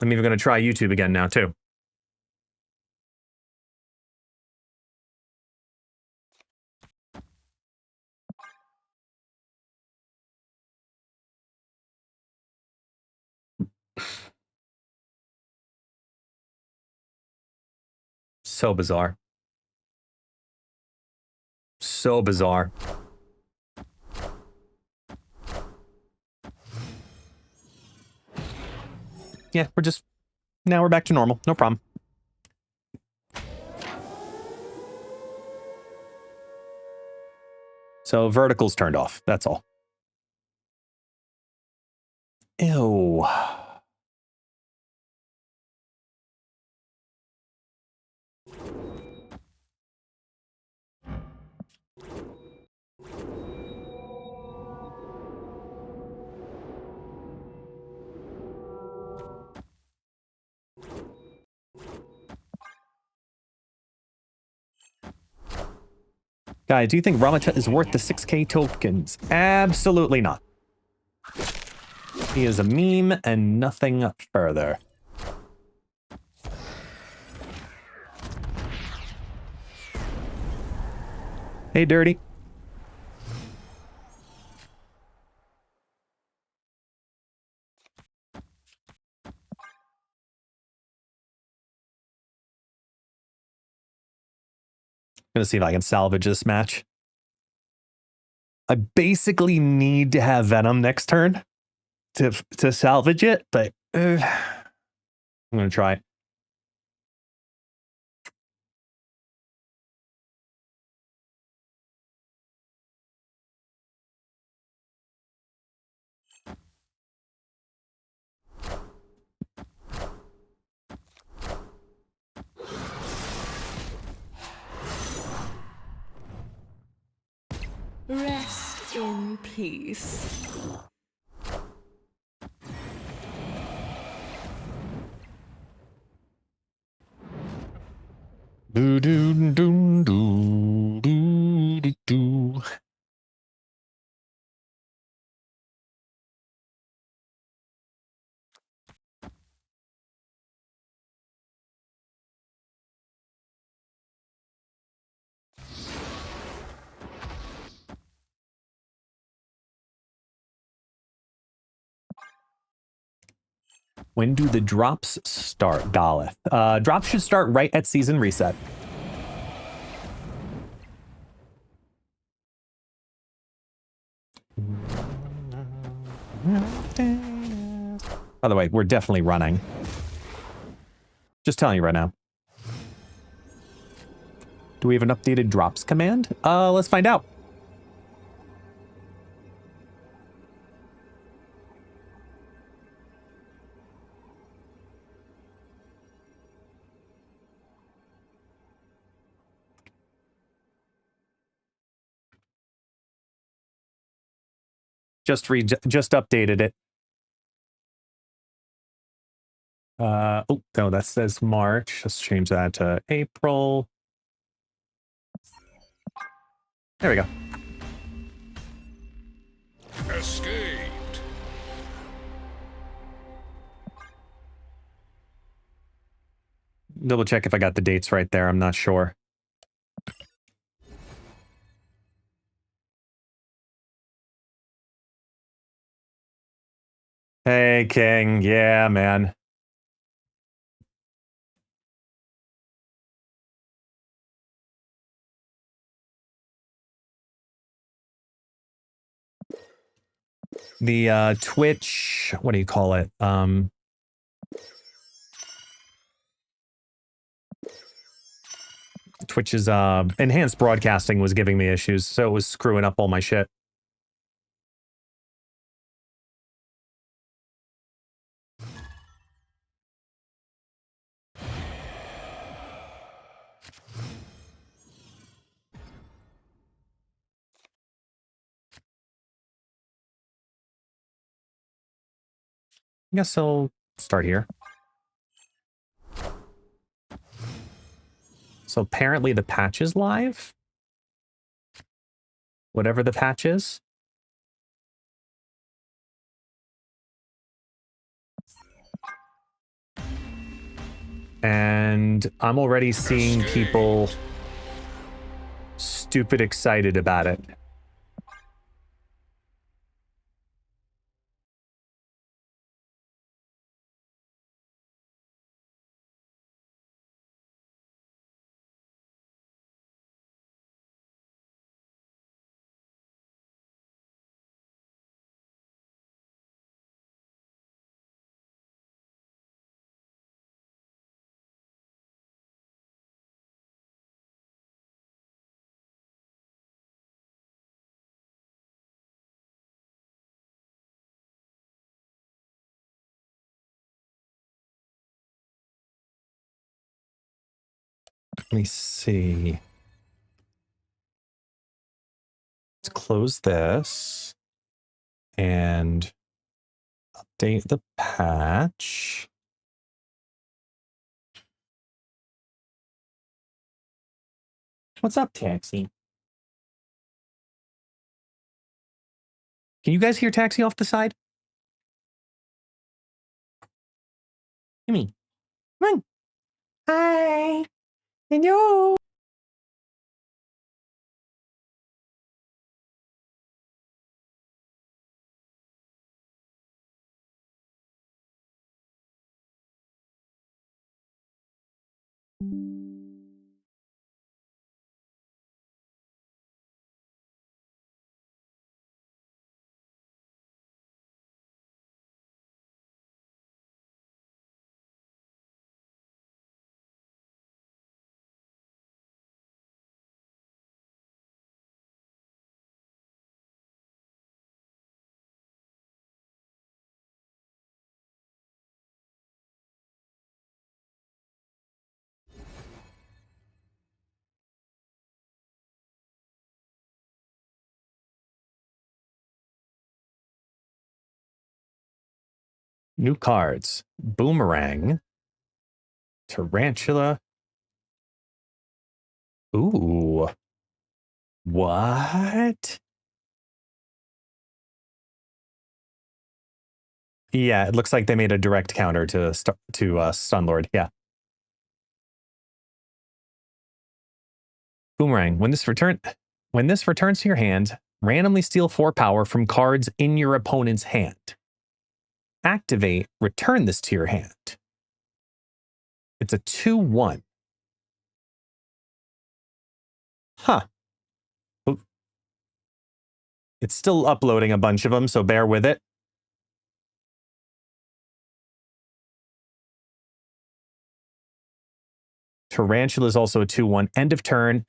I'm even going to try YouTube again now, too. So bizarre. So bizarre. Yeah, now we're back to normal. No problem. So vertical's turned off. That's all. Ew. Guys, do you think Ramata is worth the 6K tokens? Absolutely not. He is a meme and nothing further. Hey, Dirty. Gonna see if I can salvage this match. I basically need to have Venom next turn to salvage it, but I'm gonna try it. Rest in peace. Do do do do do do. When do the drops start, Daleth? Drops should start right at season reset. By the way, we're definitely running. Just telling you right now. Do we have an updated drops command? Let's find out. Just updated it. Oh, no, that says March. Let's change that to April. There we go. Escaped. Double check if I got the dates right there. I'm not sure. Hey, King. Yeah, man. The Twitch, what do you call it? Twitch's enhanced broadcasting was giving me issues, so it was screwing up all my shit. I guess I'll start here. So apparently the patch is live. Whatever the patch is. And I'm already seeing people stupid excited about it. Let me see. Let's close this and update the patch. What's up, Taxi? Can you guys hear Taxi off the side? Gimme. Come on. Hi. Hello. New cards. Boomerang. Tarantula. Ooh. What? Yeah, it looks like they made a direct counter to Stunlord. Yeah. Boomerang. When this returns to your hand, randomly steal 4 power from cards in your opponent's hand. Activate, return this to your hand. It's a 2/1. Huh. It's still uploading a bunch of them, so bear with it. Tarantula is also a 2/1. End of turn.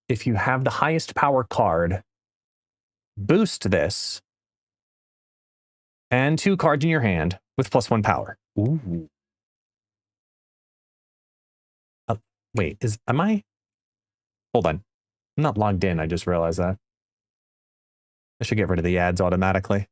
If you have the highest power card, boost this and 2 cards in your hand with +1 power. Ooh. Wait, am I? Hold on. I'm not logged in. I just realized that. I should get rid of the ads automatically.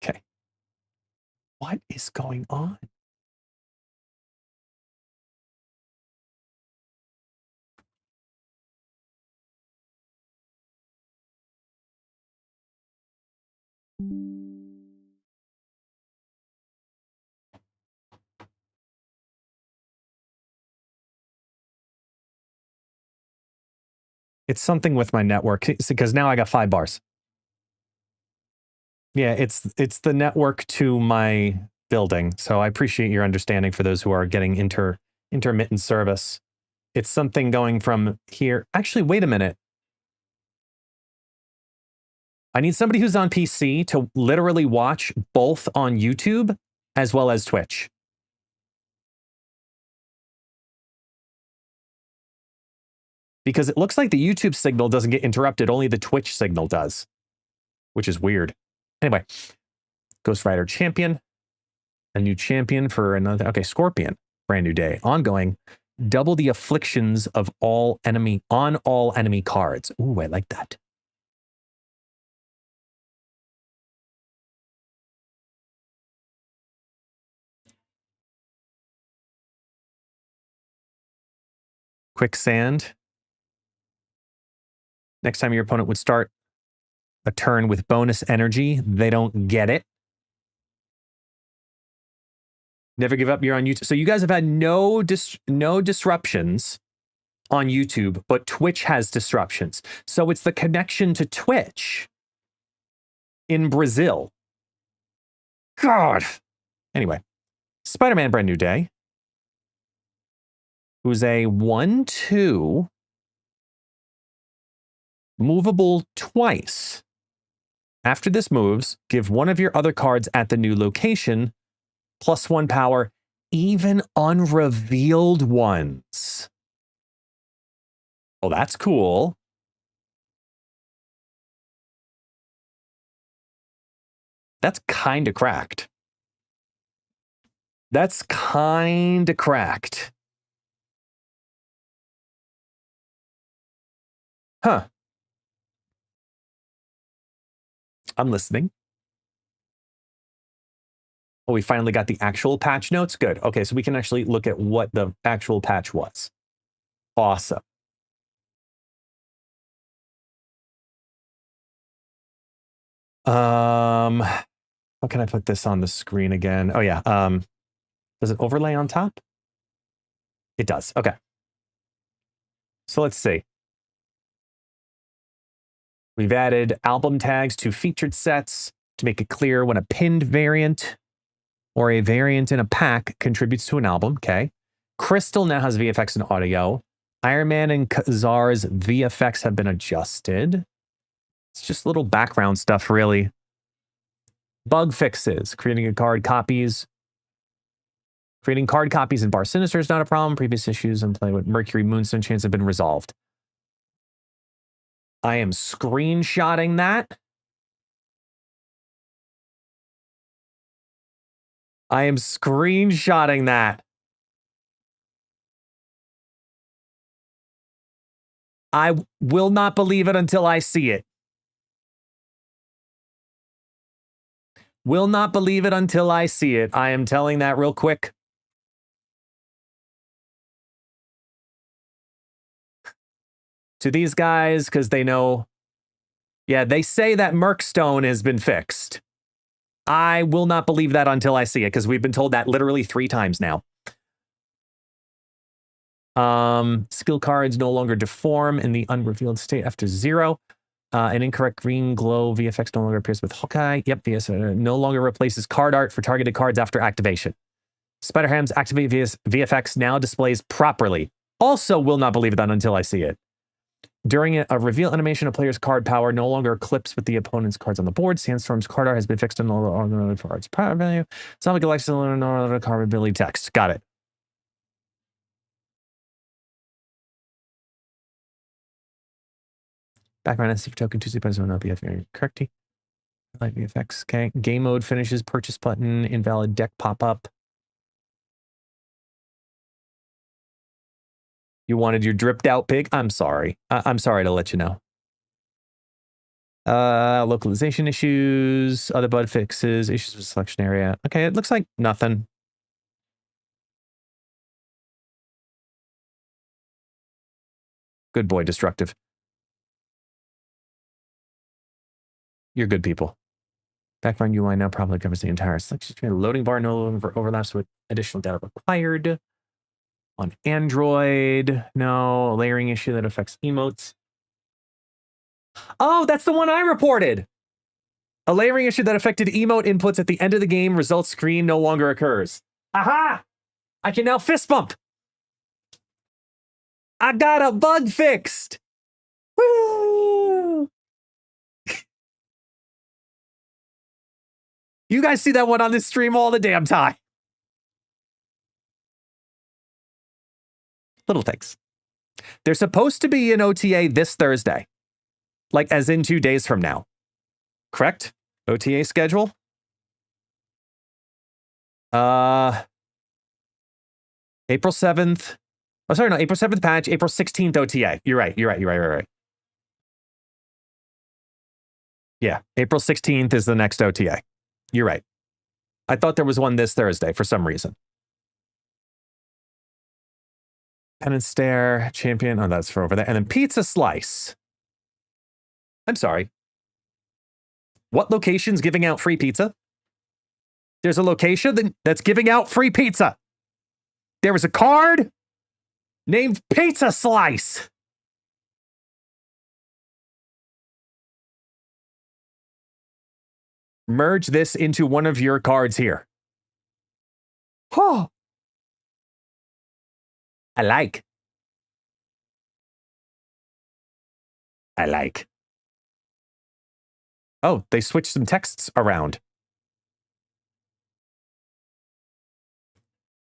Okay. What is going on? It's something with my network because now I got 5 bars. Yeah, it's the network to my building. So I appreciate your understanding for those who are getting intermittent service. It's something going from here. Actually, wait a minute. I need somebody who's on PC to literally watch both on YouTube as well as Twitch. Because it looks like the YouTube signal doesn't get interrupted, only the Twitch signal does, which is weird. Anyway, Ghost Rider champion, a new champion for another. Okay, Scorpion, brand new day, ongoing. Double the afflictions of all enemy cards. Ooh, I like that. Quicksand. Next time your opponent would start a turn with bonus energy, they don't get it. Never give up. You're on YouTube. So you guys have had no disruptions on YouTube, but Twitch has disruptions. So it's the connection to Twitch in Brazil. God. Anyway, Spider-Man Brand New Day, who's a 1/2, movable twice. After this moves, give one of your other cards at the new location +1 power, even unrevealed ones. Oh, that's cool. That's kind of cracked. That's kind of cracked. Huh. I'm listening. Oh, we finally got the actual patch notes? Good. Okay, so we can actually look at what the actual patch was. Awesome. How can I put this on the screen again? Oh, yeah. Does it overlay on top? It does. Okay. So let's see. We've added album tags to featured sets to make it clear when a pinned variant or a variant in a pack contributes to an album. Okay. Crystal now has VFX and audio. Iron Man and Kazar's VFX have been adjusted. It's just little background stuff, really. Bug fixes. Creating card copies in Bar Sinister is not a problem. Previous issues and play with Mercury Moonstone Chance have been resolved. I am screenshotting that. I am screenshotting that. I will not believe it until I see it. Will not believe it until I see it. I am telling that real quick. To these guys, because they know. Yeah, they say that Merkstone has been fixed. I will not believe that until I see it, because we've been told that literally 3 times now. Skill cards no longer deform in the unrevealed state after 0. An incorrect green glow VFX no longer appears with Hawkeye. Yep, no longer replaces card art for targeted cards after activation. Spider-Ham's activate VFX now displays properly. Also will not believe that until I see it. During a reveal animation, a player's card power no longer eclipses with the opponent's cards on the board. Sandstorm's card art has been fixed in all the cards. Power value. Sonic Galaxy no card ability text. Got it. Background SC token Tuesday by zone up. Correct. Light VFX. Okay. Game mode finishes. Purchase button. Invalid deck pop up. You wanted your dripped out pig? I'm sorry. I'm sorry to let you know. Localization issues, other bug fixes, issues with selection area. Okay, it looks like nothing. Good boy, Destructive. You're good people. Background UI now probably covers the entire selection screen. Loading bar no longer overlaps with additional data required. On Android, no. Layering issue that affects emotes. Oh, that's the one I reported. A layering issue that affected emote inputs at the end of the game. Results screen no longer occurs. Aha! I can now fist bump. I got a bug fixed. Woo! You guys see that one on this stream all the damn time. Little things. There's supposed to be an OTA this Thursday. Like as in 2 days from now. Correct? OTA schedule? April 7th. Oh, sorry, no, April 7th patch, April 16th OTA. You're right. Yeah, April 16th is the next OTA. You're right. I thought there was one this Thursday for some reason. Pen and Stare, Champion. Oh, that's for over there. And then Pizza Slice. I'm sorry. What location's giving out free pizza? There's a location that's giving out free pizza. There is a card named Pizza Slice. Merge this into one of your cards here. Oh. I like. Oh, they switched some texts around.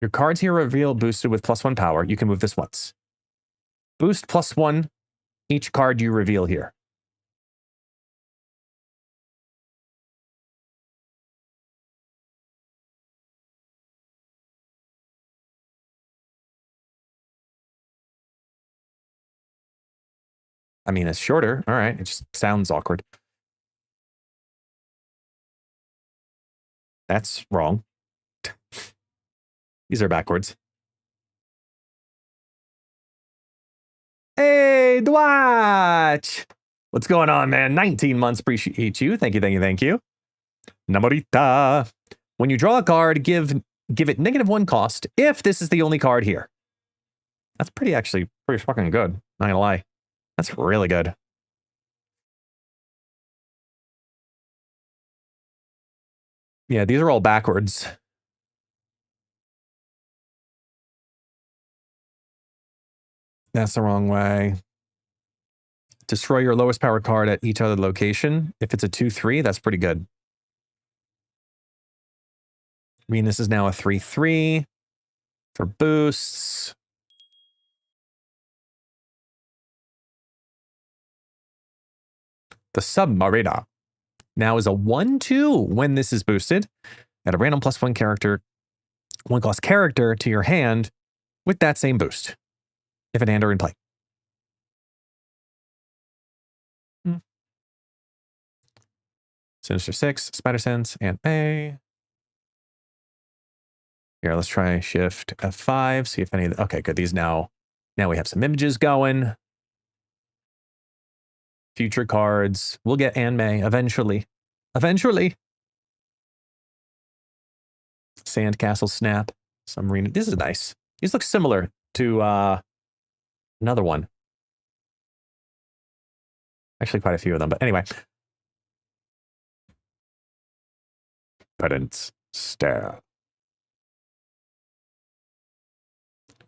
Your cards here reveal boosted with +1 power. You can move this once. Boost +1 each card you reveal here. I mean, it's shorter. All right. It just sounds awkward. That's wrong. These are backwards. Hey, Dwatch! What's going on, man? 19 months. Appreciate you. Thank you. Namorita. When you draw a card, give it -1 cost if this is the only card here. That's pretty fucking good. Not gonna lie. That's really good. Yeah, these are all backwards. That's the wrong way. Destroy your lowest power card at each other location. If it's a 2/3, that's pretty good. I mean, this is now a 3/3 for boosts. The Submariner now is a 1/2 when this is boosted. Add a random +1 character, 1 cost character to your hand with that same boost, if in hand or in play. Sinister 6, Spider Sense, and A. Here, let's try Shift F5, see if any of the, okay, good. These now we have some images going. Future cards. We'll get Anme eventually. Sandcastle Snap. Submarine. This is nice. These look similar to another one. Actually, quite a few of them, but anyway. Pedant's Stare.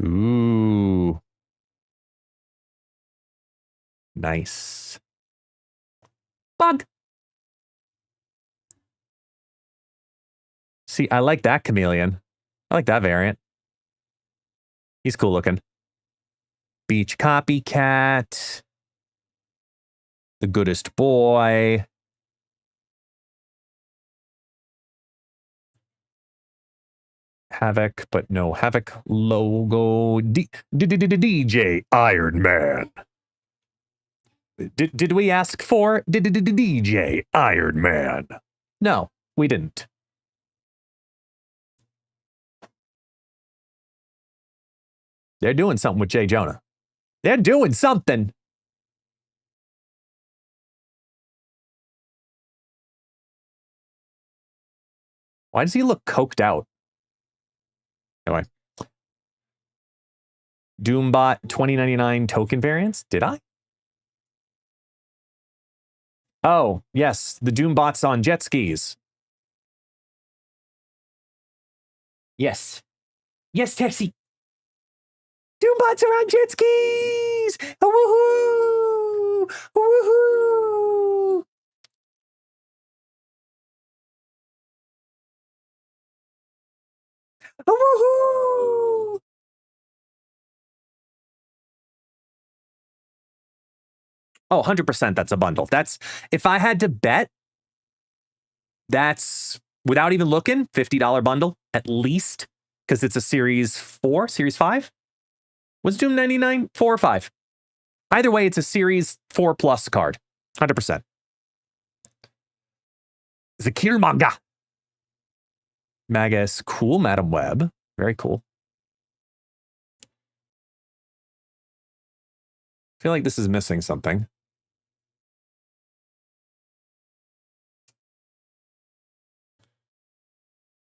Ooh. Nice. Bug. See, I like that chameleon. I like that variant. He's cool looking. Beach Copycat. The Goodest Boy. Havoc, but no Havoc logo. DJ Iron Man. Did we ask for DJ Iron Man? No, we didn't. They're doing something with Jay Jonah. They're doing something. Why does he look coked out? Anyway. Doombot 2099 token variants. Did I? Oh, yes. The Doombot's on jet skis. Yes. Yes, Taxi. Doombot's are on jet skis. Woohoo! Woohoo! Woohoo! Oh, 100% that's a bundle. That's, if I had to bet, that's, without even looking, $50 bundle, at least, because it's a Series 4, Series 5? Was Doom 99 4 or 5? Either way, it's a Series 4 Plus card, 100%. Zakir Manga. Magus, cool, Madam Web. Very cool. feel like this is missing something.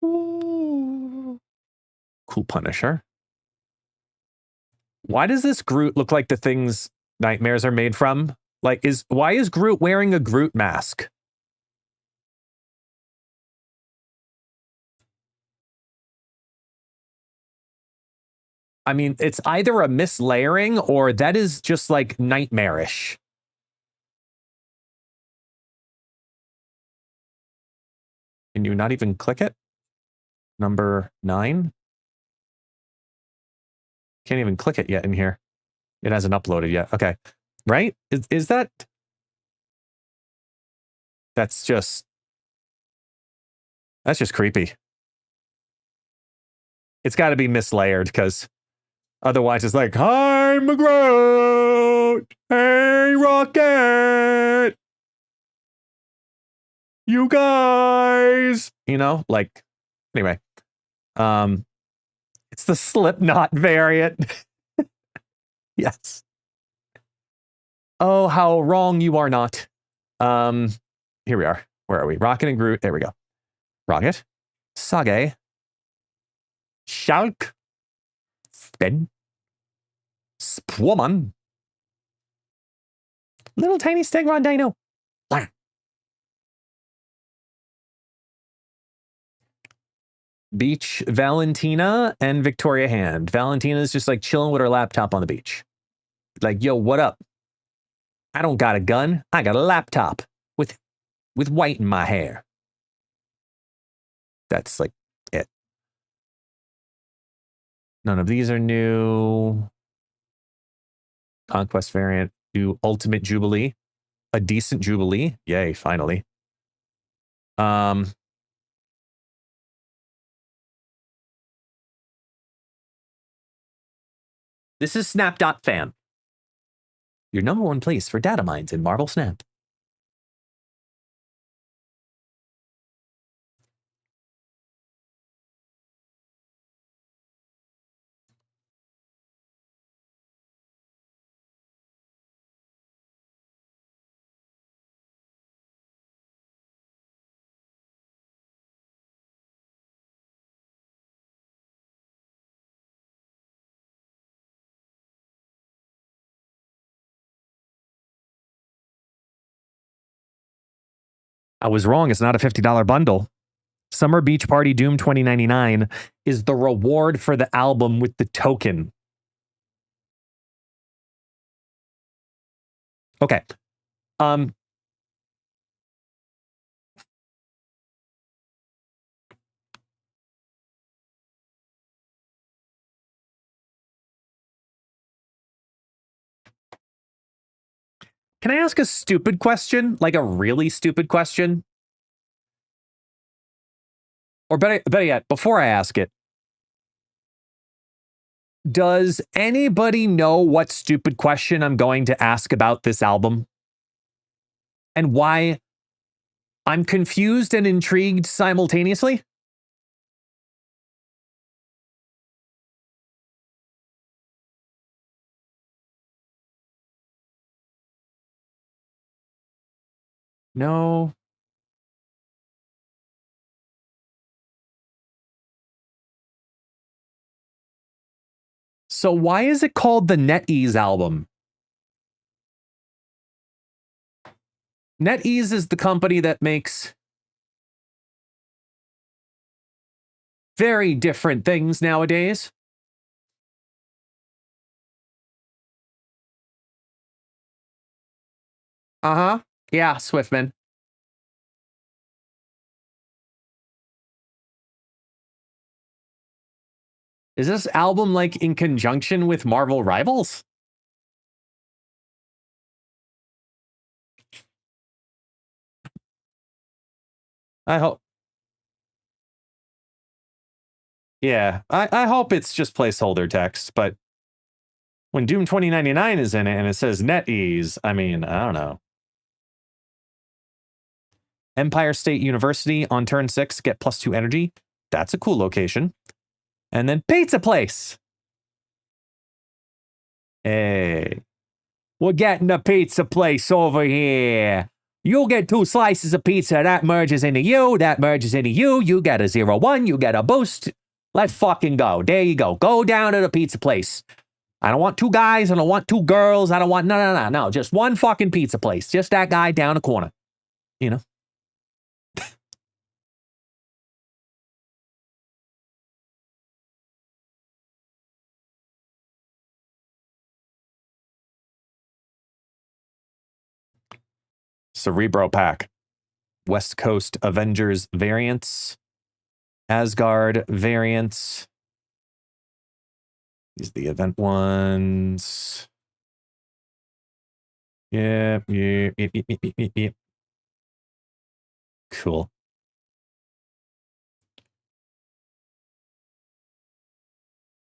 Ooh. Cool Punisher. Why does this Groot look like the things nightmares are made from? Like, why is Groot wearing a Groot mask? I mean, it's either a mislayering or that is just like nightmarish. Can you not even click it? Number 9? Can't even click it yet in here. It hasn't uploaded yet. Okay. Right? Is that... That's just creepy. It's got to be mislayered because otherwise it's like, I'm a Groot! Hey, Rocket! You guys! You know, like, anyway. It's the Slipknot variant. Yes. Oh, how wrong you are not. Here we are. Where are we? Rocket and Groot. There we go. Rocket. Sage. Shulk. Spin. Spwoman. Little tiny Stegron Dino. Blah. Beach Valentina and Victoria Hand. Valentina's just like chilling with her laptop on the beach. Like, yo, what up? I don't got a gun. I got a laptop with white in my hair. That's like it. None of these are new. Conquest variant. New Ultimate Jubilee. A decent Jubilee. Yay, finally. This is Snap.fan. Your #1 place for data mines in Marvel Snap. I was wrong. It's not a $50 bundle. Summer Beach Party Doom 2099 is the reward for the album with the token. Okay. Can I ask a stupid question? Like a really stupid question? Or better yet, before I ask it, does anybody know what stupid question I'm going to ask about this album? And why I'm confused and intrigued simultaneously? No. So why is it called the NetEase album? NetEase is the company that makes very different things nowadays. Uh-huh. Yeah, Swiftman. Is this album like in conjunction with Marvel Rivals? I hope. Yeah, I hope it's just placeholder text, but when Doom 2099 is in it and it says NetEase, I mean, I don't know. Empire State University on turn 6, get +2 energy. That's a cool location. And then Pizza Place. Hey. We're getting a pizza place over here. You'll get 2 slices of pizza. That merges into you. That merges into you. You get a 0-1. You get a boost. Let's fucking go. There you go. Go down to the pizza place. I don't want 2 guys. I don't want 2 girls. I don't want... No. Just one fucking pizza place. Just that guy down the corner. You know? Cerebro Pack. West Coast Avengers variants. Asgard variants. These are the event ones. Yeah. Cool.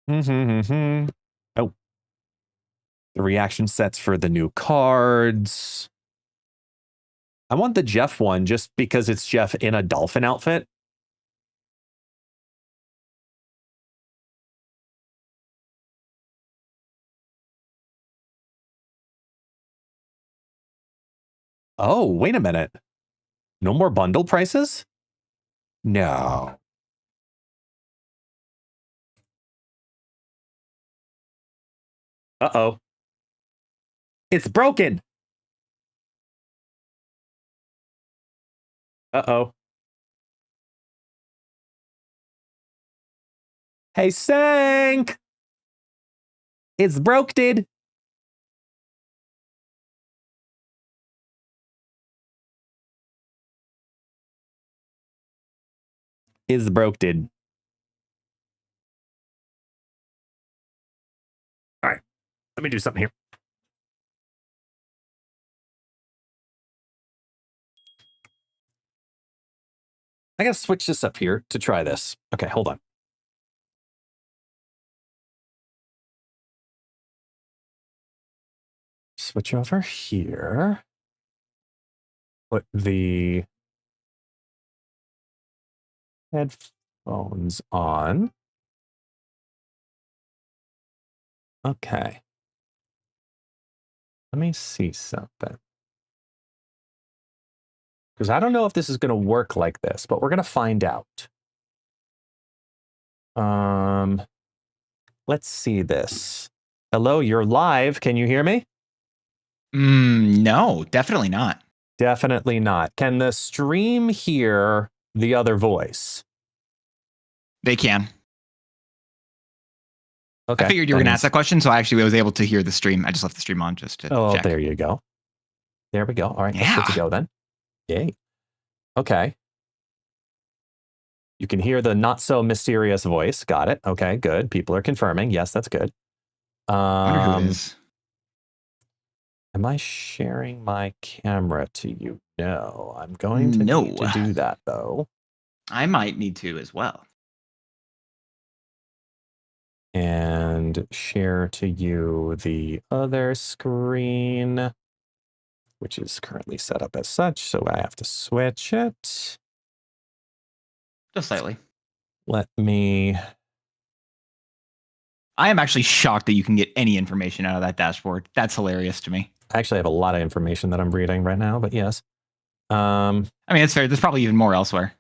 Oh. The reaction sets for the new cards. I want the Jeff one just because it's Jeff in a dolphin outfit. Oh, wait a minute. No more bundle prices? No. Uh-oh. It's broken. Uh-oh. Hey, Sank! It's broke, dude. Is broke, dude. All right. Let me do something here. I gotta switch this up here to try this. Okay, hold on. Switch over here. Put the headphones on. Okay. Let me see something. Because I don't know if this is going to work like this, but we're going to find out. Let's see this. Hello, you're live. Can you hear me? No, definitely not. Definitely not. Can the stream hear the other voice? They can. Okay. I figured you were going to ask that question, so I actually was able to hear the stream. I just left the stream on just to check. There you go. There we go. All right, Yeah. that's good to go then. Yay. Okay. You can hear the not so mysterious voice. Got it. Okay, good. People are confirming. Yes, that's good. I wonder who it is. Am I sharing my camera to you? No, I'm going to need to do that though. I might need to as well. And share to you the other screen, which is currently set up as such, so I have to switch it. Just slightly. Let me... I am actually shocked that you can get any information out of that dashboard. That's hilarious to me. I actually have a lot of information that I'm reading right now, but yes. I mean, it's fair. There's probably even more elsewhere.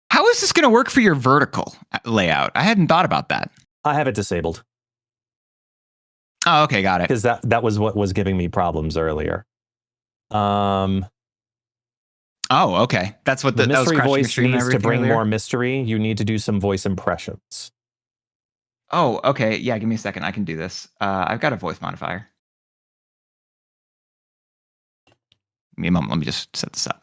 How is this going to work for your vertical layout? I hadn't thought about that. I have it disabled. Oh, okay, got it. Because that was what was giving me problems earlier. Oh, okay. That's what the that was mystery voice needs to bring earlier. more mystery. You need to do some voice impressions. Oh, okay. Yeah, give me a second. I can do this. I've got a voice modifier. Give me a moment. Let me just set this up.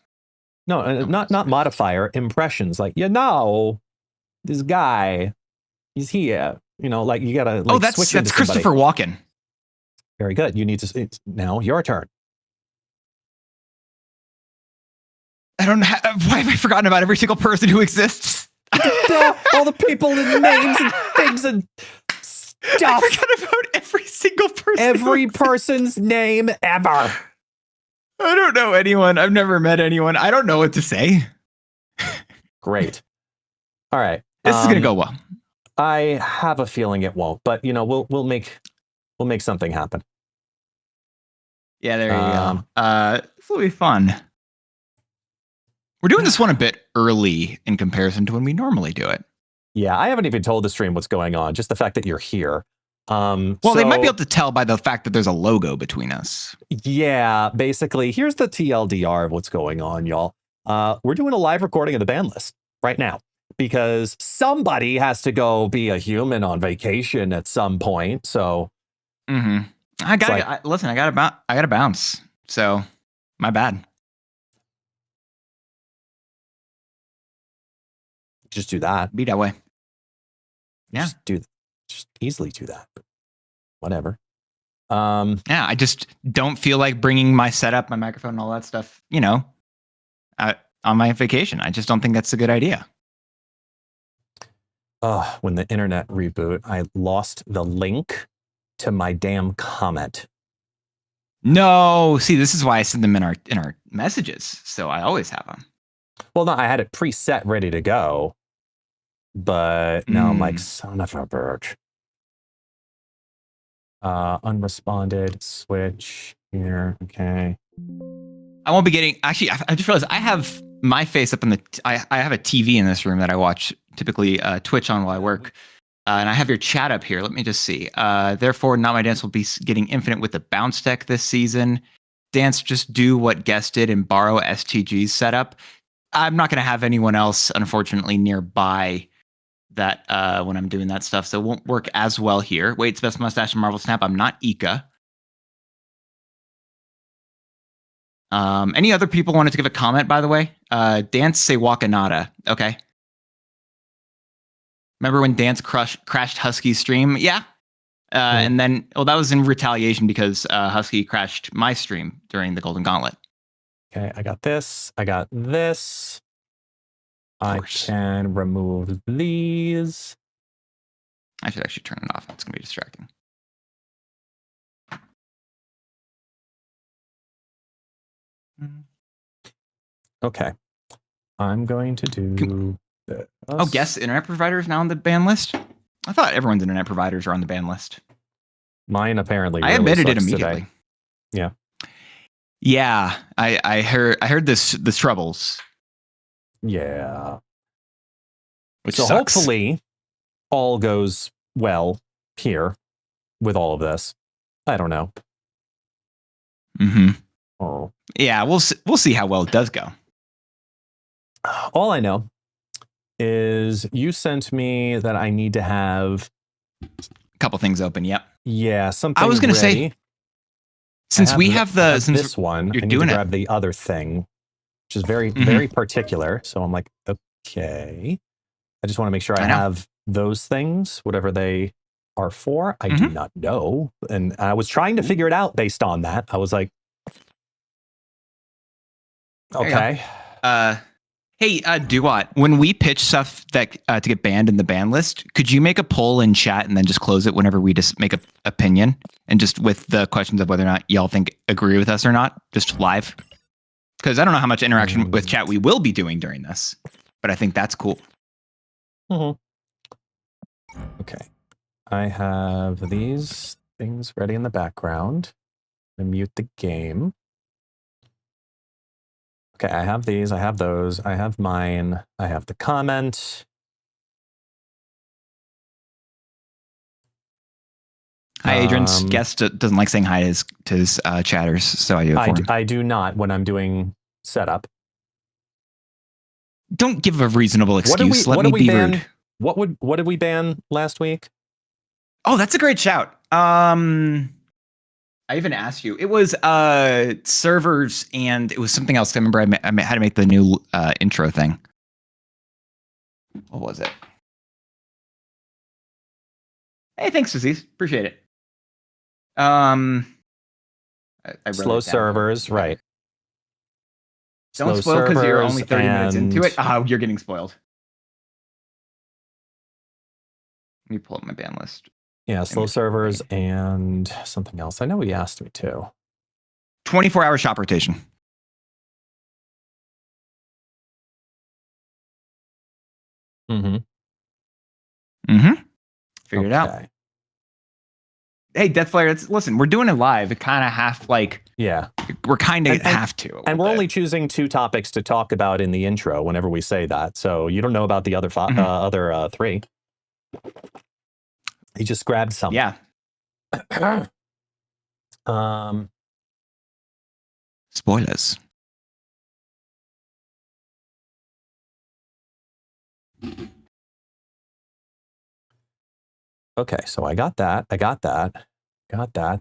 No, not modifier, impressions. Like, this guy, he's here. Like you gotta like switch into that's Christopher Walken. Very good. You need to. It's now your turn. I don't have. Why have I forgotten about every single person who exists? All the people and names and things and stuff. I forgot about every single person. Every person's name ever. I don't know anyone. I've never met anyone. I don't know what to say. Great. All right. This is going to go well. I have a feeling it won't, but we'll make something happen. Yeah, there you go. This will be fun. We're doing this one a bit early in comparison to when we normally do it. Yeah, I haven't even told the stream what's going on. Just the fact that you're here. Well, they might be able to tell by the fact that there's a logo between us. Yeah, basically, here's the TLDR of what's going on, y'all. We're doing a live recording of the ban list right now because somebody has to go be a human on vacation at some point. So, listen, I gotta bounce. So, my bad. Just do that. Be that way. Yeah. Just easily do that. Whatever. Yeah, I just don't feel like bringing my setup, my microphone, and all that stuff, on my vacation. I just don't think that's a good idea. When the internet reboot, I lost the link to my damn comment. No, see, this is why I send them in our messages, so I always have them. Well, no, I had it preset, ready to go, but now I'm like, son of a bitch. Unresponded, switch here. Okay. I won't be getting. Actually, I just realized I have my face up in the. I have a TV in this room that I watch typically Twitch on while I work, and I have your chat up here. Let me just see. Therefore, Not My Dance will be getting infinite with the bounce deck this season. Dance, just do what Guest did and borrow STG's setup. I'm not going to have anyone else, unfortunately, nearby that when I'm doing that stuff, so it won't work as well here. Wade's best mustache and Marvel Snap. I'm not Ika. Any other people wanted to give a comment, by the way? Dance say Wakanada. Okay. Remember when Dance crashed Husky's stream? Yeah. And then, that was in retaliation because Husky crashed my stream during the Golden Gauntlet. Okay, I got this. I got this. I can remove these. I should actually turn it off. It's going to be distracting. Okay. I'm going to do this. Oh, guess internet providers now on the ban list? I thought everyone's internet providers are on the ban list. Mine apparently. I admitted it immediately. Today. Yeah. Yeah, I heard this troubles. Yeah. Which so sucks. Hopefully all goes well here with all of this. I don't know. Oh. Yeah, we'll see how well it does go. All I know is you sent me that I need to have a couple things open. Yep. Yeah, something. I was going to say, since we have this one, you're I need doing to grab the other thing, which is very, very particular. So I'm like, okay. I just want to make sure I have those things, whatever they are for. I do not know. And I was trying to figure it out based on that. I was like, okay. Hey, Duat, when we pitch stuff that to get banned in the ban list, could you make a poll in chat and then just close it whenever we just make an opinion and just with the questions of whether or not y'all agree with us or not, just live? Because I don't know how much interaction with chat we will be doing during this, but I think that's cool. Okay. I have these things ready in the background. I mute the game. Okay, I have these, I have those, I have mine, I have the comment. Hi, Adrian's guest doesn't like saying hi to his chatters, so I do it for him. I do not when I'm doing setup. Don't give a reasonable excuse. Let me be rude. What did we ban last week? Oh, that's a great shout. I even asked you. It was servers and it was something else. I remember I had to make the new intro thing. What was it? Hey, thanks, Aziz. Appreciate it. I slow servers, right. Don't spoil because you're only 30 minutes into it. Oh, you're getting spoiled. Let me pull up my ban list. Yeah, slow servers and something else. I know he asked me too. 24-hour shop rotation. Mm-hmm. Figured it out. Okay. Hey, Deathflare, listen, we're doing it live. It kind of Yeah. we're kind of And- have to. And we're only choosing 2 topics to talk about in the intro whenever we say that. So you don't know about the other other 3. He just grabbed some. Yeah. Spoilers. Okay, so I got that.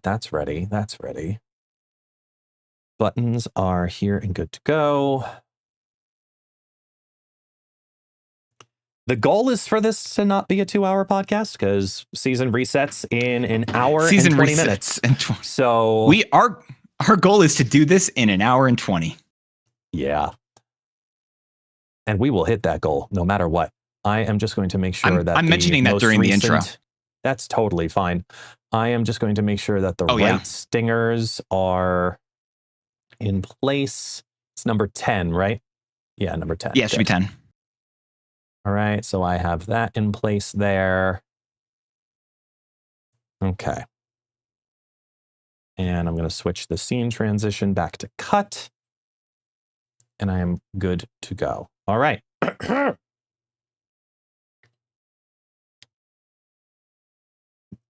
That's ready. Buttons are here and good to go. The goal is for this to not be a 2-hour podcast because season resets in an hour and 20 minutes. So our goal is to do this in an hour and 20. Yeah. And we will hit that goal no matter what. I am just going to make sure that I'm mentioning that during the intro. That's totally fine. I am just going to make sure that the stingers are in place. It's number 10, right? Yeah, number 10. Yeah, it should be 10. All right, so I have that in place there. Okay. And I'm going to switch the scene transition back to cut. And I am good to go. All right.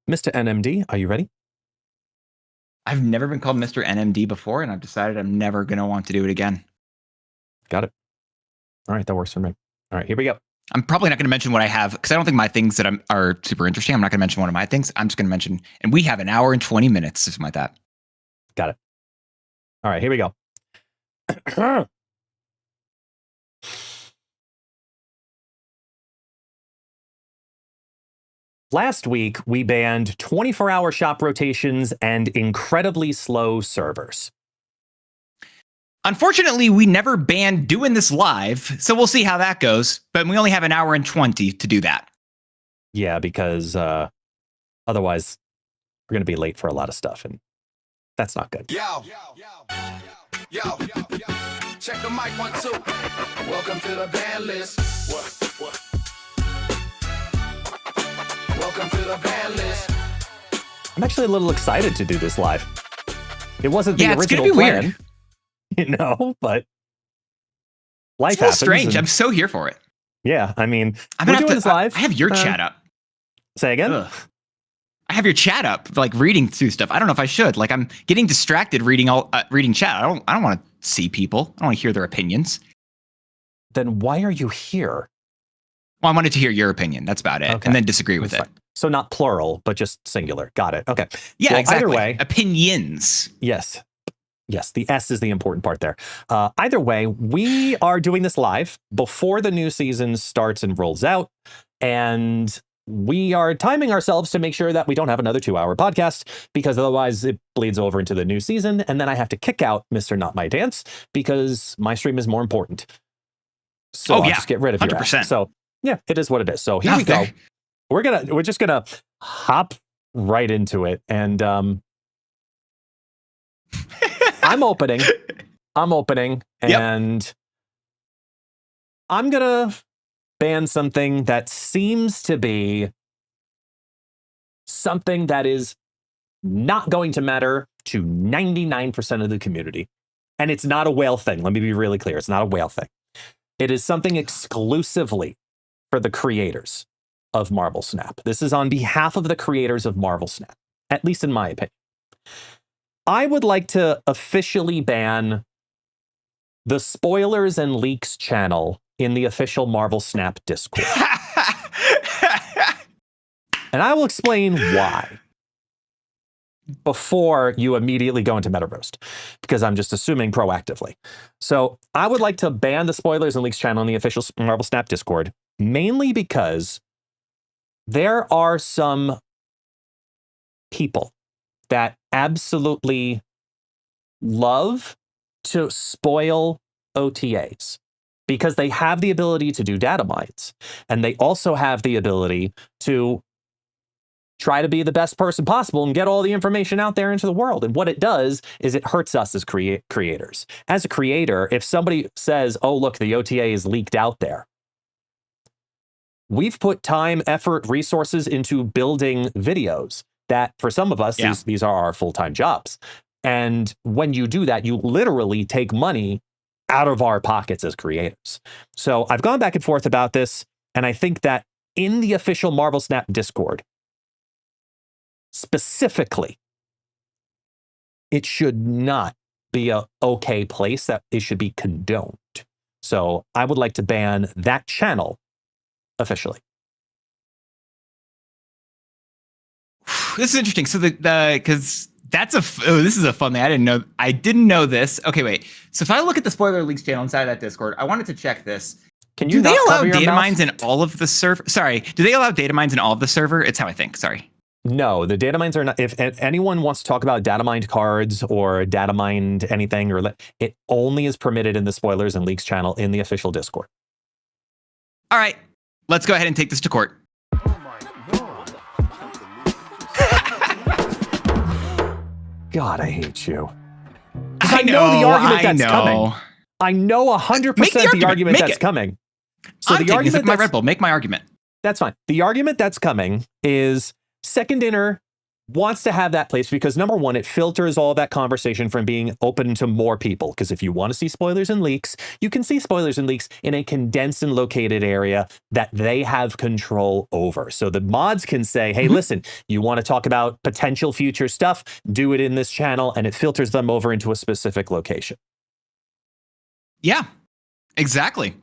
Mr. NMD, are you ready? I've never been called Mr. NMD before, and I've decided I'm never going to want to do it again. Got it. All right, that works for me. All right, here we go. I'm probably not going to mention what I have because I don't think my things that are super interesting. I'm not going to mention one of my things. I'm just going to mention, and we have an hour and 20 minutes, something like that. Got it. All right, here we go. Last week, we banned 24-hour shop rotations and incredibly slow servers. Unfortunately, we never banned doing this live, so we'll see how that goes. But we only have an hour and 20 to do that. Yeah, because otherwise we're going to be late for a lot of stuff, and that's not good. Yo, check the mic 1, 2. Welcome to the ban list. What? Welcome to the ban list. I'm actually a little excited to do this live. It wasn't the original it's gonna be plan, weird. you know, but life It's a little happens. strange. I'm so here for it. Yeah, I mean, I'm we're gonna doing this live. I have your chat up. Say again? Ugh. I have your chat up, like reading through stuff. I don't know if I should. Like, I'm getting distracted reading chat. I don't want to see people. I don't want to hear their opinions. Then why are you here? Well, I wanted to hear your opinion. That's about it, Okay. and then disagree with That's it. fine. So not plural, but just singular. Got it. Okay. Yeah, Well, exactly. Either way, Opinions. yes. Yes, the S is the important part there. Either way, we are doing this live before the new season starts and rolls out. And we are timing ourselves to make sure that we don't have another 2-hour podcast, because otherwise it bleeds over into the new season. And then I have to kick out Mr. Not My Dance because my stream is more important. So I'll just get rid of 100%. your ass. So yeah, it is what it is. So here we go. We're just gonna hop right into it. And I'm opening, and I'm gonna ban something that seems to be something that is not going to matter to 99% of the community. And it's not a whale thing. Let me be really clear. It's not a whale thing. It is something exclusively for the creators of Marvel Snap. This is on behalf of the creators of Marvel Snap, at least in my opinion. I would like to officially ban the Spoilers and Leaks channel in the official Marvel Snap Discord. And I will explain why before you immediately go into Meta Roast, because I'm just assuming proactively. So I would like to ban the Spoilers and Leaks channel in the official Marvel Snap Discord, mainly because there are some people that absolutely love to spoil OTAs because they have the ability to do data mines, and they also have the ability to try to be the best person possible and get all the information out there into the world. And what it does is it hurts us as creators. As a creator, if somebody says, oh, look, the OTA is leaked out there, we've put time, effort, resources into building videos that for some of us, these are our full-time jobs. And when you do that, you literally take money out of our pockets as creators. So I've gone back and forth about this, and I think that in the official Marvel Snap Discord, specifically, it should not be a okay place, that it should be condoned. So I would like to ban that channel officially. This is interesting. So because this is a fun thing. I didn't know this. Okay, wait. So if I look at the spoiler leaks channel inside that Discord, I wanted to check this. Do they allow data mines in all of the server? Sorry, do they allow data mines in all of the server? It's how I think. Sorry. No, the data mines are not. If anyone wants to talk about data mined cards or data mined anything, it only is permitted in the spoilers and leaks channel in the official Discord. All right, let's go ahead and take this to court. God, I hate you. I know the argument that's coming. I know 100% the argument that's coming. So the argument my Red Bull. Make my argument. That's fine. The argument that's coming is Second Dinner wants to have that place because, number one, it filters all that conversation from being open to more people. Because if you want to see spoilers and leaks, you can see spoilers and leaks in a condensed and located area that they have control over. So the mods can say, hey, listen, you want to talk about potential future stuff, do it in this channel, and it filters them over into a specific location. Yeah, exactly.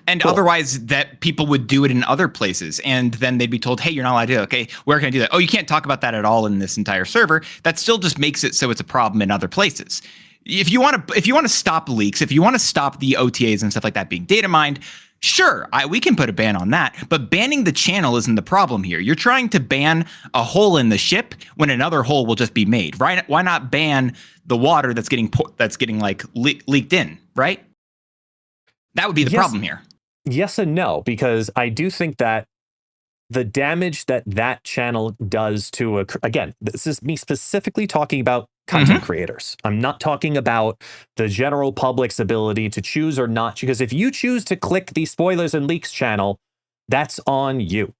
And otherwise that people would do it in other places, and then they'd be told, hey, you're not allowed to do it. Okay, where can I do that? Oh, you can't talk about that at all in this entire server. That still just makes it so it's a problem in other places. If you want to stop leaks, if you want to stop the OTAs and stuff like that being data mined, sure, we can put a ban on that. But banning the channel isn't the problem here. You're trying to ban a hole in the ship when another hole will just be made, right? Why not ban the water that's getting like leaked in, right? That would be the problem here. Yes and no, because I do think that the damage that channel does to again, this is me specifically talking about content creators. I'm not talking about the general public's ability to choose or not, because if you choose to click the spoilers and leaks channel, that's on you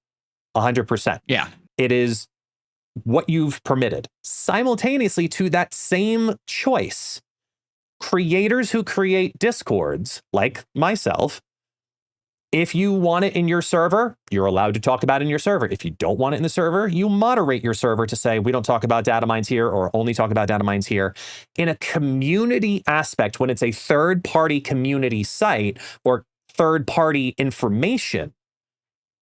100%. Yeah. It is what you've permitted. Simultaneously to that same choice, creators who create Discords, like myself, if you want it in your server, you're allowed to talk about it in your server. If you don't want it in the server, you moderate your server to say, we don't talk about data mines here or only talk about data mines here. In a community aspect, when it's a third-party community site or third-party information,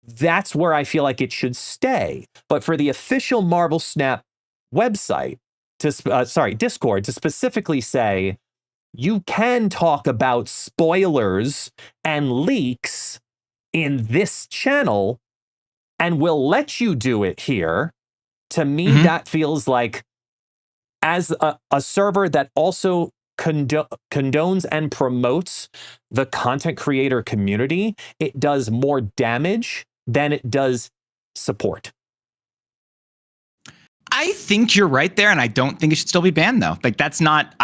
that's where I feel like it should stay. But for the official Marvel Snap website, Discord, to specifically say, you can talk about spoilers and leaks in this channel, and we'll let you do it here. To me, that feels like, as a server that also condones and promotes the content creator community, it does more damage than it does support. I think you're right there, and I don't think it should still be banned, though. Like, that's not...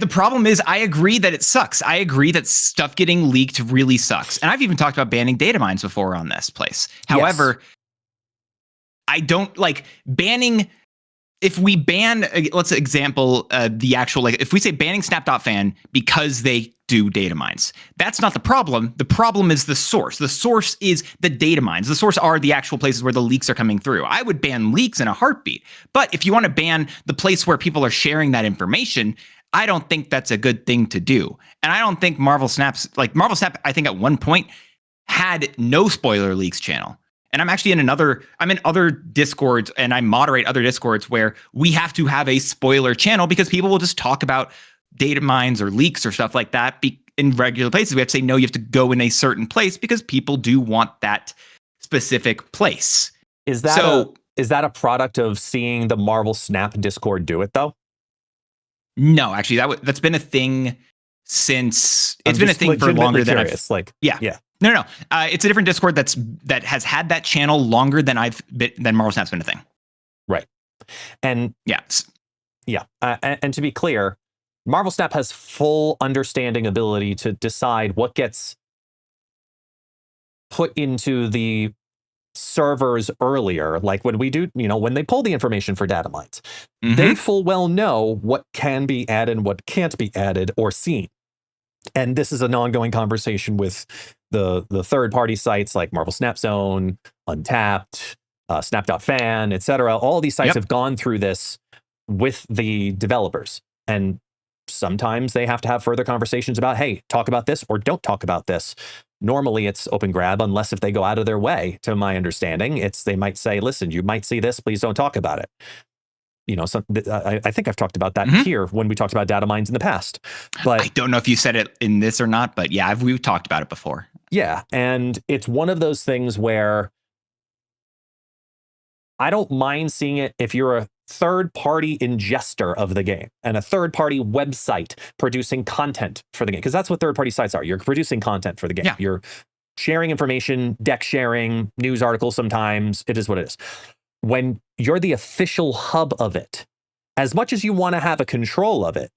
the problem is, I agree that it sucks. I agree that stuff getting leaked really sucks. And I've even talked about banning data mines before on this place. However, I don't like banning. If we ban, let's example the actual, like, if we say banning snap.fan because they do data mines, that's not the problem. The problem is the source. The source is the data mines. The source are the actual places where the leaks are coming through. I would ban leaks in a heartbeat. But if you want to ban the place where people are sharing that information, I don't think that's a good thing to do. And I don't think Marvel Snap, I think at one point had no spoiler leaks channel. And I'm actually in other Discords, and I moderate other Discords where we have to have a spoiler channel because people will just talk about data mines or leaks or stuff like that in regular places. We have to say, no, you have to go in a certain place because people do want that specific place. Is that a product of seeing the Marvel Snap Discord do it, though? No, actually, that's been a thing since it's been a thing for longer than I've. Yeah. No. It's a different Discord that has had that channel longer than than Marvel Snap's been a thing. Right, and and to be clear, Marvel Snap has full understanding ability to decide what gets put into the servers earlier, like when we do, when they pull the information for data mines, they full well know what can be added and what can't be added or seen. And this is an ongoing conversation with the third-party sites like Marvel Snap Zone, Untapped, Snap.fan, etc. All these sites have gone through this with the developers. And sometimes they have to have further conversations about, hey, talk about this or don't talk about this. Normally it's open grab, unless if they go out of their way, to my understanding. They might say, listen, you might see this, please don't talk about it. I think I've talked about that here when we talked about data mines in the past. But I don't know if you said it in this or not, but yeah, we've talked about it before. Yeah, and it's one of those things where I don't mind seeing it if you're a third-party ingester of the game and a third-party website producing content for the game, because that's what third-party sites are. You're producing content for the game. Yeah. You're sharing information, deck sharing, news articles sometimes. It is what it is. When you're the official hub of it, as much as you want to have a control of it,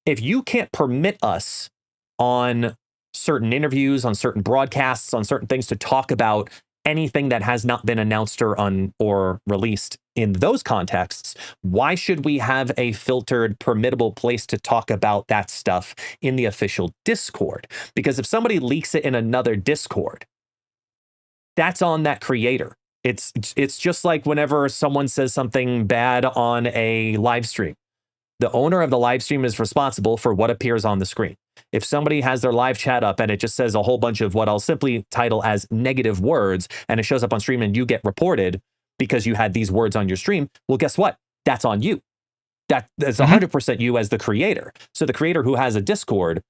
if you can't permit us on certain interviews, on certain broadcasts, on certain things to talk about anything that has not been announced or released in those contexts, why should we have a filtered, permittable place to talk about that stuff in the official Discord? Because if somebody leaks it in another Discord, that's on that creator. It's just like whenever someone says something bad on a live stream, the owner of the live stream is responsible for what appears on the screen. If somebody has their live chat up and it just says a whole bunch of what I'll simply title as negative words, and it shows up on stream and you get reported because you had these words on your stream, well, guess what? That's on you. That's 100% you as the creator. So the creator who has a Discord,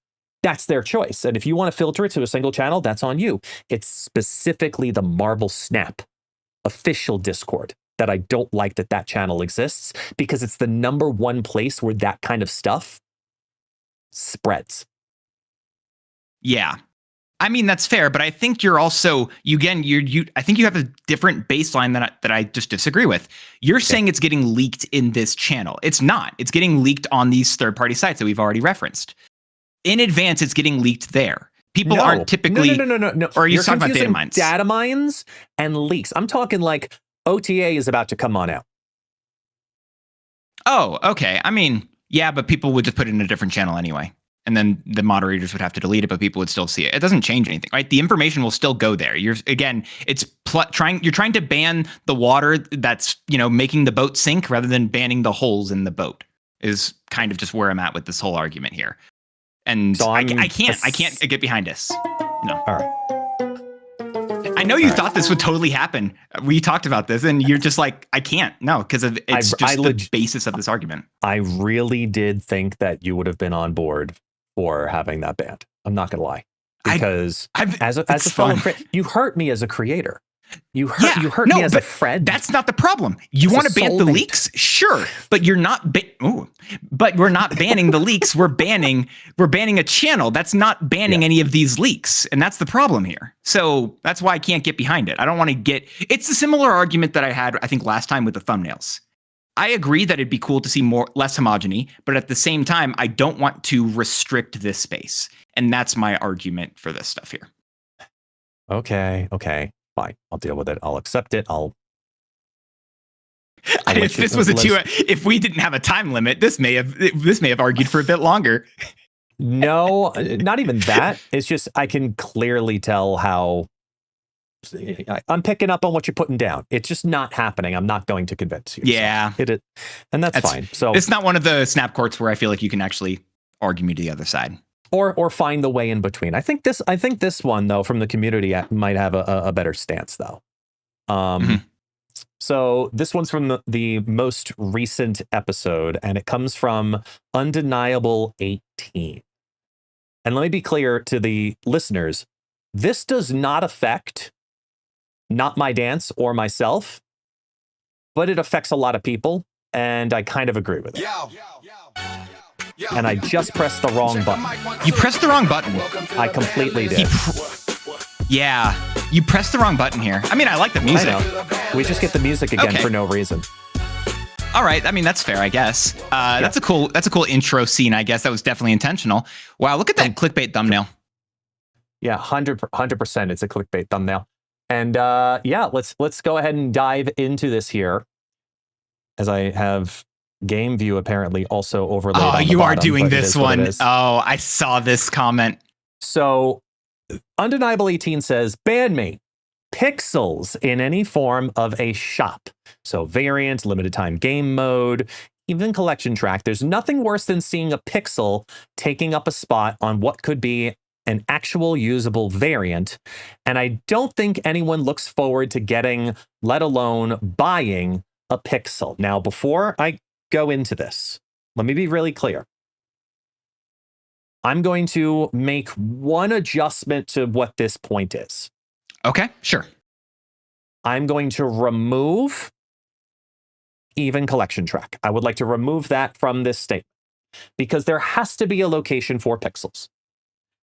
that's their choice. And if you want to filter it to a single channel, that's on you. It's specifically the Marvel Snap official Discord that I don't like that channel exists, because it's the number one place where that kind of stuff spreads. Yeah. I mean, that's fair, but I think you're also, I think you have a different baseline that I just disagree with. You're saying it's getting leaked in this channel. It's not. It's getting leaked on these third-party sites that we've already referenced. In advance, it's getting leaked there. People aren't typically... No. Or are you talking about data mines? Data mines and leaks. I'm talking like OTA is about to come on out. Oh, okay. I mean, yeah, but people would just put it in a different channel anyway. And then the moderators would have to delete it, but people would still see it. It doesn't change anything, right? The information will still go there. You're trying to ban the water that's, making the boat sink rather than banning the holes in the boat, is kind of just where I'm at with this whole argument here. And so I can't get behind this. No. All right. I know you thought this would totally happen. We talked about this and you're just like, I can't. No, because it's the basis of this argument. I really did think that you would have been on board for having that banned. I'm not going to lie. Because as a fellow creator, you hurt me as a creator. You hurt me as a friend. That's not the problem. You want to ban the leaks? Sure. But you're not but we're not banning the leaks. We're banning a channel. That's not banning any of these leaks. And that's the problem here. So that's why I can't get behind it. I don't want to it's a similar argument that I had, I think, last time with the thumbnails. I agree that it'd be cool to see less homogeny, but at the same time, I don't want to restrict this space. And that's my argument for this stuff here. Okay. Fine, I'll deal with it. I'll accept it. If we didn't have a time limit, this may have argued for a bit longer. No, not even that. It's just I can clearly tell how I'm picking up on what you're putting down. It's just not happening. I'm not going to convince you. Yeah, and that's fine. So it's not one of the snap courts where I feel like you can actually argue me to the other side. Or find the way in between. I think this one though from the community might have a better stance though. So this one's from the most recent episode, and it comes from Undeniable 18. And let me be clear to the listeners: this does not affect Not My Dance or myself, but it affects a lot of people, and I kind of agree with it. And I just pressed the wrong button. You pressed the wrong button. I completely did. You pressed the wrong button here. I mean, I like the music. I know. We just get the music again for no reason. All right. I mean, that's fair, I guess. That's a cool intro scene, I guess. That was definitely intentional. Wow, look at that clickbait thumbnail. Yeah, 100%. It's a clickbait thumbnail. And yeah, let's go ahead and dive into this here, as I have game view apparently also overlaid. Oh, on the you are bottom, doing but it this is what it one. is. Oh, I saw this comment. So, Undeniable 18 says, ban me. Pixels in any form of a shop. So variant, limited time game mode, even collection track. There's nothing worse than seeing a pixel taking up a spot on what could be an actual usable variant. And I don't think anyone looks forward to getting, let alone buying, a pixel. Now, before I go into this, let me be really clear. I'm going to make one adjustment to what this point is. Okay, sure. I'm going to remove even collection track. I would like to remove that from this statement because there has to be a location for pixels.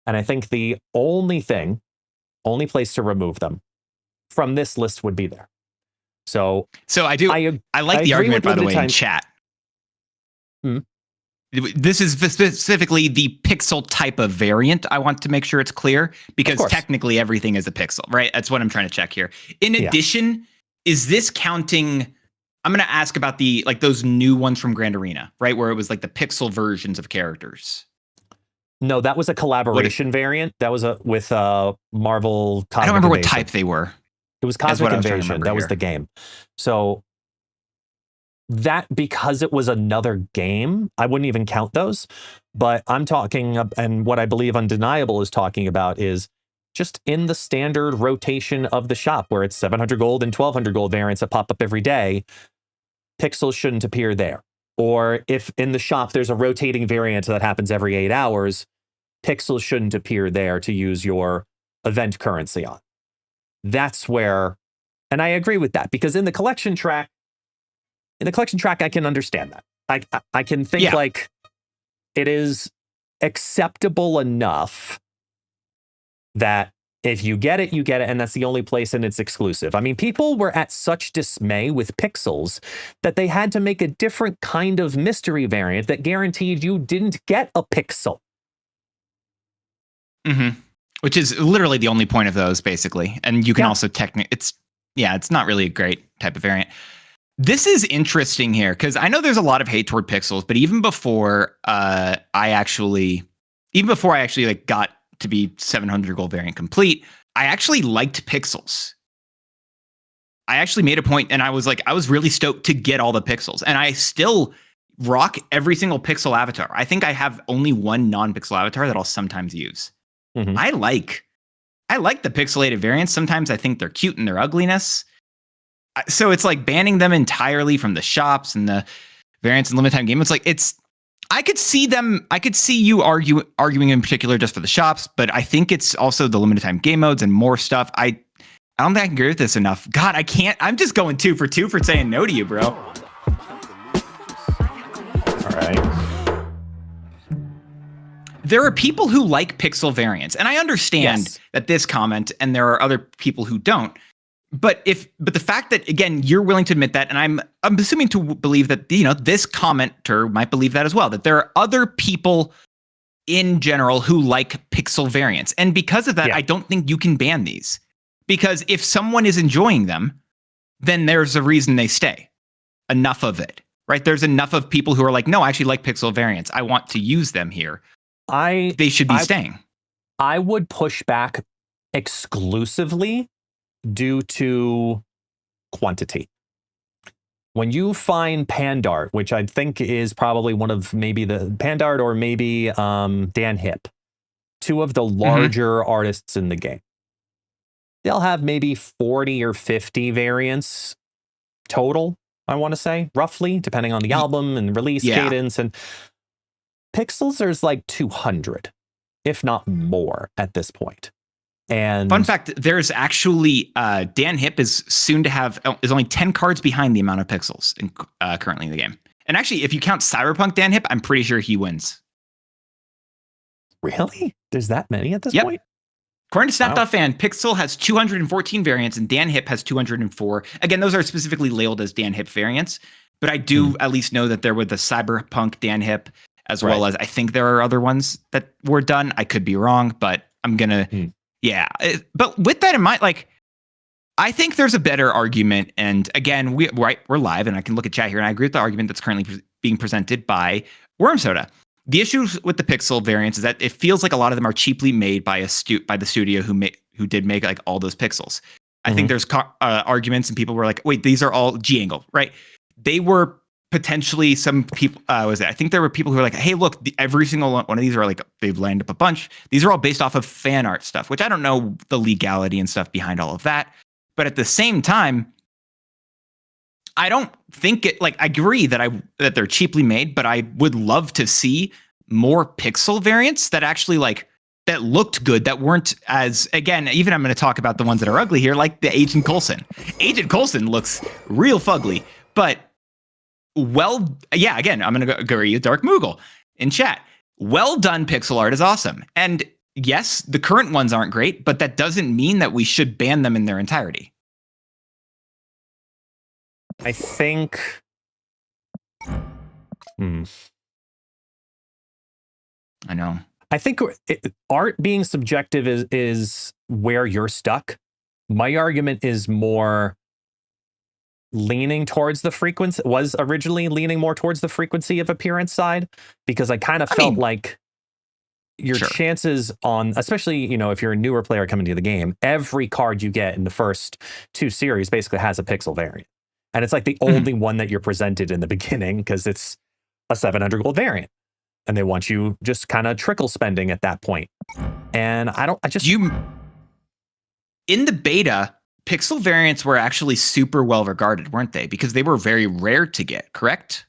And I think the only place to remove them from this list would be there. So I like the argument, by the way, in chat. This is specifically the pixel type of variant. I want to make sure it's clear because technically everything is a pixel, right? That's what I'm trying to check here. In addition, is this counting? I'm going to ask about those new ones from Grand Arena, right? Where it was like the pixel versions of characters. No, that was a collaboration variant. That was with Marvel Cosmic I don't remember Invasion. what type they were. It was Cosmic Invasion. That was the game. So that, because it was another game, I wouldn't even count those. But I'm talking, and what I believe Undeniable is talking about is just in the standard rotation of the shop where it's 700 gold and 1200 gold variants that pop up every day, pixels shouldn't appear there. Or if in the shop there's a rotating variant that happens every 8 hours, pixels shouldn't appear there to use your event currency on. That's where, and I agree with that, because in the collection track, I can understand that. I can think like it is acceptable enough that if you get it, you get it, and that's the only place, and it's exclusive. I mean, people were at such dismay with pixels that they had to make a different kind of mystery variant that guaranteed you didn't get a pixel. Mm-hmm. Which is literally the only point of those, basically. And you can also it's not really a great type of variant. This is interesting here because I know there's a lot of hate toward pixels, but even before I actually got to be 700 gold variant complete, I actually liked pixels. I actually made a point, and I was really stoked to get all the pixels, and I still rock every single pixel avatar. I think I have only one non-pixel avatar that I'll sometimes use. Mm-hmm. I like the pixelated variants. Sometimes I think they're cute in their ugliness. So it's like banning them entirely from the shops and the variants and limited time game. I could see you arguing in particular just for the shops, but I think it's also the limited time game modes and more stuff. I don't think I can agree with this enough. God, I can't. I'm just going 2 for 2 for saying no to you, bro. All right. There are people who like pixel variants, and I understand that this comment, and there are other people who don't. But the fact that, again, you're willing to admit that, and I'm assuming to believe that, this commenter might believe that as well, that there are other people in general who like pixel variants. And because of that, I don't think you can ban these. Because if someone is enjoying them, then there's a reason they stay. Enough of it, right? There's enough of people who are like, no, I actually like pixel variants. I want to use them here. They should be staying. I would push back exclusively due to quantity. When you find Pandart, which I think is probably one of maybe the Pandart or maybe Dan Hip, 2 of the larger artists in the game, they'll have maybe 40 or 50 variants total, I want to say, roughly, depending on the album and release cadence. And pixels, there's like 200, if not more at this point. And fun fact, there's actually Dan Hip is only 10 cards behind the amount of pixels currently in the game. And actually, if you count Cyberpunk Dan Hip, I'm pretty sure he wins. Really? There's that many at this point? According to Snap.fan, Pixel has 214 variants and Dan Hip has 204. Again, those are specifically labeled as Dan Hip variants, but I do at least know that there were the Cyberpunk Dan Hip, as well as I think there are other ones that were done. I could be wrong, but I'm going to Yeah, but with that in mind, like, I think there's a better argument. And again, we're live, and I can look at chat here, and I agree with the argument that's currently being presented by Worm Soda. The issues with the pixel variants is that it feels like a lot of them are cheaply made by the studio who did make like all those pixels. I think there's arguments, and people were like, "Wait, these are all G angle, right?" They were potentially some people. I think there were people who were like, "Hey, look, every single one of these are like they've lined up a bunch. These are all based off of fan art stuff," which I don't know the legality and stuff behind all of that. But at the same time, I don't think it like I agree that they're cheaply made, but I would love to see more pixel variants that actually like that looked good, that weren't as, again, even I'm going to talk about the ones that are ugly here, like the Agent Coulson. Agent Coulson looks real fugly, but again, I'm going to agree with Dark Moogle in chat. Well done pixel art is awesome. And yes, the current ones aren't great, but that doesn't mean that we should ban them in their entirety. I think... I know. I think art being subjective is where you're stuck. My argument is more leaning towards the frequency, was originally leaning more towards the frequency of appearance side, because I kind of felt like your chances on, especially, you know, if you're a newer player coming to the game, every card you get in the first 2 series basically has a pixel variant. And it's like the only one that you're presented in the beginning, because it's a 700 gold variant. And they want you just kind of trickle spending at that point. And in the beta, pixel variants were actually super well regarded, weren't they? Because they were very rare to get, correct?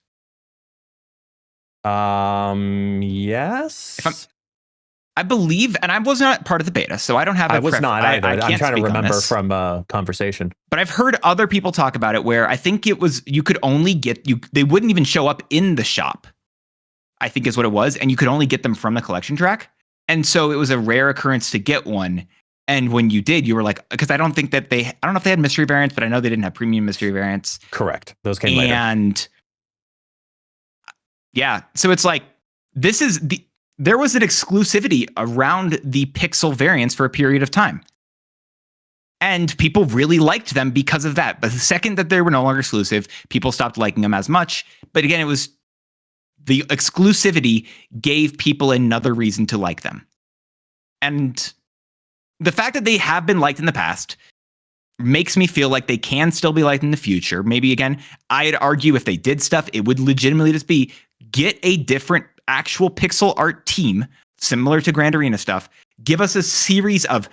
Yes. I believe, and I was not part of the beta, so I don't have. I was not either. I'm trying to remember from a conversation. But I've heard other people talk about it, where I think it was you could only get they wouldn't even show up in the shop, I think is what it was, and you could only get them from the collection track, and so it was a rare occurrence to get one. And when you did, you were like, because I don't know if they had mystery variants, but I know they didn't have premium mystery variants. Correct. Those came later. And yeah, so it's like there was an exclusivity around the pixel variants for a period of time. And people really liked them because of that. But the second that they were no longer exclusive, people stopped liking them as much. But again, it was the exclusivity gave people another reason to like them. And the fact that they have been liked in the past makes me feel like they can still be liked in the future. Maybe, again, I'd argue if they did stuff, it would legitimately just be get a different actual pixel art team, similar to Grand Arena stuff. Give us a series of,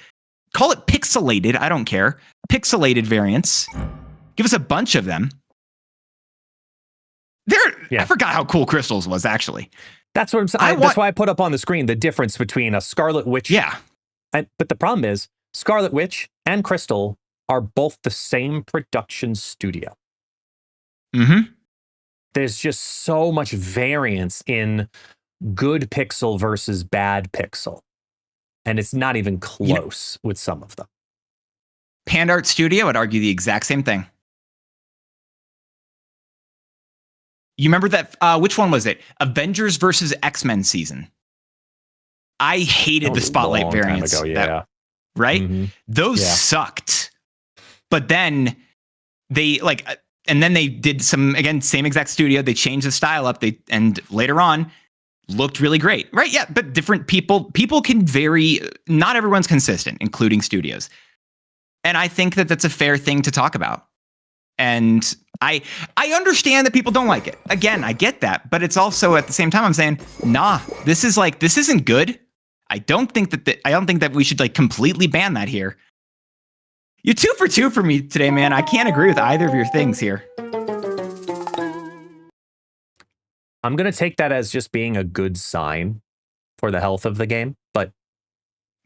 call it pixelated, I don't care, pixelated variants. Give us a bunch of them. I forgot how cool Crystals was, actually. That's what I'm saying. That's why I put up on the screen the difference between a Scarlet Witch. Yeah. But the problem is, Scarlet Witch and Crystal are both the same production studio. Mm-hmm. There's just so much variance in good pixel versus bad pixel. And it's not even close with some of them. Pand Art Studio would argue the exact same thing. You remember that? Which one was it? Avengers versus X-Men season. I hated the Spotlight variants. Right? Mm-hmm. Those sucked. But then they and then they did some, again, same exact studio. They changed the style up. And later on looked really great. Right? Yeah. But different people can vary. Not everyone's consistent, including studios. And I think that that's a fair thing to talk about. And I understand that people don't like it. Again, I get that. But it's also at the same time, I'm saying, nah, this isn't good. I don't think that we should completely ban that here. You're 2 for 2 for me today, man. I can't agree with either of your things here. I'm going to take that as just being a good sign for the health of the game, but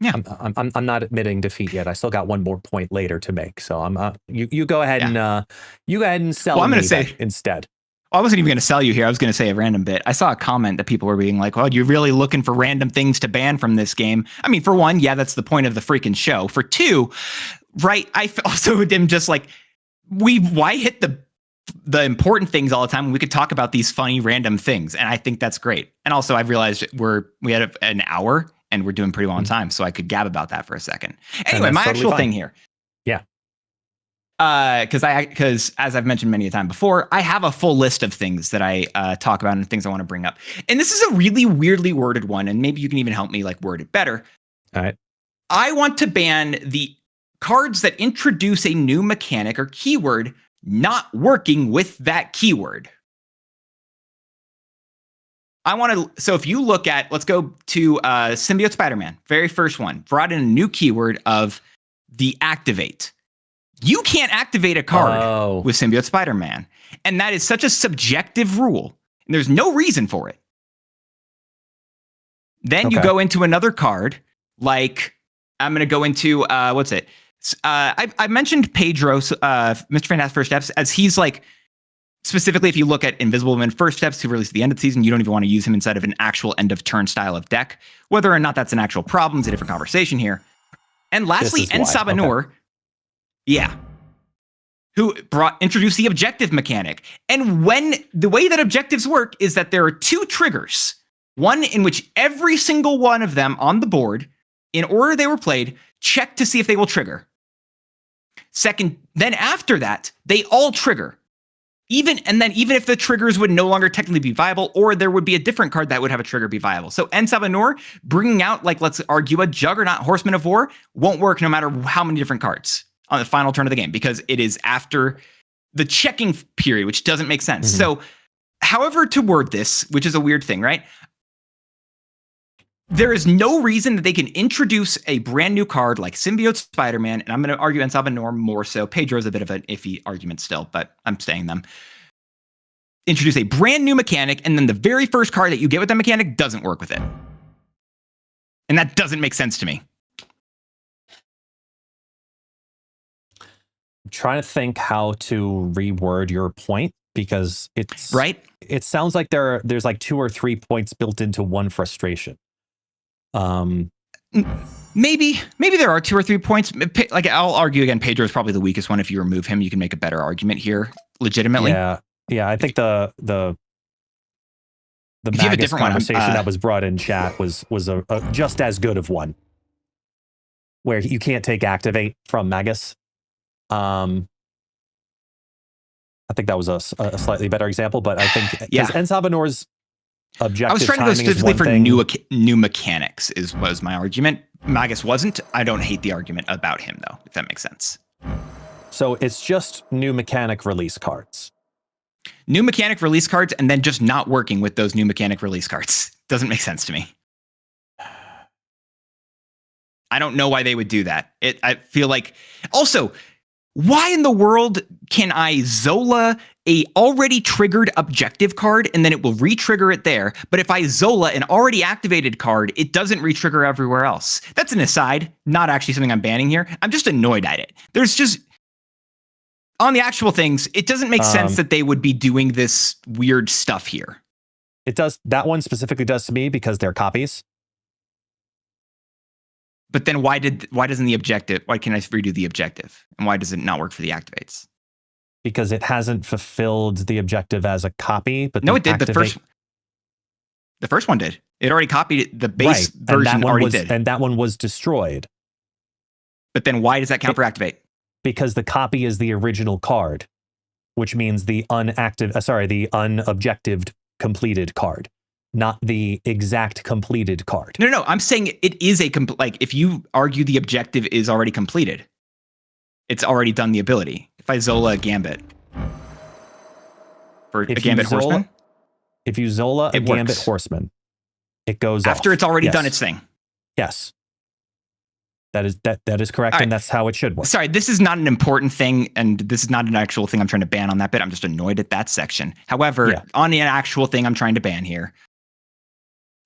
yeah, I'm not admitting defeat yet. I still got one more point later to make. So you go ahead and sell me instead. I wasn't even going to sell you here. I was going to say a random bit. I saw a comment that people were being like, well, you're really looking for random things to ban from this game. I mean, for one, yeah, that's the point of the freaking show. For two, right, I also am just like, why hit the important things all the time when we could talk about these funny random things? And I think that's great. And also I've realized we had an hour and we're doing pretty well on time, so I could gab about that for a second. And Anyway, that's my totally actual fine. thing here. Yeah. Because as I've mentioned many a time before, I have a full list of things that I talk about and things I want to bring up. And this is a really weirdly worded one, and maybe you can even help me like word it better. All right. I want to ban the cards that introduce a new mechanic or keyword not working with that keyword. So if you look at, let's go to Symbiote Spider-Man, very first one, brought in a new keyword of the activate. You can't activate a card with Symbiote Spider-Man. And that is such a subjective rule. And there's no reason for it. Then you go into another card, like I'm going to go into, what's it? I mentioned Pedro, Mr. Fantastic First Steps, as he's like, specifically if you look at Invisible Woman First Steps, who released at the end of the season, you don't even want to use him inside of an actual end of turn style of deck. Whether or not that's an actual problem is a different conversation here. And lastly, En Sabanur, who introduced the objective mechanic. And when the way that objectives work is that there are two triggers. One in which every single one of them on the board, in order they were played, check to see if they will trigger. Second, then after that, they all trigger. Even if the triggers would no longer technically be viable, or there would be a different card that would have a trigger be viable. So En Sabanur bringing out, like, let's argue a Juggernaut Horseman of War won't work no matter how many different cards on the final turn of the game, because it is after the checking period, which doesn't make sense. Mm-hmm. So however to word this, which is a weird thing, right? There is no reason that they can introduce a brand new card like Symbiote Spider-Man, and I'm going to argue En Sabanur more so. Pedro's a bit of an iffy argument still, but I'm saying them. Introduce a brand new mechanic, and then the very first card that you get with that mechanic doesn't work with it. And that doesn't make sense to me. I'm trying to think how to reword your point, because it's right. It sounds like there's like 2 or 3 points built into one frustration. Maybe there are 2 or 3 points. Like, I'll argue again, Pedro is probably the weakest one. If you remove him, you can make a better argument here, legitimately. Yeah. I think the Magus conversation that was brought in chat was a just as good of one, where you can't take activate from Magus. I think that was a slightly better example, but I think because En Sabanur's objective, I was trying to go specifically for new mechanics was my argument. Magus wasn't. I don't hate the argument about him though, if that makes sense. So it's just new mechanic release cards. New mechanic release cards, and then just not working with those new mechanic release cards. Doesn't make sense to me. I don't know why they would do that. I feel like, also, why in the world can I Zola a already triggered objective card and then it will re-trigger it there, but if I Zola an already activated card, it doesn't re-trigger everywhere else? That's an aside, not actually something I'm banning here. I'm just annoyed at it. There's just, on the actual things, it doesn't make sense that they would be doing this weird stuff here. It does. That one specifically does to me because they're copies. But then why can't I redo the objective? And why does it not work for the activates? Because it hasn't fulfilled the objective as a copy. But no, it did. The first one did. It already copied it. The base version already did. And that one was destroyed. But then why does that count for activate? Because the copy is the original card, which means the unobjectived completed card, not the exact completed card. No. I'm saying it is if you argue the objective is already completed, it's already done the ability. If I Zola a Gambit for a Gambit Horseman, if you Zola a Gambit Horseman, it goes after off. It's already done its thing. Yes. That is correct, right. And that's how it should work. Sorry, this is not an important thing, and this is not an actual thing I'm trying to ban on that bit. I'm just annoyed at that section. However, on the actual thing I'm trying to ban here,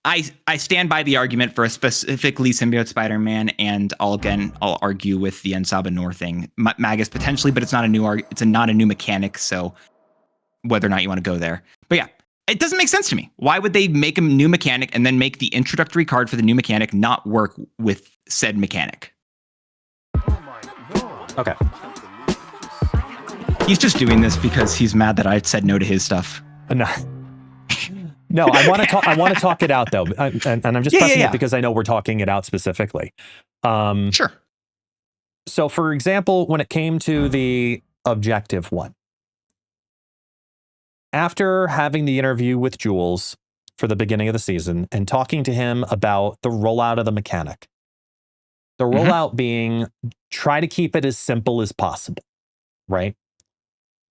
I stand by the argument for a specifically Symbiote Spider-Man, and I'll argue with the En Sabanur thing. Magus potentially, but it's not a new mechanic, so whether or not you want to go there. But yeah, it doesn't make sense to me. Why would they make a new mechanic and then make the introductory card for the new mechanic not work with said mechanic? Okay. He's just doing this because he's mad that I said no to his stuff. No. No, I want to talk. I want to talk it out though, and I'm just pressing it because I know we're talking it out specifically. Sure. So, for example, when it came to the objective one, after having the interview with Jules for the beginning of the season and talking to him about the rollout of the mechanic, the rollout being try to keep it as simple as possible, right?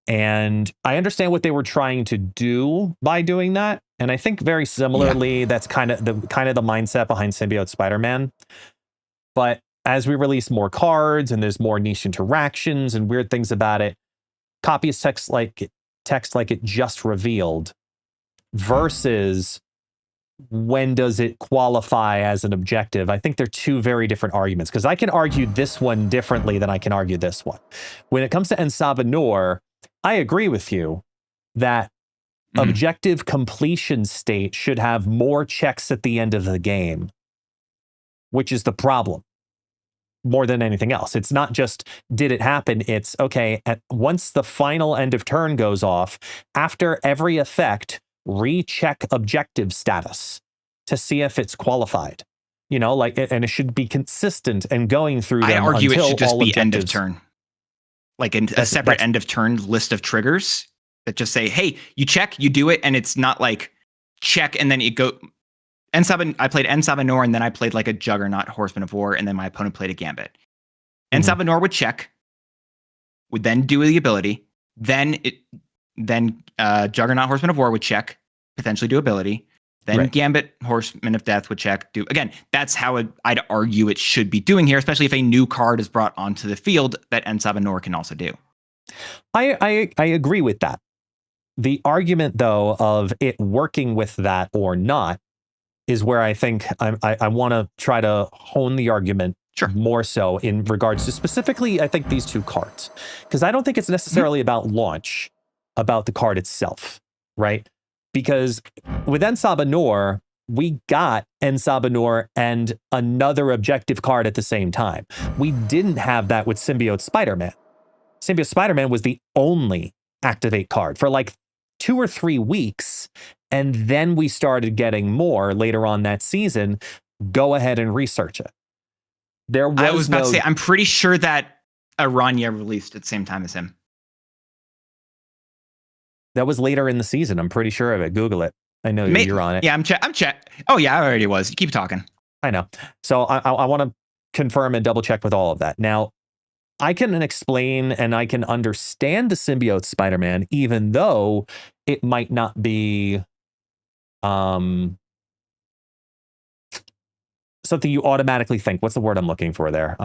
And I understand what they were trying to do by doing that. And I think very similarly, that's kind of the mindset behind Symbiote Spider-Man. But as we release more cards and there's more niche interactions and weird things about it, copy as text like it just revealed versus when does it qualify as an objective? I think they're two very different arguments because I can argue this one differently than I can argue this one. When it comes to En Sabah, I agree with you that objective completion state should have more checks at the end of the game, which is the problem more than anything else. It's not just did it happen? It's okay. Once the final end of turn goes off, after every effect, recheck objective status to see if it's qualified. You know, like, and it should be consistent and going through. I argue it should just be objectives. end of turn. Like a separate end of turn list of triggers that just say, hey, you check, you do it. And it's not like check and then you go. I played En Sabah and then I played like a Juggernaut Horseman of War and then my opponent played a Gambit. En Sabah would check, would then do the ability. Then Juggernaut Horseman of War would check, potentially do ability. Then Gambit Horseman of Death would check, do again. That's how I'd argue it should be doing here, especially if a new card is brought onto the field that En Sabah can also do. I agree with that. The argument, though, of it working with that or not is where I think I want to try to hone the argument more so in regards to specifically, I think, these two cards. Because I don't think it's necessarily about launch, about the card itself, right? Because with En Sabah, we got En Sabah and another objective card at the same time. We didn't have that with Symbiote Spider-Man. Symbiote Spider-Man was the only activate card for like 2 or 3 weeks. And then we started getting more later on that season. Go ahead and research it. I was about to say, I'm pretty sure that Aranya released at the same time as him. That was later in the season. I'm pretty sure of it. Google it. I know you're on it. Yeah, I'm check. Oh yeah, I already was. Keep talking. I know. So I want to confirm and double check with all of that. Now, I can explain and I can understand the Symbiote Spider-Man, even though it might not be something you automatically think. What's the word I'm looking for there?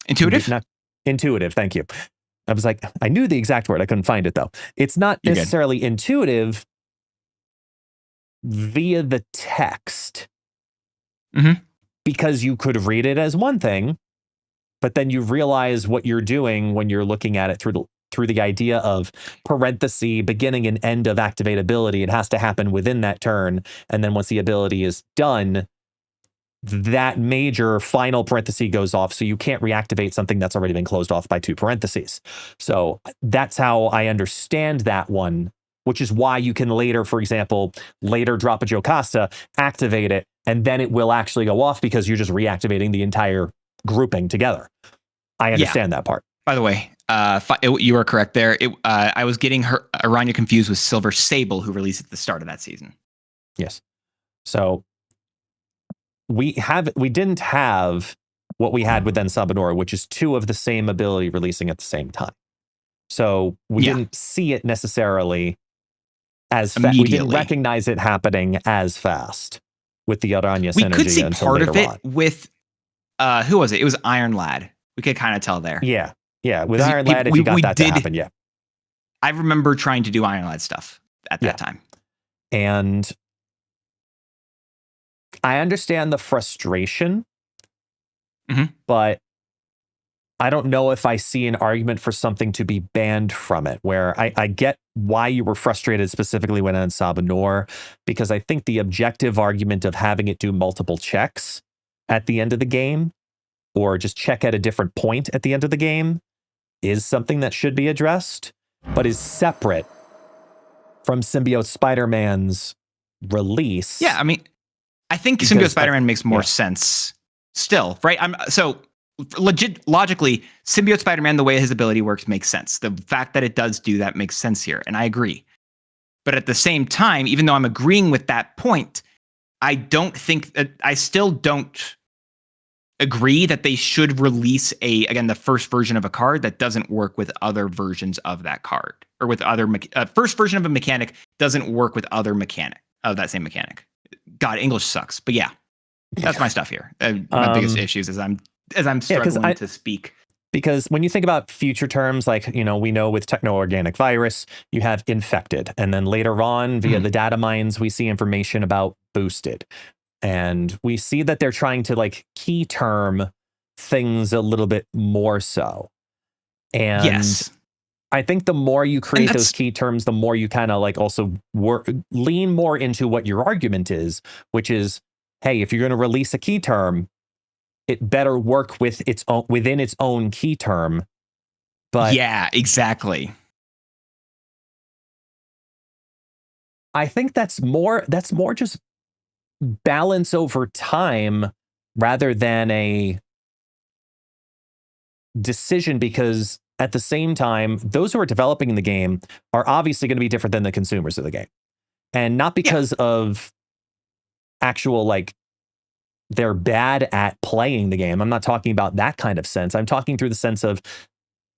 Intuitive? Not intuitive. Thank you. I was like, I knew the exact word. I couldn't find it though. It's not necessarily intuitive via the text because you could read it as one thing, but then you realize what you're doing when you're looking at it through the idea of parenthesis, beginning and end of activate ability. It has to happen within that turn. And then once the ability is done, that major final parenthesis goes off. So you can't reactivate something that's already been closed off by 2 parentheses. So that's how I understand that one, which is why you can later, for example, drop a Jocasta, activate it, and then it will actually go off because you're just reactivating the entire grouping together. I understand that part. By the way, you were correct there. I was getting Aranya confused with Silver Sable, who released at the start of that season. Yes. So we didn't have what we had with En Sabah, which is 2 of the same ability releasing at the same time. So we didn't see it necessarily as fast. We didn't recognize it happening as fast with the Aranya synergy. We could see until part of it on. With who was it? It was Iron Lad. We could kind of tell there. Yeah. With Iron Lad, if you got that to happen, I remember trying to do Iron Lad stuff at that time. And I understand the frustration, but I don't know if I see an argument for something to be banned from it, where I get why you were frustrated specifically when on Sabah, because I think the objective argument of having it do multiple checks at the end of the game, or just check at a different point at the end of the game, is something that should be addressed, but is separate from Symbiote Spider-Man's release. Yeah, I mean, I think Because, Symbiote like, Spider-Man makes more yeah. sense still, right? Logically, Symbiote Spider-Man, the way his ability works makes sense. The fact that it does do that makes sense here, and I agree. But at the same time, even though I'm agreeing with that point, I still don't agree that they should release the first version of a card that doesn't work with other versions of that card, or with other first version of a mechanic doesn't work with other mechanic of that same mechanic. God, English sucks, but yeah, that's my stuff here. My biggest issues is I'm struggling to speak. Because when you think about future terms, like, we know with techno-organic virus, you have infected. And then later on, via the data mines, we see information about boosted. And we see that they're trying to like key term things a little bit more so. And yes. I think the more you create those key terms, the more you kind of like also lean more into what your argument is, which is, hey, if you're going to release a key term, it better work with within its own key term. But yeah, exactly. I think that's more just balance over time rather than a decision, because at the same time, those who are developing the game are obviously going to be different than the consumers of the game. And not because of actual, like, they're bad at playing the game. I'm not talking about that kind of sense. I'm talking through the sense of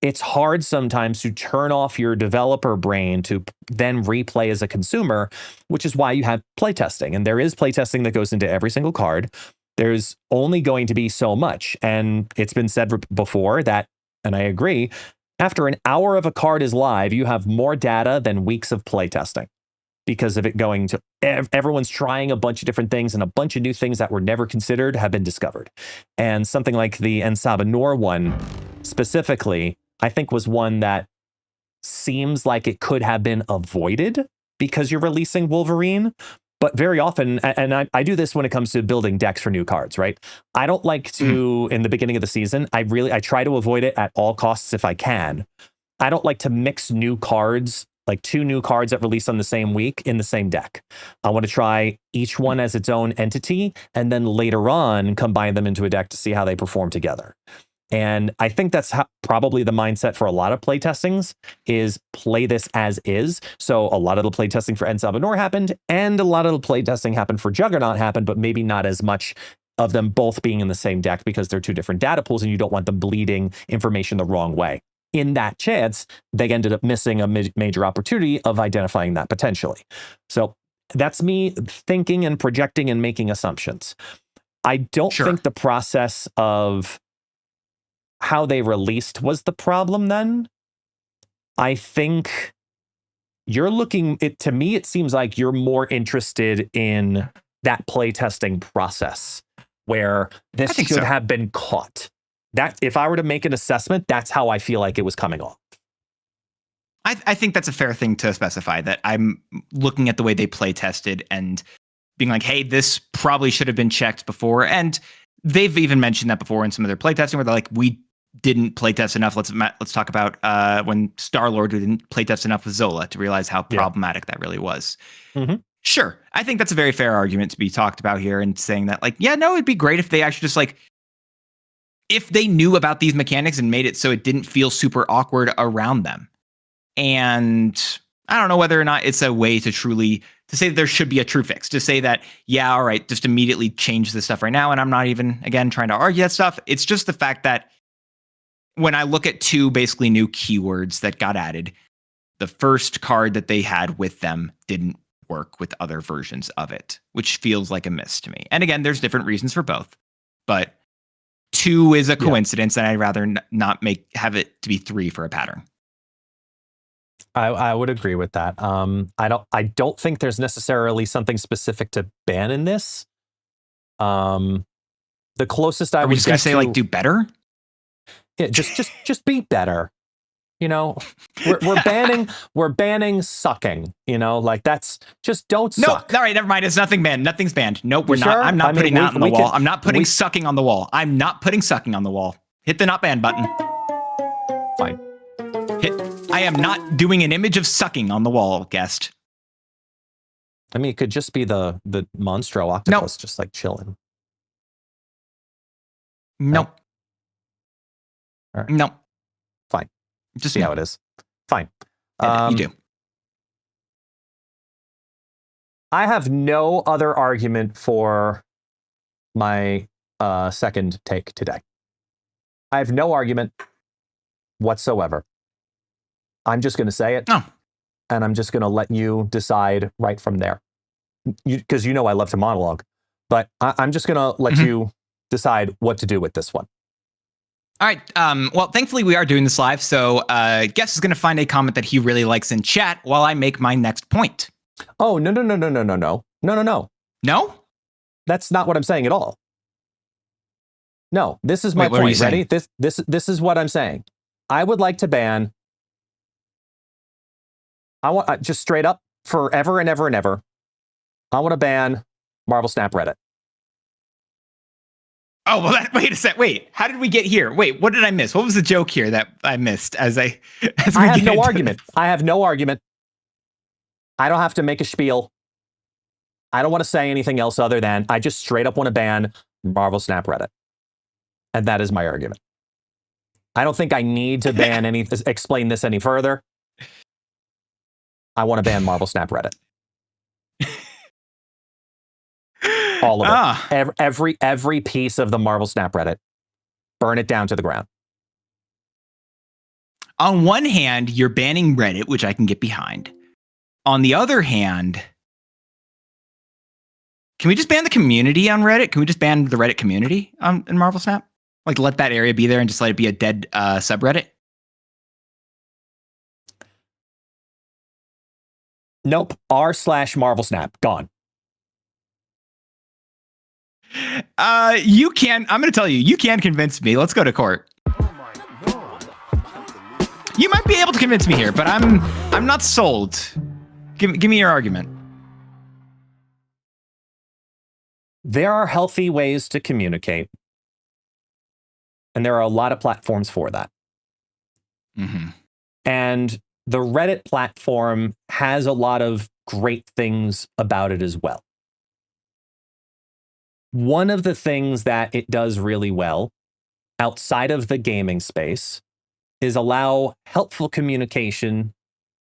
it's hard sometimes to turn off your developer brain to then replay as a consumer, which is why you have playtesting. And there is playtesting that goes into every single card. There's only going to be so much. And it's been said before that, and I agree, after an hour of a card is live, you have more data than weeks of playtesting, because of it going to everyone's trying a bunch of different things, and a bunch of new things that were never considered have been discovered. And something like the Ensabanor one specifically, I think, was one that seems like it could have been avoided because you're releasing Wolverine. But very often, and I do this when it comes to building decks for new cards, right? I don't like to, in the beginning of the season, I try to avoid it at all costs if I can. I don't like to mix new cards, like 2 new cards that release on the same week in the same deck. I want to try each one as its own entity, and then later on combine them into a deck to see how they perform together. And I think that's probably the mindset for a lot of playtestings, is play this as is. So a lot of the playtesting for Ensabanor happened, and a lot of the playtesting happened for Juggernaut happened, but maybe not as much of them both being in the same deck, because they're 2 different data pools and you don't want them bleeding information the wrong way. In that chance, they ended up missing a major opportunity of identifying that potentially. So that's me thinking and projecting and making assumptions. I don't think the process of how they released was the problem then. I think you're looking, to me, it seems like you're more interested in that playtesting process where this should have been caught. That, if I were to make an assessment, that's how I feel like it was coming off. I think that's a fair thing to specify, that I'm looking at the way they play tested and being like, hey, this probably should have been checked before. And they've even mentioned that before in some of their playtesting, where they're like, we didn't playtest enough. Let's talk about when Star-Lord didn't playtest enough with Zola to realize how problematic that really was. Mm-hmm. Sure. I think that's a very fair argument to be talked about here, and saying that, like, yeah, no, it'd be great if they actually just, like, if they knew about these mechanics and made it so it didn't feel super awkward around them. And I don't know whether or not it's a way to truly, to say that there should be a true fix, to say that, yeah, all right, just immediately change this stuff right now. And I'm not even, again, trying to argue that stuff. It's just the fact that when I look at 2 basically new keywords that got added, the first card that they had with them didn't work with other versions of it, which feels like a miss to me. And again, there's different reasons for both, but 2 is a coincidence, and I'd rather not have it to be 3 for a pattern. I would agree with that. I don't think there's necessarily something specific to ban in this. The closest I would just gonna say, like, do better. Yeah, just be better. You know, we're banning sucking. You know, like, that's just don't suck. All right, never mind. It's nothing banned. Nothing's banned. Nope, we're not. I'm not putting that on the wall. I'm not putting sucking on the wall. I'm not putting sucking on the wall. Hit the not banned button. Fine. I am not doing an image of sucking on the wall, guest. I mean, it could just be the Monstro octopus just like chilling. Nope. All right. Nope. Fine. Just See how it is. Fine. Yeah, you do. I have no other argument for my second take today. I have no argument whatsoever. I'm just going to say it. Oh. And I'm just going to let you decide right from there. Because you know I love to monologue. But I'm just going to let you decide what to do with this one. All right. Well, thankfully, we are doing this live. So Guest is going to find a comment that he really likes in chat while I make my next point. Oh, no. No? That's not what I'm saying at all. No, this is my point. Ready? This is what I'm saying. I would like to ban. I want just straight up forever and ever and ever. I want to ban Marvel Snap Reddit. Oh, well, wait a sec. Wait, how did we get here? Wait, what did I miss? What was the joke here that I missed I have no argument. I have no argument. I don't have to make a spiel. I don't want to say anything else other than I just straight up want to ban Marvel Snap Reddit. And that is my argument. I don't think I need to explain this any further. I want to ban Marvel Snap Reddit. All of it. Every piece of the Marvel Snap Reddit. Burn it down to the ground. On one hand, you're banning Reddit, which I can get behind. On the other hand, can we just ban the community on Reddit? Can we just ban the Reddit community in Marvel Snap? Like, let that area be there and just let it be a dead subreddit? Nope. r/Marvel Snap. Gone. You can. I'm going to tell you, you can convince me. Let's go to court. You might be able to convince me here, but I'm not sold. Give me your argument. There are healthy ways to communicate. And there are a lot of platforms for that. Mm-hmm. And the Reddit platform has a lot of great things about it as well. One of the things that it does really well outside of the gaming space is allow helpful communication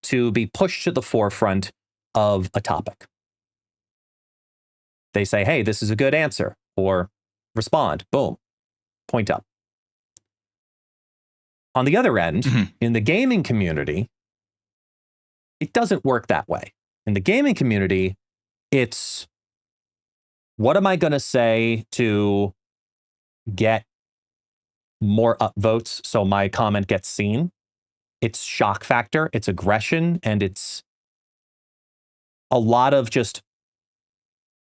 to be pushed to the forefront of a topic. They say, hey, this is a good answer, or respond, boom, point up. On the other end, in the gaming community, it doesn't work that way. In the gaming community, it's what am I going to say to get more upvotes so my comment gets seen? It's shock factor, it's aggression, and it's a lot of just,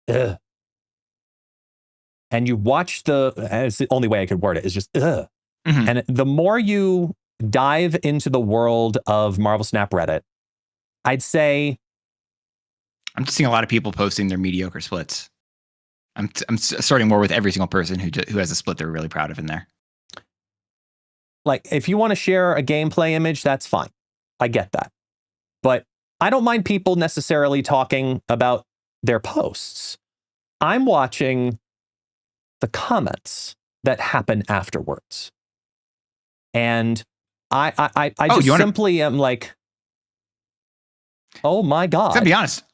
ugh. And you watch it's the only way I could word it, is just, ugh. And the more you dive into the world of Marvel Snap Reddit, I'd say I'm just seeing a lot of people posting their mediocre splits. I'm starting more with every single person who has a split they're really proud of in there. Like, if you want to share a gameplay image, that's fine. I get that. But I don't mind people necessarily talking about their posts. I'm watching the comments that happen afterwards. And I just simply am like, oh my God. To be honest,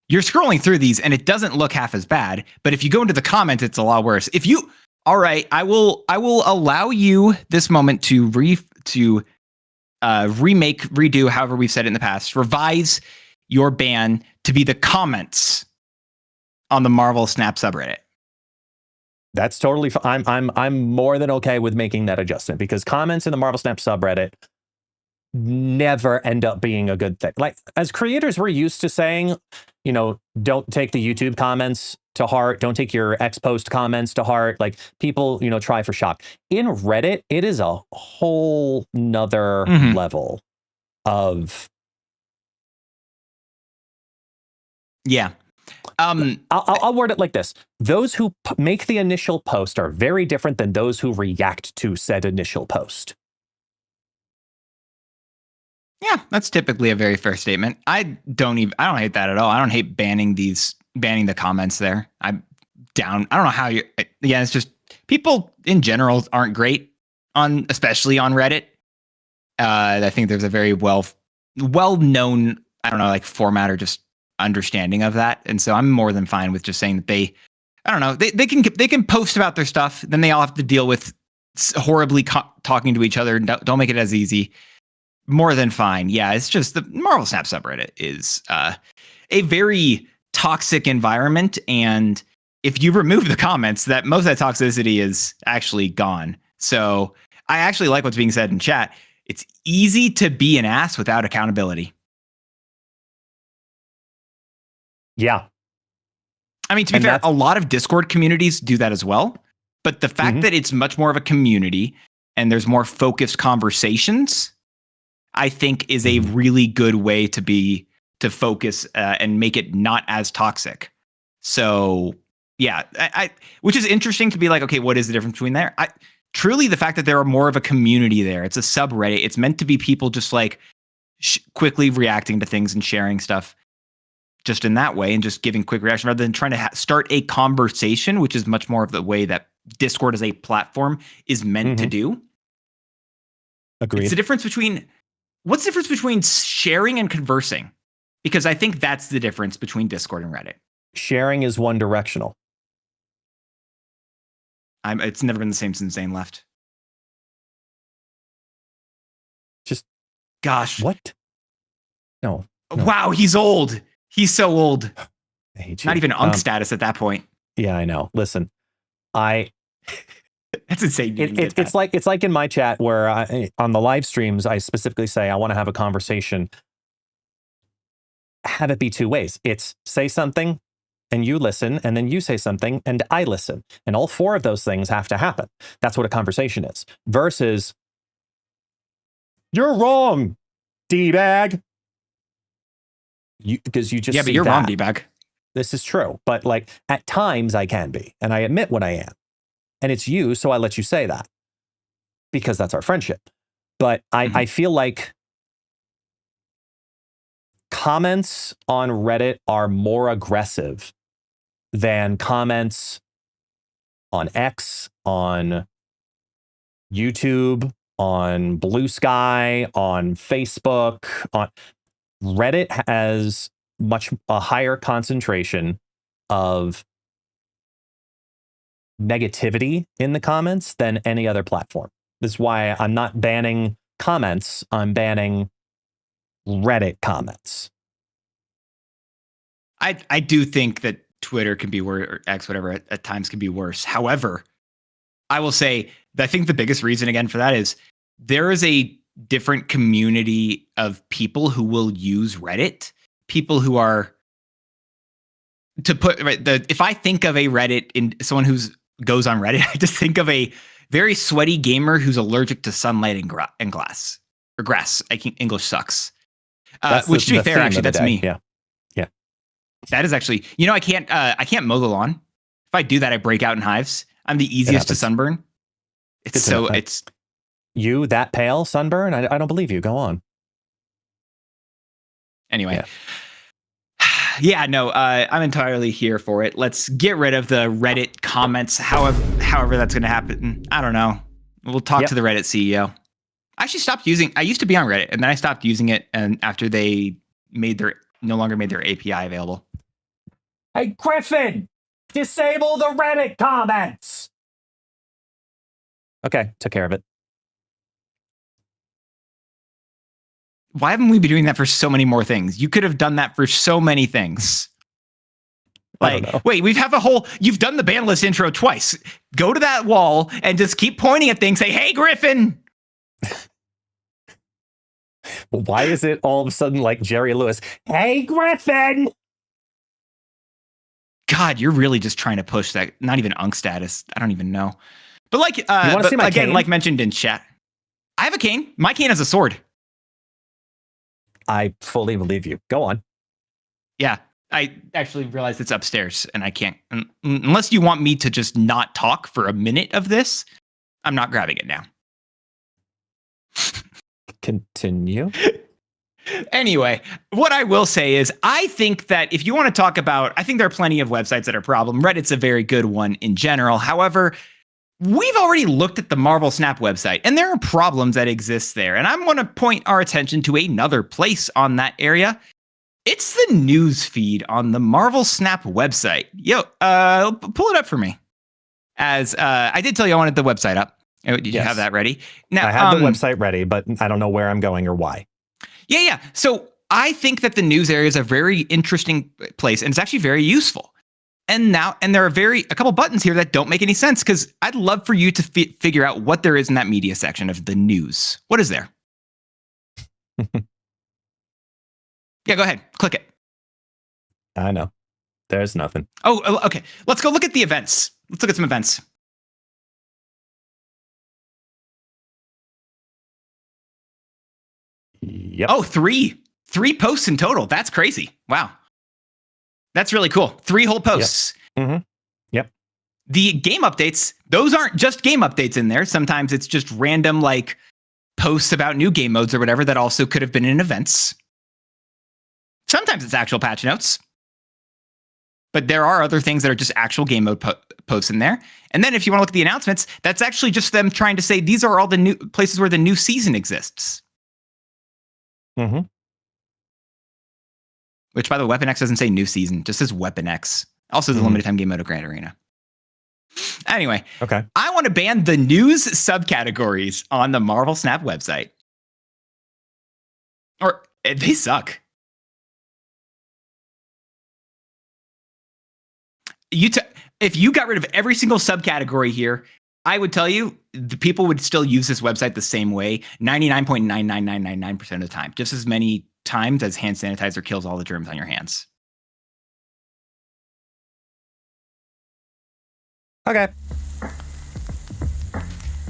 you're scrolling through these and it doesn't look half as bad. But if you go into the comments, it's a lot worse. All right, I will allow you this moment to remake, redo, however we've said it in the past, revise your ban to be the comments on the Marvel Snap subreddit. That's totally fine. I'm more than okay with making that adjustment, because comments in the Marvel Snap subreddit never end up being a good thing. Like, as creators, we're used to saying, don't take the YouTube comments to heart. Don't take your X post comments to heart. Like, people, try for shock. In Reddit, it is a whole nother level of. Yeah. I'll word it like this. Those who make the initial post are very different than those who react to said initial post. Yeah, that's typically a very fair statement. I don't hate that at all. I don't hate banning the comments there. I'm down. I don't know how you. Yeah, it's just people in general aren't great especially on Reddit. I think there's a very well known, I don't know, like format or just understanding of that, and so I'm more than fine with just saying that I don't know, they can post about their stuff, then they all have to deal with horribly talking to each other. Don't make it as easy. More than fine. Yeah, it's just the Marvel Snap subreddit is a very toxic environment, and if you remove the comments, that most of that toxicity is actually gone. So I actually like what's being said in chat. It's easy to be an ass without accountability. Yeah. I mean, to be fair, a lot of Discord communities do that as well. But the fact that it's much more of a community and there's more focused conversations, I think is a really good way to focus and make it not as toxic. So yeah, which is interesting to be like, okay, what is the difference between there? Truly, the fact that there are more of a community there. It's a subreddit. It's meant to be people just like quickly reacting to things and sharing stuff just in that way and just giving quick reaction rather than trying to start a conversation, which is much more of the way that Discord as a platform is meant to do. Agreed. It's the difference between what's the difference between sharing and conversing? Because I think that's the difference between Discord and Reddit. Sharing is one directional. It's never been the same since Zane left. Just gosh. What? No. Wow, he's old. He's so old. I hate you. Not even unk status at that point. Yeah, I know. Listen, that's insane. It's like in my chat where on the live streams, I specifically say I want to have a conversation. Have it be two ways. It's say something and you listen, and then you say something and I listen. And all four of those things have to happen. That's what a conversation is. Versus, you're wrong, D-bag. Because you just but you're wrong, D-bag. This is true. But like at times I can be, and I admit when I am. And it's you, so I let you say that. Because that's our friendship. But I feel like comments on Reddit are more aggressive than comments on X, on YouTube, on Blue Sky, on Facebook. On Reddit has a higher concentration of negativity in the comments than any other platform. This is why I'm not banning comments. I'm banning Reddit comments. I do think that Twitter can be worse, or X, whatever, at times can be worse. However, I will say that I think the biggest reason again for that is there is a different community of people who will use Reddit. People who are if I think of a Reddit in someone who's goes on Reddit, I just think of a very sweaty gamer who's allergic to sunlight and glass or grass. English sucks. Which to be fair, actually, that's me. Yeah. That is actually, I can't mow the lawn. If I do that, I break out in hives. I'm the easiest to sunburn. It's you that pale sunburn. I don't believe you. Go on. Anyway. Yeah, no, I'm entirely here for it. Let's get rid of the Reddit comments. However that's going to happen. I don't know. We'll talk to the Reddit CEO. I actually I used to be on Reddit and then I stopped using it. And after they no longer made their API available. Hey, Griffin, disable the Reddit comments. Okay, took care of it. Why haven't we been doing that for so many more things? You could have done that for so many things. Like, wait, you've done the ban list intro twice. Go to that wall and just keep pointing at things. Say, hey, Griffin. Why is it all of a sudden like Jerry Lewis? Hey, Griffin. God, you're really just trying to push that. Not even unk status. I don't even know. But like, you want to see my cane? Like mentioned in chat, I have a cane. My cane has a sword. I fully believe you. Go on. Yeah, I actually realized it's upstairs and I can't, unless you want me to just not talk for a minute of this, I'm not grabbing it now. Continue. Anyway, what I will say is I think that if you want to talk about, I think there are plenty of websites that are a problem. Reddit's a very good one in general. However, we've already looked at the Marvel Snap website, and there are problems that exist there. And I'm going to point our attention to another place on that area. It's the news feed on the Marvel Snap website. Yo, pull it up for me. As I did tell you I wanted the website up. Did you have that ready? Now, I had the website ready, but I don't know where I'm going or why. Yeah. So I think that the news area is a very interesting place, and it's actually very useful. And there are a couple buttons here that don't make any sense, because I'd love for you to figure out what there is in that media section of the news. What is there? Yeah, go ahead. Click it. I know. There's nothing. Oh, okay. Let's go look at the events. Let's look at some events. Yep. Oh, three posts in total. That's crazy. Wow. That's really cool. 3 whole posts. Yep. Mm-hmm. Yep. The game updates, those aren't just game updates in there. Sometimes it's just random like posts about new game modes or whatever that also could have been in events. Sometimes it's actual patch notes. But there are other things that are just actual game mode posts in there. And then if you want to look at the announcements, that's actually just them trying to say these are all the new places where the new season exists. Mm-hmm. Which, by the way, Weapon X doesn't say new season, just says Weapon X. Also, the limited time game mode of Grand Arena. Anyway, okay. I want to ban the news subcategories on the Marvel Snap website. Or they suck. If you got rid of every single subcategory here, I would tell you the people would still use this website the same way 99.99999% of the time. Just as many times as hand sanitizer kills all the germs on your hands. Okay.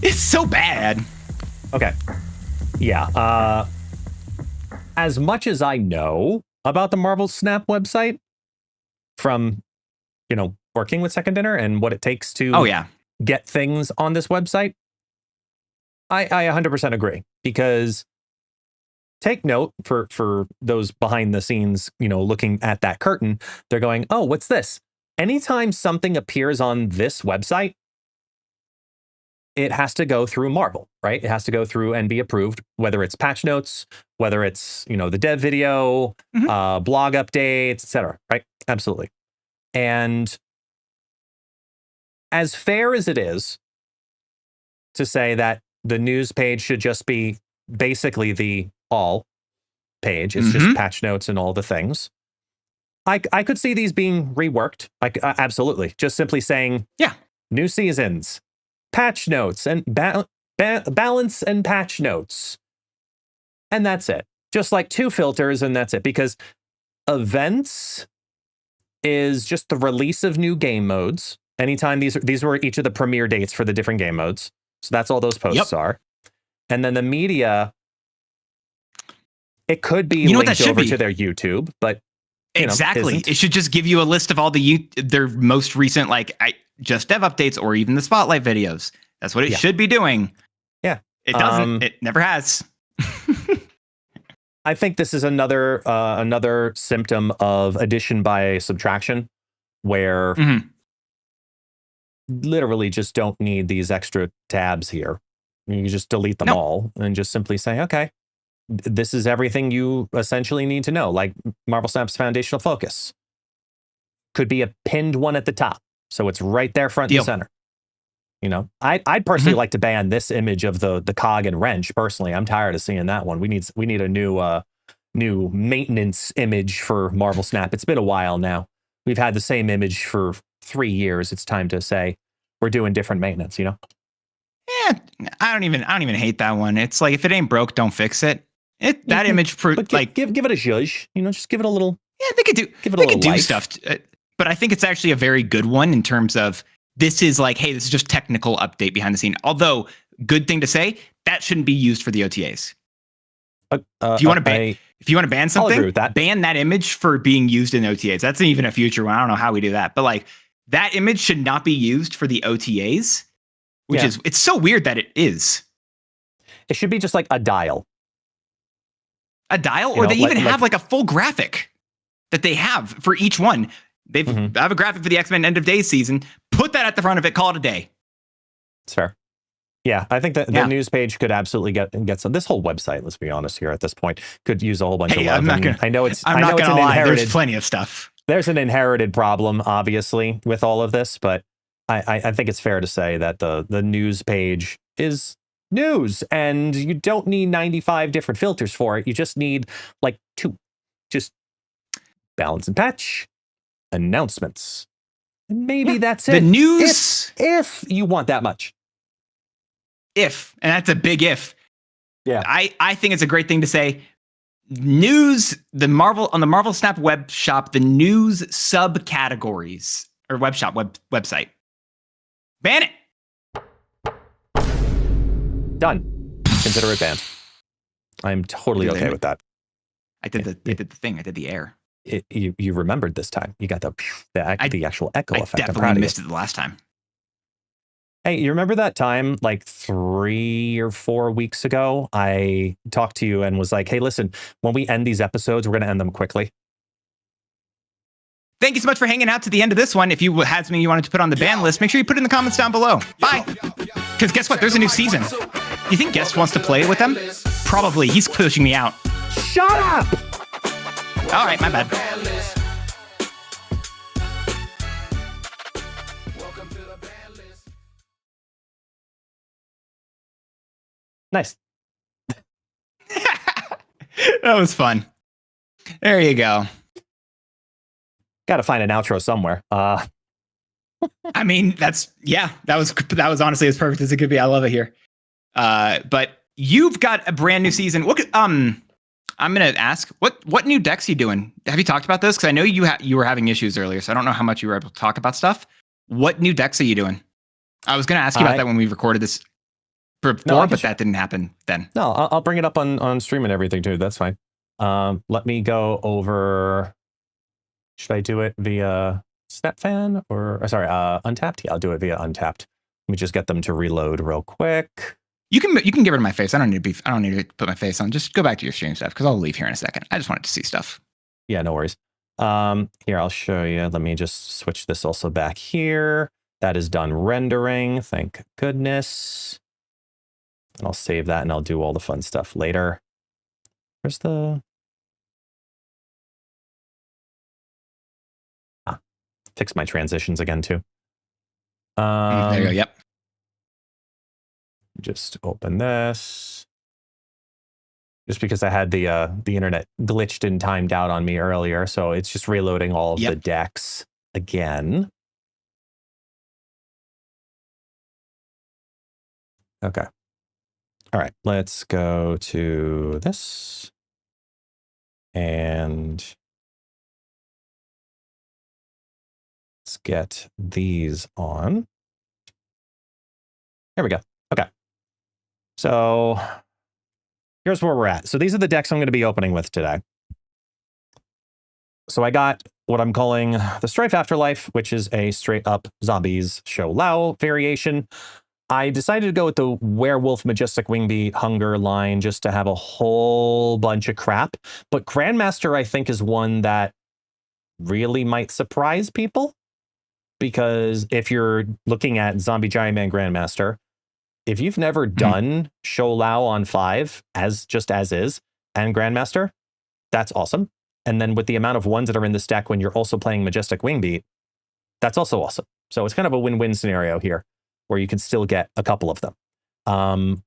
It's so bad. Okay. Yeah. As much as I know about the Marvel Snap website from, working with Second Dinner and what it takes to get things on this website, I 100% agree. Because take note for those behind the scenes, looking at that curtain, they're going, oh, what's this? Anytime something appears on this website, it has to go through Marvel, right? It has to go through and be approved, whether it's patch notes, whether it's, the dev video, blog updates, etc. Right? Absolutely. And as fair as it is to say that the news page should just be basically the all page, it's just patch notes and all the things. I could see these being reworked. Absolutely. Just simply saying, new seasons, patch notes, and balance and patch notes. And that's it. Just like 2 filters, and that's it. Because events is just the release of new game modes. Anytime these were each of the premiere dates for the different game modes. So that's all those posts are. And then the media, it could be linked over to their YouTube, but exactly. It should just give you a list of all their most recent, just dev updates or even the spotlight videos. That's what it should be doing. Yeah. It doesn't. It never has. I think this is another symptom of addition by subtraction, where literally just don't need these extra tabs here. You just delete them all and just simply say, okay, this is everything you essentially need to know. Like Marvel Snap's foundational focus could be a pinned one at the top, so it's right there front and center. I'd personally like to ban this image of the cog and wrench. Personally, I'm tired of seeing that one. We need a new maintenance image for Marvel Snap. It's been a while now. We've had the same image for 3 years. It's time to say we're doing different maintenance. Yeah, I don't even hate that one. It's like if it ain't broke, don't fix it. That image give it a zhuzh. Just give it a little. Yeah, they could do. Give it a little do life. Stuff, but I think it's actually a very good one in terms of this is like, hey, this is just technical update behind the scene. Although, good thing to say, that shouldn't be used for the OTAs. If you want to ban something, ban that image for being used in OTAs. That's even a future one. I don't know how we do that, but that image should not be used for the OTAs, which is, it's so weird that it is. It should be just like a dial. A dial, You or know, they even like- have like a full graphic that they have for each one. They have a graphic for the X-Men End of Days season. Put that at the front of it. Call it a day. It's fair. Yeah, I think that the news page could absolutely get some. This whole website, let's be honest here at this point, could use a whole bunch of love. I'm not gonna. I know it's. I'm I know not it's gonna an lie. inherited. There's plenty of stuff. There's an inherited problem, obviously, with all of this, but I think it's fair to say that the news page is news, and you don't need 95 different filters for it. You just need like 2. Just balance and patch, announcements, and maybe that's it. The news, if you want that much. and that's a big if. Yeah. I think it's a great thing to say. News, on the Marvel Snap web shop, the news subcategories or website. Ban it. Done. Consider it banned. I'm totally okay with that. I did the thing. I did the air. You remembered this time. You got the actual echo effect. I definitely missed it the last time. Hey, you remember that time like 3 or 4 weeks ago? I talked to you and was like, hey, listen, when we end these episodes, we're going to end them quickly. Thank you so much for hanging out to the end of this one. If you had something you wanted to put on the ban list, make sure you put it in the comments down below. Bye. Because guess what? There's a new season. You think Guest wants to play with them? Probably. He's pushing me out. Shut up! All right, my bad. Nice. That was fun. There you go. Got to find an outro somewhere. I mean, that was honestly as perfect as it could be. I love it here. But you've got a brand new season. I'm gonna ask what new decks are you doing? Have you talked about this? Because I know you were having issues earlier, so I don't know how much you were able to talk about stuff. What new decks are you doing? I was gonna ask you about that when we recorded this before, but that didn't happen then. No, I'll bring it up on stream and everything too. That's fine. Let me go over. Should I do it via SnapFan or sorry, Untapped? Yeah, I'll do it via Untapped. Let me just get them to reload real quick. You can get rid of my face. I don't need to put my face on. Just go back to your stream stuff because I'll leave here in a second. I just wanted to see stuff. Yeah, no worries. Here, I'll show you. Let me just switch this also back here. That is done rendering. Thank goodness. And I'll save that and I'll do all the fun stuff later. Where's the... fix my transitions again too. There you go. Yep. Just open this. Just because I had the internet glitched and timed out on me earlier, so it's just reloading all of the decks again. Okay. All right, let's go to this. And let's get these on. There we go. Okay. So here's where we're at. So these are the decks I'm going to be opening with today. So I got what I'm calling the Stryfe Afterlife, which is a straight up zombies show Lao variation. I decided to go with the Werewolf Majestic Wingbeat Hunger line just to have a whole bunch of crap. But Grandmaster, I think, is one that really might surprise people. Because if you're looking at Zombie Giant Man Grandmaster, if you've never done Show Lao on 5 as is and Grandmaster, that's awesome. And then with the amount of ones that are in this deck when you're also playing Majestic Wingbeat, that's also awesome. So it's kind of a win-win scenario here where you can still get a couple of them.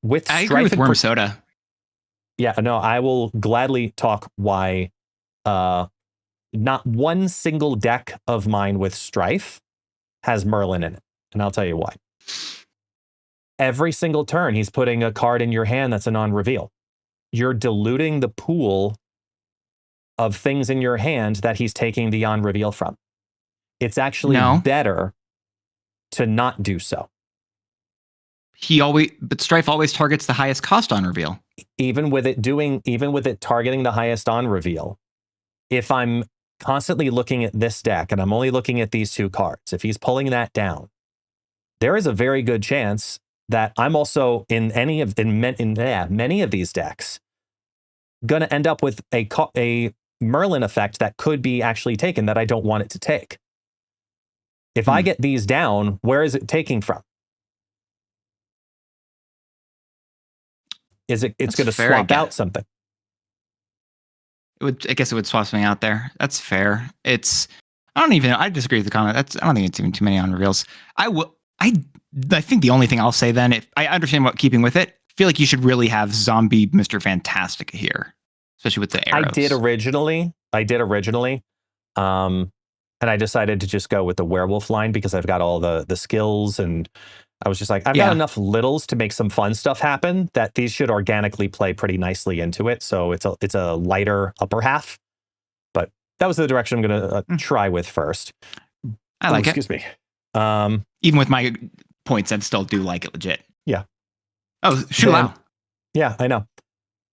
With I agree with Worm Soda. Yeah, no, I will gladly talk why not one single deck of mine with Stryfe has Merlin in it. And I'll tell you why. Every single turn, he's putting a card in your hand that's a non-reveal. You're diluting the pool of things in your hand that he's taking the on-reveal from. It's actually better to not do so. But Stryfe always targets the highest cost on reveal. Even with it targeting the highest on reveal, if I'm constantly looking at this deck and I'm only looking at these two cards, if he's pulling that down, there is a very good chance that I'm also in many of these decks going to end up with a Merlin effect that could be actually taken that I don't want it to take. If I get these down, where is it taking from? It's going to swap out something. I guess it would swap something out there. That's fair. I disagree with the comment. I don't think it's even too many on reveals. I think the only thing I'll say then, if I understand what keeping with it, I feel like you should really have zombie Mr. Fantastic here, especially with the arrows. I did originally. And I decided to just go with the werewolf line because I've got all the skills, and I was just like, I've got enough littles to make some fun stuff happen that these should organically play pretty nicely into it. So it's a lighter upper half, but that was the direction I'm going to try with first. I like it. Excuse me. Even with my points, I'd still do like it legit. Yeah. Oh, Shulao. Yeah, I know.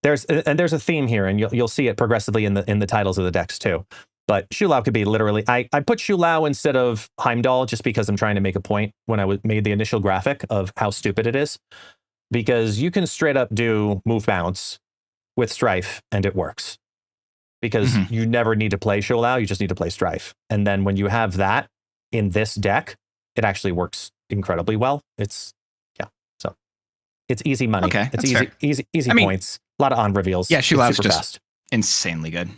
There's a theme here, and you'll see it progressively in the titles of the decks too. But Shulao could be literally, I put Shulao instead of Heimdall just because I'm trying to make a point when I made the initial graphic of how stupid it is. Because you can straight up do move bounce with Stryfe and it works. Because you never need to play Shulao, you just need to play Stryfe. And then when you have that in this deck, it actually works incredibly well. So it's easy money. Okay, it's easy points. A lot of on reveals. Yeah, Shulao's super just fast. Insanely good.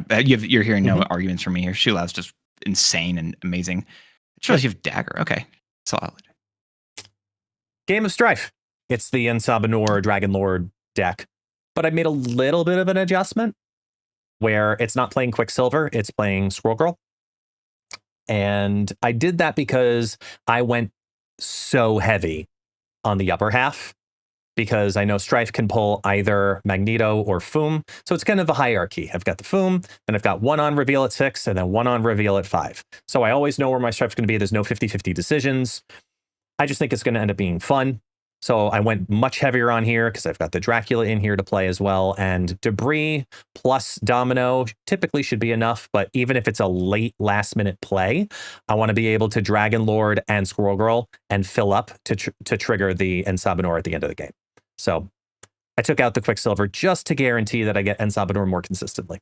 You're hearing no arguments from me here. Shulao's just insane and amazing. It shows you have Dagger. Okay, solid. Game of Stryfe. It's the Ensabanur Dragon Lord deck, but I made a little bit of an adjustment where it's not playing Quicksilver, it's playing Squirrel Girl. And I did that because I went so heavy on the upper half, because I know Stryfe can pull either Magneto or Foom. So it's kind of a hierarchy. I've got the Foom, then I've got one on reveal at 6, and then one on reveal at 5. So I always know where my Stryfe's going to be. There's no 50-50 decisions. I just think it's going to end up being fun. So I went much heavier on here because I've got the Dracula in here to play as well. And Debris plus Domino typically should be enough. But even if it's a late last minute play, I want to be able to Dragon Lord and Squirrel Girl and fill up to trigger the Ensabanur at the end of the game. So I took out the Quicksilver just to guarantee that I get Ensabanur more consistently.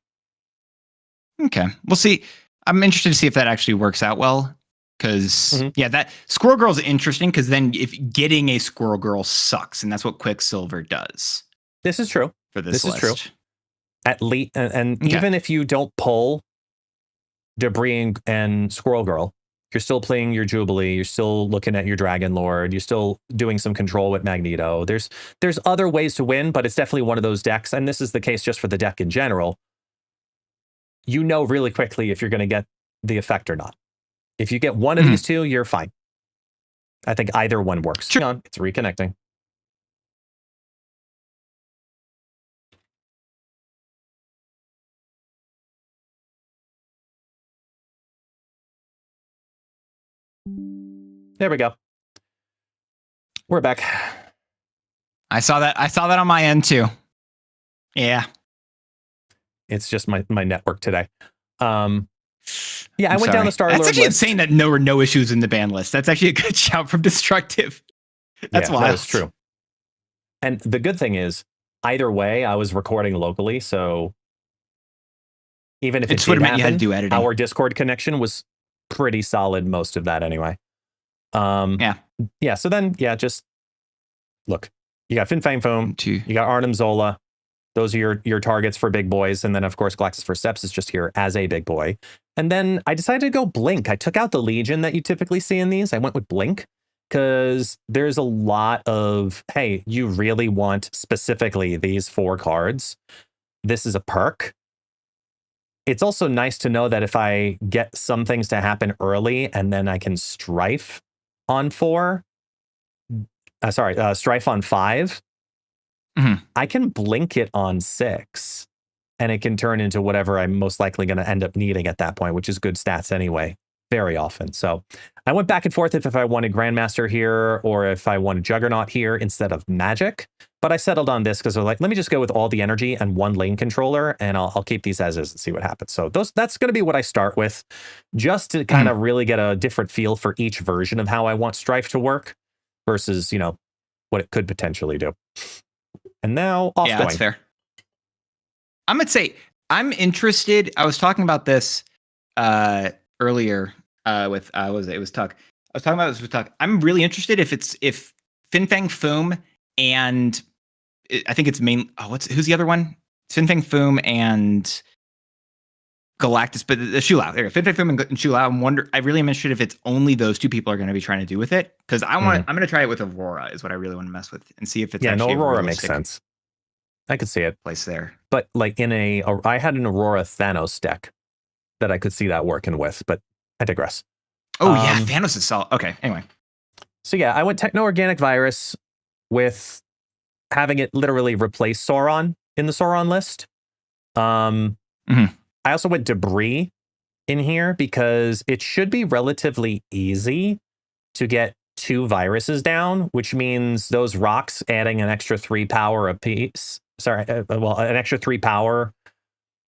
Okay. We'll see. I'm interested to see if that actually works out well. Because, that Squirrel Girl is interesting because then if getting a Squirrel Girl sucks, and that's what Quicksilver does. This is true. For this list. Is true. At least, and even if you don't pull Debris and Squirrel Girl, you're still playing your Jubilee. You're still looking at your Dragon Lord. You're still doing some control with Magneto. There's other ways to win, but it's definitely one of those decks. And this is the case just for the deck in general. You know really quickly if you're going to get the effect or not. If you get one of these two, you're fine. I think either one works. Sure. It's reconnecting. There we go. We're back. I saw that on my end too. Yeah. It's just my network today. Yeah, I went down the Star-Lord That's actually list. insane that there were no issues in the ban list. That's actually a good shout from Destructive. That's wild. That's true. And the good thing is, either way, I was recording locally, so even if it did happen, you had to do editing. Our Discord connection was pretty solid most of that anyway. Yeah. So then, just look. You got Fin Fang Foam. You got Arnim Zola. Those are your targets for big boys. And then, of course, Galactus First Steps is just here as a big boy. And then I decided to go Blink. I took out the Legion that you typically see in these. I went with Blink because there's a lot of, hey, you really want specifically these 4 cards. This is a perk. It's also nice to know that if I get some things to happen early and then I can Stryfe on 4. Stryfe on 5. I can Blink it on 6 and it can turn into whatever I'm most likely going to end up needing at that point, which is good stats anyway, very often. So I went back and forth if I wanted Grandmaster here or if I wanted Juggernaut here instead of Magic, but I settled on this because I was like, let me just go with all the energy and 1 lane controller and I'll keep these as is and see what happens. So that's going to be what I start with just to kind of really get a different feel for each version of how I want Stryfe to work versus, what it could potentially do. And now off going. Yeah, that's fair. I'm gonna say I'm interested. I was talking about this earlier with what was it? It was Tuck. I was talking about this with Tuck. I'm really interested if Fin Fang Foom and I think it's who's the other one? Fin Fang Foom and Galactus, but the Shulao. There, Fin Fang Foom and Shulao. I really am interested if it's only those two people are going to be trying to do with it, because I'm going to try it with Aurora. Is what I really want to mess with and see if it's actually Aurora makes sense. I could see it. Place there. But like I had an Aurora Thanos deck that I could see that working with, but I digress. Oh, yeah. Thanos is solid. Okay. Anyway. So yeah, I went Techno-Organic Virus with having it literally replace Sauron in the Sauron list. I also went Debris in here because it should be relatively easy to get 2 viruses down, which means those rocks adding an extra 3 power apiece. An extra 3 power,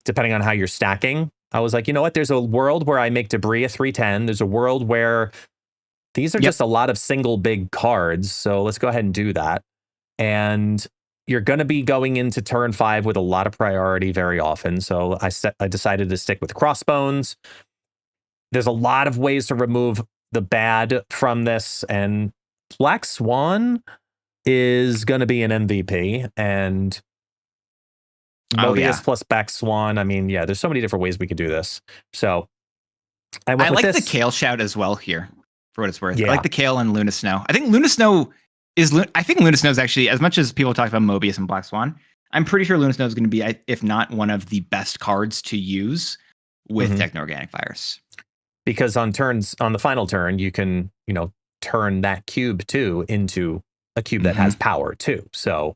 depending on how you're stacking. I was like, you know what? There's a world where I make Debris a 310. There's a world where these are just a lot of single big cards. So let's go ahead and do that. And you're going to be going into turn 5 with a lot of priority very often. So I decided to stick with Crossbones. There's a lot of ways to remove the bad from this. And Black Swan is going to be an MVP. And Mobius plus Black Swan. I mean, yeah, there's so many different ways we could do this. So I like the Kale shout as well here, for what it's worth. Yeah. I like the Kale and Luna Snow. I think Luna Snow is actually, as much as people talk about Mobius and Black Swan, I'm pretty sure Luna Snow is going to be, if not one of the best cards to use with Techno-Organic Virus. Because on the final turn, you can, turn that cube too into a cube that has power too. So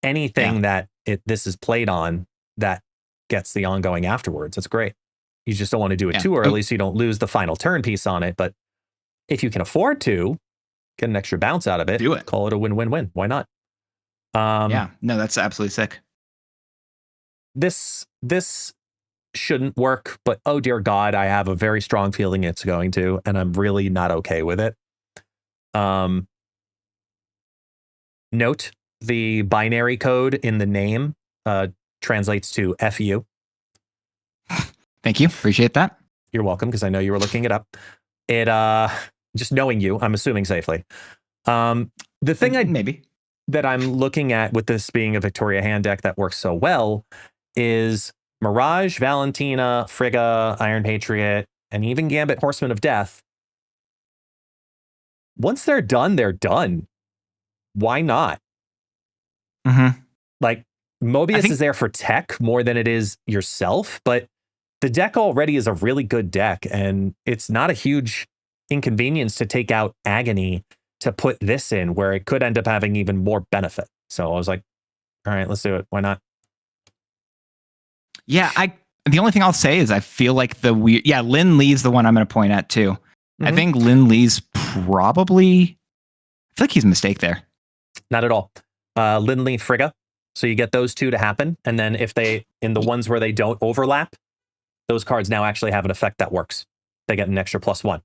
anything that this is played on that gets the ongoing afterwards, that's great. You just don't want to do it too early so you don't lose the final turn piece on it. But if you can afford to get an extra bounce out of it, do it. Call it a win-win-win. Why not? That's absolutely sick. This shouldn't work, but oh dear God, I have a very strong feeling it's going to, and I'm really not okay with it. Note the binary code in the name translates to FU. Thank you. Appreciate that. You're welcome, because I know you were looking it up. It just knowing you, I'm assuming safely. The thing that I'm looking at with this being a Victoria hand deck that works so well is Mirage, Valentina, Frigga, Iron Patriot, and even Gambit Horseman of Death. Once they're done, they're done. Why not? Like, Mobius is there for tech more than it is yourself, but the deck already is a really good deck, and it's not a huge inconvenience to take out Agony to put this in, where it could end up having even more benefit. So I was like, all right, let's do it. Why not? Yeah, the only thing I'll say is I feel like Lin Lee's the one I'm going to point at too. I think Lin Lee's probably, I feel like he's a mistake there. Not at all. Lin Lee, Frigga. So you get those two to happen. And then if in the ones where they don't overlap, those cards now actually have an effect that works. They get an extra +1.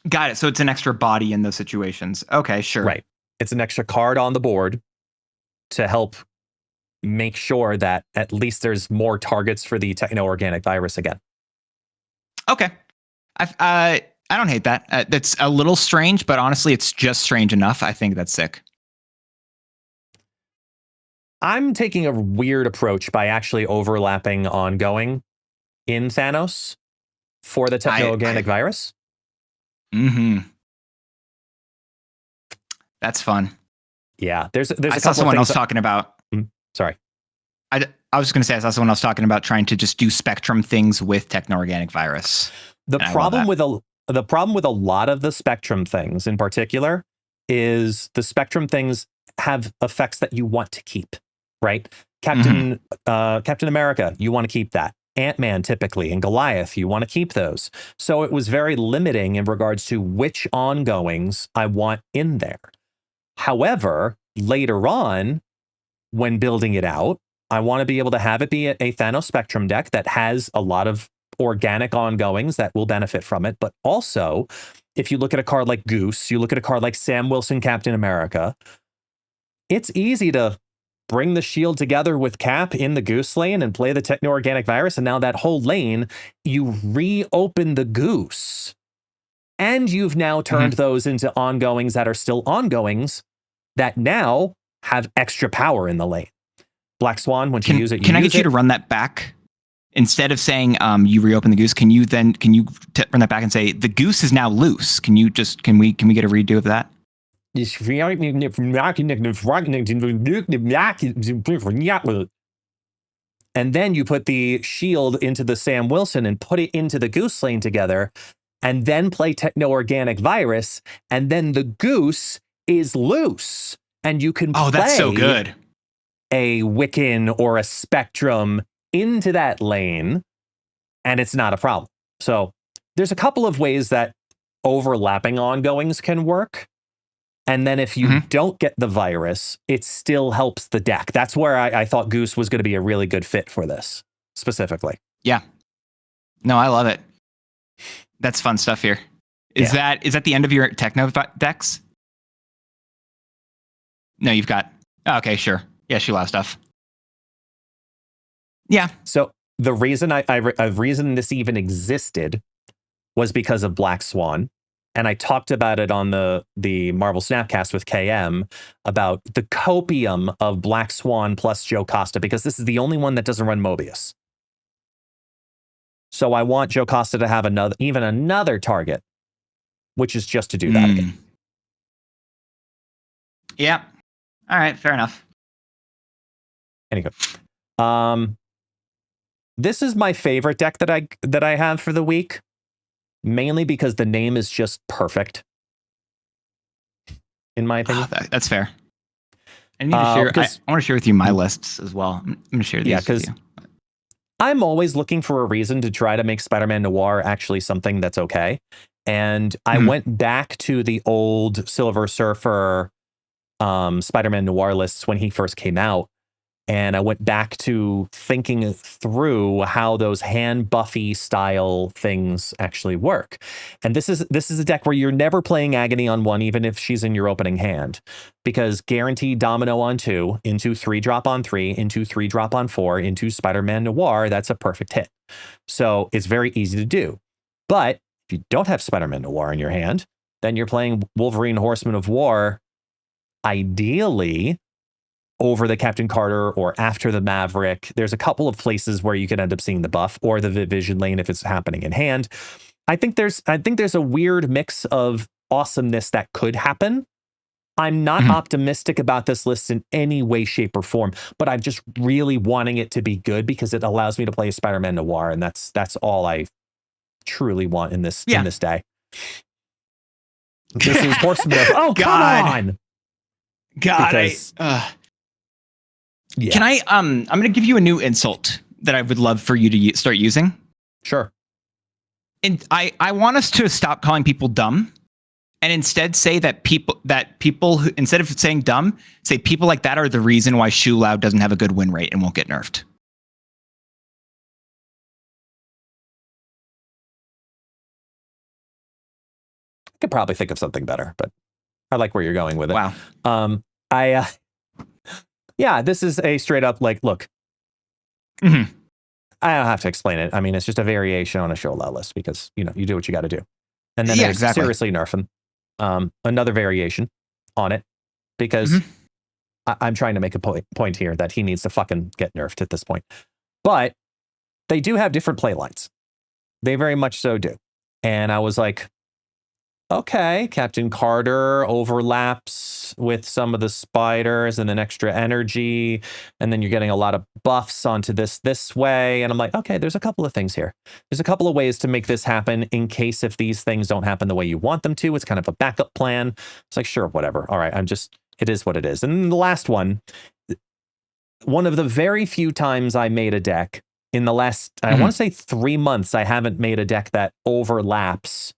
Got it. So it's an extra body in those situations. Okay, sure. Right. It's an extra card on the board to help make sure that at least there's more targets for the Techno-Organic Virus again. Okay. I don't hate that. That's a little strange, but honestly, it's just strange enough. I think that's sick. I'm taking a weird approach by actually overlapping ongoing in Thanos for the Techno-Organic Virus. That's fun. Yeah, there's I saw someone else talking about. Sorry. I was just going to say I saw someone else talking about trying to just do Spectrum things with Techno-Organic Virus. The problem with a lot of the Spectrum things in particular is the Spectrum things have effects that you want to keep, right? Captain America, you want to keep that. Ant-Man typically, and Goliath, you want to keep those. So it was very limiting in regards to which ongoings I want in there. However, later on, when building it out, I want to be able to have it be a Thanos Spectrum deck that has a lot of organic ongoings that will benefit from it. But also, if you look at a card like Goose, you look at a card like Sam Wilson, Captain America, it's easy to bring the shield together with Cap in the Goose lane and play the Techno-Organic Virus, and now that whole lane, you reopen the Goose. And you've now turned those into ongoings that are still ongoings that now have extra power in the lane. Black Swan, once you use it, can I get you to run that back? Instead of saying you reopen the Goose, can you run that back and say the Goose is now loose? Can we get a redo of that? And then you put the shield into the Sam Wilson and put it into the Goose lane together, and then play Techno-Organic Virus, and then the Goose is loose, and you can play that's so good. A Wiccan or a Spectrum into that lane, and it's not a problem. So there's a couple of ways that overlapping ongoings can work. And then if you don't get the virus, it still helps the deck. That's where I thought Goose was going to be a really good fit for this specifically. Yeah. No, I love it. That's fun stuff here. Is that the end of your Techno decks? No, you've got... okay, sure. Yeah, Shulao stuff. Yeah. So the reason reason this even existed was because of Black Swan. And I talked about it on the Marvel Snapcast with KM about the copium of Black Swan plus Joe Costa, because this is the only one that doesn't run Mobius. So I want Joe Costa to have another target, which is just to do that again. Yeah. All right. Fair enough. Anyway, this is my favorite deck that I have for the week, mainly because the name is just perfect, in my opinion. That's fair. I need to share. I want to share with you my lists as well. I'm going to share these with you. I'm always looking for a reason to try to make Spider-Man Noir actually something that's okay. And I went back to the old Silver Surfer Spider-Man Noir lists when he first came out. And I went back to thinking through how those hand Buffy style things actually work. And this is a deck where you're never playing Agony on 1, even if she's in your opening hand, because guaranteed Domino on 2, into 3-drop on 3, into 3-drop on 4, into Spider-Man Noir. That's a perfect hit. So it's very easy to do. But if you don't have Spider-Man Noir in your hand, then you're playing Wolverine Horseman of War, ideally over the Captain Carter or after the Maverick. There's a couple of places where you could end up seeing the buff, or the Vision lane if it's happening in hand. I think there's a weird mix of awesomeness that could happen. I'm not optimistic about this list in any way, shape, or form, but I'm just really wanting it to be good because it allows me to play Spider-Man Noir, and that's all I truly want in this day. This is Horseman of... Oh, God. Come on! God, because, Can I? I'm going to give you a new insult that I would love for you to start using. Sure. And I want us to stop calling people dumb, and instead say that people who, instead of saying dumb, say people like that are the reason why Shulao doesn't have a good win rate and won't get nerfed. I could probably think of something better, but I like where you're going with it. Wow. This is a straight up look. I don't have to explain it. I mean, it's just a variation on a Shulao list because, you do what you got to do. And then there's seriously nerf him. Another variation on it because I'm trying to make a point here that he needs to fucking get nerfed at this point. But they do have different play lines. They very much so do. And I was like, okay, Captain Carter overlaps with some of the spiders and then extra energy. And then you're getting a lot of buffs onto this way. And I'm like, okay, there's a couple of things here. There's a couple of ways to make this happen in case if these things don't happen the way you want them to. It's kind of a backup plan. It's like, sure, whatever. All right, it is what it is. And then the last one of the very few times I made a deck in the last, I want to say 3 months, I haven't made a deck that overlaps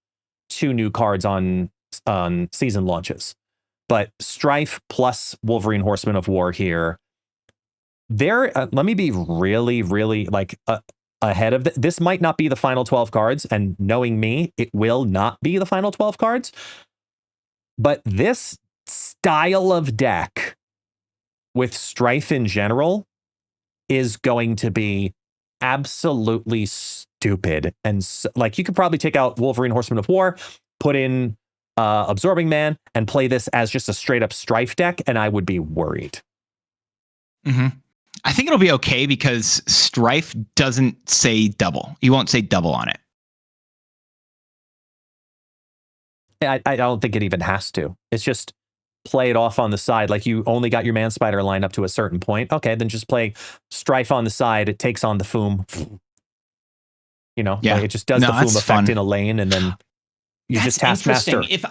2 new cards on season launches. But Stryfe plus Wolverine Horseman of War here. Let me be really, really ahead of this might not be the final 12 cards, and knowing me, it will not be the final 12 cards. But this style of deck with Stryfe in general is going to be absolutely stupid. And like, you could probably take out Wolverine Horseman of War, put in Absorbing Man, and play this as just a straight up Stryfe deck, and I would be worried. Mm-hmm. I think it'll be okay because Stryfe doesn't say double. He won't say double on it. I don't think it even has to. It's just play it off on the side. Like, you only got your Man Spider line up to a certain point. Okay, then just play Stryfe on the side. It takes on the Foom. You know, Yeah. like, it just does the Foom effect fun. in a lane, and then you That's just Taskmaster. If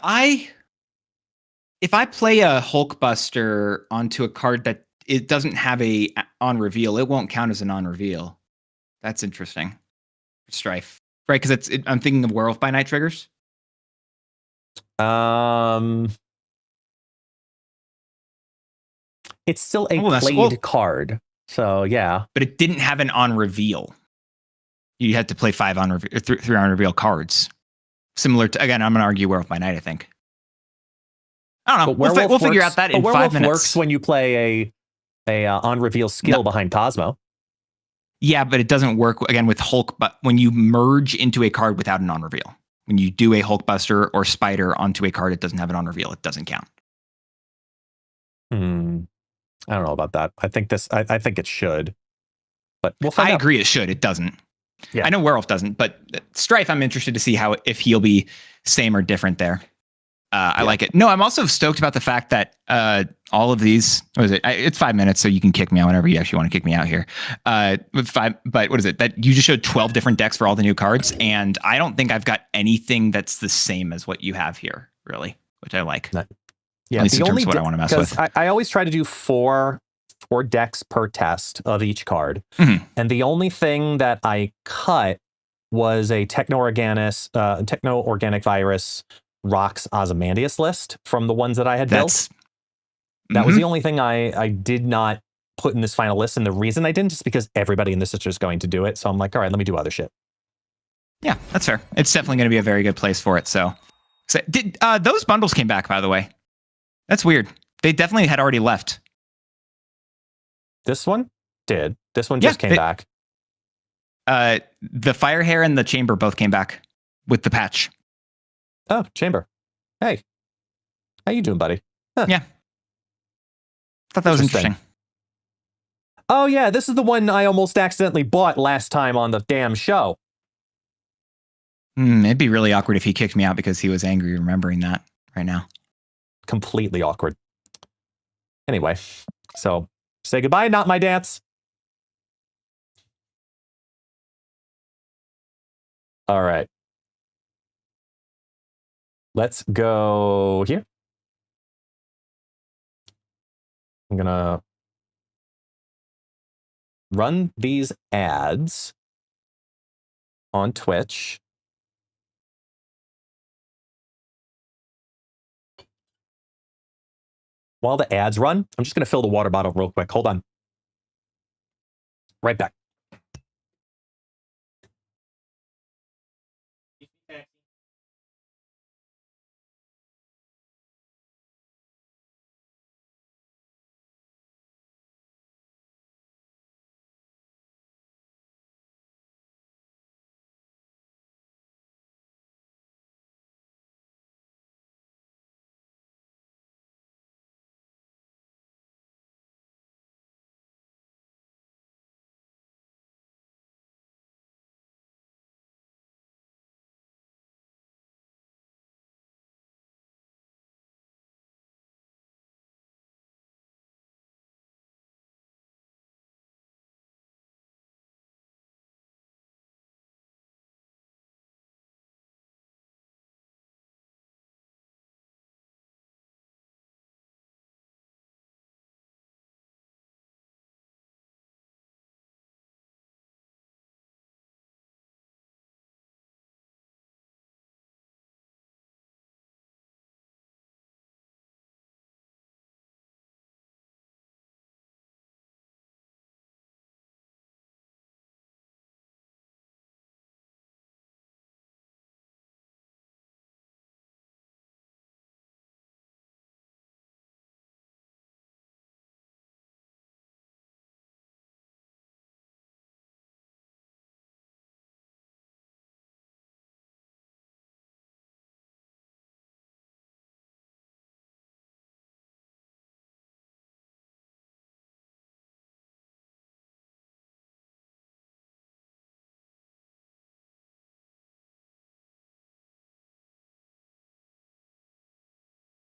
I play a Hulkbuster onto a card that it doesn't have a on reveal, it won't count as a non reveal. That's interesting. Stryfe, right? Because I'm thinking of Werewolf by Night triggers. It's still a played card, so yeah. But it didn't have an on reveal. You had to play 5 on reveal, 3 on reveal cards. Similar to, again, I'm gonna argue Werewolf by Night. I think. I don't know. We'll figure out that in 5 minutes. Works when you play a on reveal skill behind Cosmo. Yeah, but it doesn't work again with Hulk. But when you merge into a card without an on reveal, when you do a Hulkbuster or Spider onto a card that doesn't have an on reveal, it doesn't count. I don't know about that. I think it should, but we'll find out. I agree it should. It doesn't. Yeah. I know Werewolf doesn't, but Stryfe, I'm interested to see if he'll be same or different there. I like it. No, I'm also stoked about the fact that all of these, what is it? It's 5 minutes, so you can kick me out whenever you actually want to kick me out here. But what is it? That you just showed 12 different decks for all the new cards, and I don't think I've got anything that's the same as what you have here, really, which I like. Yeah, at least in terms of what I want to mess with. I always try to do four decks per test of each card, and the only thing that I cut was a techno-organic virus Rocks Ozymandias list from the ones that I had built. That was the only thing I did not put in this final list, and the reason I didn't is because everybody in this is just going to do it. So I'm like, all right, let me do other shit. Yeah, that's fair. It's definitely going to be a very good place for it. So did those bundles came back, by the way? That's weird. They definitely had already left. This one did. This one just came back. The Fire Hair and the Chamber both came back with the patch. Oh, Chamber. Hey. How you doing, buddy? Huh. Yeah. Thought that was interesting. Oh, yeah. This is the one I almost accidentally bought last time on the damn show. It'd be really awkward if he kicked me out because he was angry remembering that right now. Completely awkward. Anyway, so say goodbye, not my dance. All right. Let's go here. I'm going to run these ads on Twitch. While the ads run, I'm just going to fill the water bottle real quick. Hold on. Right back.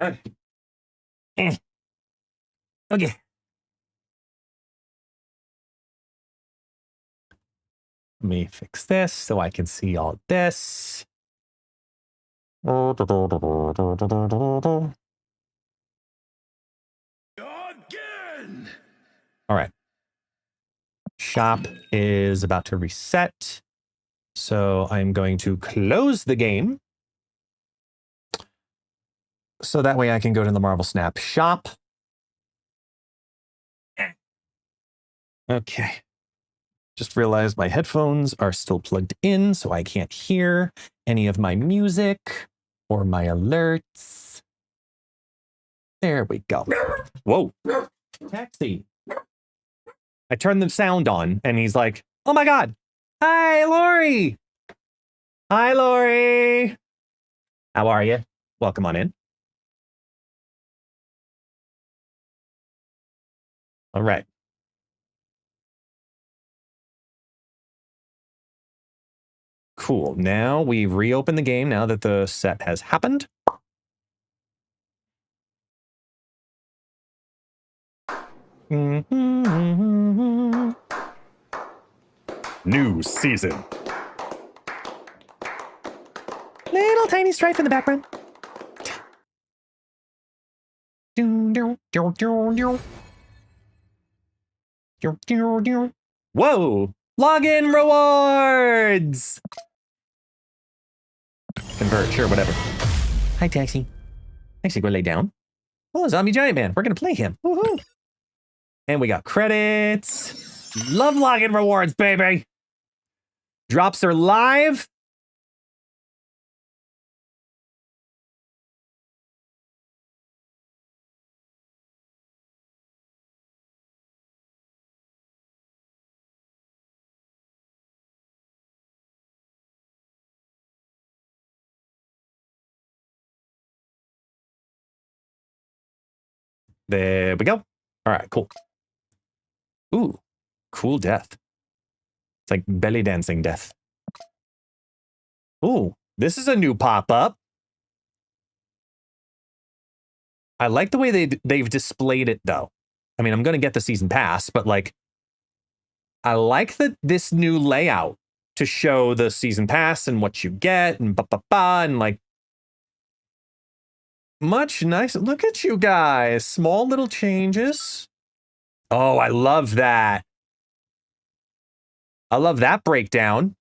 Okay. Let me fix this so I can see all this. Again. All right. Shop is about to reset. So I'm going to close the game. So that way I can go to the Marvel Snap shop. Okay. Just realized my headphones are still plugged in, so I can't hear any of my music or my alerts. There we go. Whoa. Taxi. I turned the sound on, and he's like, oh my God. Hi, Lori. Hi, Lori. How are you? Welcome on in. All right. Cool. Now we've reopened the game now that the set has happened. New season. Little tiny Stryfe in the background. Whoa! Login rewards! Convert, sure, whatever. Hi, Taxi. Taxi, go lay down. Oh, Zombie Giant Man. We're going to play him. Woohoo! And we got credits. Love login rewards, baby. Drops are live. There we go. All right, cool. Ooh, cool death. It's like belly dancing death. Ooh, this is a new pop-up. I like the way they've displayed it, though. I mean, I'm going to get the season pass, but like, I like this new layout to show the season pass and what you get and and like, much nicer. Look at you guys. Small little changes. Oh, I love that. I love that breakdown.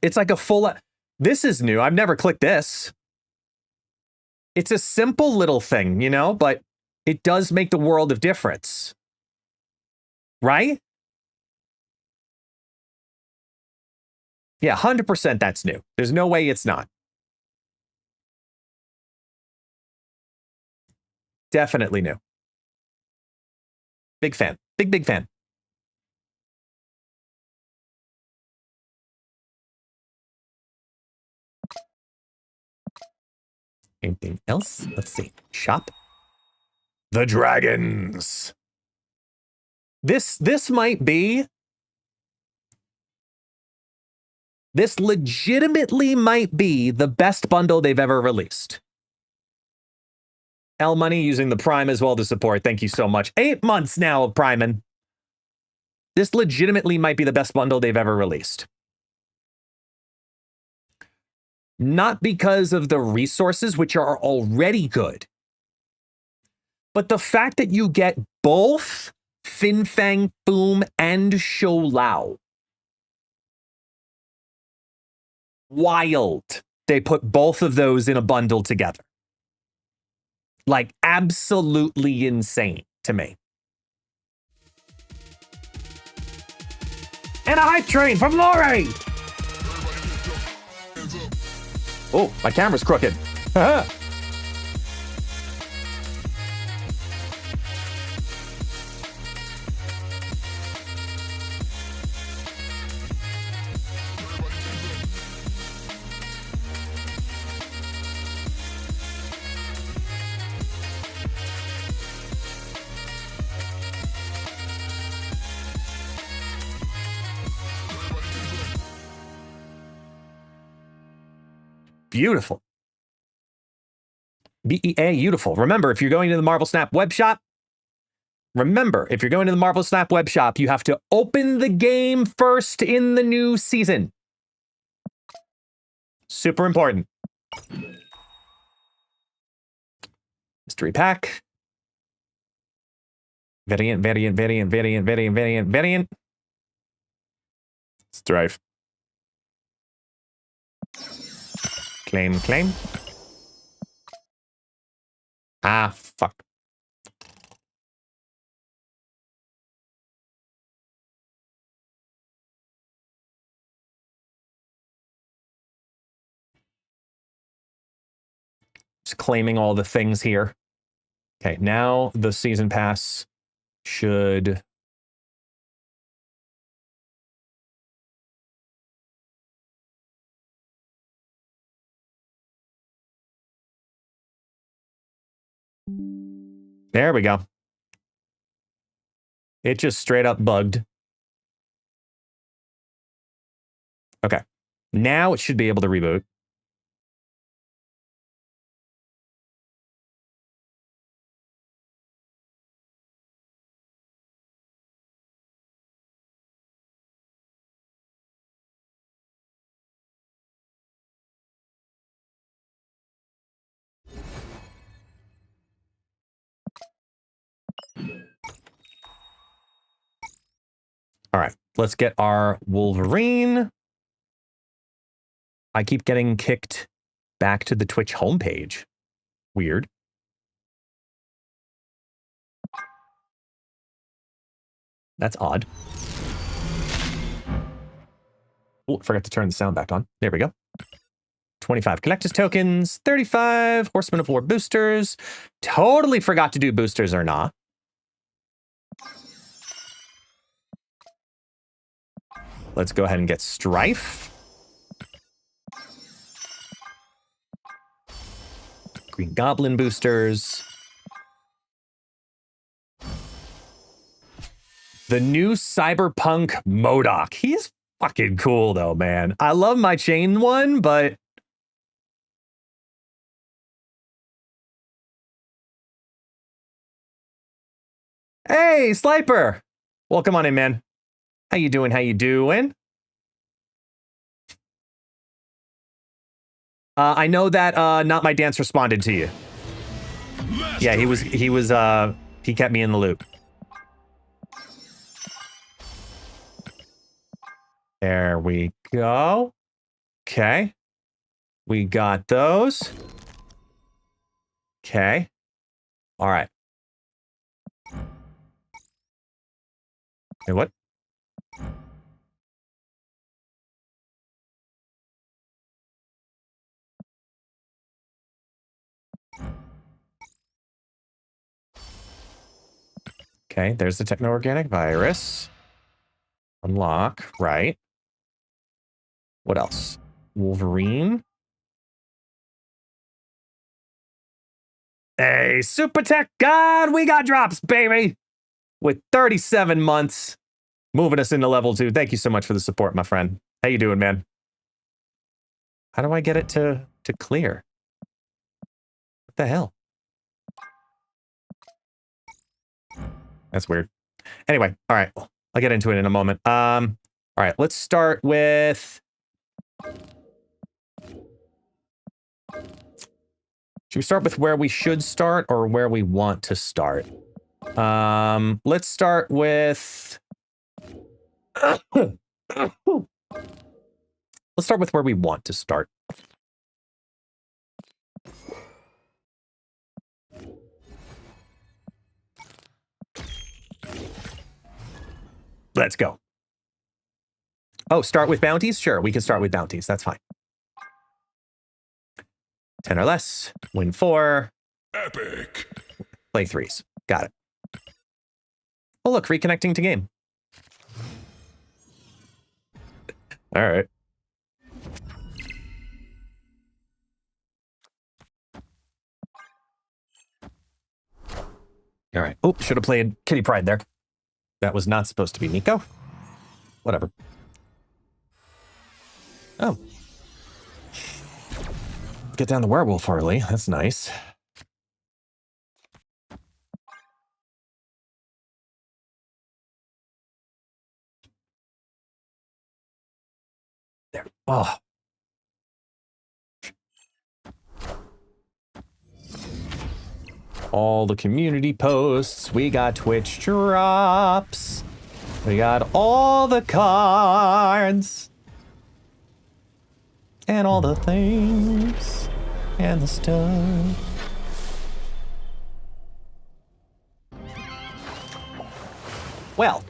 It's like a full... This is new. I've never clicked this. It's a simple little thing, you know, but it does make the world of difference. Right? Yeah, 100% that's new. There's no way it's not. Definitely new. Big fan. Big fan. Anything else? Let's see. Shop. The dragons. This might be... This legitimately might be the best bundle they've ever released. L Money using the Prime as well to support. Thank you so much. 8 months now of Priming. This legitimately might be the best bundle they've ever released. Not because of the resources, which are already good, but the fact that you get both Fin Fang Foom and Shou Lao. Wild. They put both of those in a bundle together. Like, absolutely insane to me. And a hype train from Lori! Oh, my camera's crooked. Beautiful. BEA, beautiful. Remember, if you're going to the Marvel Snap web shop, you have to open the game first in the new season. Super important. Mystery pack. Variant. Stryfe. Claim. Ah, fuck. Just claiming all the things here. Okay, now the season pass should... There we go. It just straight up bugged. Okay. Now it should be able to reboot. All right, let's get our Wolverine. I keep getting kicked back to the Twitch homepage. Weird. That's odd. Oh, forgot to turn the sound back on. There we go. 25 collector's tokens, 35 Horseman of War boosters. Totally forgot to do boosters or not. Let's go ahead and get Stryfe. Green Goblin boosters. The new Cyberpunk MODOK. He's fucking cool though, man. I love my chain one, but... Hey, Sliper! Welcome on in, man. How you doing? I know that Not My Dance responded to you. Yeah, he kept me in the loop. There we go. Okay. We got those. Okay. All right. Hey, what? Okay, there's the techno-organic virus. Unlock, right. What else? Wolverine. Hey, Super Tech God, we got drops, baby! With 37 months, moving us into level 2. Thank you so much for the support, my friend. How you doing, man? How do I get it to clear? What the hell? That's weird. Anyway, all right. I'll get into it in a moment. All right, let's start with... Should we start with where we should start or where we want to start? Let's start with... Let's start with where we want to start. Let's go. Oh, start with bounties? Sure, we can start with bounties. That's fine. 10 or less. Win 4. Epic. Play 3s. Got it. Oh, look, reconnecting to game. All right. All right. Oh, should have played Kitty Pryde there. That was not supposed to be Nico. Whatever. Oh. Get down the werewolf early. That's nice. Oh. All the community posts. We got Twitch drops. We got all the cards. And all the things. And the stuff. Well.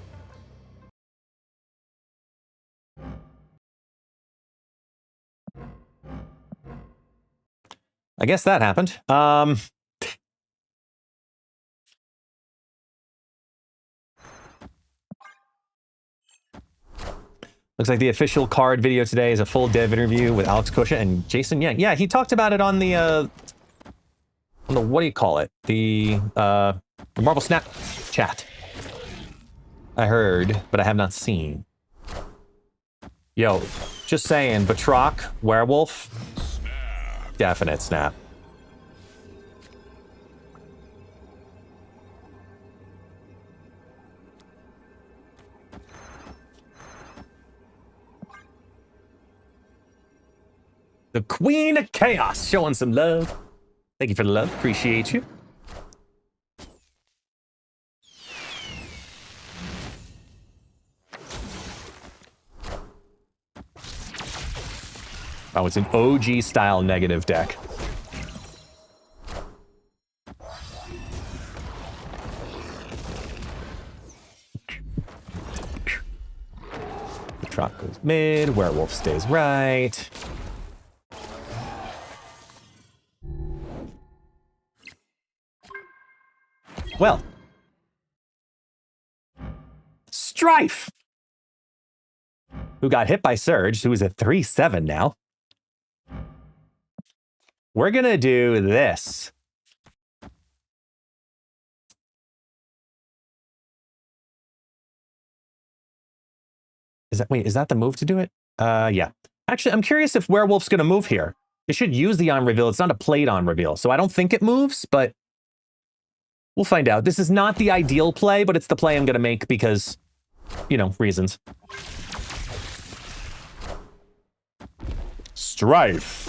I guess that happened. Looks like the official card video today is a full dev interview with Alex Kosha and Jason Yang. Yeah, he talked about it on the what do you call it? The Marvel Snap chat. I heard, but I have not seen. Yo, just saying, Batroc, werewolf, definite snap. The Queen of Chaos showing some love. Thank you for the love. Appreciate you. Oh, it's an OG style negative deck. The Trot goes mid, werewolf stays right. Well, Stryfe, who got hit by Surge, who is at 3-7 now. We're gonna do this. Is that the move to do it? Yeah. Actually, I'm curious if Werewolf's gonna move here. It should use the on reveal. It's not a played on reveal, so I don't think it moves, but we'll find out. This is not the ideal play, but it's the play I'm gonna make because, you know, reasons. Stryfe.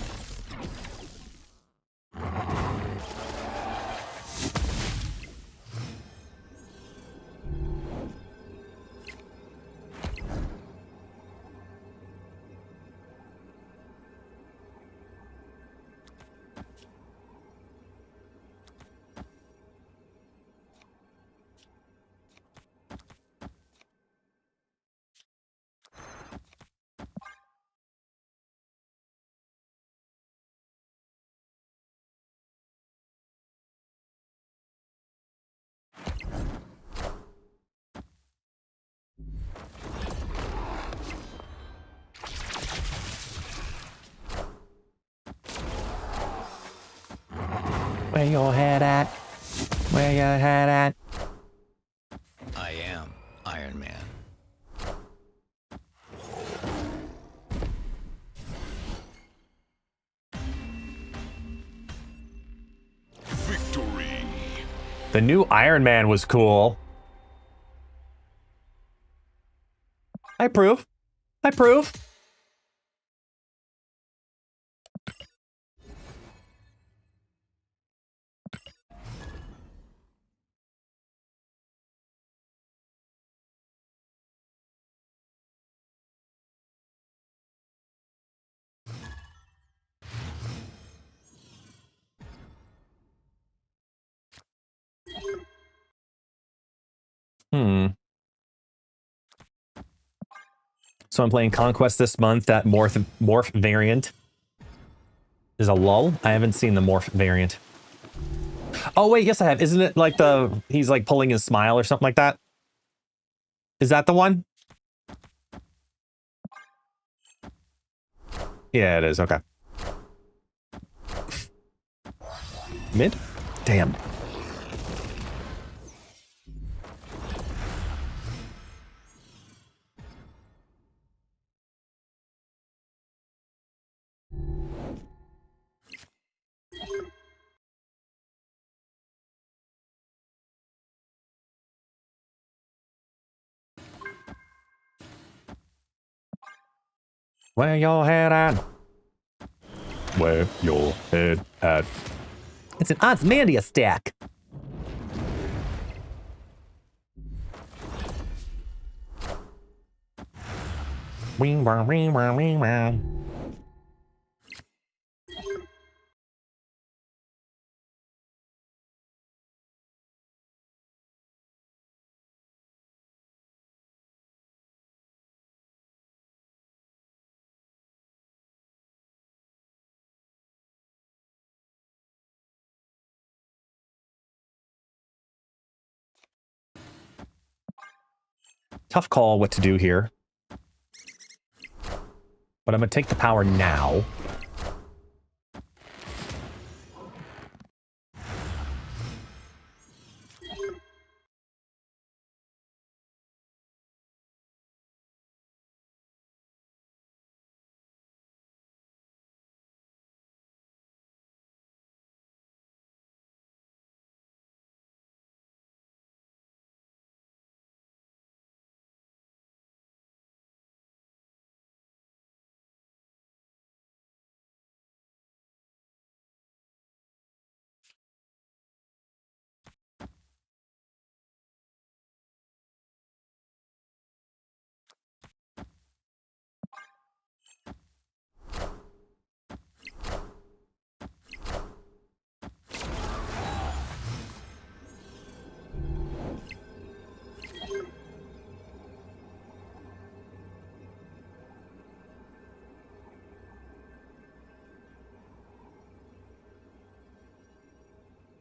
Where your head at? Where your head at? I am Iron Man. Victory. The new Iron Man was cool. I approve. I approve. So I'm playing Conquest this month. That morph variant is a lull. I haven't seen the morph variant. Oh wait, yes I have. Isn't it like he's like pulling his smile or something like that? Is that the one? Yeah, it is. Okay. Mid? Damn. Where your head at? Where your head at? It's an Osmandia stack. Wing, wah, wing, wah, wing, wah. Tough call what to do here. But I'm going to take the power now.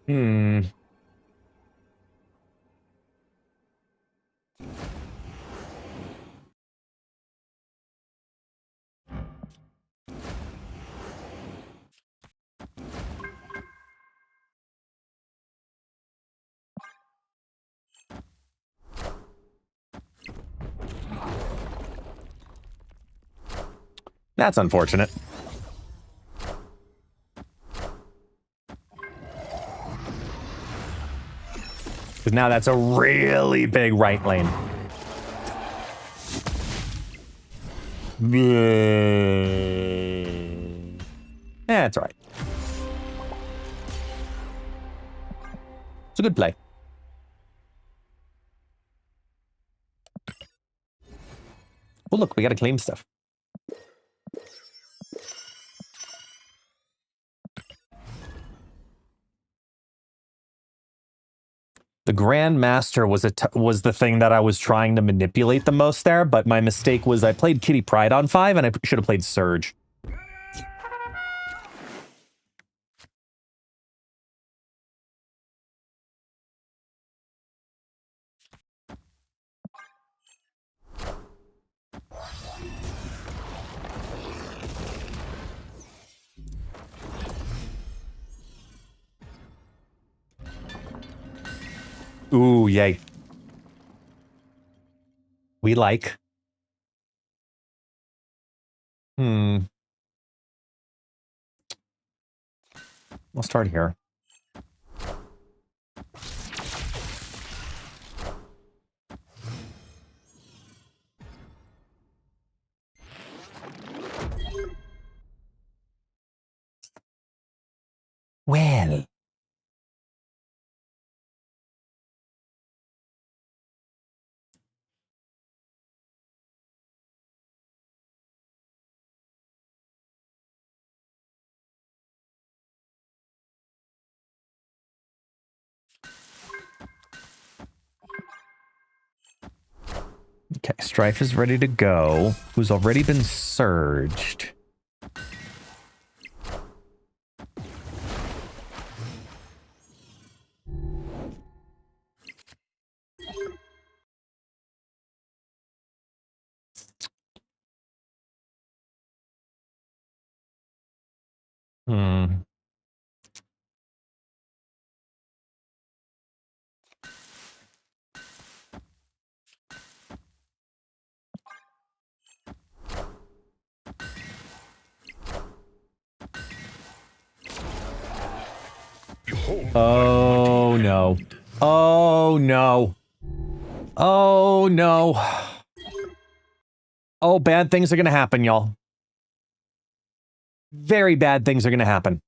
Hmm. That's unfortunate. Because now that's a really big right lane. Yeah, it's all right. It's a good play. Oh, look, we got to claim stuff. The Grand Master was was the thing that I was trying to manipulate the most there, but my mistake was I played Kitty Pryde on 5 and I should have played Surge. Ooh, yay. We like. We'll start here. Well. Okay, Stryfe is ready to go. Who's already been surged. Oh, no. Oh, no. Oh, no. Oh, bad things are going to happen, y'all. very bad things are going to happen.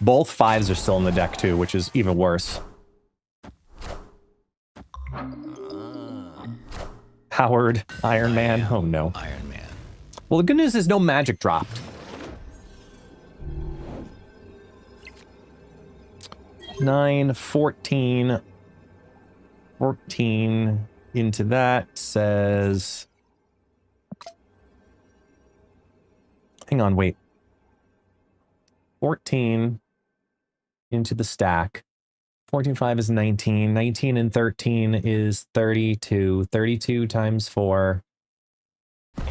Both 5s are still in the deck too, which is even worse. Howard, Iron Man. Oh no. Iron Man. Well, the good news is no magic dropped. 9, 14. 14 into that says... Hang on, wait. 14 into the stack. 14, 5 is 19. 19 and 13 is 32. 32 times 4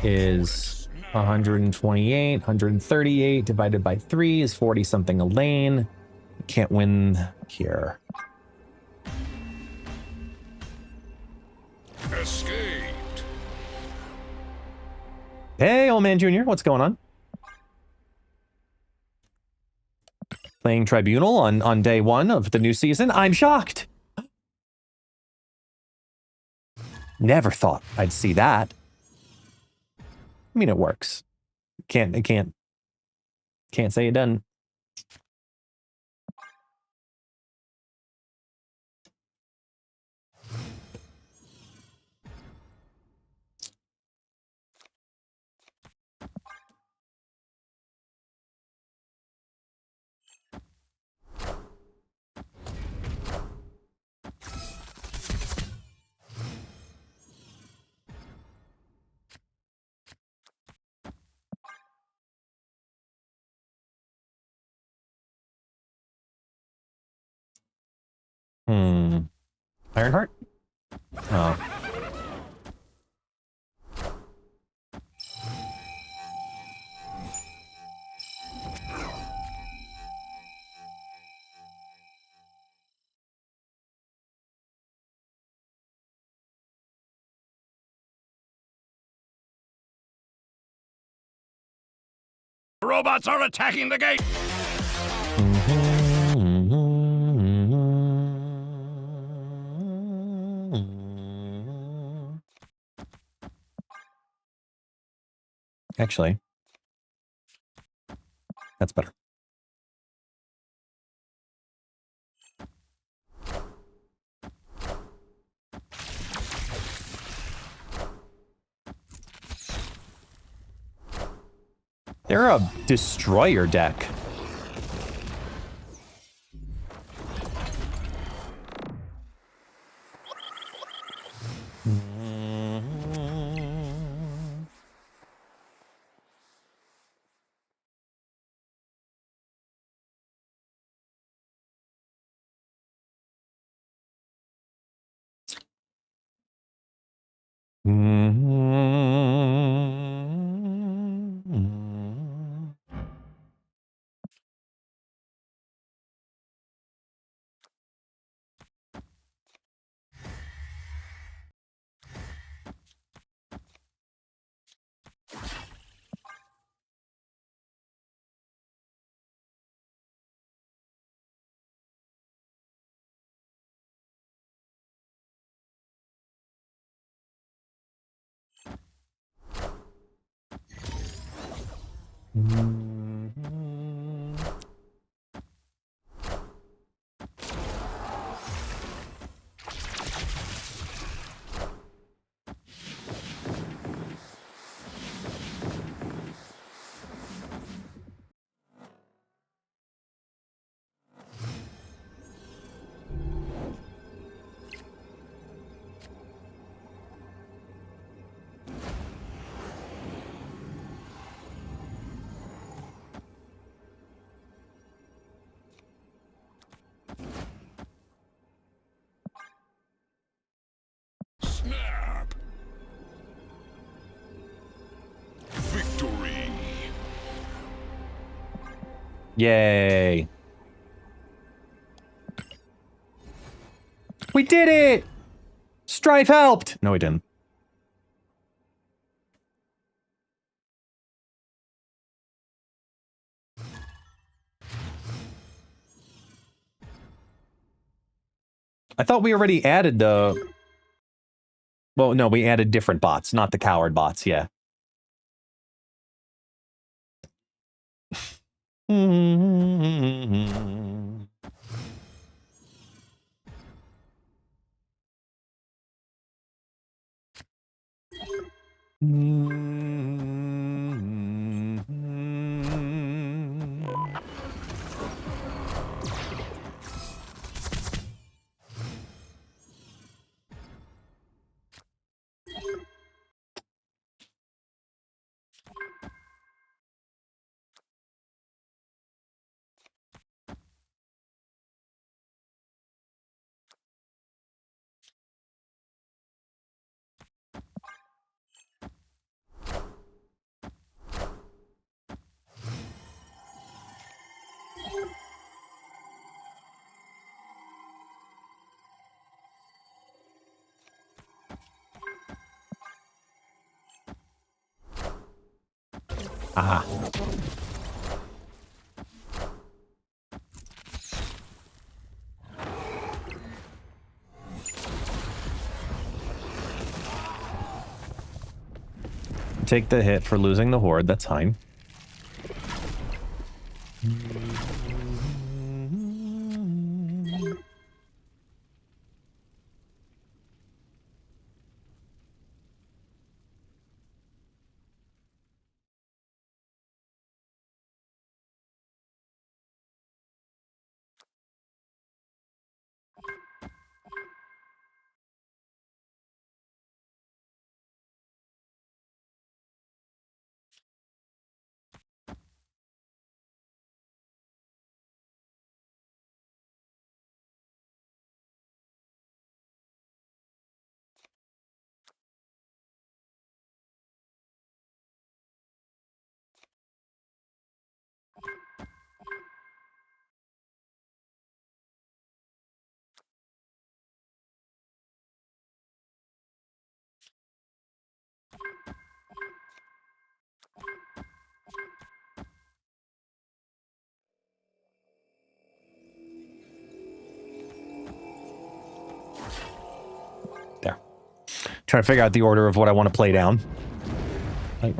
is 128. 138 divided by 3 is 40-something a lane. Can't win here. Escaped. Hey, old man Junior, what's going on? Playing Tribunal on day 1 of the new season. I'm shocked. Never thought I'd see that. I mean, it works. Can't say it doesn't. Ironheart? Oh. Robots are attacking the gate. Actually, that's better. They're a destroyer deck. Yay. We did it! Stryfe helped! No, he didn't. I thought we already added the... Well, no, we added different bots, not the coward bots, yeah. Aha. Take the hit for losing the horde, that's fine. There. Trying to figure out the order of what I want to play down. Like,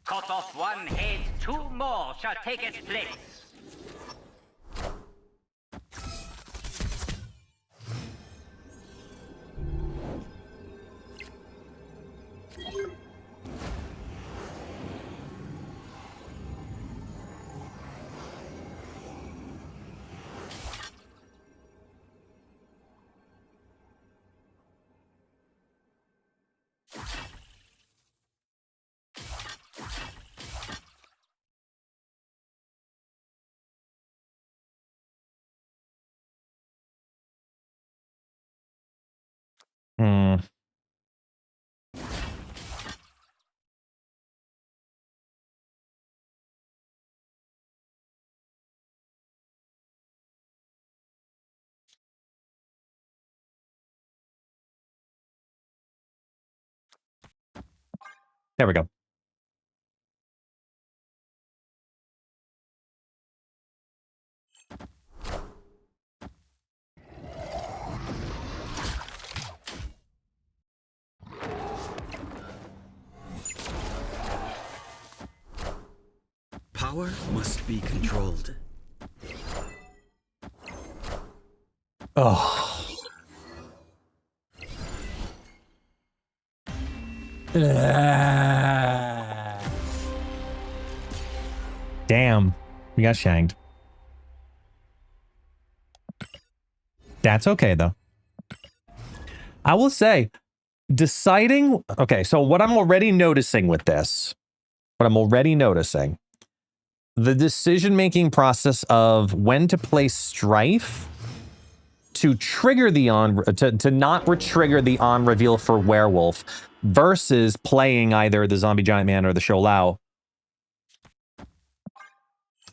Cut off one head, two more shall take its place. hmm. There we go. Power must be controlled. Oh. Damn. We got shanked. That's okay, though. I will say, deciding. Okay, so what I'm already noticing with this, the decision-making process of when to place Stryfe to trigger the to not trigger the on reveal for werewolf versus playing either the zombie giant man or the show Lao.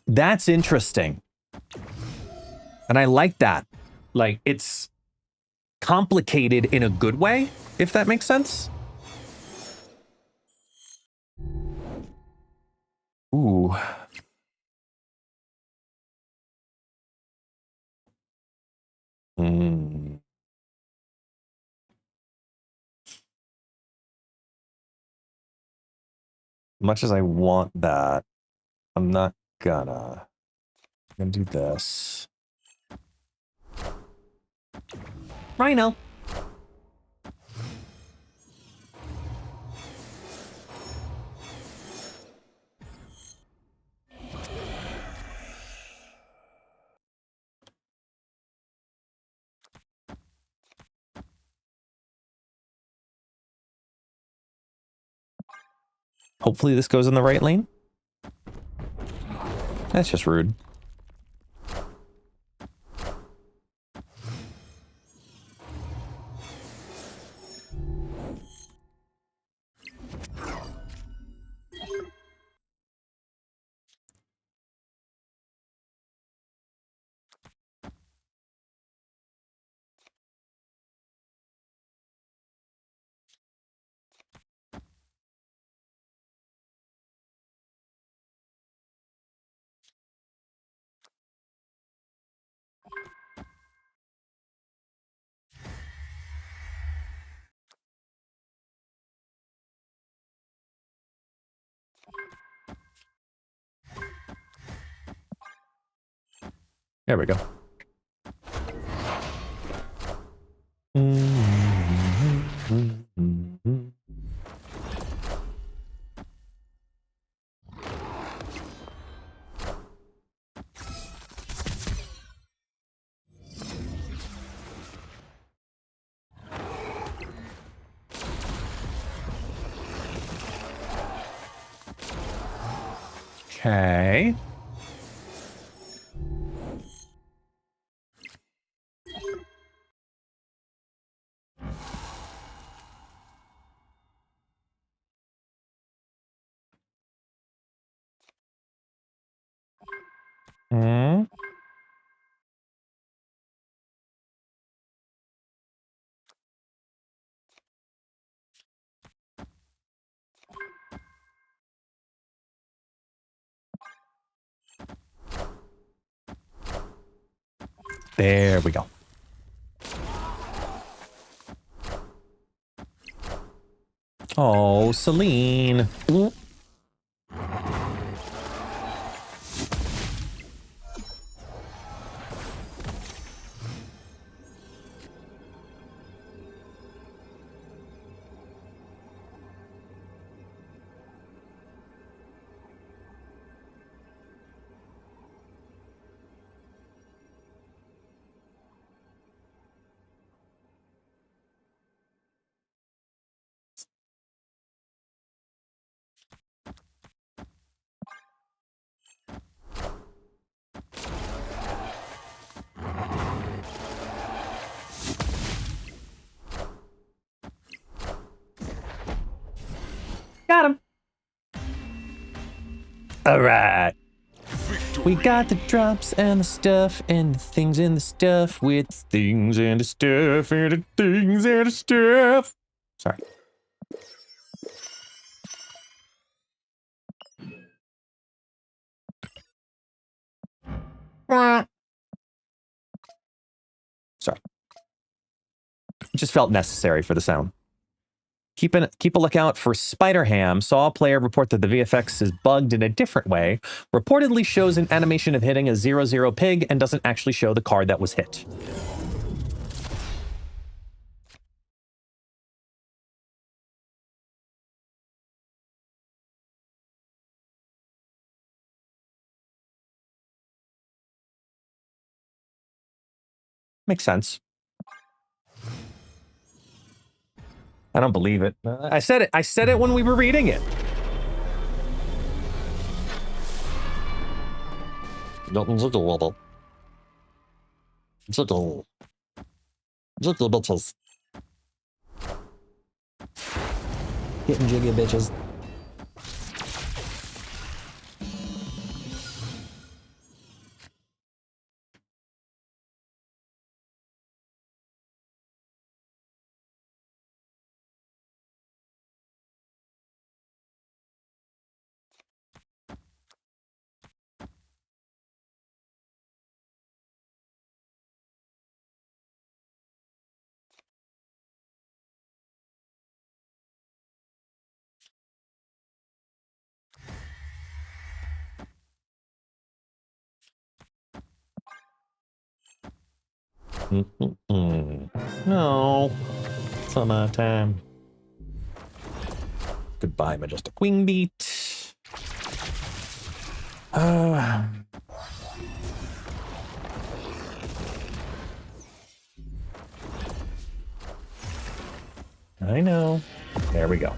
That's interesting. And I like that. Like, it's complicated in a good way, if that makes sense. Ooh. Hmm. Much as I want that, I'm not gonna. I'm gonna do this. Rhino. Hopefully this goes in the right lane. That's just rude. There we go. Okay. Hmm. There we go. Oh, Celine. Got him. All right. We got the drops and the stuff and the things and the stuff with things and the stuff and the things and the stuff. Sorry. Sorry. It just felt necessary for the sound. Keep a lookout for Spider Ham. Saw a player report that the VFX is bugged in a different way. Reportedly shows an animation of hitting a 0-0 pig and doesn't actually show the card that was hit. Makes sense. I don't believe it. I said it. I said it when we were reading it. Bitches. Getting jiggy, bitches. No. Summertime. Goodbye, Majestic Wing Beat. I know. There we go.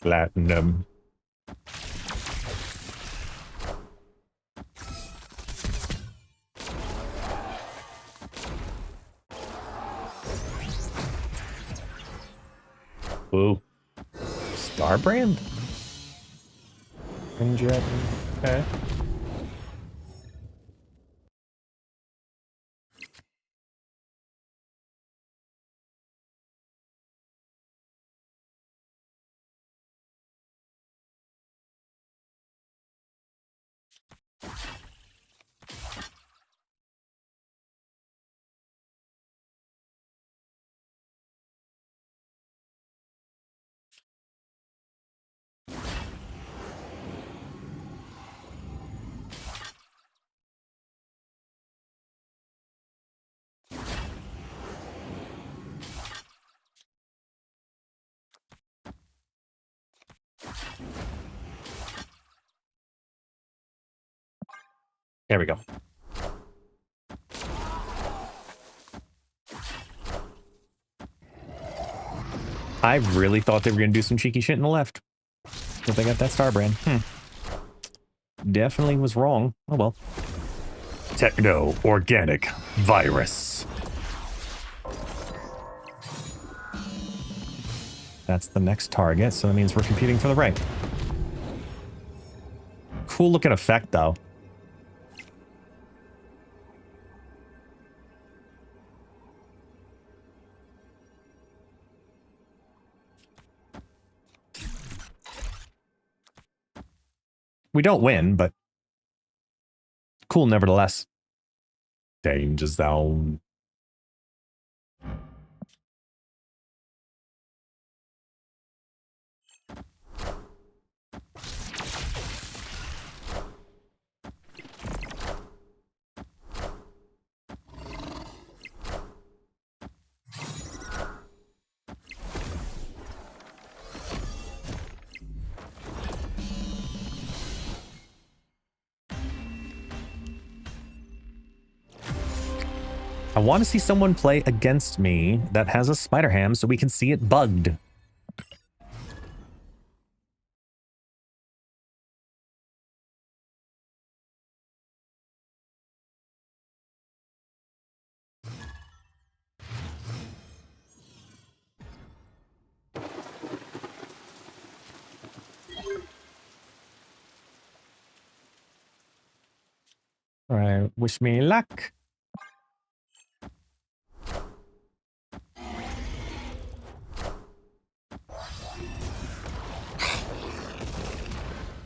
Platinum. Ooh. Starbrand? Injet. Okay. There we go. I really thought they were going to do some cheeky shit in the left. But they got that Starbrand. Definitely was wrong. Oh well. Techno Organic Virus. That's the next target, so that means we're competing for the right. Cool looking effect, though. We don't win, but cool nevertheless. Danger Zone. I want to see someone play against me that has a spider ham so we can see it bugged. All right, wish me luck.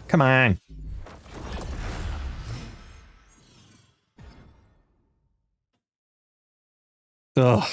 Come on. Ugh.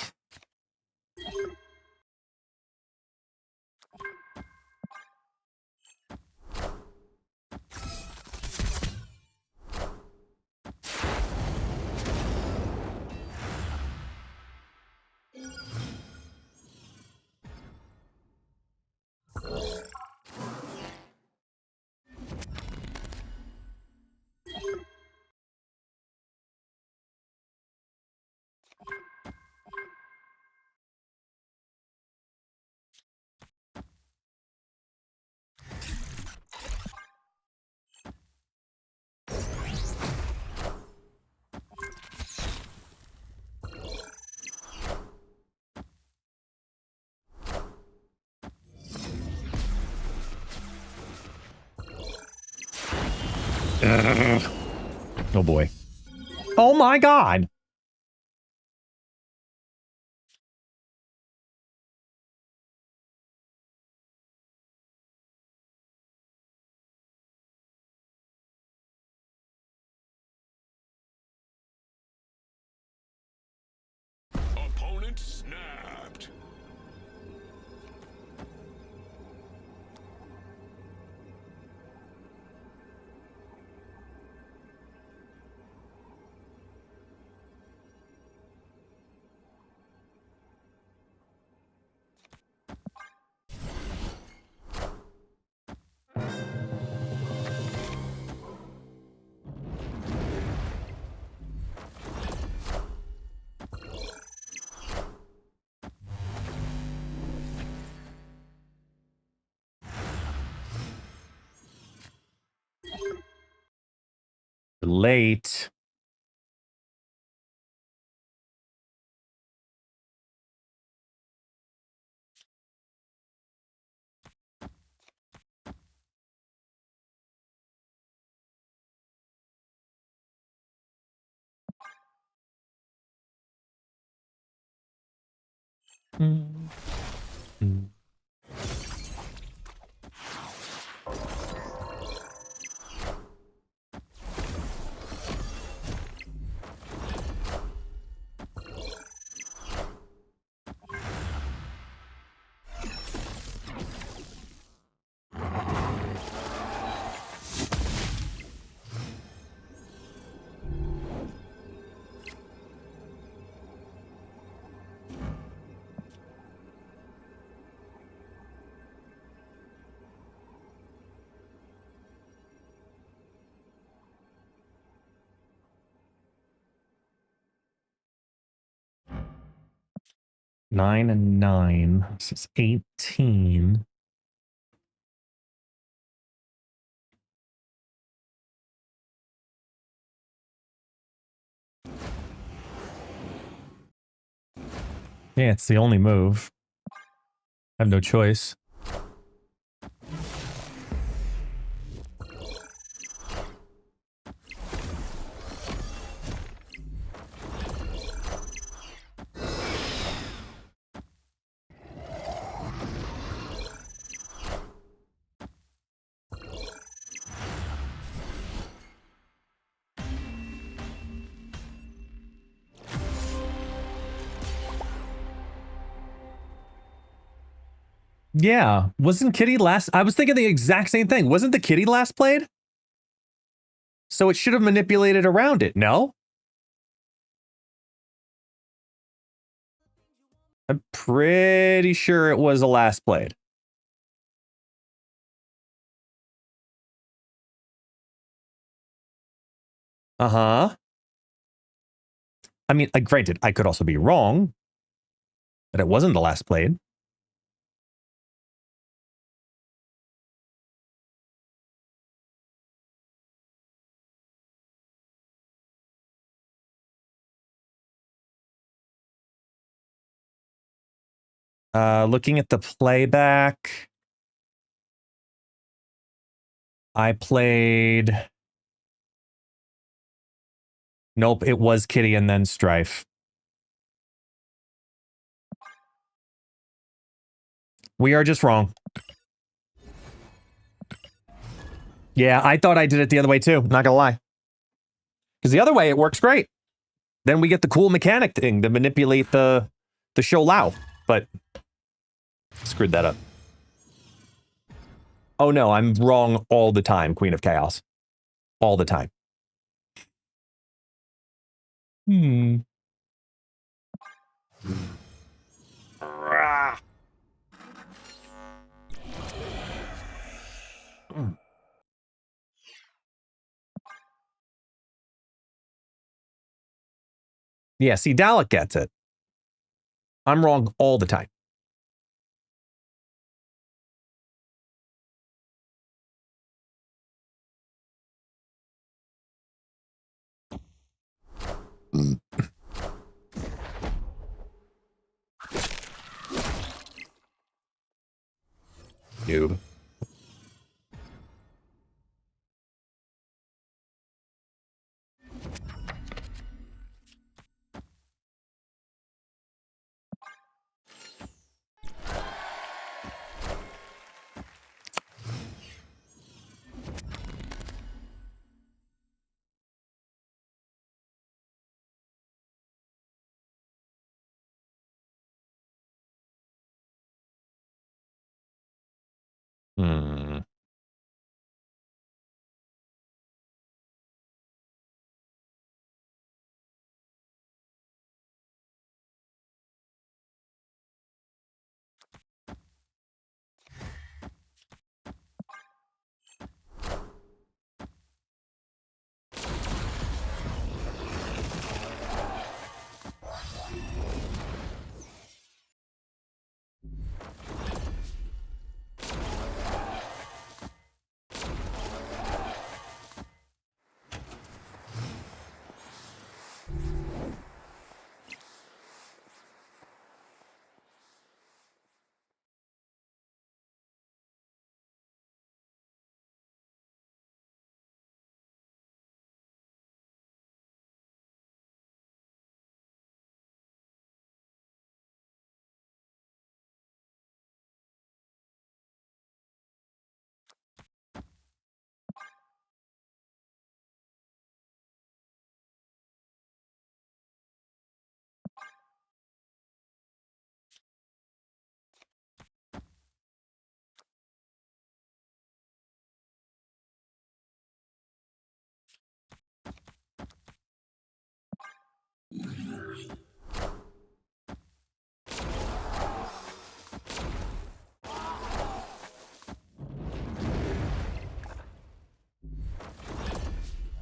Oh boy. Oh my god. Opponent snapped. Late. Nine and 9. This is 18. Yeah, it's the only move. I have no choice. Yeah, wasn't Kitty last? I was thinking the exact same thing. Wasn't the Kitty last played? So it should have manipulated around it, no? I'm pretty sure it was the last played. Uh-huh. I mean, granted, I could also be wrong, but it wasn't the last played. Looking at the playback, I played... Nope, it was Kitty and then Stryfe. We are just wrong. Yeah, I thought I did it the other way too, not gonna lie. Because the other way, it works great. Then we get the cool mechanic thing to manipulate the show Lao, but screwed that up. Oh no, I'm wrong all the time, Queen of Chaos. All the time. Yeah, see, Dalek gets it. I'm wrong all the time. Noob. Hmm.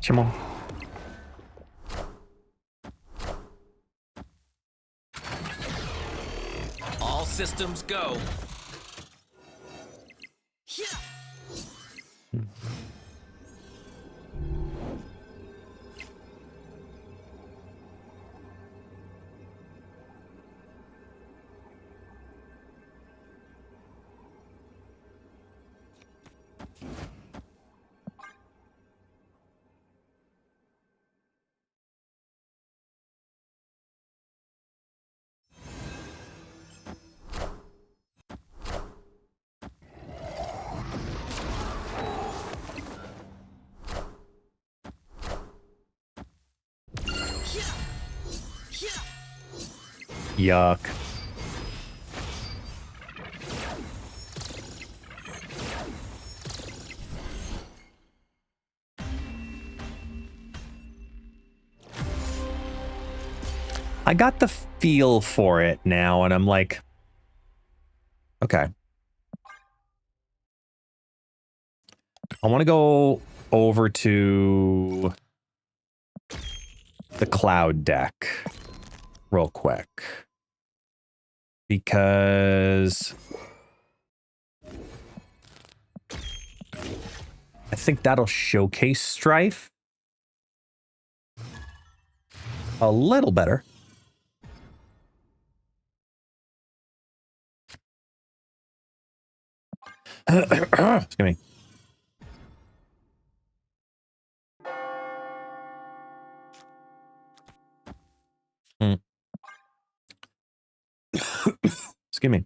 Come on. All systems go. Yuck. I got the feel for it now, and I'm like, okay. I want to go over to the cloud deck real quick. Because I think that'll showcase Stryfe a little better. Excuse me. Excuse me.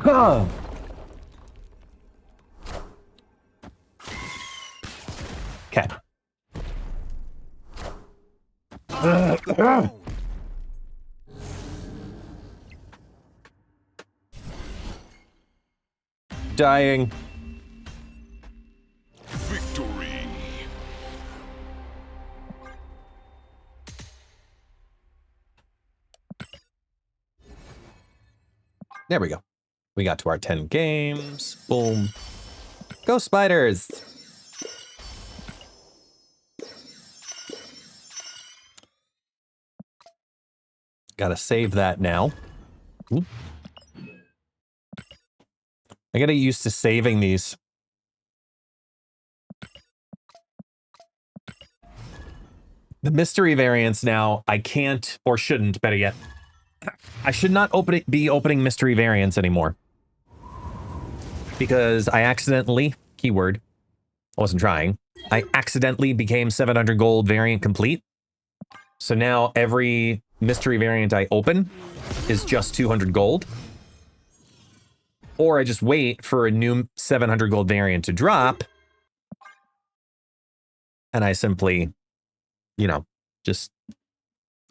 Oh. Okay. Dying. Victory. There we go. We got to our 10 games. Boom. Go spiders. Gotta save that now. Oop. I gotta get used to saving these. The mystery variants now, I can't or shouldn't, better yet. I should not be opening mystery variants anymore. Because I accidentally, keyword, I wasn't trying, I accidentally became 700 gold variant complete. So now every mystery variant I open is just 200 gold. Or I just wait for a new 700 gold variant to drop. And I simply, you know, just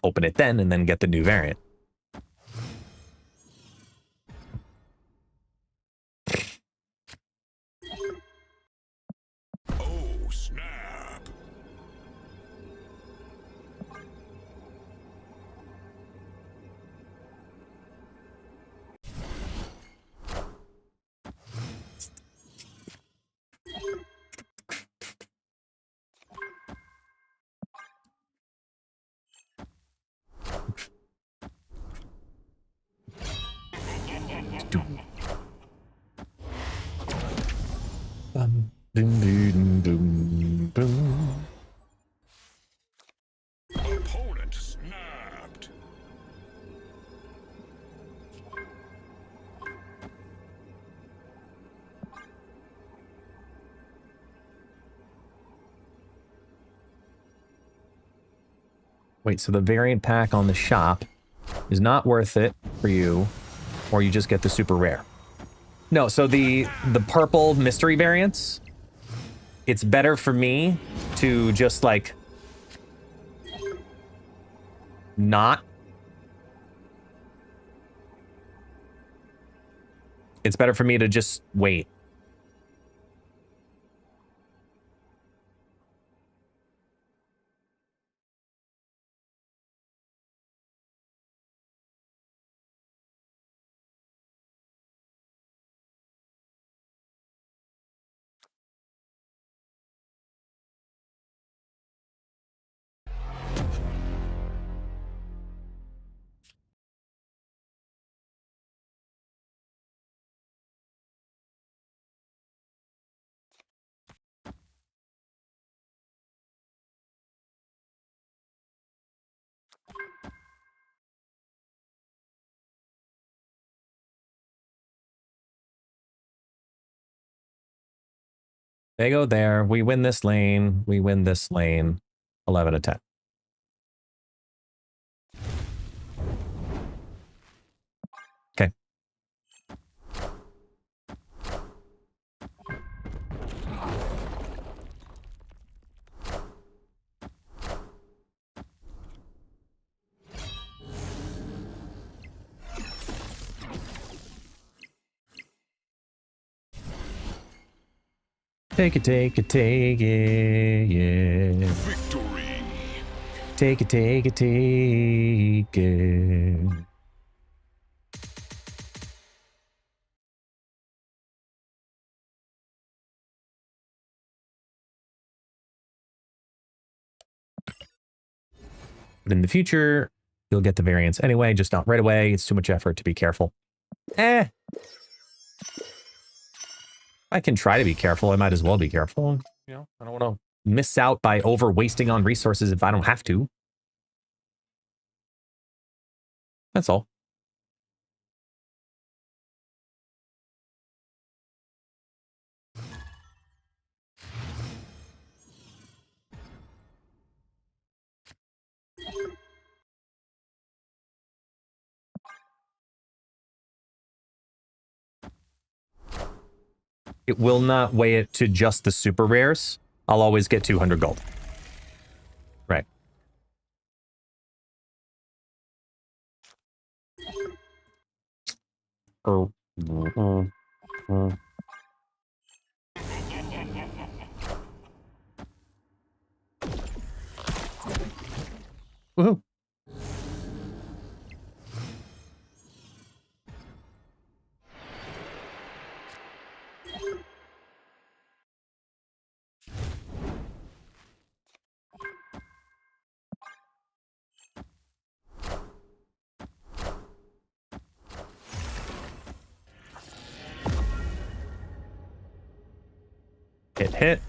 open it then and then get the new variant. Oh, snap. Boom, boom, boom, boom. Opponent snapped. Wait, so the variant pack on the shop is not worth it for you, or you just get the super rare? No, so the purple mystery variants, it's better for me to just like not. It's better for me to just wait. They go there. We win this lane. We win this lane. 11 to 10. Okay. Take it, take it, take it, yeah. Victory. Take it, take it, take it. But in the future, you'll get the variants anyway, just not right away. It's too much effort to be careful. I can try to be careful. I might as well be careful. You know, I don't want to miss out by over wasting on resources if I don't have to. That's all. it will not weigh it to just the super rares. I'll always get 200 gold. Right. Oh. Woohoo. Hit.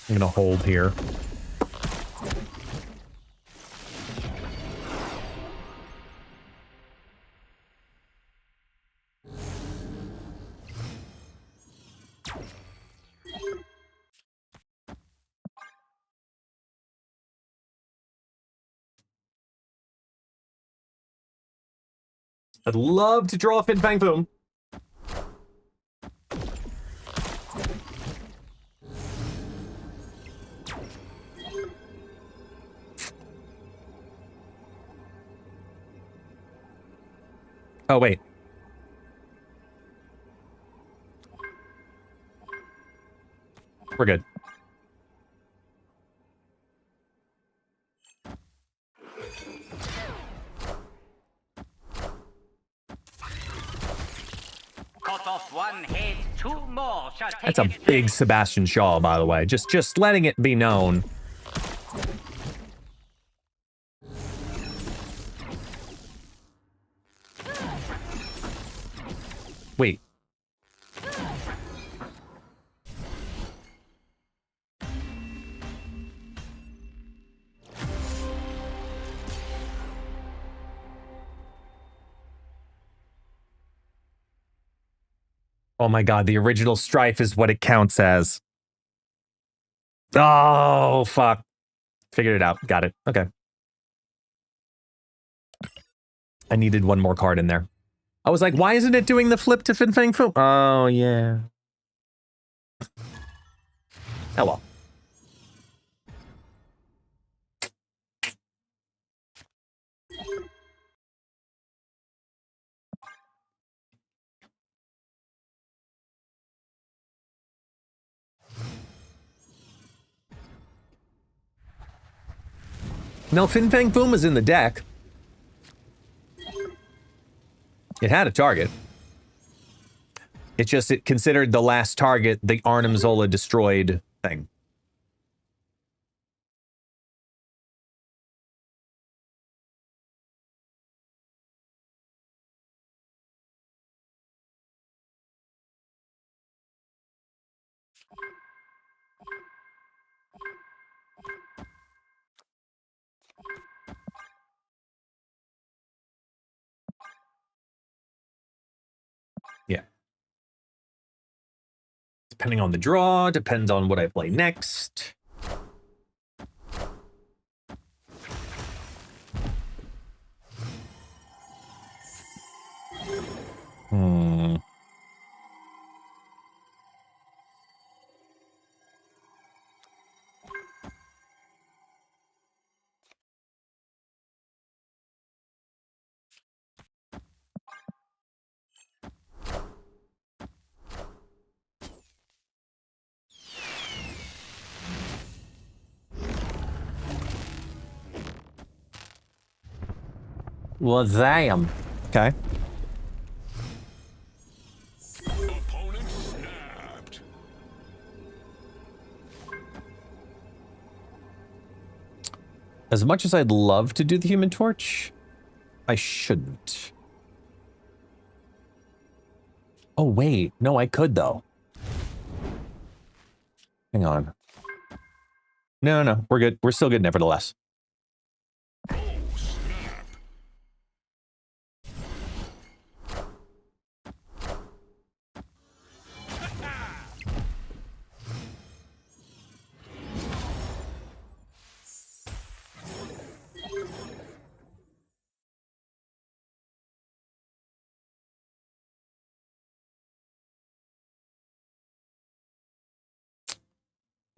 I'm gonna hold here. I'd love to draw a Fin Fang Foom. Oh, wait. We're good. Cut off one head, two more shall take That's a its big place. Sebastian Shaw, by the way. Just letting it be known. Wait. Oh my god, the original Stryfe is what it counts as. Oh, fuck. Figured it out. Got it. Okay. I needed one more card in there. I was like, why isn't it doing the flip to Fin Fang Foom? Oh, yeah. Oh, well. No, Fin Fang Foom was in the deck. It had a target. It considered the last target the Arnim Zola destroyed thing. Yeah. Depending on the draw, depends on what I play next. Well, damn. Okay. Opponent snapped. As much as I'd love to do the Human Torch, I shouldn't. Oh, wait. No, I could, though. Hang on. No. We're good. We're still good, nevertheless. Oh, snap.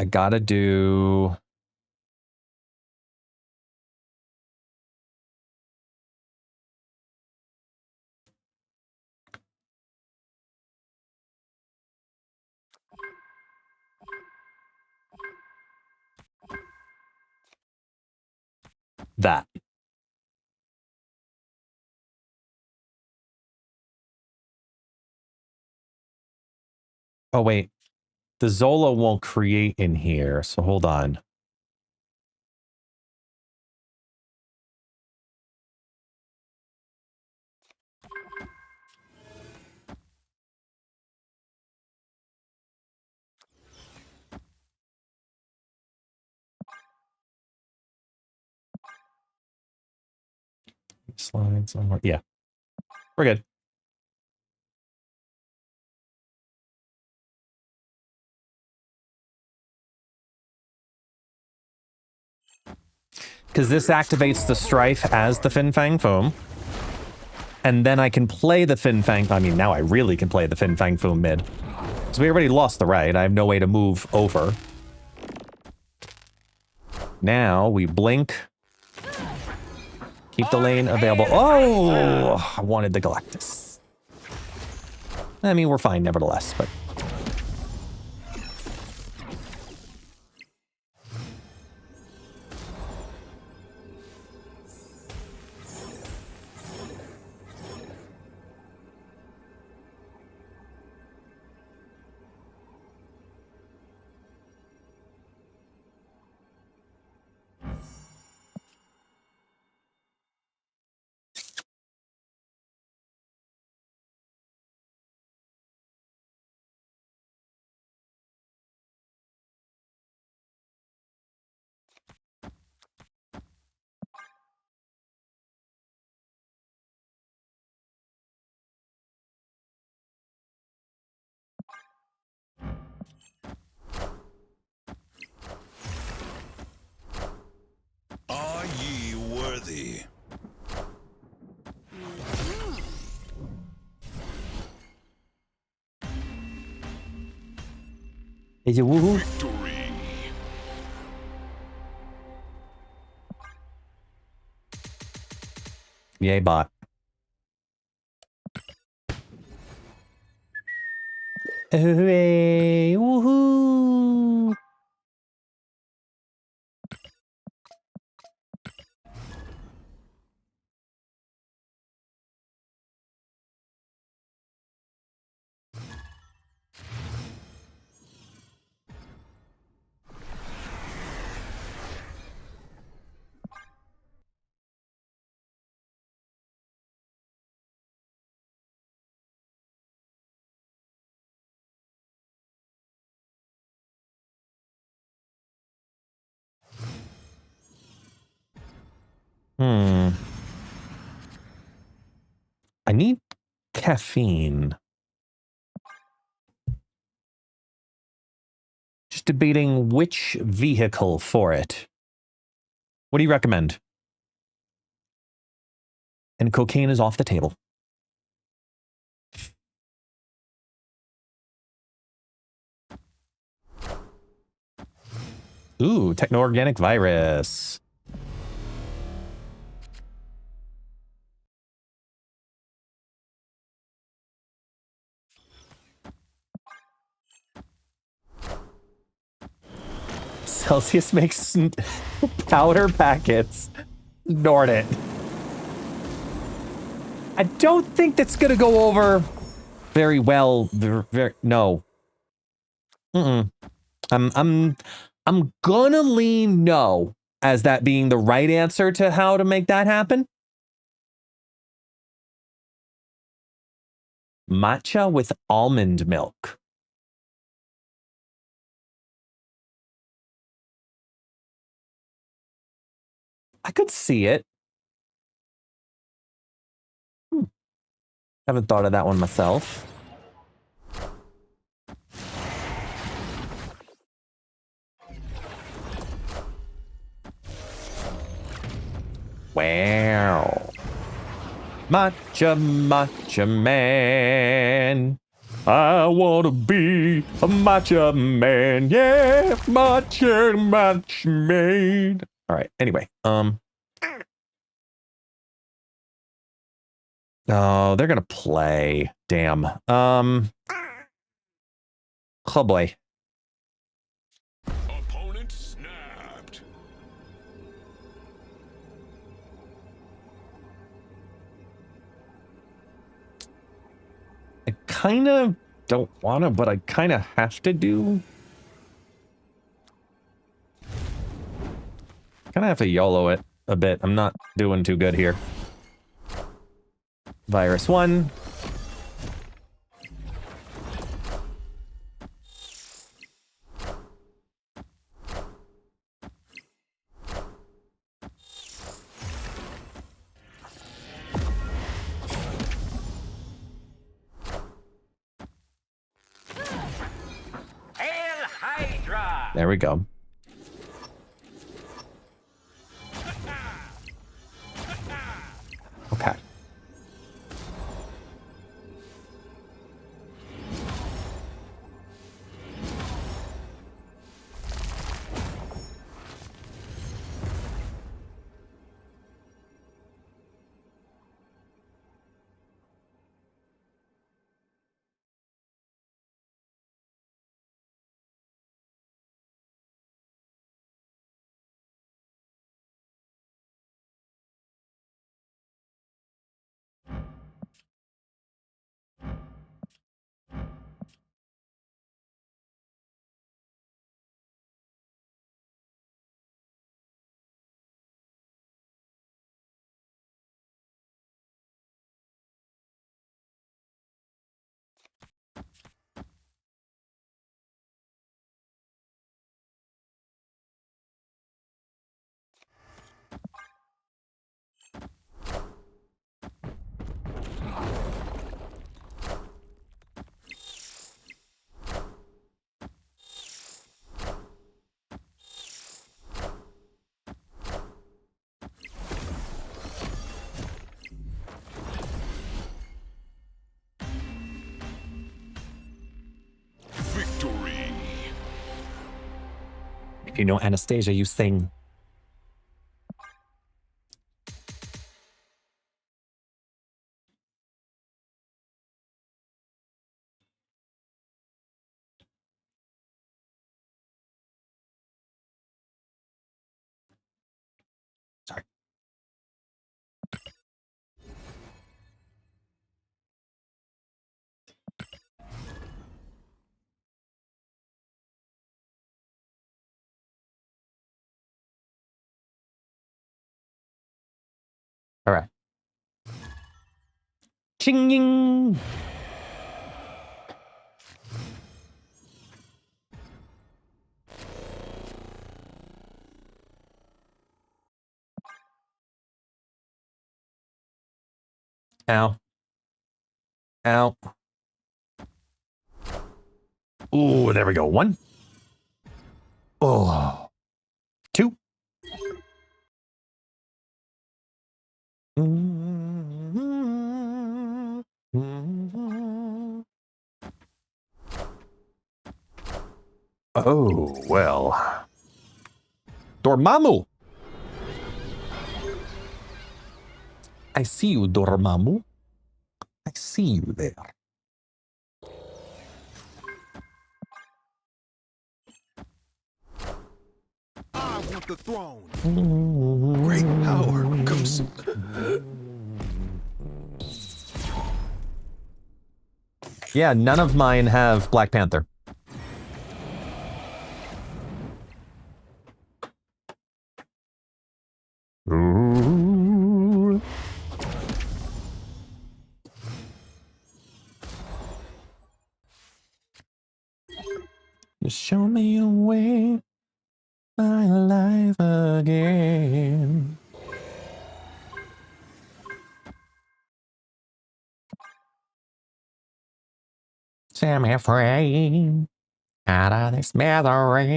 I gotta do... that. Oh, wait. The Zola won't create in here, so hold on. Slide somewhere. Yeah, we're good. Because this activates the Stryfe as the Fin Fang Foam. And then I can play the Fin Fang... I mean, now I really can play the Fin Fang Foam mid. So we already lost the right. I have no way to move over. Now we blink. Keep the lane available. Oh! I wanted the Galactus. I mean, we're fine nevertheless, but... Are ye worthy? Is it woohoo? Victory! Yay, bot. Hooray! Woohoo! I need caffeine. Just debating which vehicle for it. What do you recommend? And cocaine is off the table. Ooh, techno-organic virus. Celsius makes powder packets. Ignored it. I don't think that's gonna go over very well. No. I'm gonna lean no as that being the right answer to how to make that happen. Matcha with almond milk. I could see it. Haven't thought of that one myself. Wow. Matcha, matcha man. I wanna be a macho man. Yeah, macho man. All right. Anyway, oh, they're gonna play. Damn. Oh boy. Opponent snapped. I kind of don't want to, but I kind of have to do. Kind of have to YOLO it a bit. I'm not doing too good here. Virus 1. Hail Hydra! There we go. Okay. Victory. If you know Anastasia, you sing. Sorry. All right. Ching ying. Ow. Ow. Ooh, there we go. 1. Oh. 2. Oh, well. Dormammu. I see you, Dormammu. I see you there. I want the throne. Great power comes. Yeah, none of mine have Black Panther. Ooh. Just show me a way, my life again. Set me free out of this misery.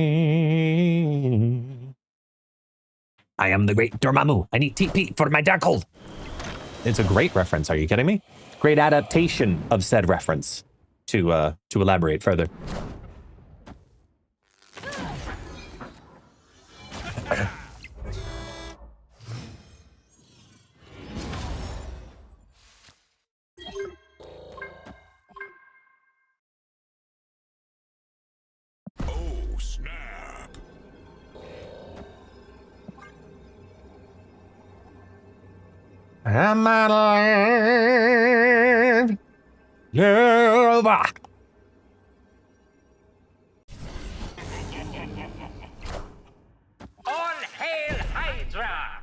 I am the great Dormammu. I need TP for my Darkhold. It's a great reference. Are you kidding me? Great adaptation of said reference. to elaborate further. Oh, snap. I'm out alive. Yeah. All hail Hydra!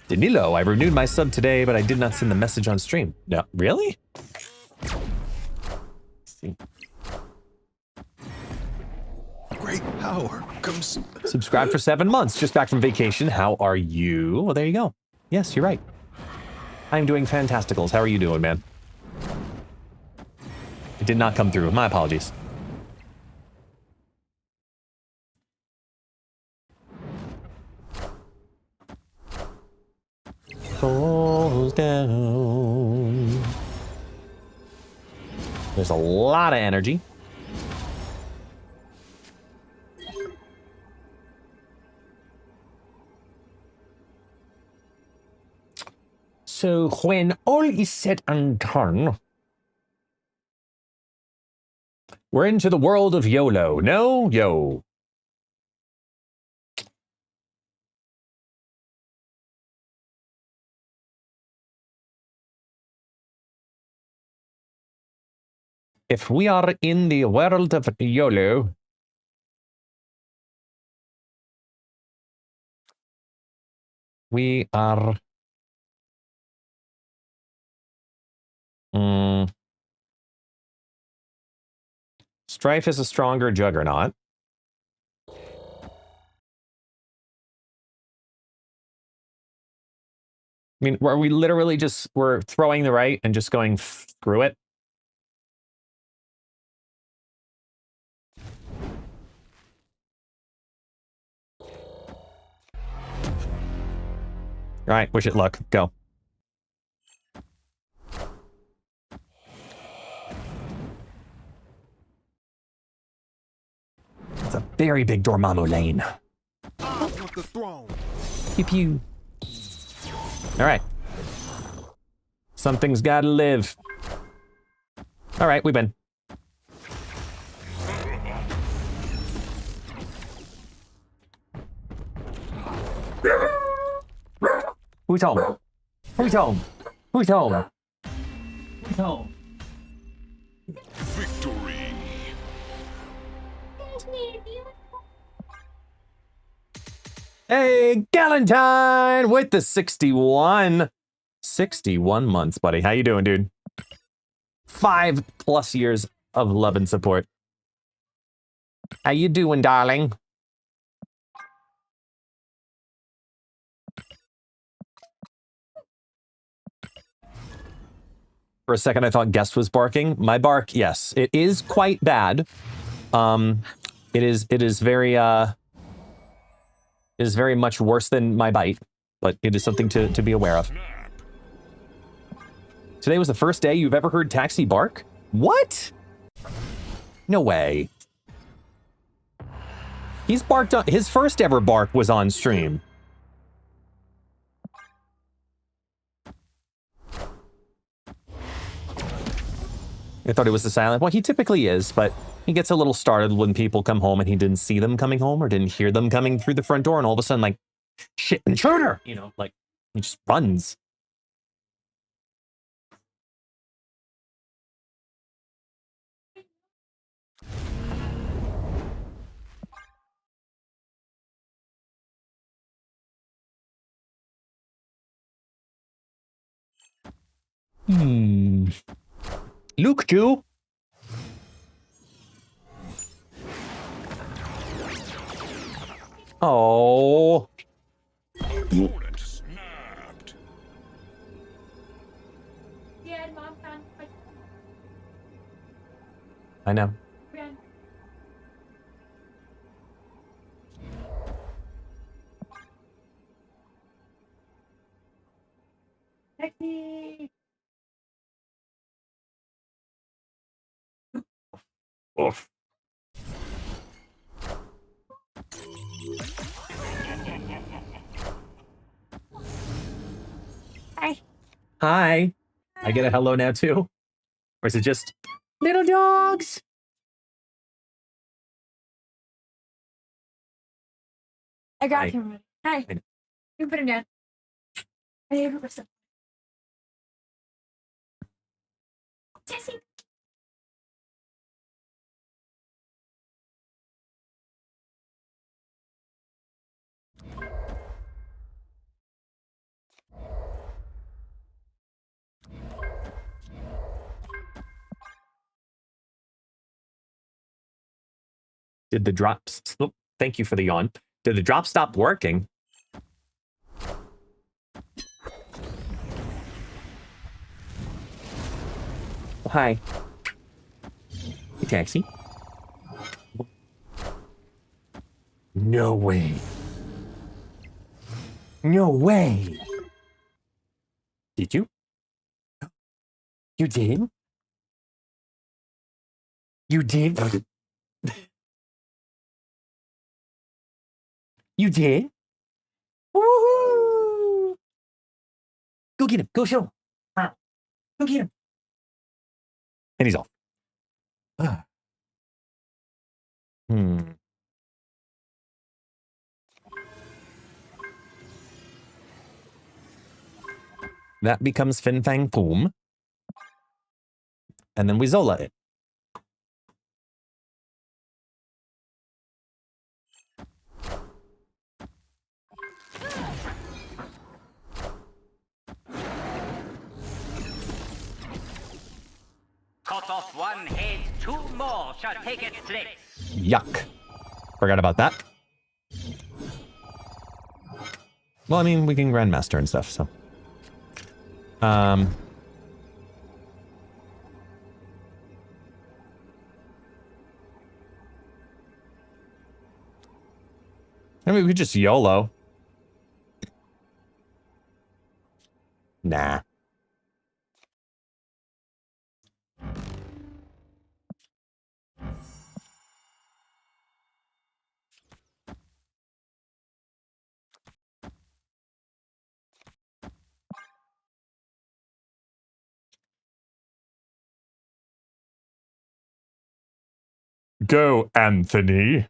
Danilo, I renewed my sub today, but I did not send the message on stream. No, really? See. Great power comes. Subscribed for 7 months, just back from vacation. How are you? Well, there you go. Yes, you're right. I'm doing fantasticals. How are you doing, man? It did not come through. My apologies. Falls down. There's a lot of energy. So when all is said and done, we're into the world of YOLO. No? Yo. If we are in the world of YOLO, we are... Stryfe is a stronger juggernaut. I mean, are we literally just, we're throwing the right and just going through it? All right, wish it luck. Go. It's a very big Dormammu lane. I want the throne. Pew pew. All right. Something's got to live. All right, we win. Who's home? Who's home? Who's home? Who's home? Victory. Hey, Galentine with the 61. 61 months, buddy. How you doing, dude? 5+ years of love and support. How you doing, darling? For a second, I thought Guest was barking. My bark, yes, it is quite bad. It is very much worse than my bite, but it is something to be aware of. Today was the first day you've ever heard Taxi bark? What? No way. He's barked on, his first ever bark was on stream. I thought it was the silent. Well, he typically is, but he gets a little startled when people come home and he didn't see them coming home or didn't hear them coming through the front door, and all of a sudden, like, shit, intruder! You know, like, he just runs. Luke Jew. Oh. Opponent snapped. I know. Oof. Hi. Hi. I get a hello now too? Or is it just little dogs? I got Hi. him. Hi. I know. You put him down. I need to put some. Jesse. Did the drops? Oh, thank you for the yawn. Did the drop stop working? Oh, hi. Hey, taxi. No way. No way. Did you? You did? You did? You did? Woohoo! Go get him. Go show him. Go get him. And he's off. Ah. That becomes Fin Fang Foom. And then we Zola it. Cut off one head, 2 more shall take its place. Yuck. Forgot about that. Well, I mean, we can Grandmaster and stuff, so. I mean, we could just YOLO. Nah. Go, Anthony.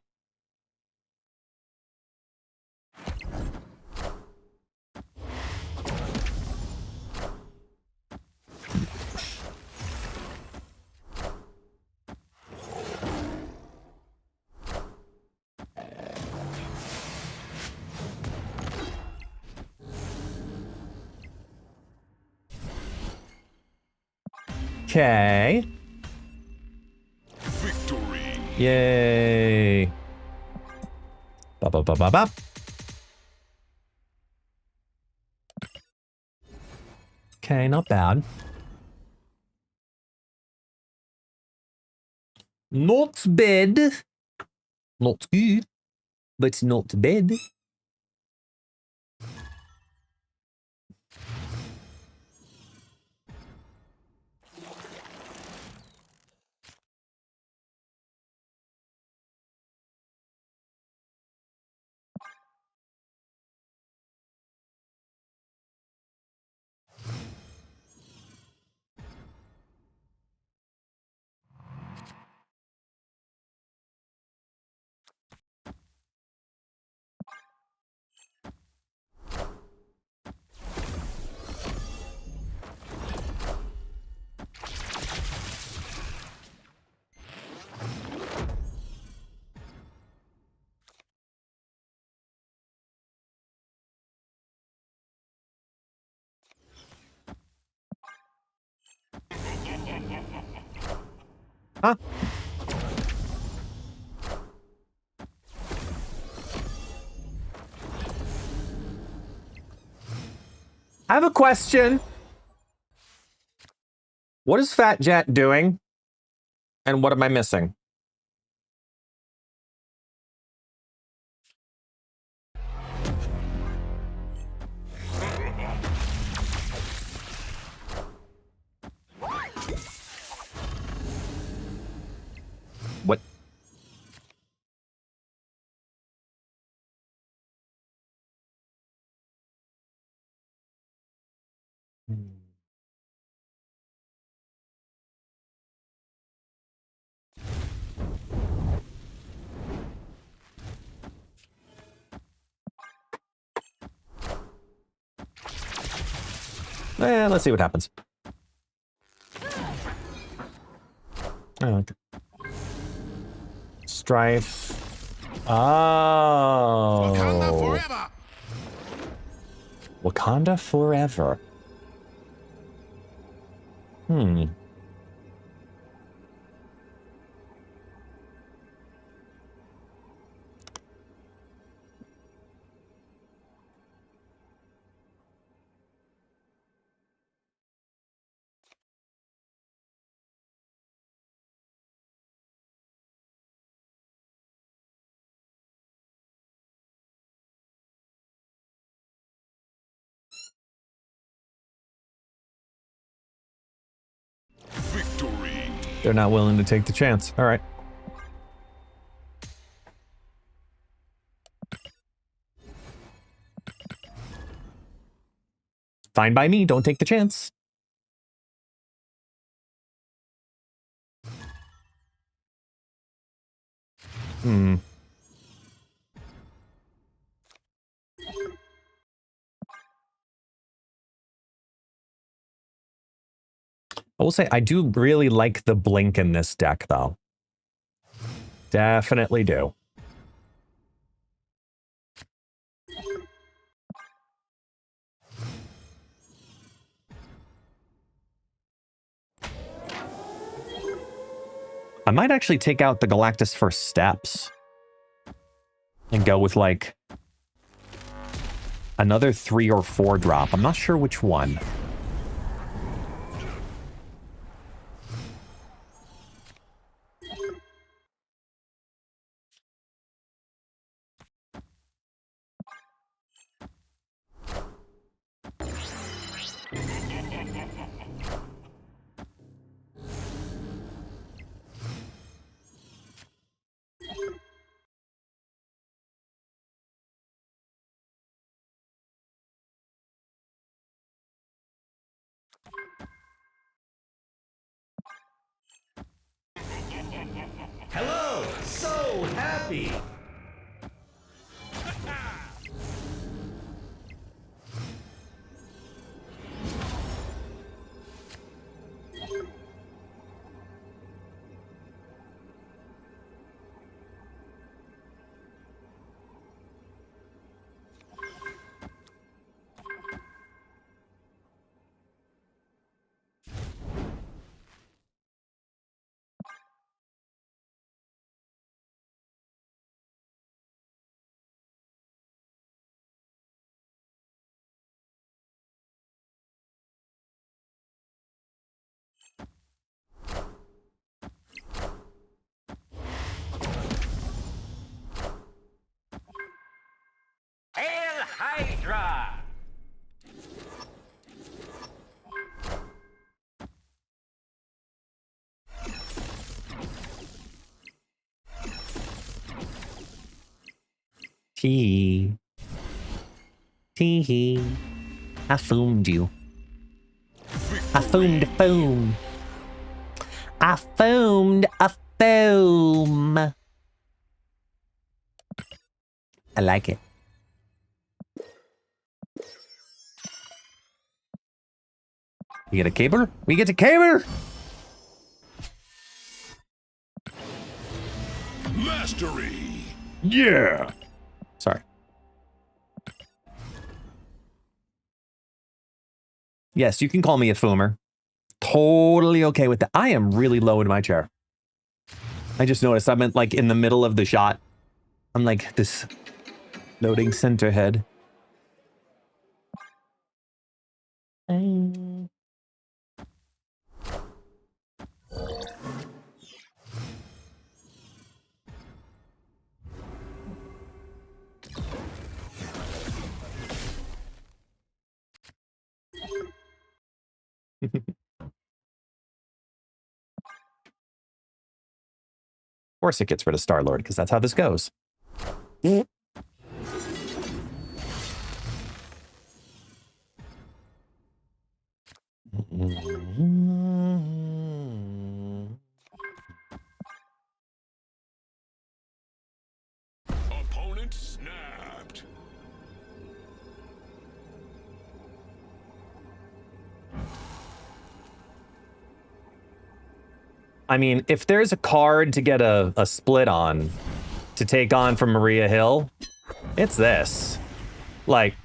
Okay. Victory. Yay. Ba ba ba ba ba. Okay, not bad. Not bad. Not good, but not bad. Huh? I have a question. What is Fat Jet doing? And what am I missing? What? Let's see what happens. Oh, okay. Stryfe. Oh. Wakanda forever. Wakanda forever. Hmm. Victory. They're not willing to take the chance. All right. Fine by me. Don't take the chance. Hmm. I will say I do really like the blink in this deck, though. Definitely do. I might actually take out the Galactus First Steps and go with like another 3 or 4 drop. I'm not sure which one. Hello! So happy! Hail Hydra! Tee. Tee. I foamed you. I foamed a foam. I foamed a foam. I like it. We get a cable? We get a cable? Mastery. Yeah. Sorry. Yes, you can call me a foomer. Totally okay with that. I am really low in my chair. I just noticed I'm like in the middle of the shot. I'm like this loading center head. course it gets rid of Star-Lord, because that's how this goes. Opponent snapped. I mean, if there's a card to get a split on to take on from Maria Hill, it's this. Like,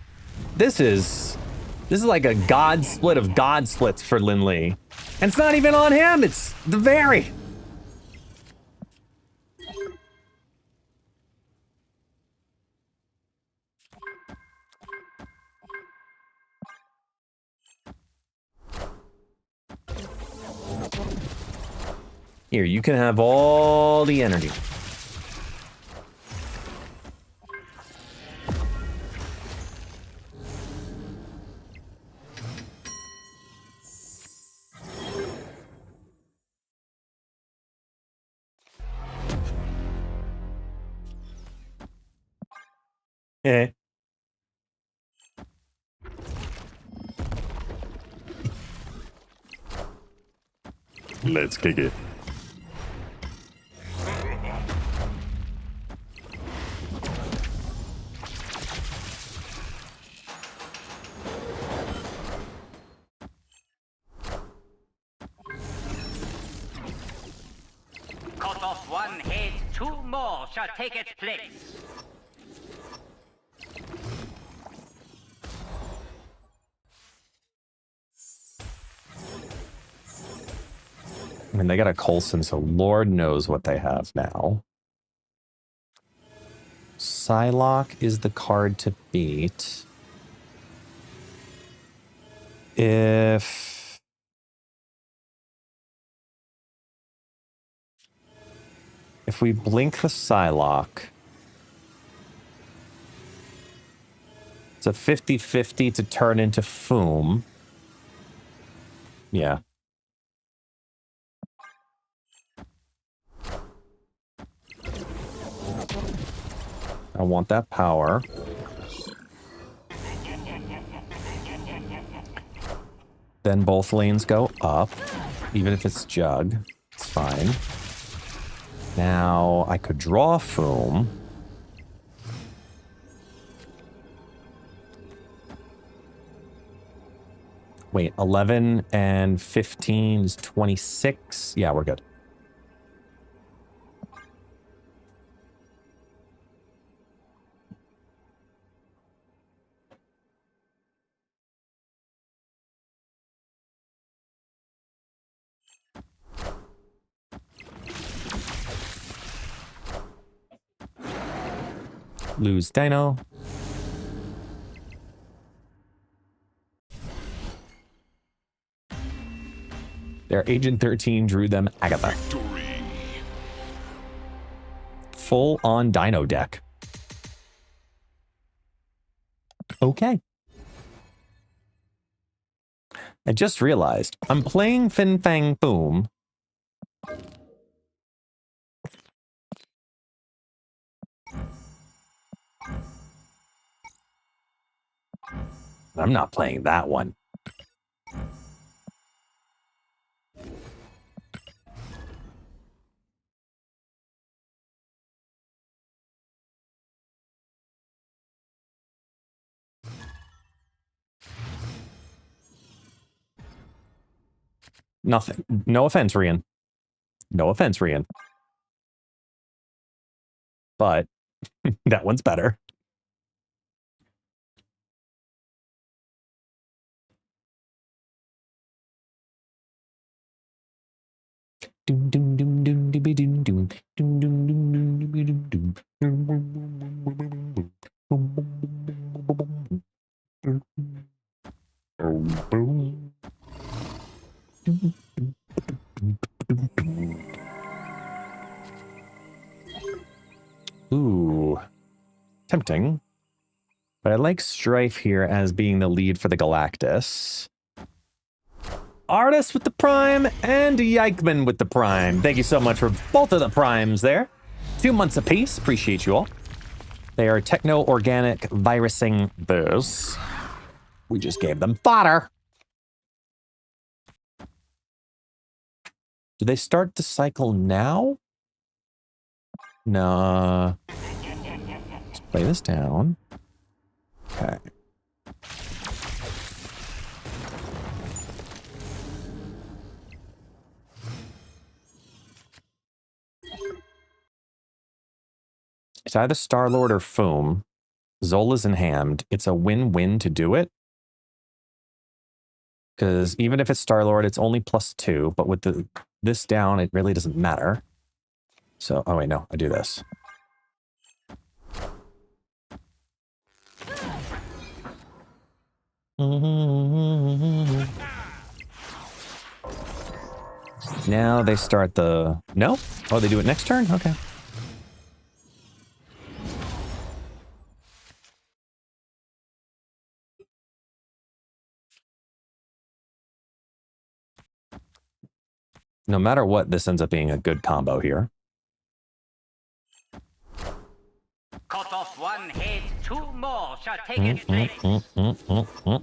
this is like a god split of god splits for Lin-Lee. And it's not even on him, it's the Very. Here, you can have all the energy. Eh. Let's kick it. Cut off one head, two more shall take its place. I mean, they got a Coulson, so Lord knows what they have now. Psylocke is the card to beat. If we blink the Psylocke, it's a 50-50 to turn into Foom. Yeah. I want that power. Then both lanes go up, even if it's Jug. It's fine. Now I could draw Foom. Wait, 11 and 15 is 26. Yeah, we're good. Lose Dino. Their Agent 13 drew them Agatha. Victory. Full on Dino deck. Okay. I just realized I'm playing Fin Fang Foom. I'm not playing that one. Nothing. No offense, Rian. No offense, Rian. But that one's better. Doom doom doom doom doom doom doom doom doom doom doom doom. Ooh, tempting. But I like Stryfe here as being the lead for the Galactus. Artist with the Prime and Yikeman with the Prime. Thank you so much for both of the Primes there. 2 months apiece. Appreciate you all. They are techno-organic virusing bears. We just gave them fodder. Do they start the cycle now? No. Let's play this down. Okay. It's either Star-Lord or Foom. Zola's in hand. It's a win-win to do it. Because even if it's Star-Lord, it's only +2. But with this down, it really doesn't matter. So, oh wait, no. I do this. Now they start the... No? Oh, they do it next turn? Okay. No matter what, this ends up being a good combo here. Cut off one head, 2 more shall take its place.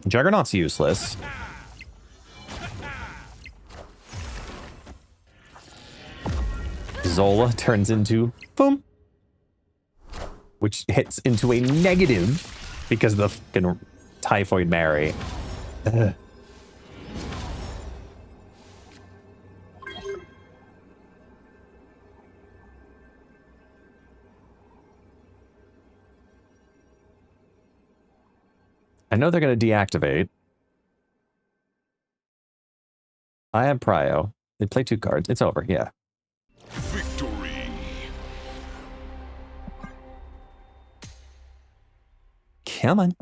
Juggernaut's useless. Zola turns into boom, which hits into a negative because of the fucking Typhoid Mary. Ugh. I know they're going to deactivate. I have Prio. They play 2 cards. It's over. Yeah. Victory. Come on.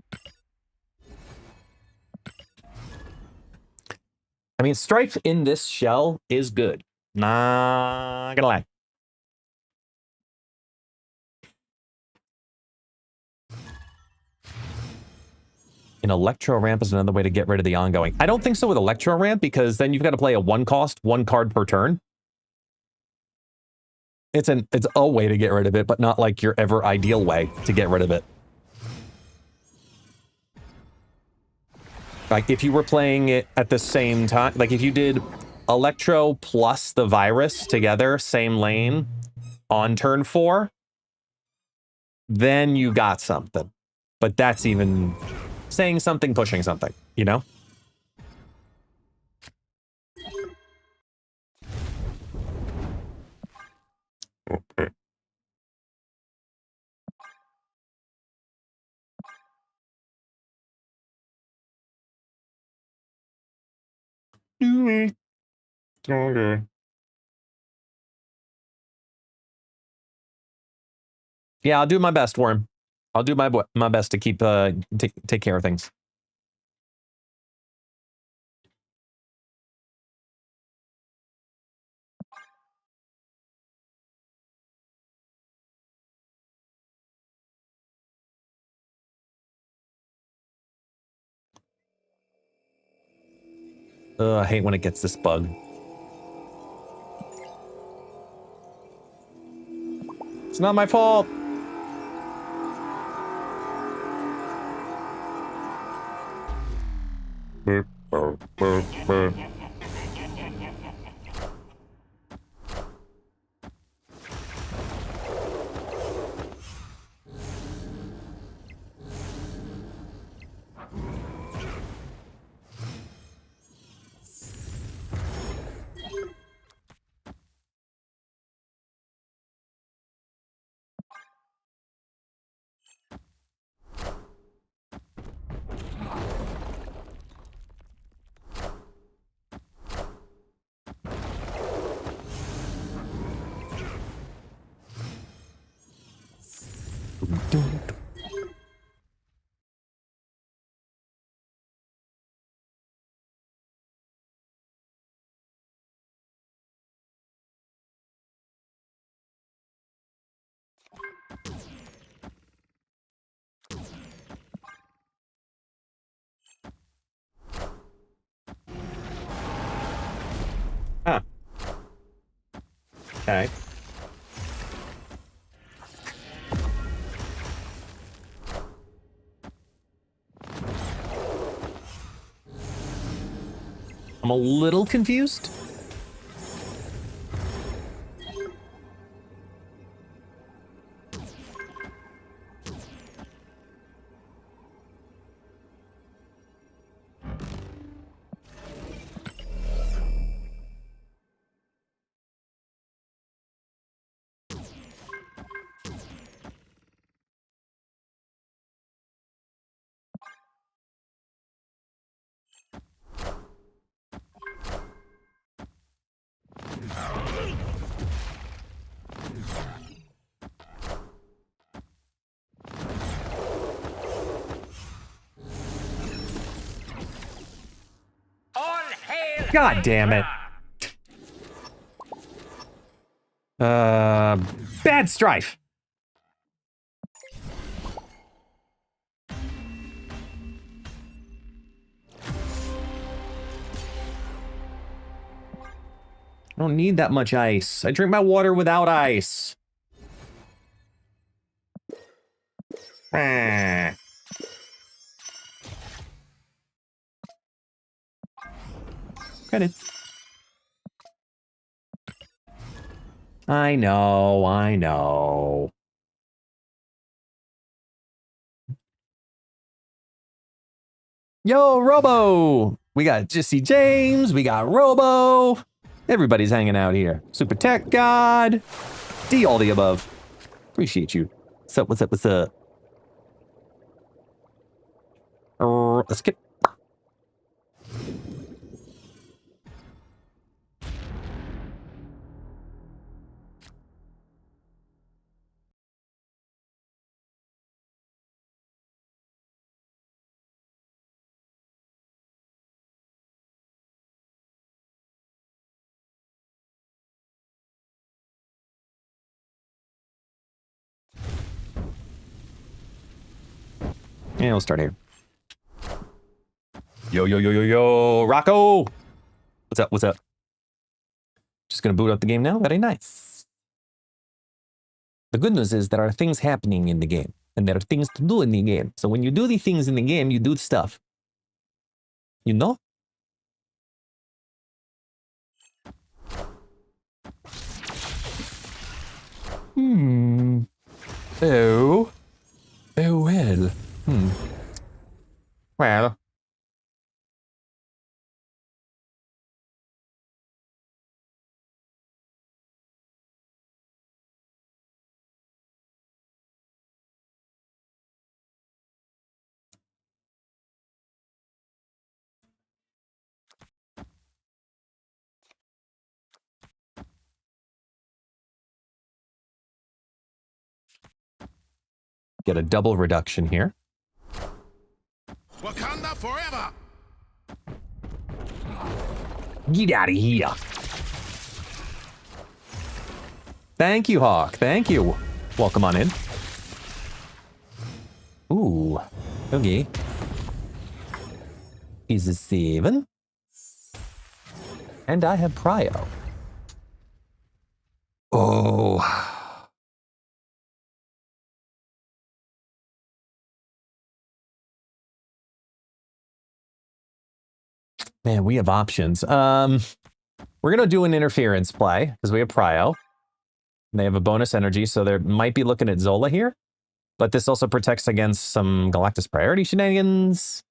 I mean, Stryfe in this shell is good. Not gonna lie. An Electro Ramp is another way to get rid of the ongoing. I don't think so with Electro Ramp because then you've got to play a 1-cost, 1 card per turn. It's a way to get rid of it, but not like your ever ideal way to get rid of it. Like if you were playing it at the same time, like if you did Electro plus the Virus together, same lane, on turn 4, then you got something. But that's even saying something, pushing something, you know? Stronger. Yeah, I'll do my best, Worm. I'll do my best to keep take care of things. I hate when it gets this bug. It's not my fault. Huh. Okay. I'm a little confused. All hail God damn it. Bad Stryfe. I don't need that much ice. I drink my water without ice. Ah. Credits. I know, I know. Yo, Robo! We got Jesse James, we got Robo. Everybody's hanging out here. Super Tech God. D all the above. Appreciate you. What's up, what's up, what's up? Let's skip. Yeah, we'll start here. Yo, yo, yo, yo, yo, Rocco! What's up, what's up? Just gonna boot up the game now? Very nice. The good news is there are things happening in the game, and there are things to do in the game. So when you do the things in the game, you do stuff. You know? Hmm. Oh. Oh, well. Hmm. Well. Get a double reduction here. Wakanda forever. Get out of here. Thank you, Hawk. Thank you. Welcome on in. Ooh. Okay. He's a 7. And I have Prio. Oh. Man, we have options. We're gonna do an interference play because we have Prio. They have a bonus energy, so they might be looking at Zola here. But this also protects against some Galactus priority shenanigans.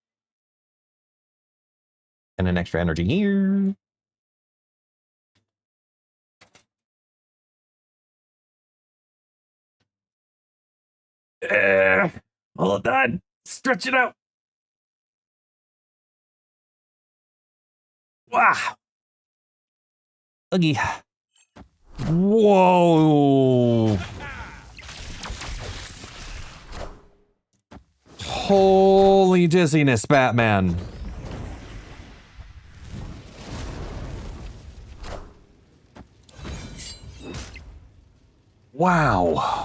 And an extra energy here. All done. Stretch it out. Wow. Uggy. Whoa. Holy dizziness, Batman. Wow.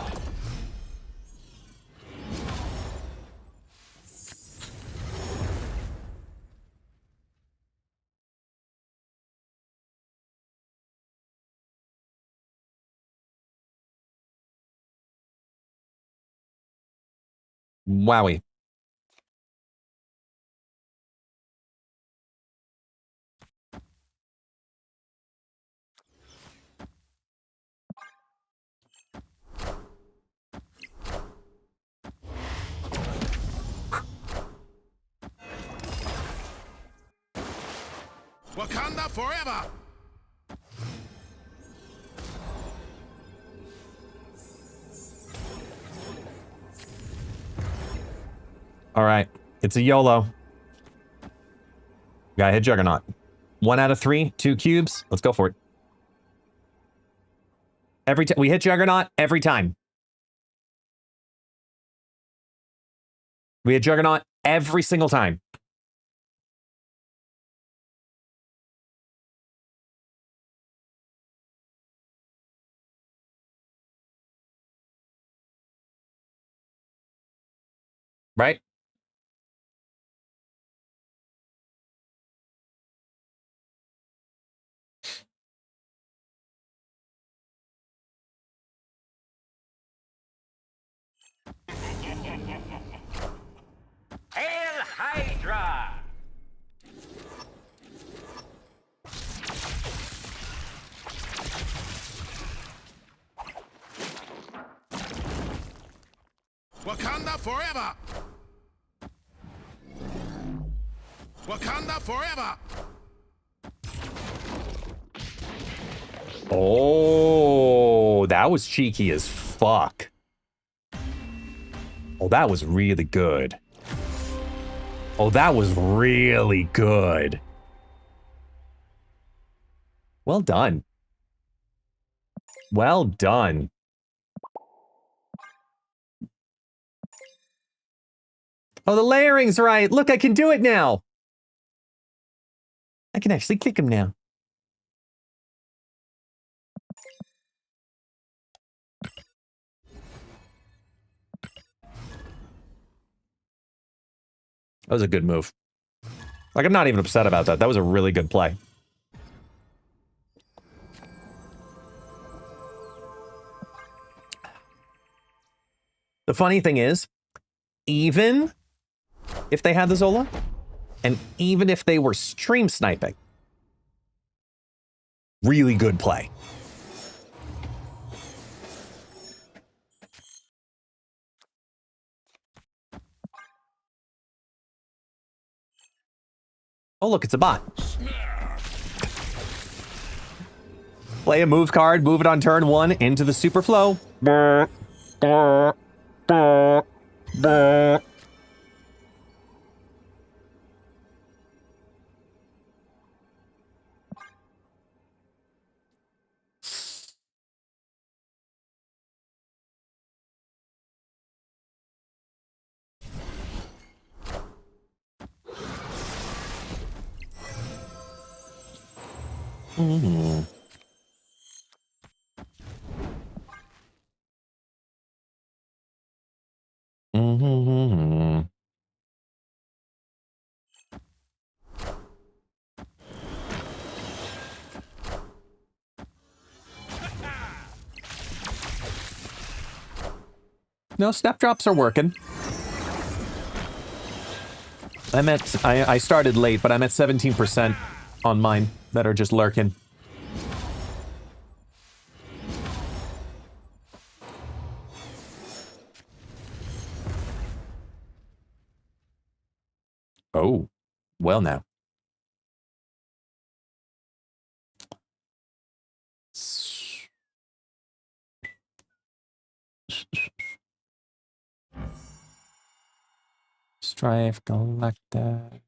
Wowie. Wakanda forever! All right. It's a YOLO. Gotta hit Juggernaut. 1 out of 3, 2 cubes. Let's go for it. Every time we hit Juggernaut, every time. We hit Juggernaut every single time. Right? Hail Hydra! Wakanda forever! Wakanda forever! Oh, that was cheeky as fuck. Oh, that was really good. Oh, that was really good. Well done. Well done. Oh, the layering's right. Look, I can do it now. I can actually kick him now. That was a good move. Like, I'm not even upset about that. That was a really good play. The funny thing is, even if they had the Zola, and even if they were stream sniping, really good play. Oh, look, it's a bot. Play a move card, move it on turn 1 into the super flow. Mm-hmm. Mm-hmm. No, snap drops are working. I started late, but I'm at 17% on mine that are just lurking. Oh, well now. Stryfe, Galacta.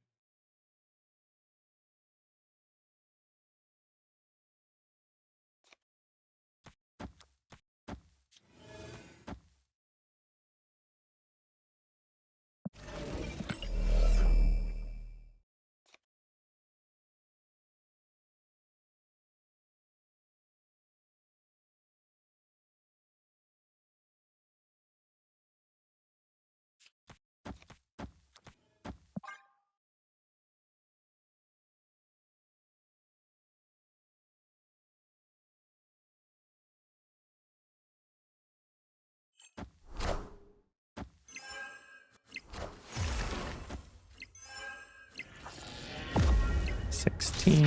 Ting.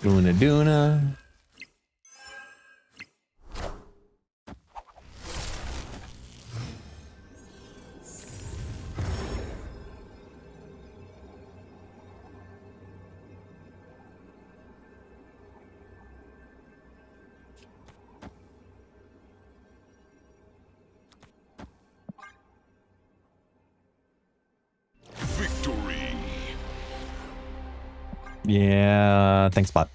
Doona doona. Victory. Yeah, thanks, bot.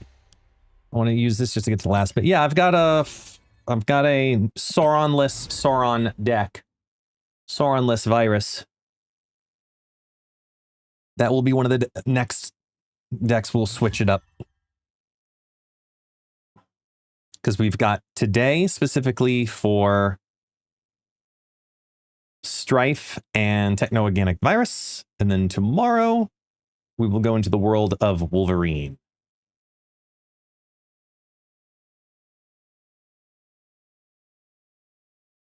I want to use this just to get to the last bit. Yeah, I've got a Sauron-less Sauron deck. Sauron-less virus. That will be one of the next decks. We'll switch it up. Because we've got today specifically for Stryfe and Techno-Organic Virus. And then tomorrow we will go into the world of Wolverine.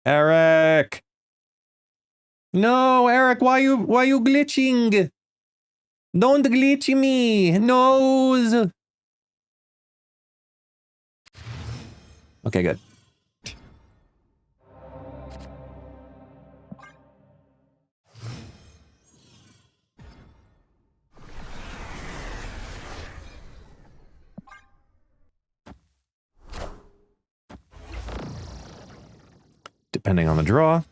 Eric! No, Eric, why you glitching? Don't glitch me! No! Okay, good. Depending on the draw.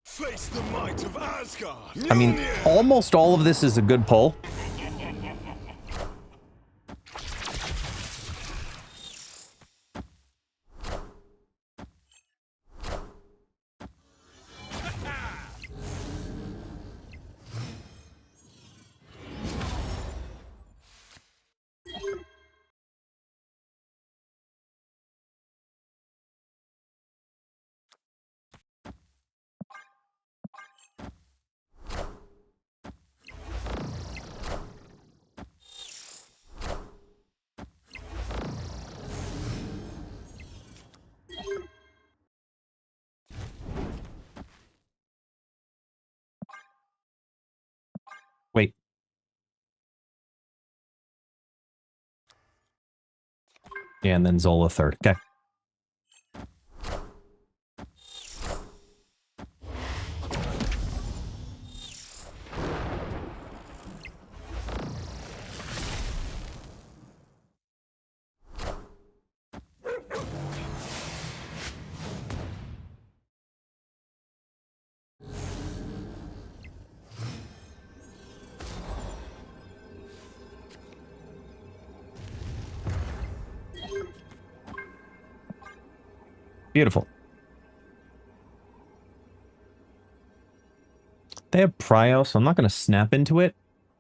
Face the might of Asgard. I mean, almost all of this is a good pull. Wait. Yeah, and then Zola third. Okay. Beautiful. They have Prio, so I'm not going to snap into it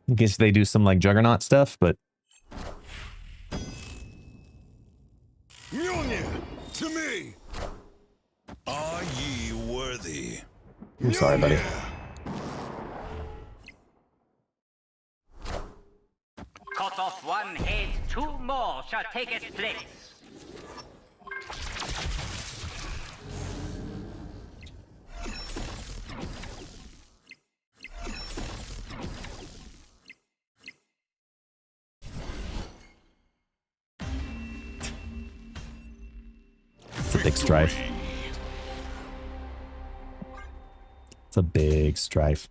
in case they do some like Juggernaut stuff, but Mjolnir, to me. Are ye worthy? I'm sorry, buddy. Cut off one head, two more shall take its place. Big Stryfe. It's a big Stryfe.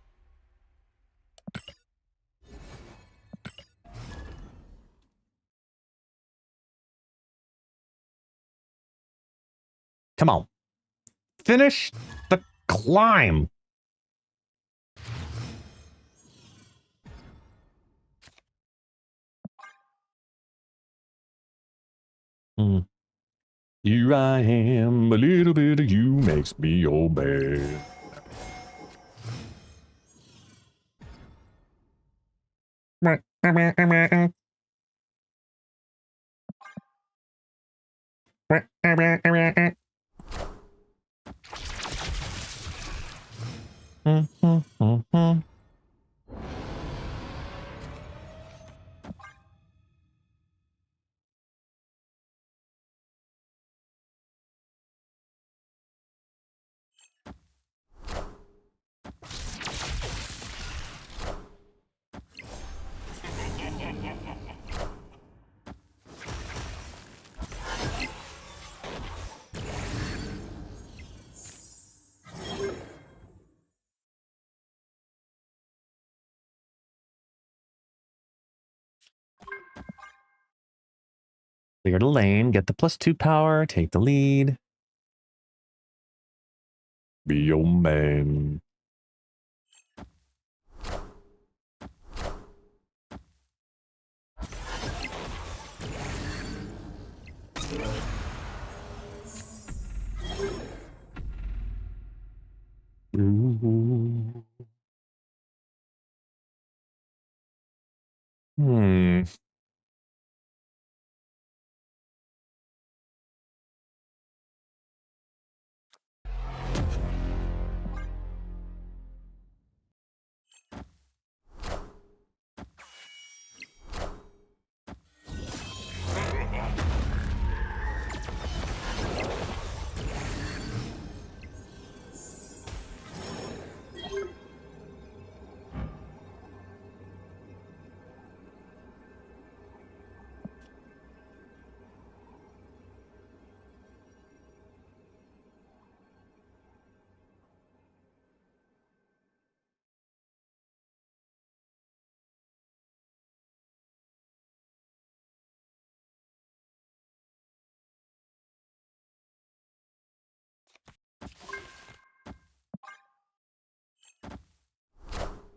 Come on. Finish the climb. Here I am, a little bit of you makes me obey. Clear the lane, get the +2 power, take the lead. Be your man. Ooh. Hmm.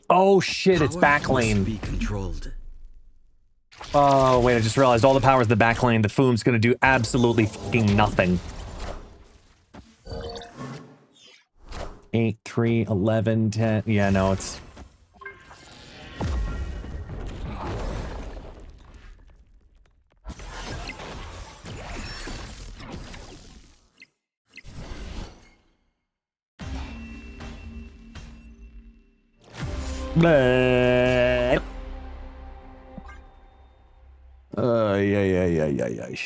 Oh shit, it's back lane. Be controlled. Oh, wait, I just realized all the power's in the back lane. The Foom's gonna do absolutely fucking nothing. 8, 3, 11, 10. Yeah, no, it's... Bleh. Yeah.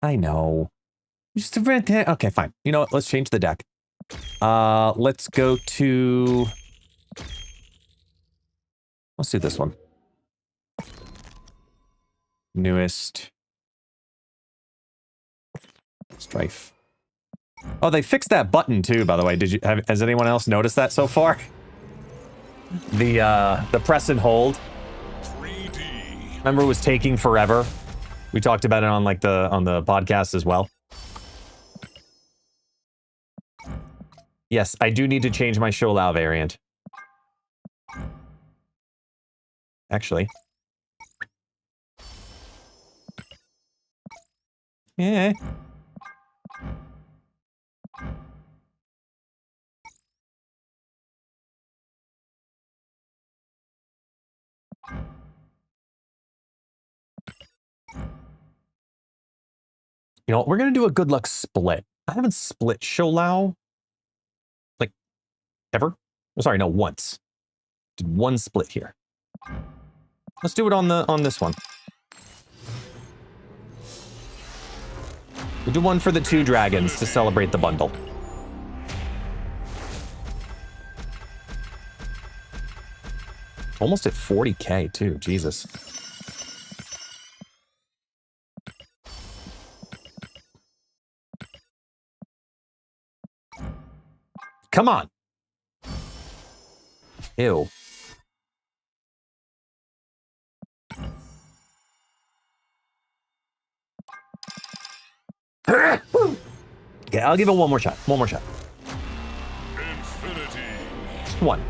I know. Just a red deck. Okay, fine. You know what? Let's change the deck. Let's go to... Let's do this one. Newest. Stryfe. Oh, they fixed that button too, by the way. Has anyone else noticed that so far? The press and hold. 3D. Remember it was taking forever? We talked about it on like on the podcast as well. Yes, I do need to change my show Lao variant. Actually. Yeah. You know, we're gonna do a good luck split. I haven't split Sholau like ever. Oh, sorry, no, once. Did one split here. Let's do it on this one. We'll do one for the 2 dragons to celebrate the bundle. Almost at 40K too, Jesus. Come on. Ew. Okay, I'll give it one more shot. One more shot. Infinity. Just one.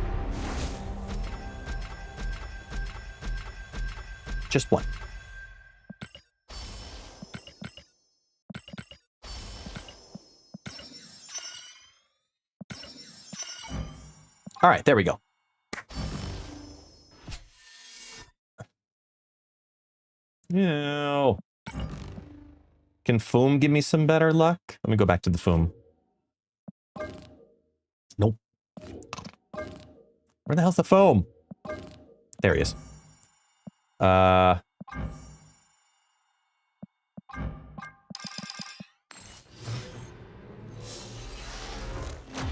Just one. All right, there we go. No. Can Foom give me some better luck? Let me go back to the Foom. Nope. Where the hell's the Foam? There he is.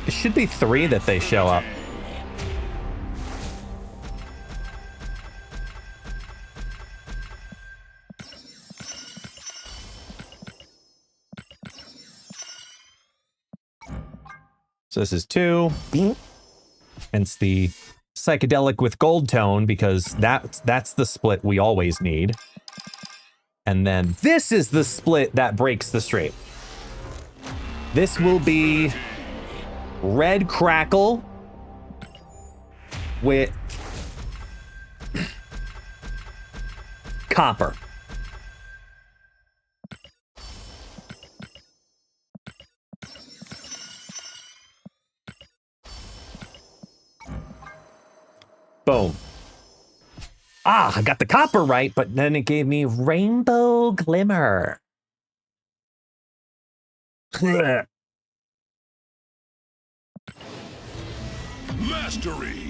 It should be 3 that they show up. So this is 2. Hence the psychedelic with gold tone because that's the split we always need. And then this is the split that breaks the straight. This will be red crackle with copper. Boom. Ah, I got the copper right, but then it gave me rainbow glimmer. Mastery.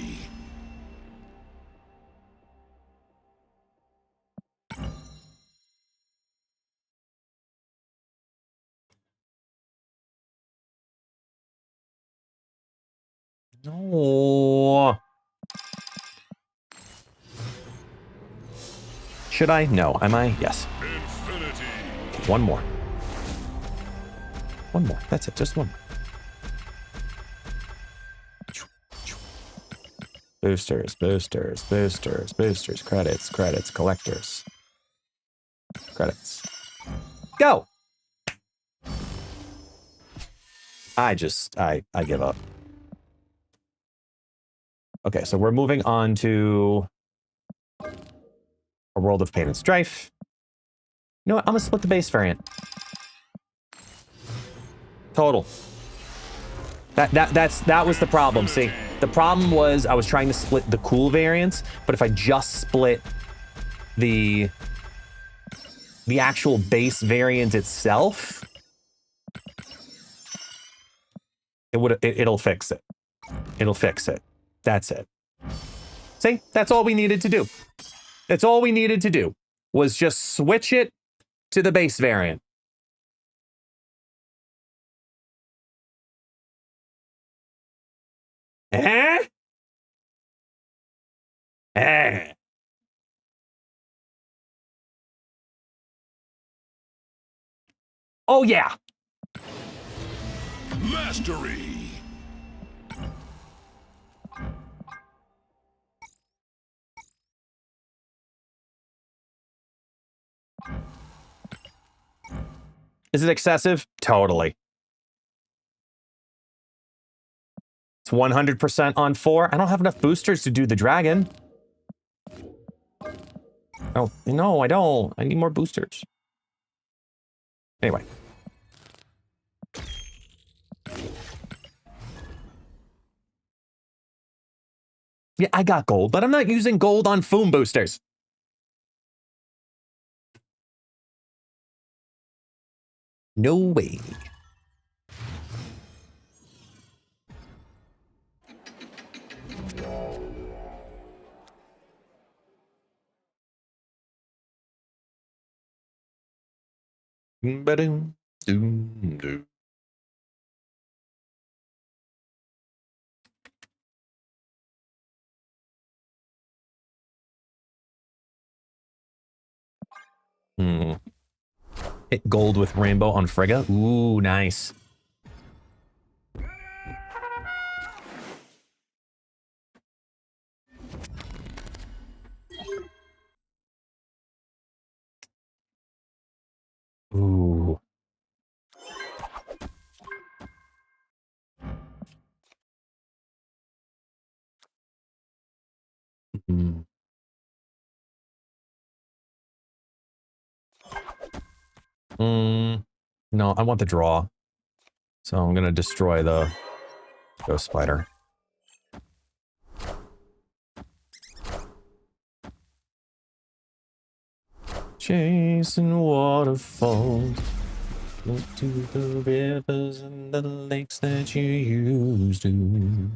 No. Should I? No. Am I? Yes. Infinity. Okay, one more. One more. That's it. Just one more. Boosters, boosters, boosters, boosters, credits, credits, collectors. Credits. Go! I give up. Okay, so we're moving on to a World of Pain and Stryfe. You know what? I'm gonna split the base variant. Total. That was the problem. See, the problem was I was trying to split the cool variants, but if I just split the actual base variant itself, it'll fix it. It'll fix it. That's it. See, that's all we needed to do. That's all we needed to do was just switch it to the base variant. Eh? Eh. Oh, yeah. Mastery. Is it excessive? Totally. It's 100% on 4. I don't have enough boosters to do the dragon. Oh, no, I don't. I need more boosters. Anyway. Yeah, I got gold, but I'm not using gold on Foom boosters. No way. Ba-doom, doom, doom. Hit gold with rainbow on Frigga. Ooh, nice. Ooh. Mm. No, I want the draw. So I'm gonna destroy the ghost spider. Chasing waterfalls, look to the rivers and the lakes that you used to.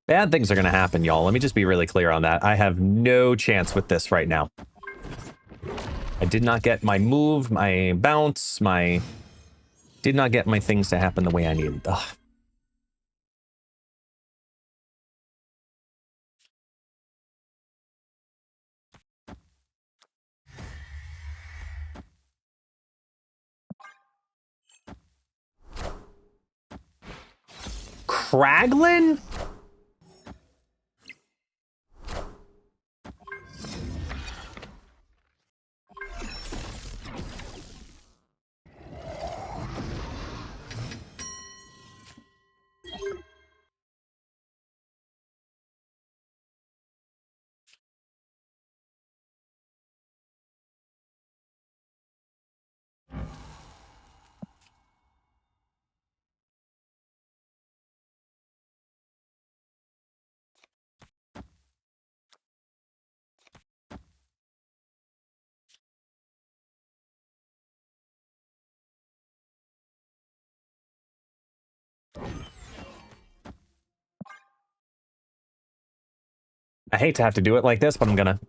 Bad things are going to happen, y'all. Let me just be really clear on that. I have no chance with this right now. I did not get my move, my bounce, my Did not get my things to happen the way I needed. Ugh. Kraglin? I hate to have to do it like this, but I'm gonna.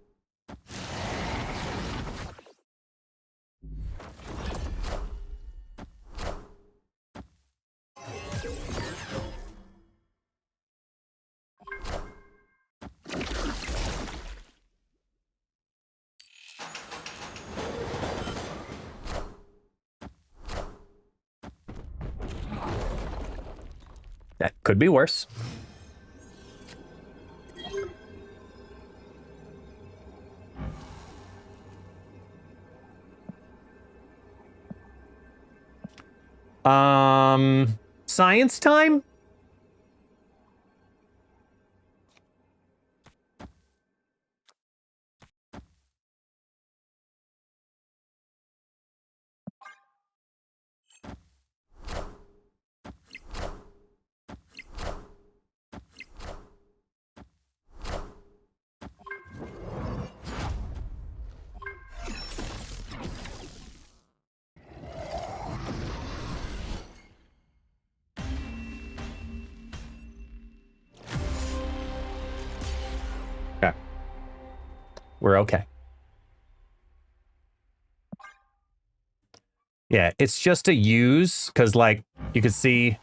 That could be worse. Science time? Okay. We're okay. Yeah, it's just a use, because, like, you can see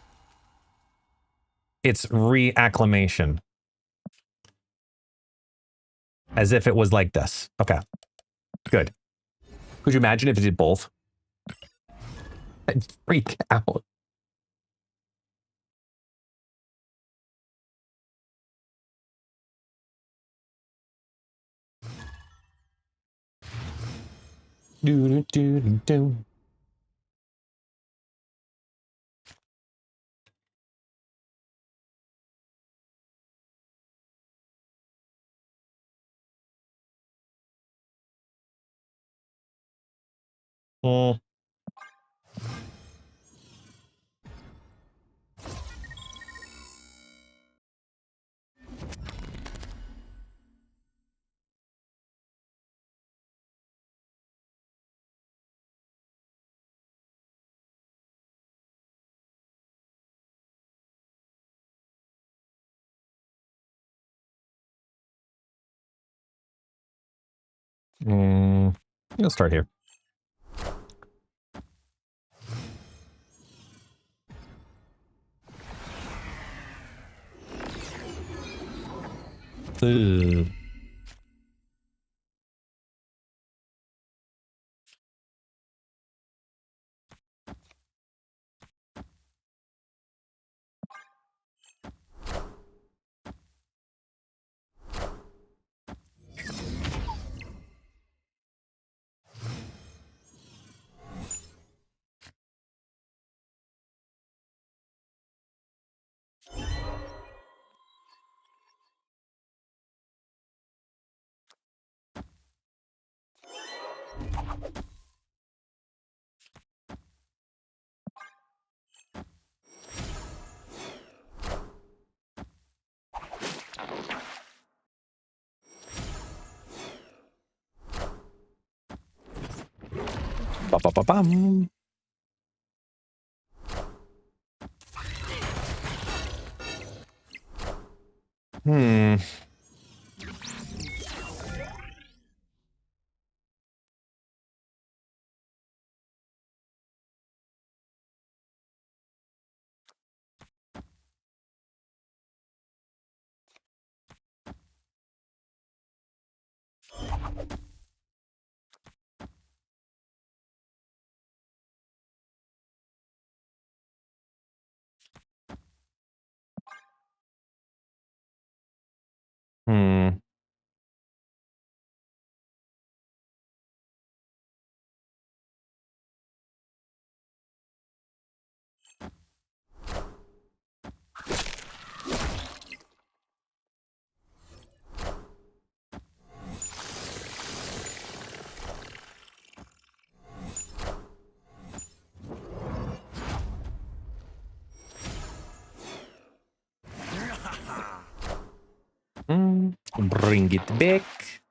it's reacclimation. As if it was like this. Okay. Good. Could you imagine if it did both? I'd freak out. Do do do do do. Mm. You'll start here. Ugh. Ba-ba-ba-bum. Hmm. Bring it back.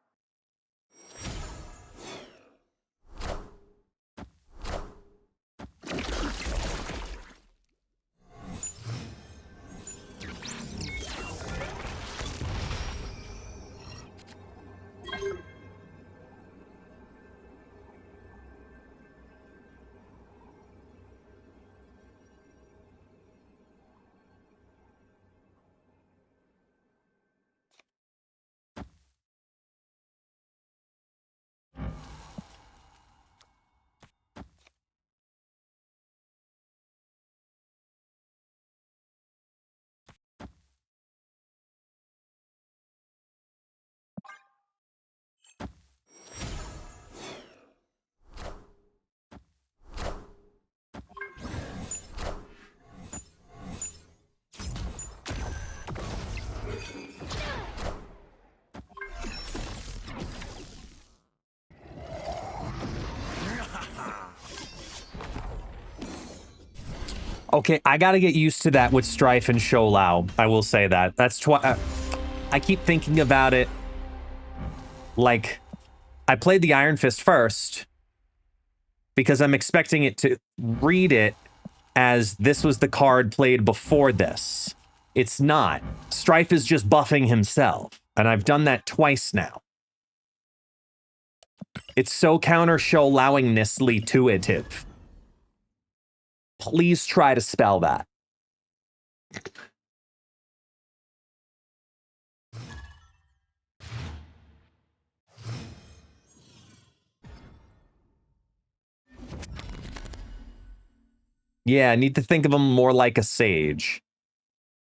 Okay, I gotta get used to that with Stryfe and Shou Lao. I will say that. That's I keep thinking about it like I played the Iron Fist first because I'm expecting it to read it as this was the card played before this. It's not. Stryfe is just buffing himself, and I've done that twice now. It's so counter Shou Lao-ingnessly intuitive. Please try to spell that. Yeah, I need to think of him more like a sage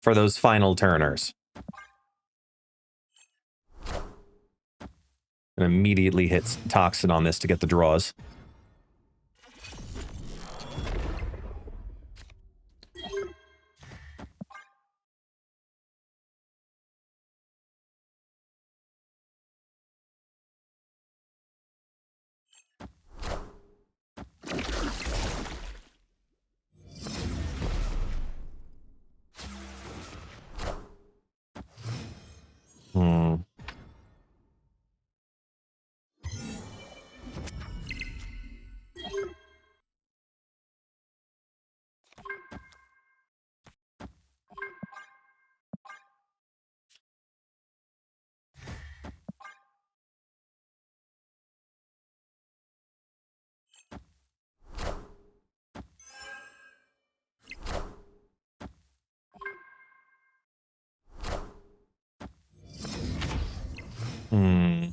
for those final turners. And immediately hits Toxin on this to get the draws. Hmm. Hmm.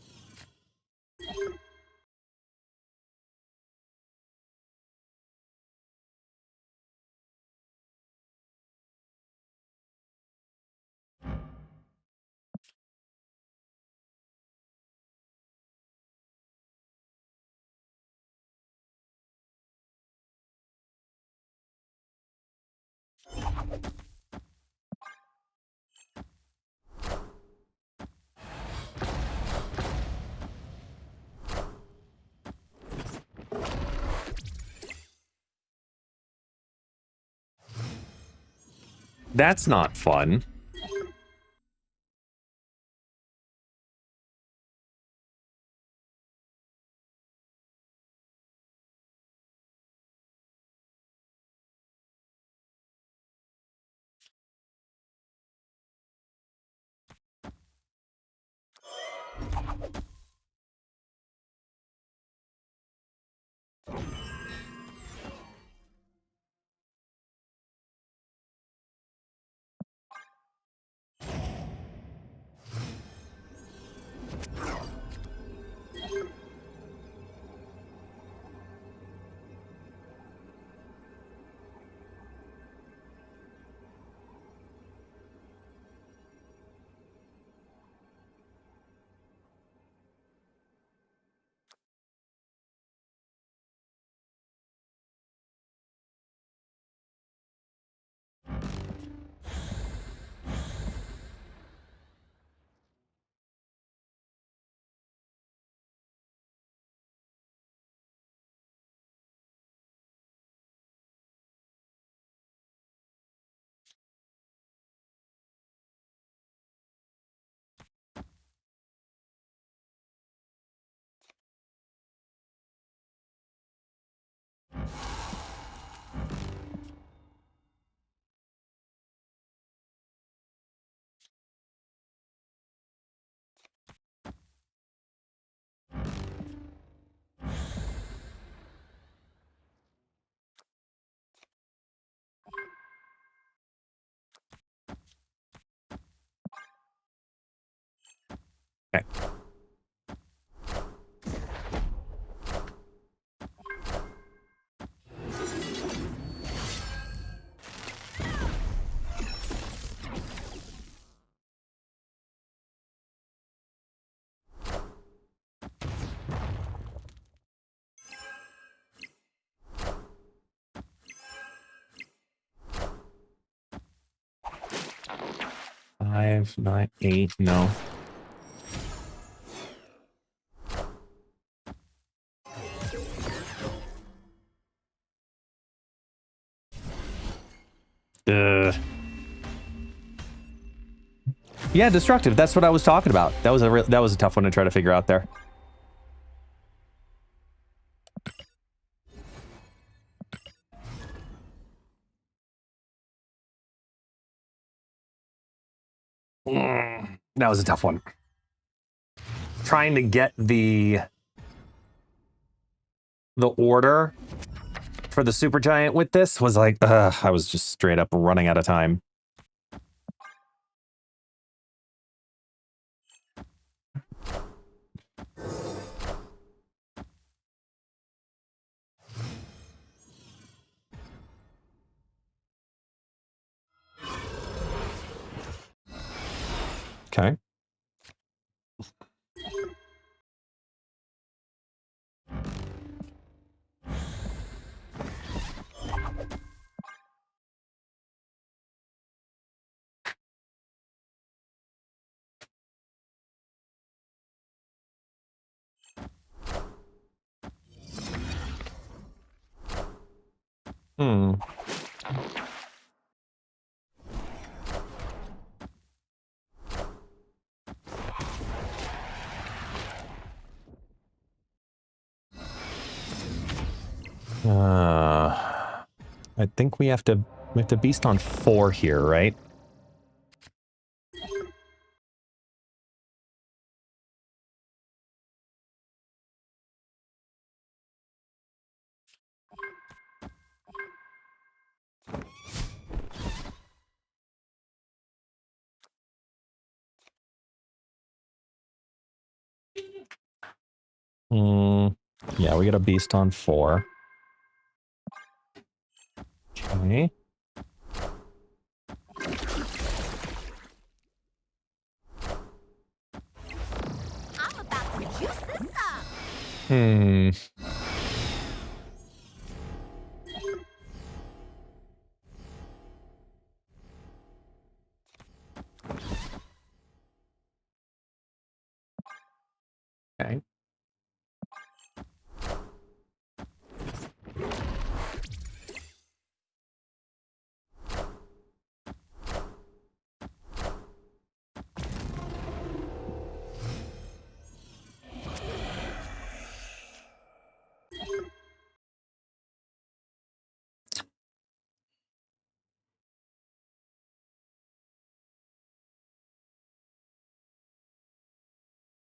That's not fun. Okay. Five, 9, 8, no. Yeah, destructive. That's what I was talking about. That was a tough one to try to figure out there. That was a tough one. Trying to get the order for the Supergiant with this was like, I was just straight up running out of time. Okay. Hmm. I think we have to beast on 4 here, right? Yeah, we got a beast on 4. Okay. I'm about to juice this up. Hmm. Okay.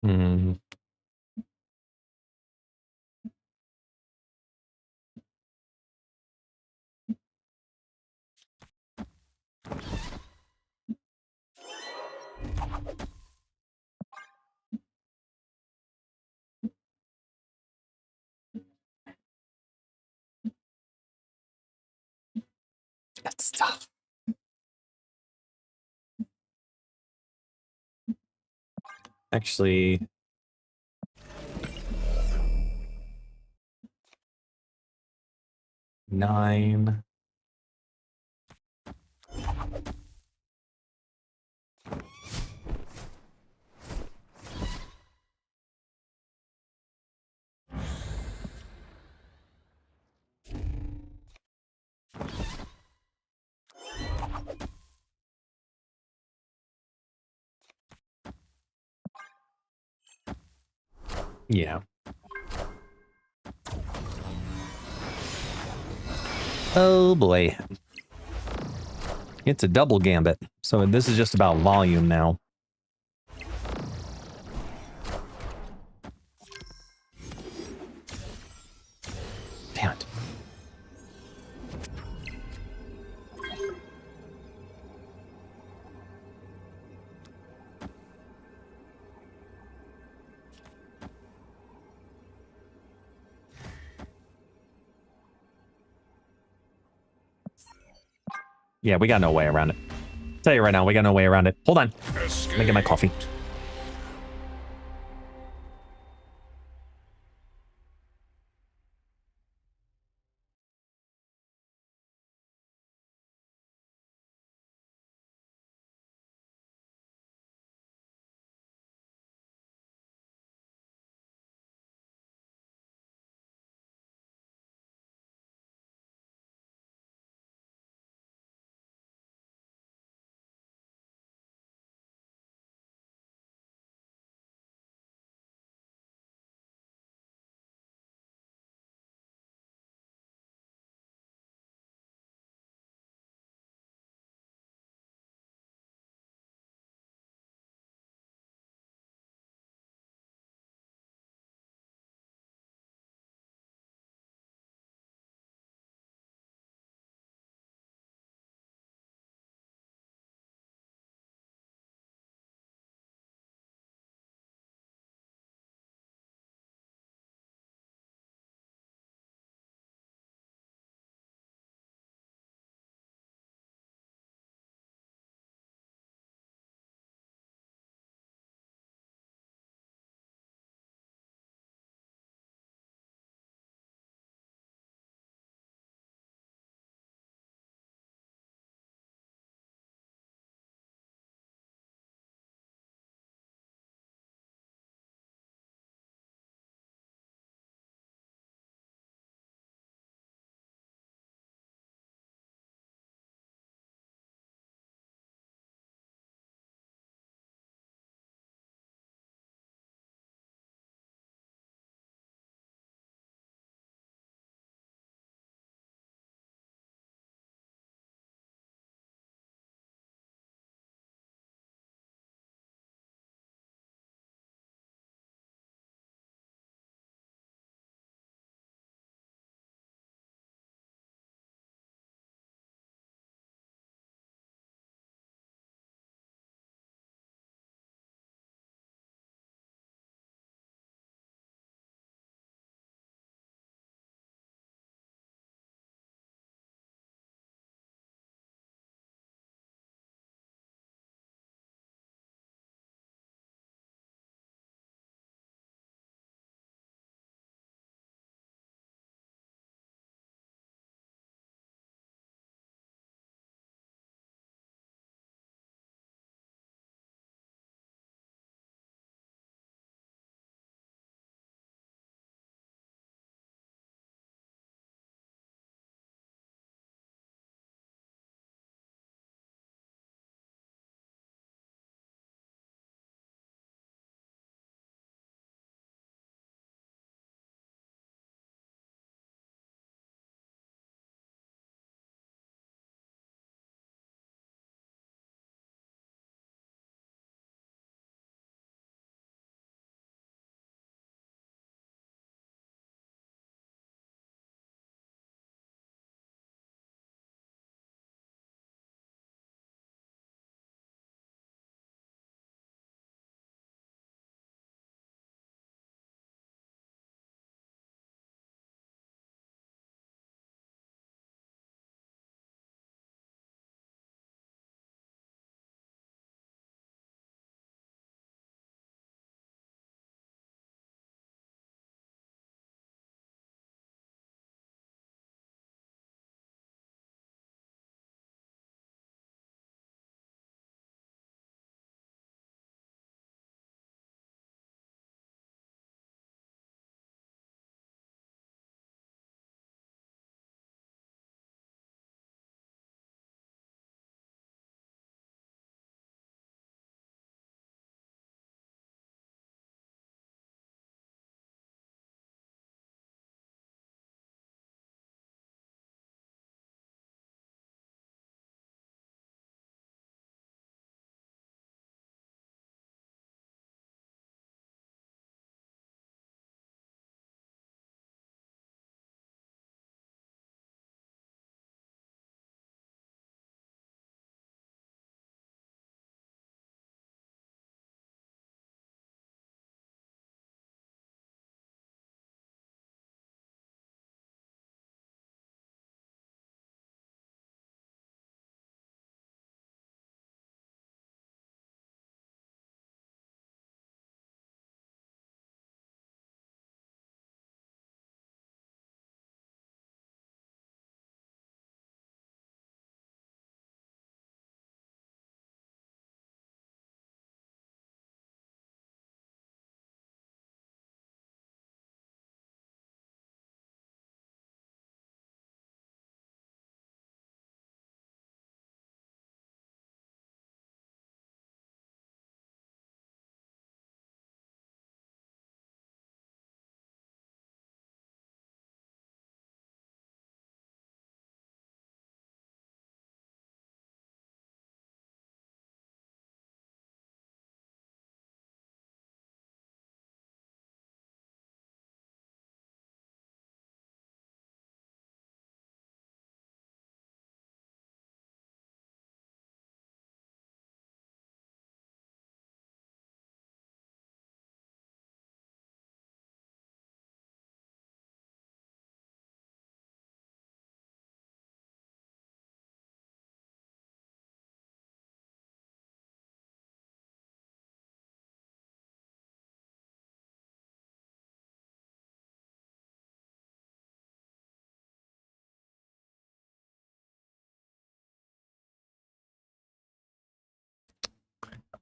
Hmm. That's tough. Actually, nine. Yeah. Oh boy. It's a double gambit. So this is just about volume now. Damn it. Yeah, we got no way around it. Tell you right now, we got no way around it. Hold on. Let me get my coffee.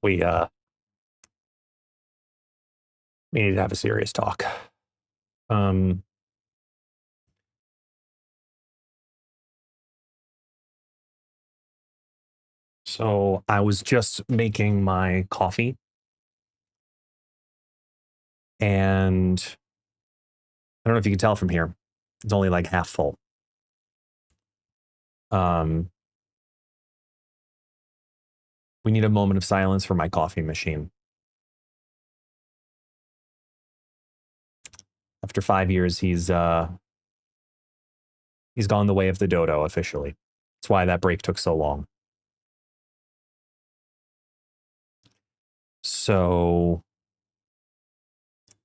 we need to have a serious talk. Um, so I was just making my coffee, and I don't know if you can tell from here, it's only like half full. We need a moment of silence for my coffee machine. After 5 years, he's gone the way of the dodo officially. That's why that break took so long. So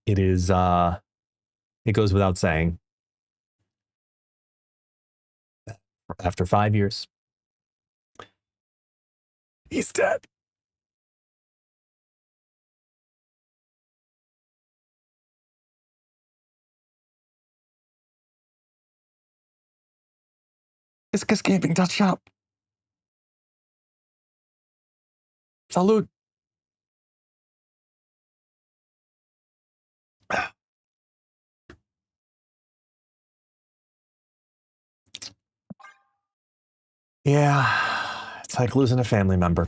it is it goes without saying. After 5 years, he's dead. ItsGuestGaming.shop. Salud. Yeah, it's like losing a family member.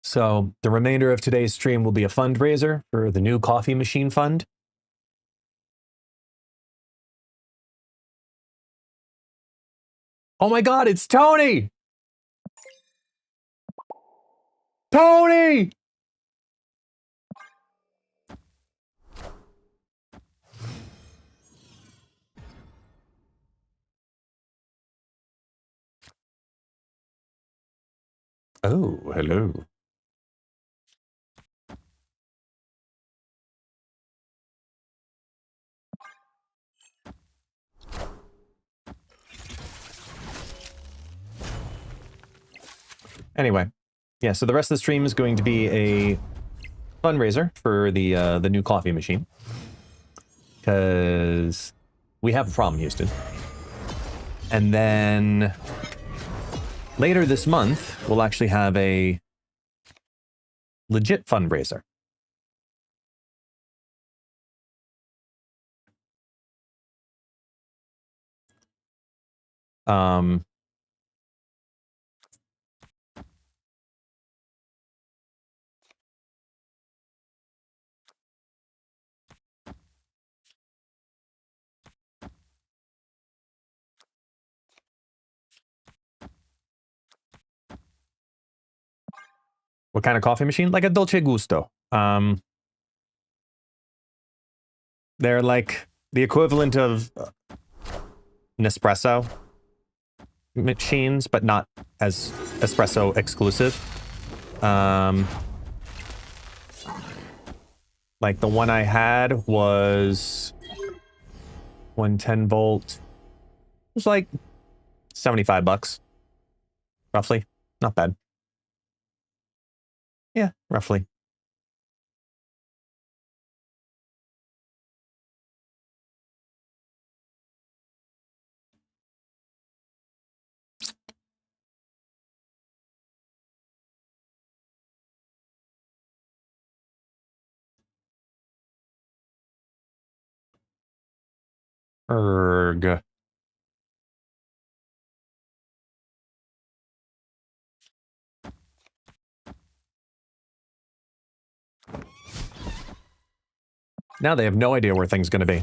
So the remainder of today's stream will be a fundraiser for the new coffee machine fund. Oh my God, it's Tony! Tony! Oh, hello. Anyway, yeah, so the rest of the stream is going to be a fundraiser for the new coffee machine. Because we have a problem, Houston. And then later this month, we'll actually have a legit fundraiser. What kind of coffee machine? Like a Dolce Gusto. They're like the equivalent of Nespresso machines, but not as espresso exclusive. Like the one I had was 110 volt. It was like $75, roughly. Not bad. Yeah, roughly. Erg. Now they have no idea where things are going to be.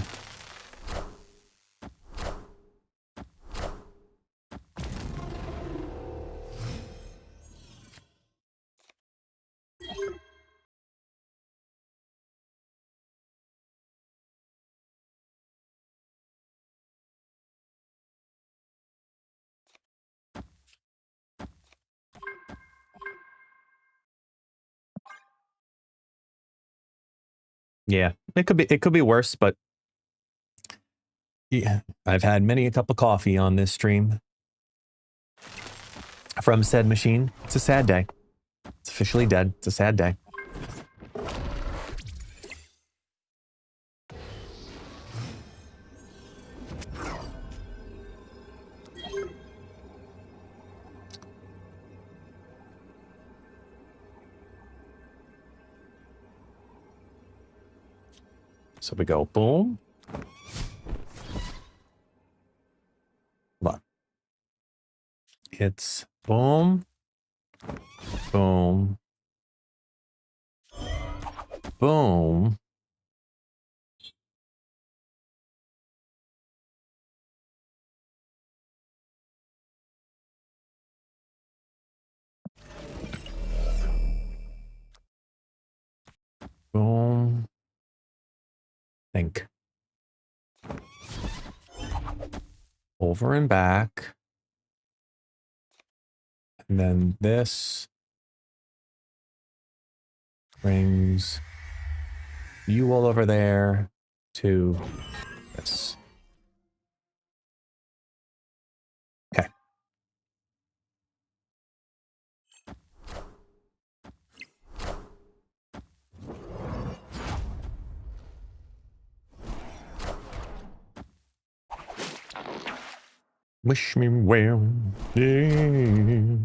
Yeah, it could be worse, but yeah, I've had many a cup of coffee on this stream from said machine. It's a sad day. It's officially dead. It's a sad day. So we go boom. Look. It's boom, boom, boom. Boom. Think. Over and back. And then this brings you all over there to this. Okay. Wish me well. Yeah.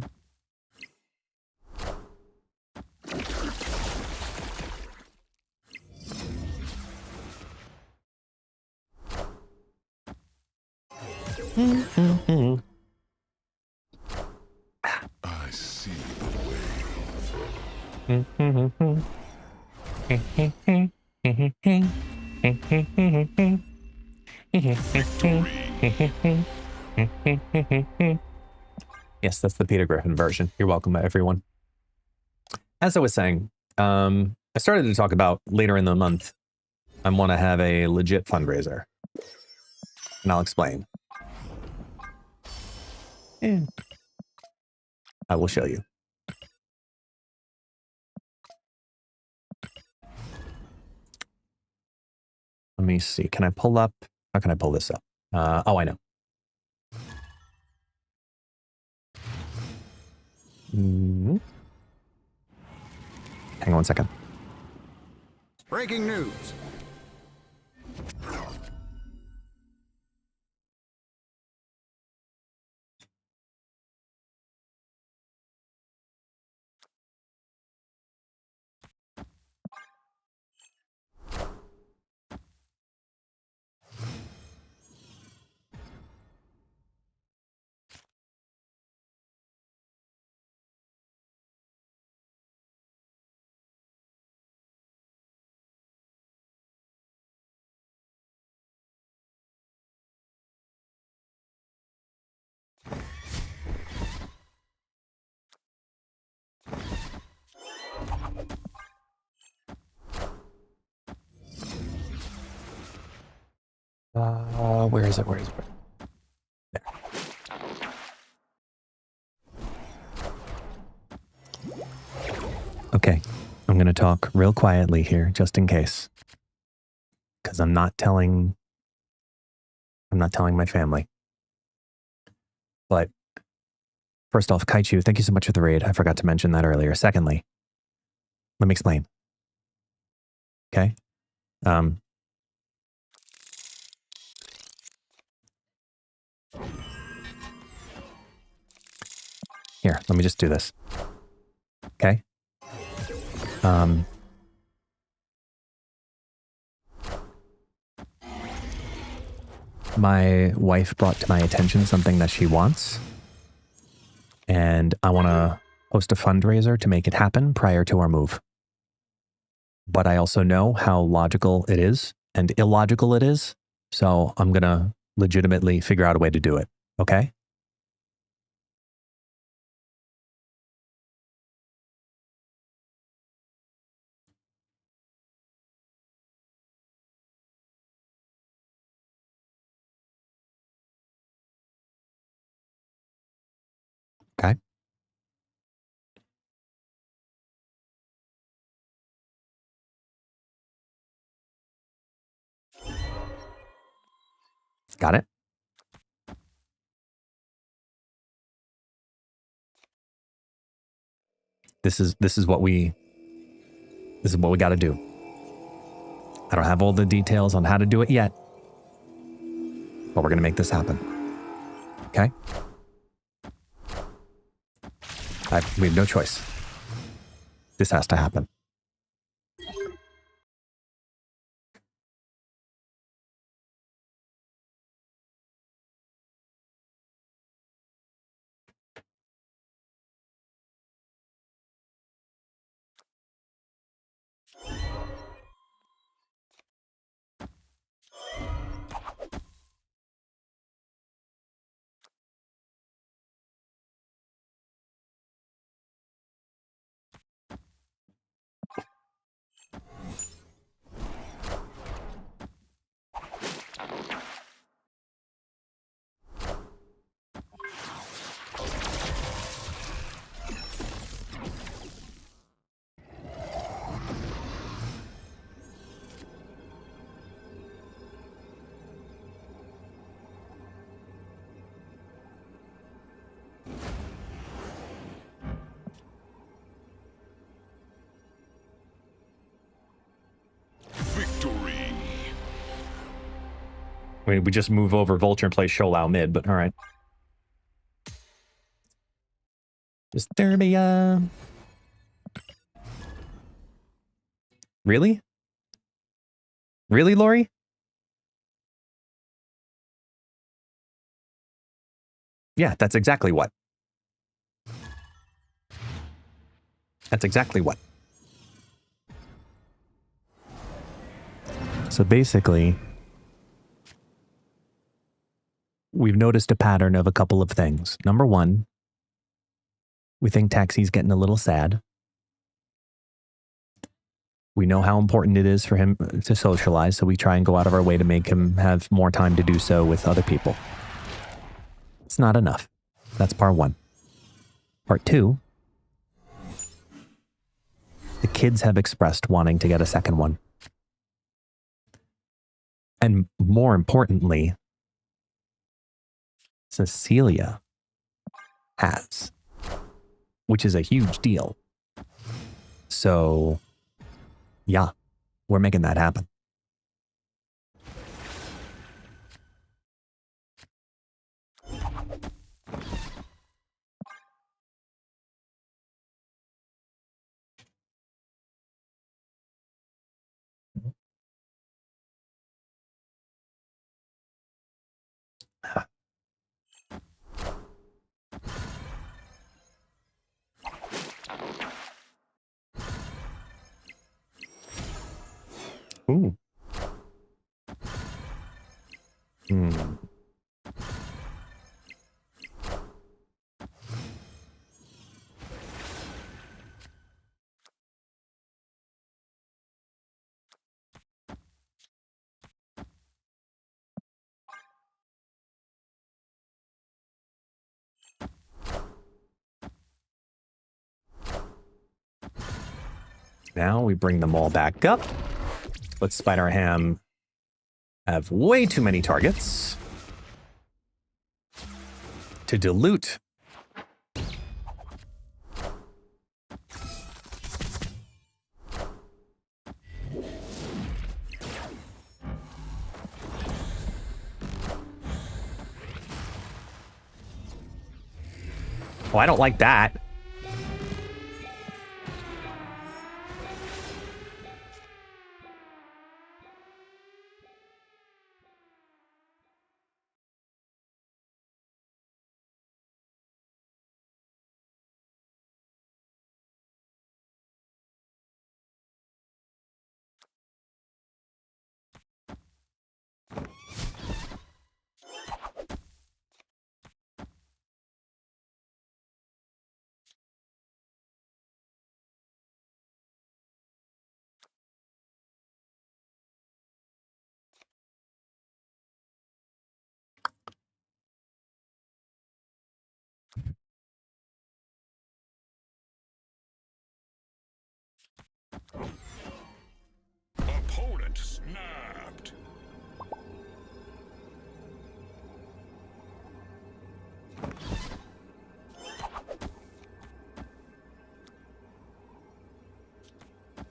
I see the way. Yes, that's the Peter Griffin version. You're welcome, everyone. As I was saying, I started to talk about later in the month, I want to have a legit fundraiser. And I'll explain. And I will show you. Let me see. Can I pull up? How can I pull this up? Oh, I know. Hang on one second. Breaking news. Where is it? Where is it? There. Okay, I'm going to talk real quietly here, just in case. Because I'm not telling my family. But first off, Kaichu, thank you so much for the raid. I forgot to mention that earlier. Secondly, let me explain. Okay? Here, let me just do this. Okay? My wife brought to my attention something that she wants. And I want to host a fundraiser to make it happen prior to our move. But I also know how logical it is and illogical it is. So I'm going to legitimately figure out a way to do it. Okay? Okay. Got it? This is what we got to do. I don't have all the details on how to do it yet, but we're going to make this happen. Okay? We have no choice. This has to happen. Victory. We just move over Vulture and play Sholau mid, but all right. Disturbia. Really? Really, Lori? Yeah, that's exactly what. That's exactly what. So basically, we've noticed a pattern of a couple of things. Number one, we think Taxi's getting a little sad. We know how important it is for him to socialize, so we try and go out of our way to make him have more time to do so with other people. It's not enough. That's part one. Part two, the kids have expressed wanting to get a second one. And more importantly, Cecilia has, which is a huge deal. So, yeah, we're making that happen. Ooh. Hmm. Now we bring them all back up. Let Spider Ham have way too many targets to dilute. Oh, I don't like that.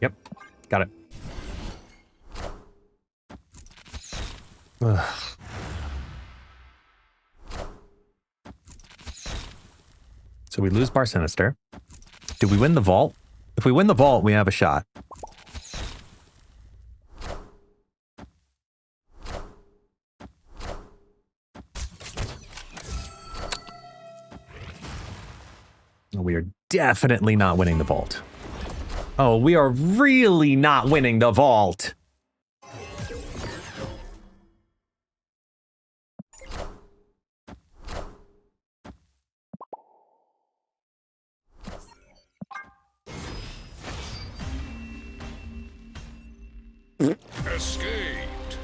Yep. Got it. Ugh. So we lose Bar Sinister. Did we win the vault? If we win the vault, we have a shot. We are definitely not winning the vault. Oh, we are really not winning the vault. Escaped.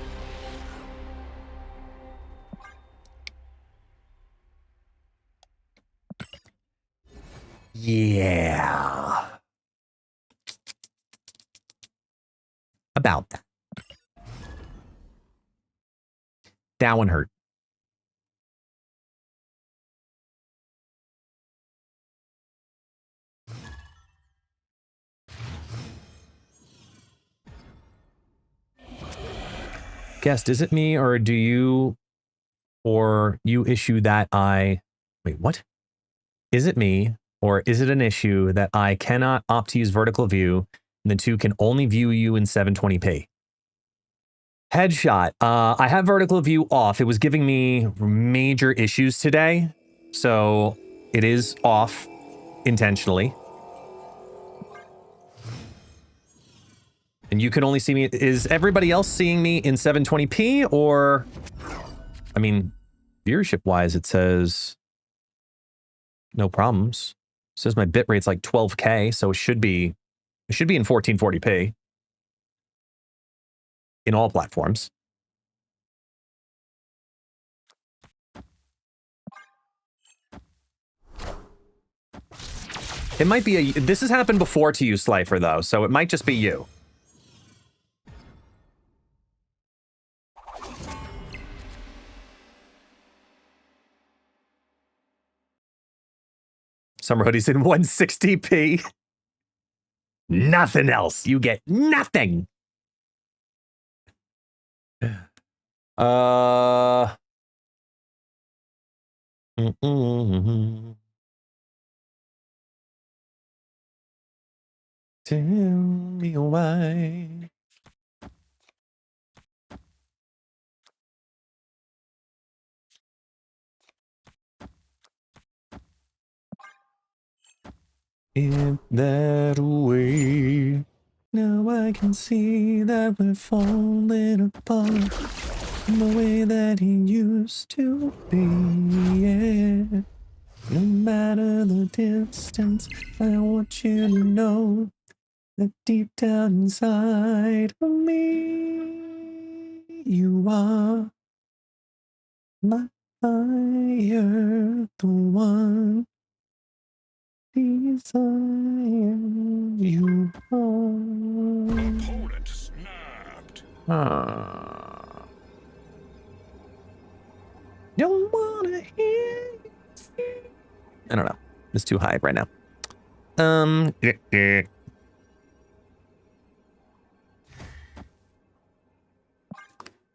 Yeah. About that. That one hurt. Guest, is it me or do you issue that wait, what? Is it me or is it an issue that I cannot opt to use vertical view and the two can only view you in 720p? Headshot. I have vertical view off. It was giving me major issues today, so it is off intentionally. And you can only see me. Is everybody else seeing me in 720p or, I mean, viewership wise, it says no problems. It says my bit rate's like 12K, so it should be in 1440p in all platforms. It might be this has happened before to you, Slifer, though, so it might just be you. Summer hoodies in 160p. Nothing else. You get nothing. Tell me why. In that way, now I can see that we're falling apart in the way that he used to be. Yeah. No matter the distance, I want you to know that deep down inside of me, you are my fire, the one desire you are. Opponent snapped. Don't wanna hear you sing. I don't know. It's too high right now.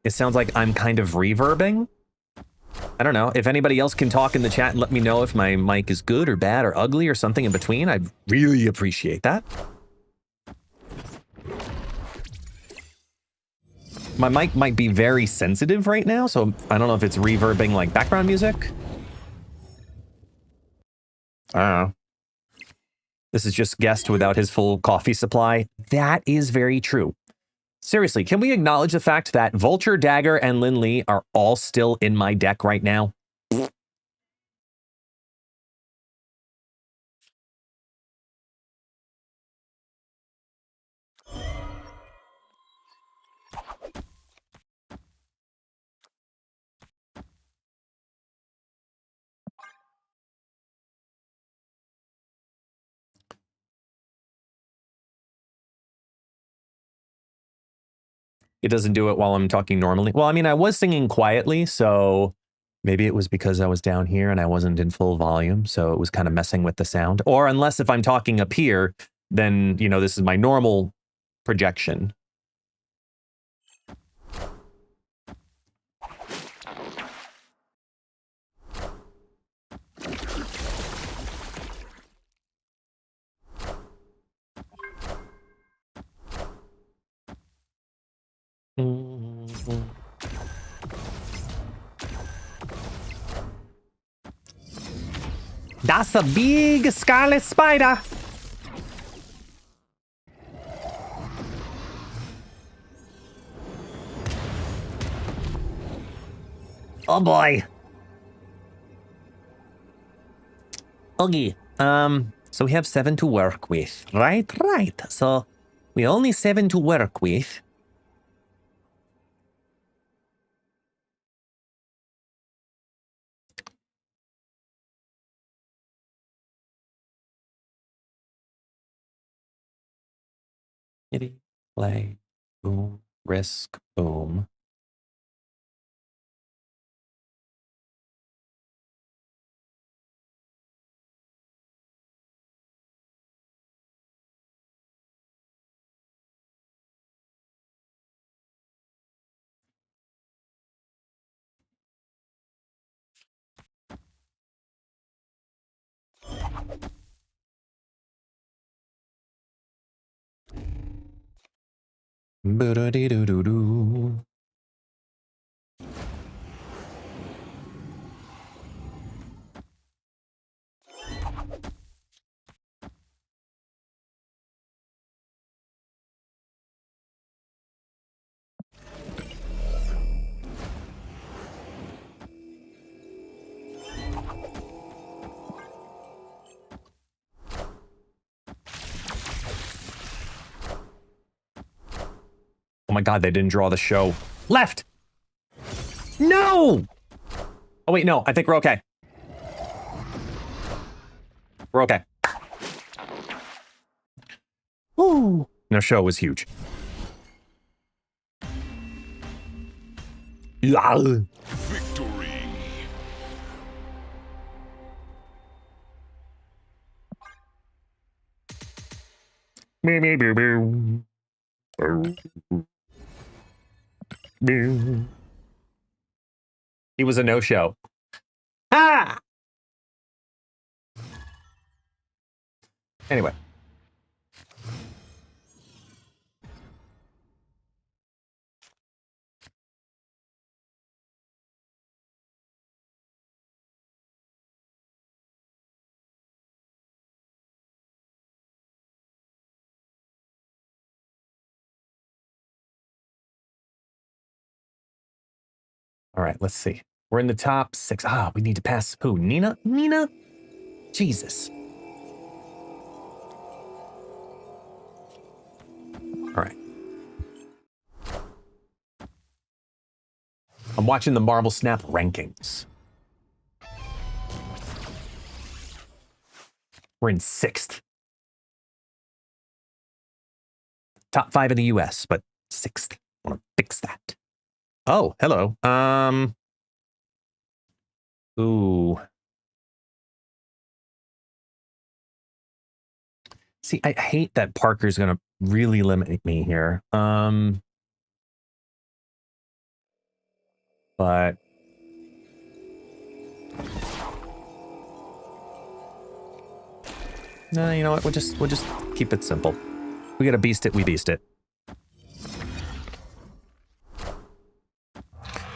It sounds like I'm kind of reverbing. I don't know. If anybody else can talk in the chat and let me know if my mic is good or bad or ugly or something in between, I'd really appreciate that. My mic might be very sensitive right now, so I don't know if it's reverbing like background music. I don't know. This is just guest without his full coffee supply. That is very true. Seriously, can we acknowledge the fact that Vulture, Dagger, and Lin Lee are all still in my deck right now? It doesn't do it while I'm talking normally. Well, I mean, I was singing quietly, so maybe it was because I was down here and I wasn't in full volume, so it was kind of messing with the sound. Or unless if I'm talking up here, then, you know, this is my normal projection. That's a big scarlet spider. Oh boy. Okay. So we have 7 to work with. Right. So we only 7 to work with. Kitty, play, boom, risk, boom. Boo-da-dee-doo-doo-doo. Oh my god, they didn't draw the show. Left! No! Oh wait, no, I think we're okay. We're okay. Woo! No, show was huge. Lol. Victory. Me, me, boo, boo. Boo. Boo. He was a no-show. Ah! Anyway. All right, let's see. We're in the top 6. Ah, we need to pass who? Nina? Nina? Jesus. All right. I'm watching the Marvel Snap rankings. We're in 6th. Top 5 in the US, but 6th. I want to fix that. Oh, hello. Ooh. See, I hate that Parker's going to really limit me here. But no, you know what? We'll just keep it simple. We gotta beast it, we beast it.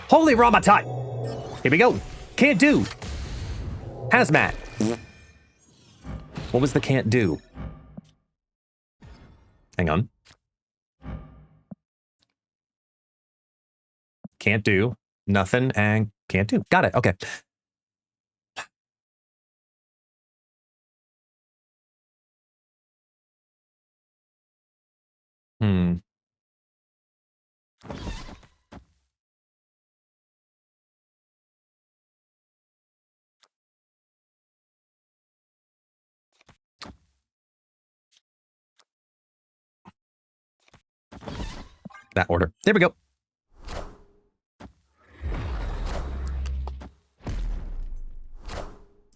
Holy Ramatai! Here we go. Can't do. Hazmat. What was the can't do? Hang on. Can't do. Nothing and can't do. Got it. Okay. That order. There we go.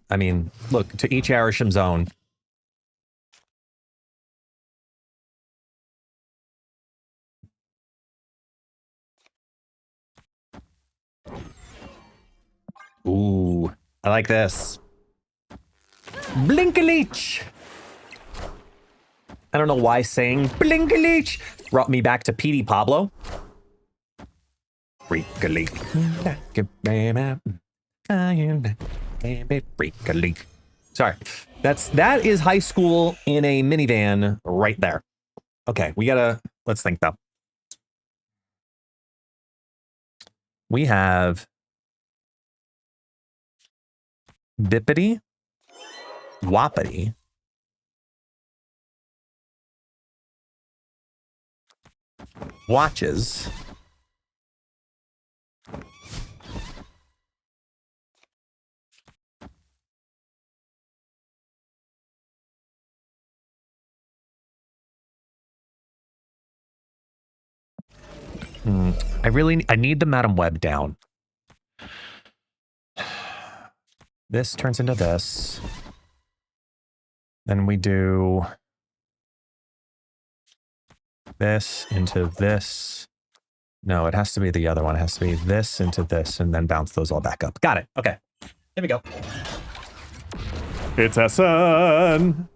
I mean, look, to each Arisham's own. Ooh, I like this. Blink-a-leech. I don't know why saying blink-a-leech brought me back to Petey Pablo. Freak-a-leech. Freak-a-leech. Sorry. That is high school in a minivan right there. Okay, let's think though. We have Bippity, Whoppity, Watches, I need the Madam Web down. This turns into this. Then we do this into this. No, it has to be the other one. It has to be this into this and then bounce those all back up. Got it. Okay. Here we go. It's SN.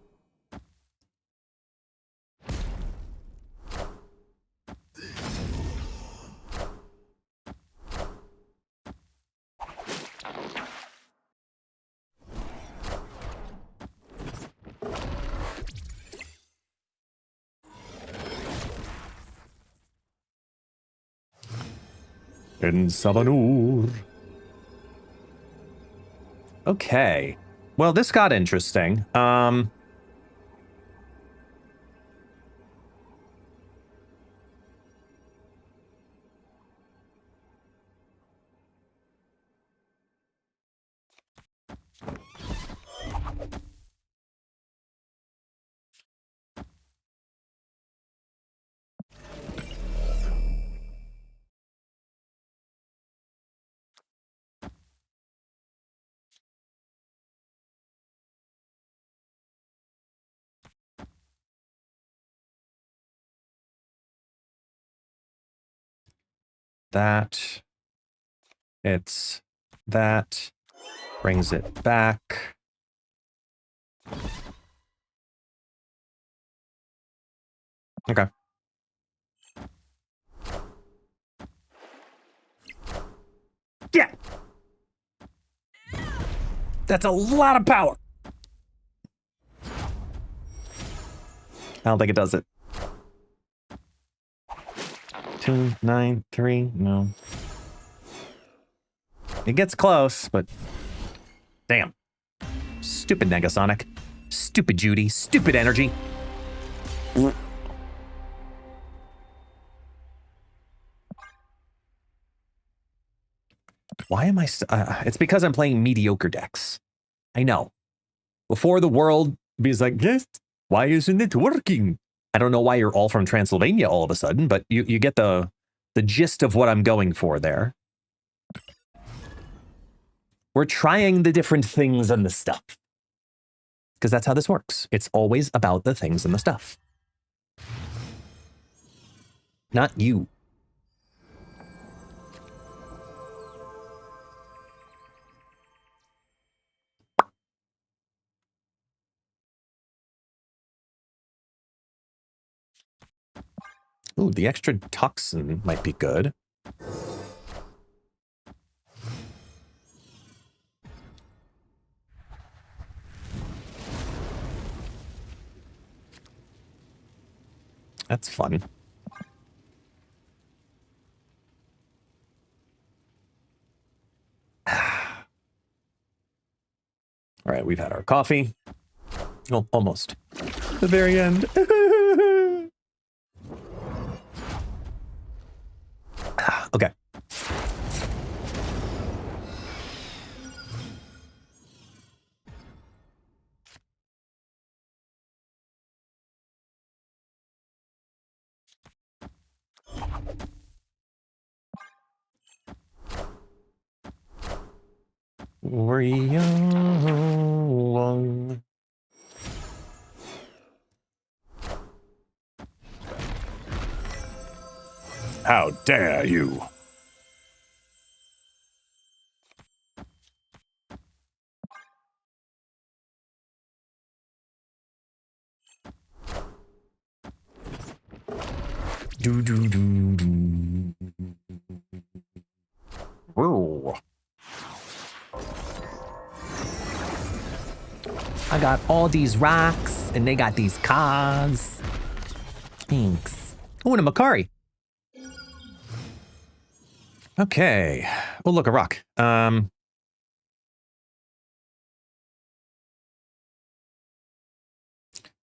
In Sabanur. Okay. Well, this got interesting. That. It's that. Brings it back. Okay. Yeah. That's a lot of power. I don't think it does it. 2, 9, 3, no. It gets close, but damn. Stupid Negasonic. Stupid Judy. Stupid energy. Why am I... it's because I'm playing mediocre decks. I know. Before the world is like, yes, why isn't it working? I don't know why you're all from Transylvania all of a sudden, but you get the gist of what I'm going for there. We're trying the different things and the stuff. Because that's how this works. It's always about the things and the stuff. Not you. Ooh, the extra toxin might be good. That's fun. All right, we've had our coffee. Oh, almost. The very end. Okay. We're young. How dare you? Do do do do. Whoa. I got all these rocks, and they got these cars. Thanks. Oh, and a Macari. Okay. Oh, look, a rock.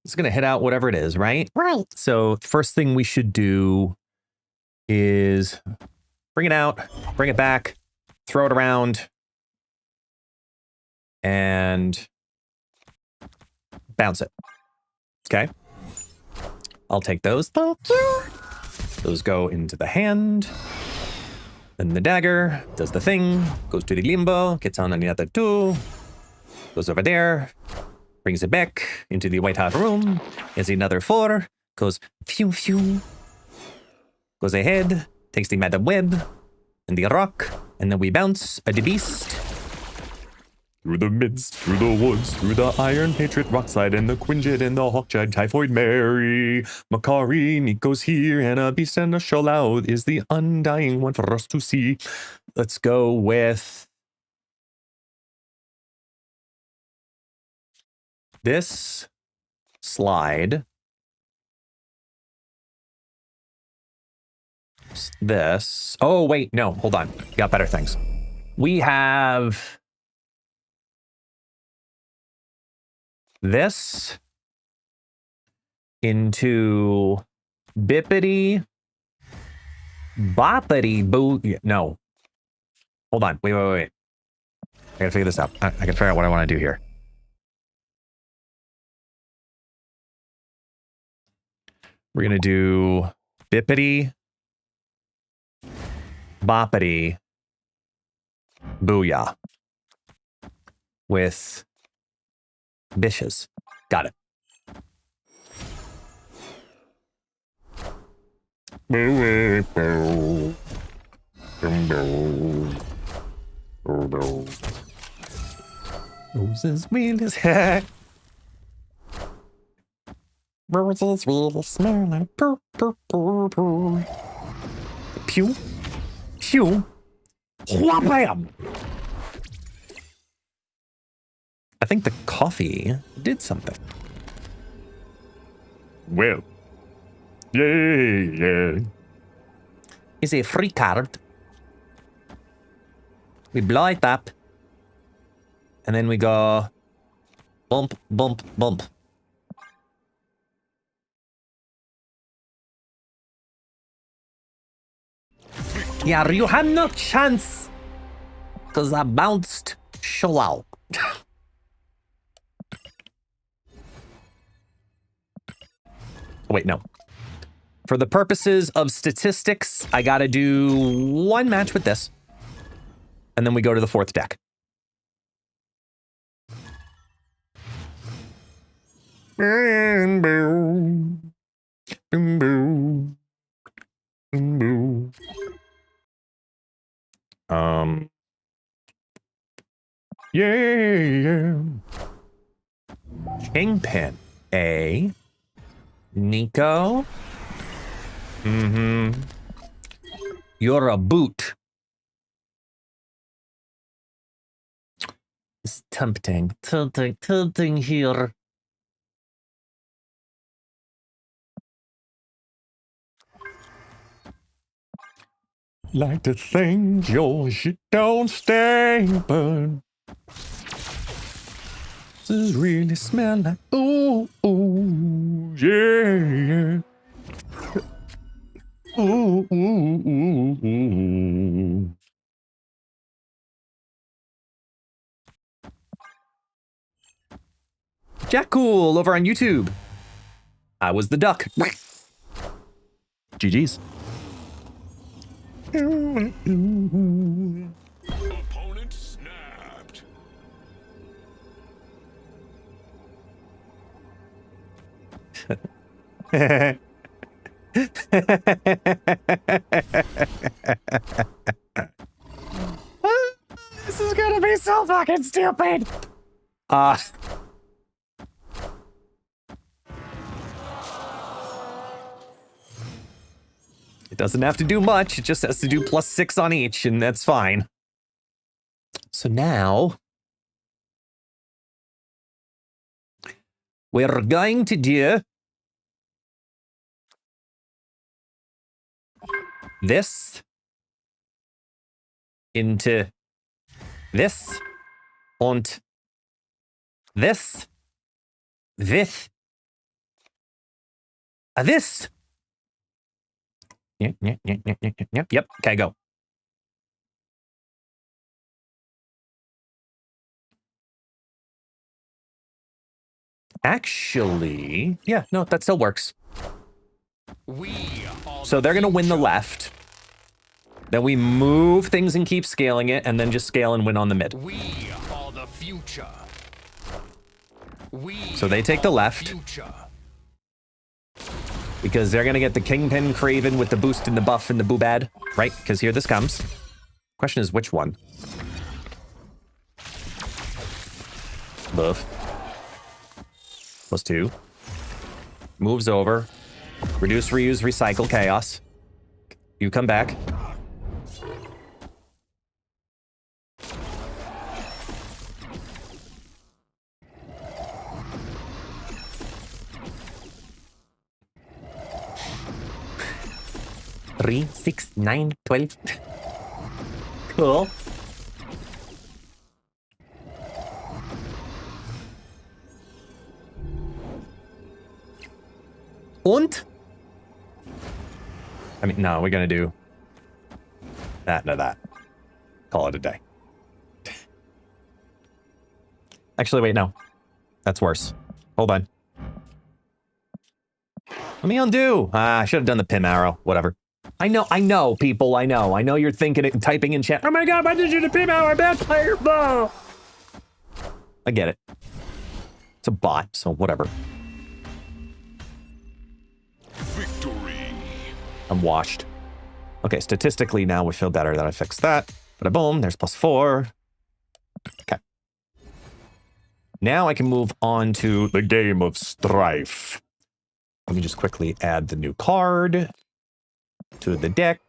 It's gonna hit out whatever it is, right? Right. So first thing we should do is bring it out, bring it back, throw it around, and bounce it. Okay. I'll take those. Those go into the hand. Then the dagger does the thing, goes to the limbo, gets on the other two, goes over there, brings it back into the white hot room. Is another 4, goes phew phew, goes ahead, takes the madam web and the rock, and then we bounce the beast. Through the midst, through the woods, through the Iron Patriot, Rockside, and the Quinjet, and the Hawkeye, Typhoid Mary, Macari, Nico's here, and a beast and a Sholout is the undying one for us to see. Let's go with this slide. This. Oh, wait, no, hold on. Got better things. We have this into bippity boppity boo. No, hold on. Wait. I gotta figure this out. I gotta figure out what I want to do here. We're gonna do bippity boppity booyah with bishes. Got it. Roses will heck. Roses will smell like purple. Pew. Pew. Wham! I think the coffee did something. Well. Yeah. It's a free card. We blow it up. And then we go bump, bump, bump. Yeah, you had no chance. Because I bounced Shalal. Wait, no. For the purposes of statistics, I gotta do one match with this. And then we go to the 4th deck. Yeah. Kingpin. A. Nico. You're a boot. It's tempting here. Like to think your shit don't stink, but this really smell like ooh, yeah. Ooh. Jack Cool over on YouTube. I was the duck. GG's. Opponent snapped. This is gonna be so fucking stupid. It doesn't have to do much. It just has to do +6 on each, and that's fine. So now we're going to do this into this and this, this, this. Yep. Okay, go. Actually, yeah, no, that still works. So they're gonna win the left. Then we move things and keep scaling it, and then just scale and win on the mid. We are the future. So they take the left. Because they're gonna get the Kingpin Craven with the boost and the buff and the boobad, right? Because here this comes. Question is which one? Buff. +2. Moves over. Reduce, reuse, recycle, chaos. You come back. Three, 6, 9, 12. Cool. Und? I mean, no, we're gonna do that and that. Call it a day. Actually, wait, no. That's worse. Hold on. Let me undo. I should have done the Pim arrow. Whatever. I know, people, I know you're thinking it and typing in chat. Oh my god, why did you do the Pim arrow? Bad player. Blah. I get it. It's a bot, so whatever. Victory. I'm washed. Okay, statistically now we feel better that I fixed that. But boom, there's +4. Okay. Now I can move on to the game of Stryfe. Let me just quickly add the new card to the deck.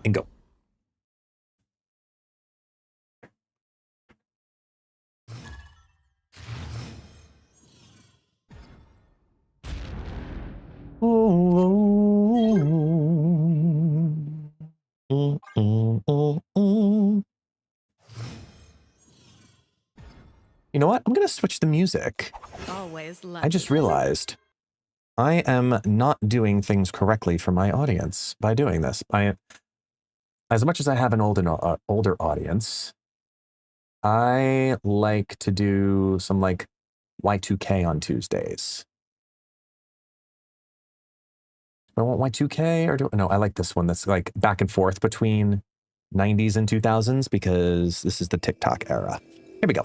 And go. You know what? I'm going to switch the music. Always love. I just realized I am not doing things correctly for my audience by doing this. As much as I have an older audience, I like to do some like Y2K on Tuesdays. I want Y2K or no, I like this one that's like back and forth between 90s and 2000s because this is the TikTok era. Here we go.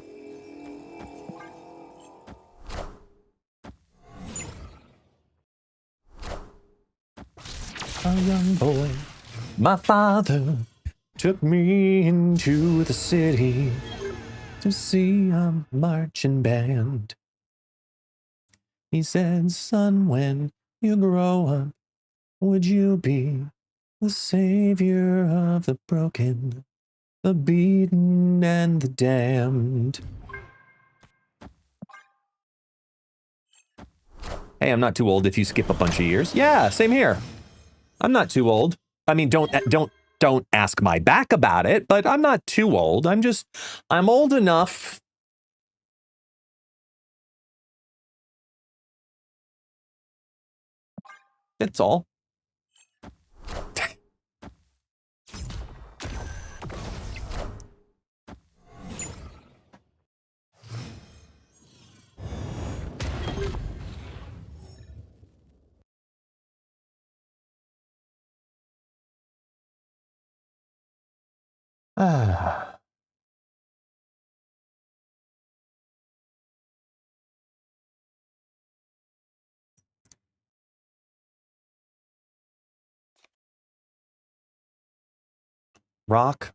A young boy, my father took me into the city to see a marching band. He said, son, when you grow up, would you be the savior of the broken, the beaten, and the damned? Hey, I'm not too old if you skip a bunch of years. Yeah, same here. I'm not too old. I mean, don't ask my back about it, but I'm not too old. I'm old enough. That's all. Ah. Rock,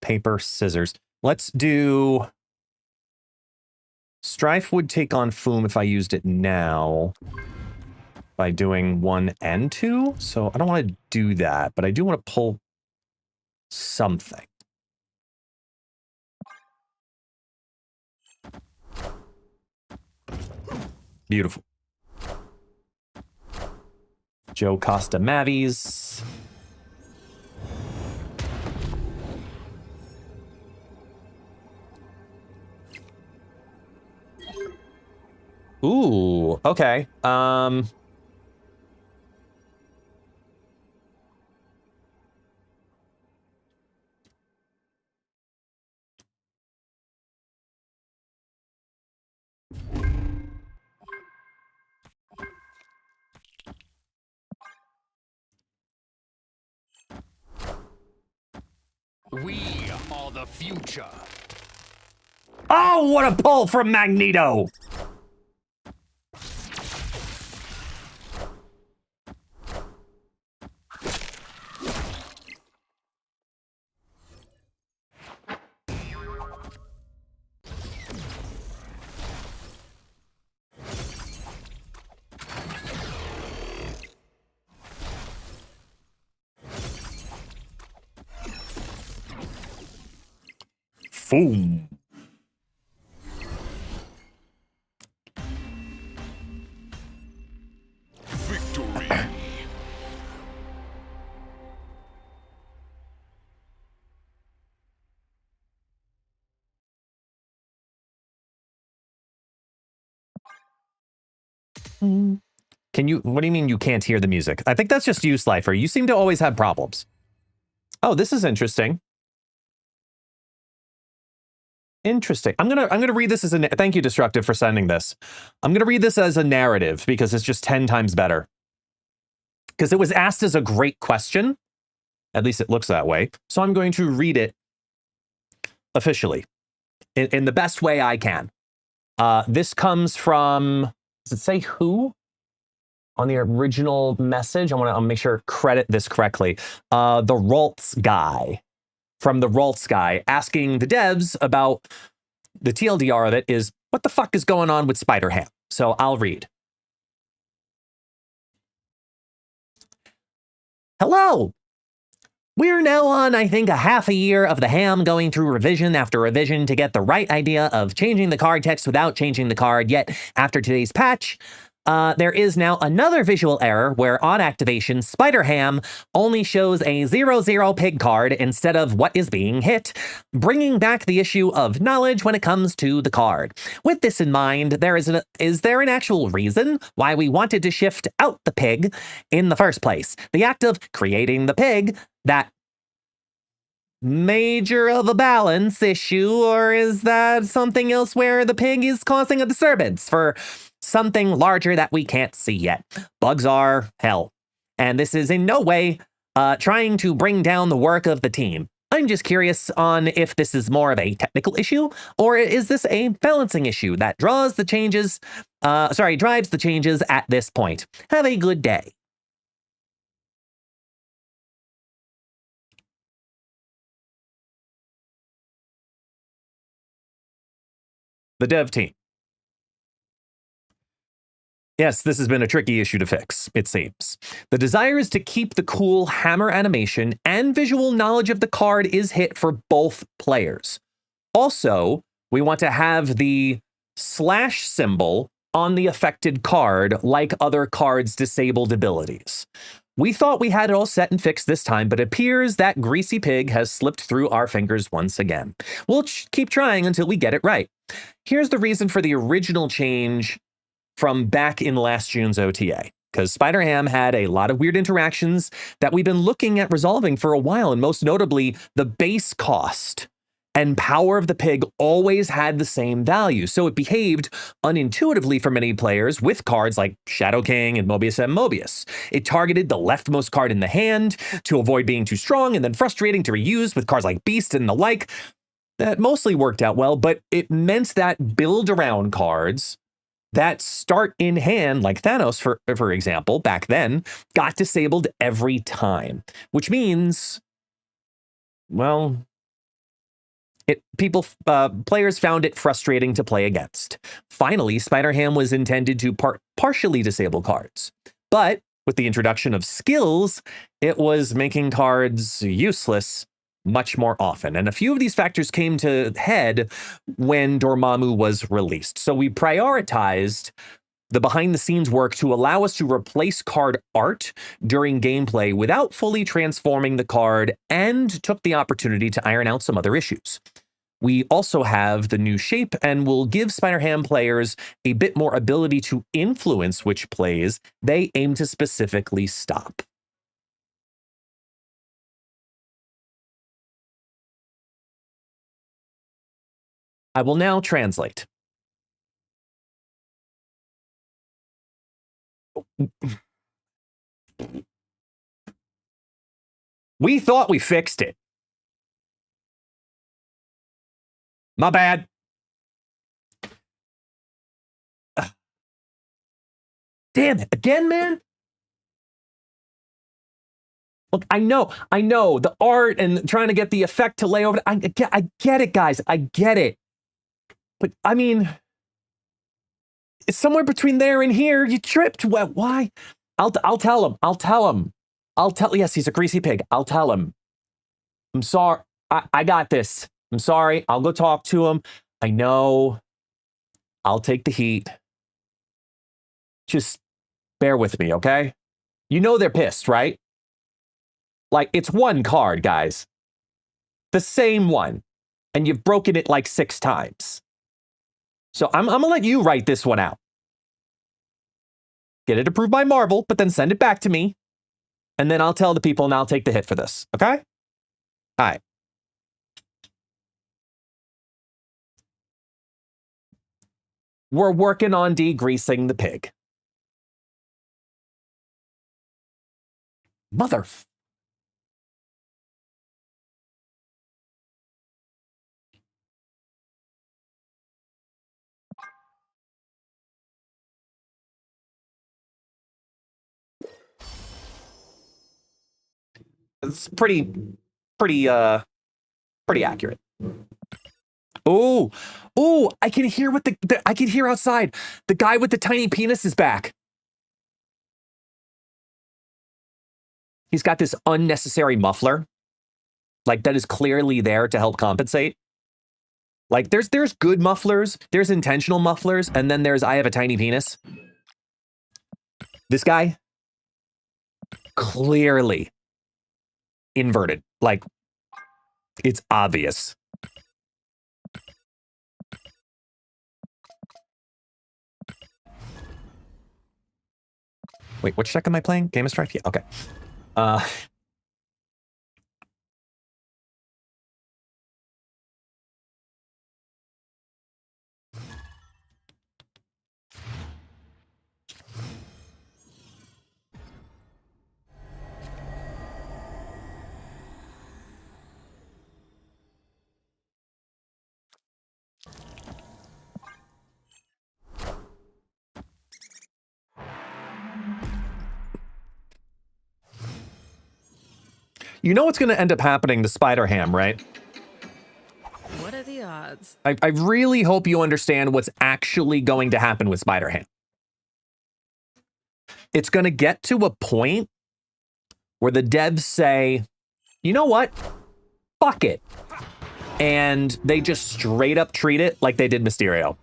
paper, scissors. Let's do... Stryfe would take on Foom if I used it now. by doing 1 and 2. So I don't want to do that, but I do want to pull something. Beautiful. Joe Costa Mavis. Ooh, okay. We are the future. Oh, what a pull from Magneto! Boom. Victory. Can you, what do you mean you can't hear the music? I think that's just you, Slifer. You seem to always have problems. Oh, this is interesting. Interesting. I'm gonna read this as a, thank you, Destructive, for sending this. I'm gonna read this as a narrative because it's just 10 times better. Because it was asked as a great question. At least it looks that way. So I'm going to read it officially in the best way I can. This comes from, does it say who on the original message? I want to make sure to credit this correctly. The Ralts guy. From the Ralts guy asking the devs about the TLDR of it is, what the fuck is going on with Spider-Ham? So I'll read. Hello. We're now on, I think, a half a year of the ham going through revision after revision to get the right idea of changing the card text without changing the card. Yet, after today's patch, there is now another visual error where on activation, Spider-Ham only shows a 0/0 pig card instead of what is being hit, bringing back the issue of knowledge when it comes to the card. With this in mind, is there an actual reason why we wanted to shift out the pig in the first place? The act of creating the pig, that major of a balance issue, or is that something else where the pig is causing a disturbance for something larger that we can't see yet? Bugs are hell. And this is in no way trying to bring down the work of the team. I'm just curious on if this is more of a technical issue, or is this a balancing issue that drives the changes at this point. Have a good day. The dev team. Yes, this has been a tricky issue to fix, it seems. The desire is to keep the cool hammer animation and visual knowledge of the card is hit for both players. Also, we want to have the slash symbol on the affected card like other cards' disabled abilities. We thought we had it all set and fixed this time, but it appears that Greasy Pig has slipped through our fingers once again. We'll keep trying until we get it right. Here's the reason for the original change from back in last June's OTA, because Spider-Ham had a lot of weird interactions that we've been looking at resolving for a while, and most notably, the base cost and power of the pig always had the same value, so it behaved unintuitively for many players with cards like Shadow King and Mobius M. Mobius. It targeted the leftmost card in the hand to avoid being too strong and then frustrating to reuse with cards like Beast and the like. That mostly worked out well, but it meant that build-around cards that start in hand, like Thanos, for example, back then, got disabled every time, which means, well, players found it frustrating to play against. Finally, Spider-Ham was intended to partially disable cards. But with the introduction of skills, it was making cards useless much more often. And a few of these factors came to head when Dormammu was released. So we prioritized the behind-the-scenes work to allow us to replace card art during gameplay without fully transforming the card, and took the opportunity to iron out some other issues. We also have the new shape and will give Spider-Ham players a bit more ability to influence which plays they aim to specifically stop. I will now translate. We thought we fixed it. My bad. Damn it. Again, man? Look, I know the art and trying to get the effect to lay over. I get it, guys. I get it. But I mean, it's somewhere between there and here. You tripped. Why? I'll tell him. Yes, he's a greasy pig. I'll tell him. I'm sorry. I got this. I'm sorry. I'll go talk to him. I know. I'll take the heat. Just bear with me, okay? You know they're pissed, right? Like, it's one card, guys. The same one. And you've broken it like 6 times. So I'm going to let you write this one out. Get it approved by Marvel, but then send it back to me. And then I'll tell the people and I'll take the hit for this, okay? All right. We're working on degreasing the pig. Mother. It's pretty accurate. Oh, I can hear what I can hear outside. The guy with the tiny penis is back. He's got this unnecessary muffler. Like, that is clearly there to help compensate. Like, there's good mufflers, there's intentional mufflers, and then there's I have a tiny penis. This guy, clearly inverted. Like, it's obvious. Wait, which deck am I playing? Game of Stryfe? Yeah, okay. You know what's going to end up happening to Spider-Ham, right? What are the odds? I really hope you understand what's actually going to happen with Spider-Ham. It's going to get to a point where the devs say, you know what? Fuck it. And they just straight up treat it like they did Mysterio.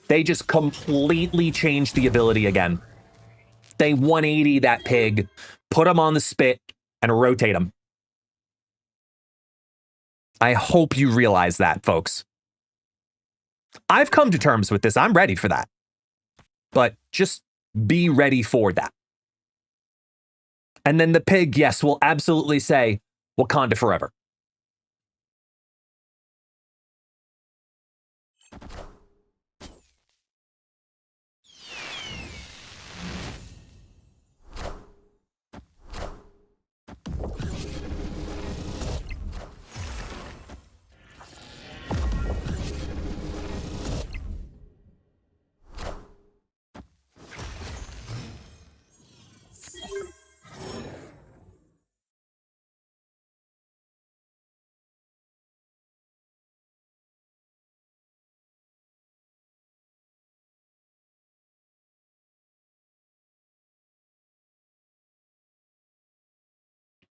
They just completely change the ability again. They 180 that pig, put him on the spit, and rotate him. I hope you realize that, folks. I've come to terms with this. I'm ready for that. But just be ready for that. And then the pig, yes, will absolutely say, Wakanda forever.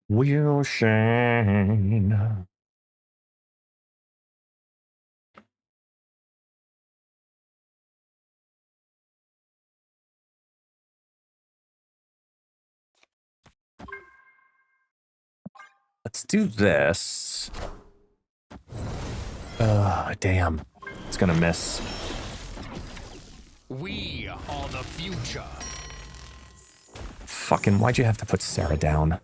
will shine. Let's do this. Damn. It's gonna miss. We are the future. Fucking, why'd you have to put Sarah down?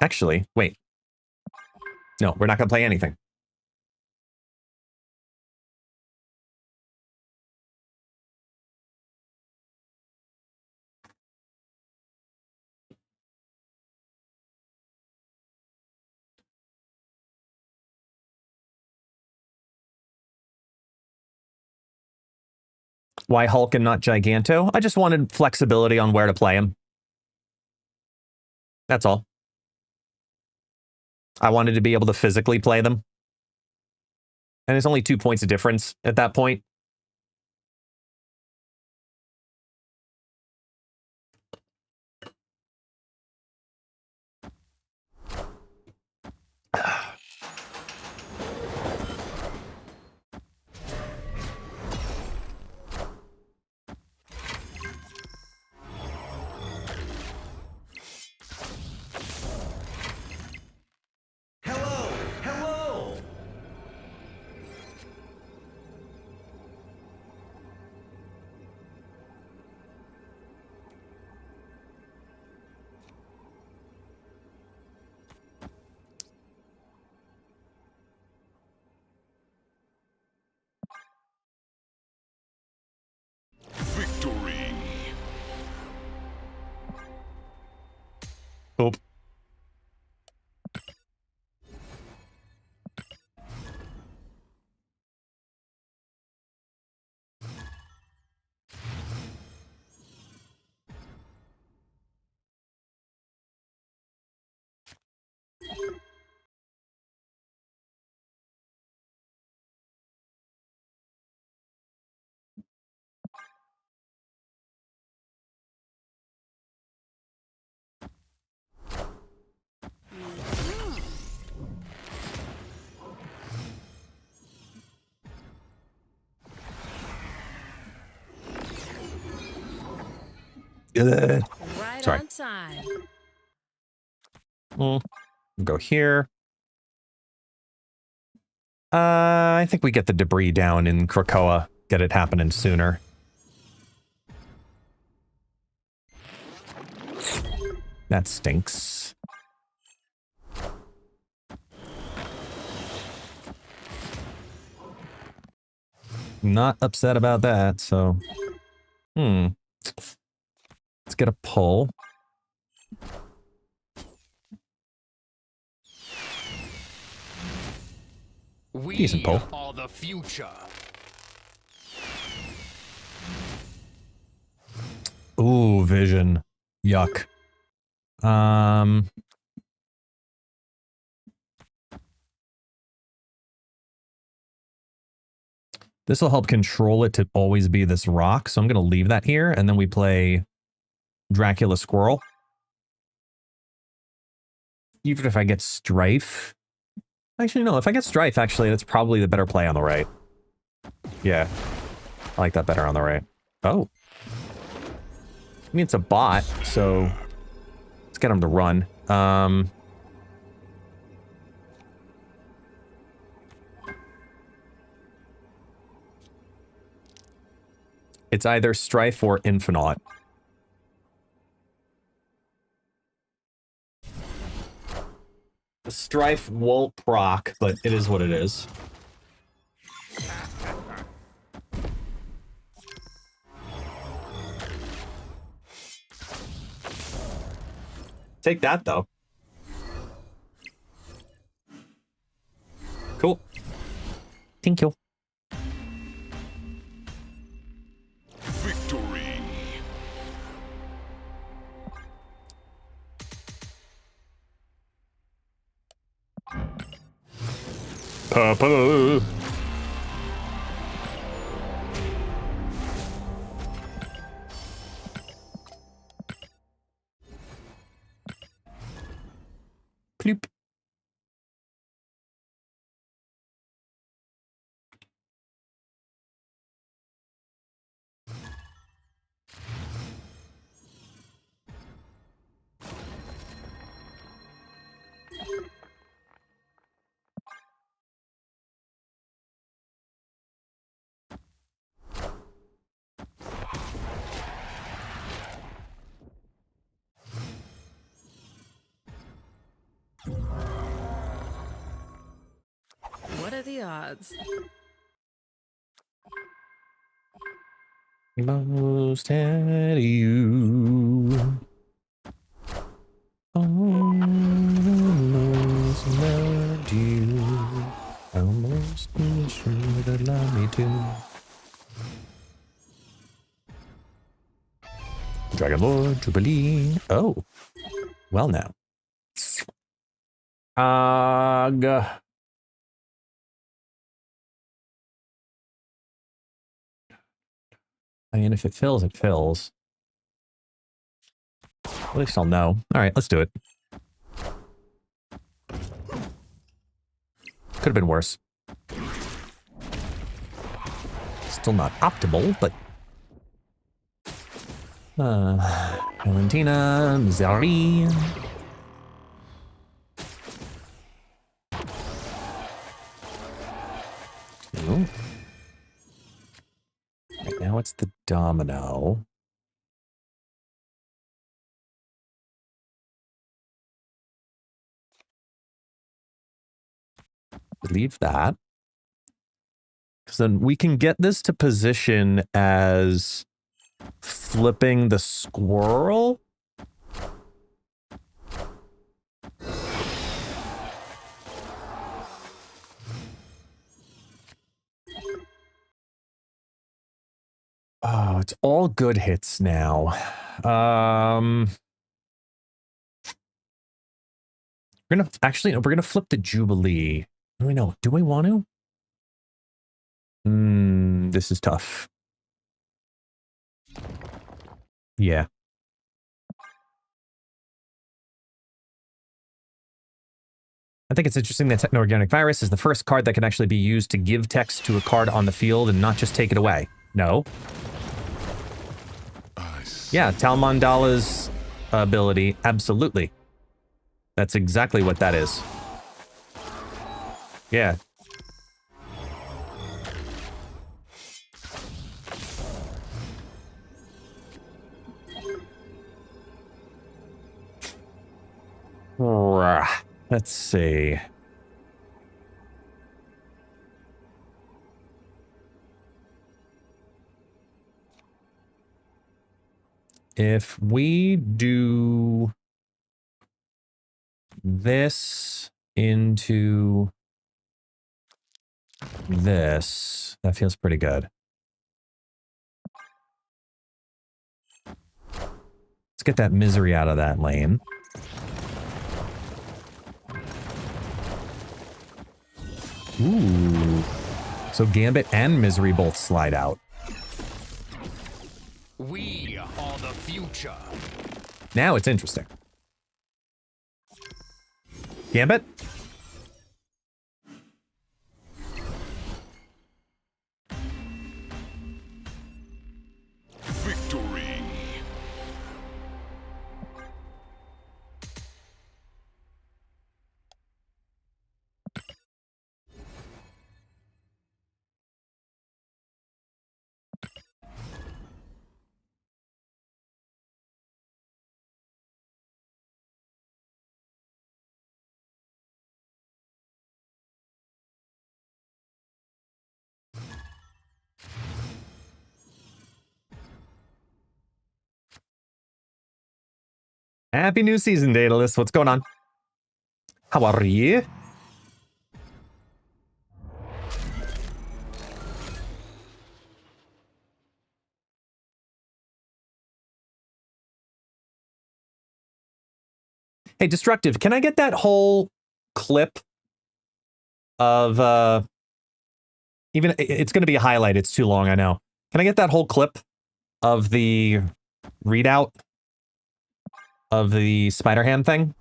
Actually, wait. No, we're not gonna play anything. Why Hulk and not Giganto? I just wanted flexibility on where to play him. That's all. I wanted to be able to physically play them. And there's only 2 points of difference at that point. Hello! Hello! Victory. Oop. Ugh. Right Sorry. on time. Go here. I think we get the debris down in Krakoa. Get it happening sooner. That stinks. Not upset about that, so... Let's get a pull. We Decent pull. are the future. Ooh, vision. Yuck. This will help control it to always be this rock, so I'm going to leave that here, and then we play Dracula Squirrel. Even if I get Stryfe. Actually, no, if I get Stryfe, actually, that's probably the better play on the right. Yeah. I like that better on the right. Oh. I mean, it's a bot, so let's get him to run. It's either Stryfe or Infinite. The Stryfe won't proc, but it is what it is. Take that, though. Cool. Thank you. Victory. Papa. Ploop. What are the odds? Most had you. Almost loved you. Almost should have loved me too. Dragon Lord, Jubilee. Oh. Well now. Ugh. I mean, if it fills, it fills. At least I'll know. All right, let's do it. Could have been worse. Still not optimal, but... Valentina, Missouri. Two. Right now it's the domino. Leave that. Because then we can get this to position as flipping the squirrel. Oh, it's all good hits now. We're gonna flip the Jubilee. Do we know? Do we want to? This is tough. Yeah. I think it's interesting that Techno-Organic Virus is the first card that can actually be used to give text to a card on the field and not just take it away. No. Yeah, Tal Mandala's ability, absolutely. That's exactly what that is. Yeah. Let's see. If we do this into this, that feels pretty good. Let's get that misery out of that lane. Ooh. So Gambit and Misery both slide out. We are the future. Now it's interesting. Gambit? Victory. Happy new season, Daedalus. What's going on? How are you? Hey, Destructive, can I get that whole clip of even it's going to be a highlight. It's too long, I know. Can I get that whole clip of the readout of the Spider-Ham thing?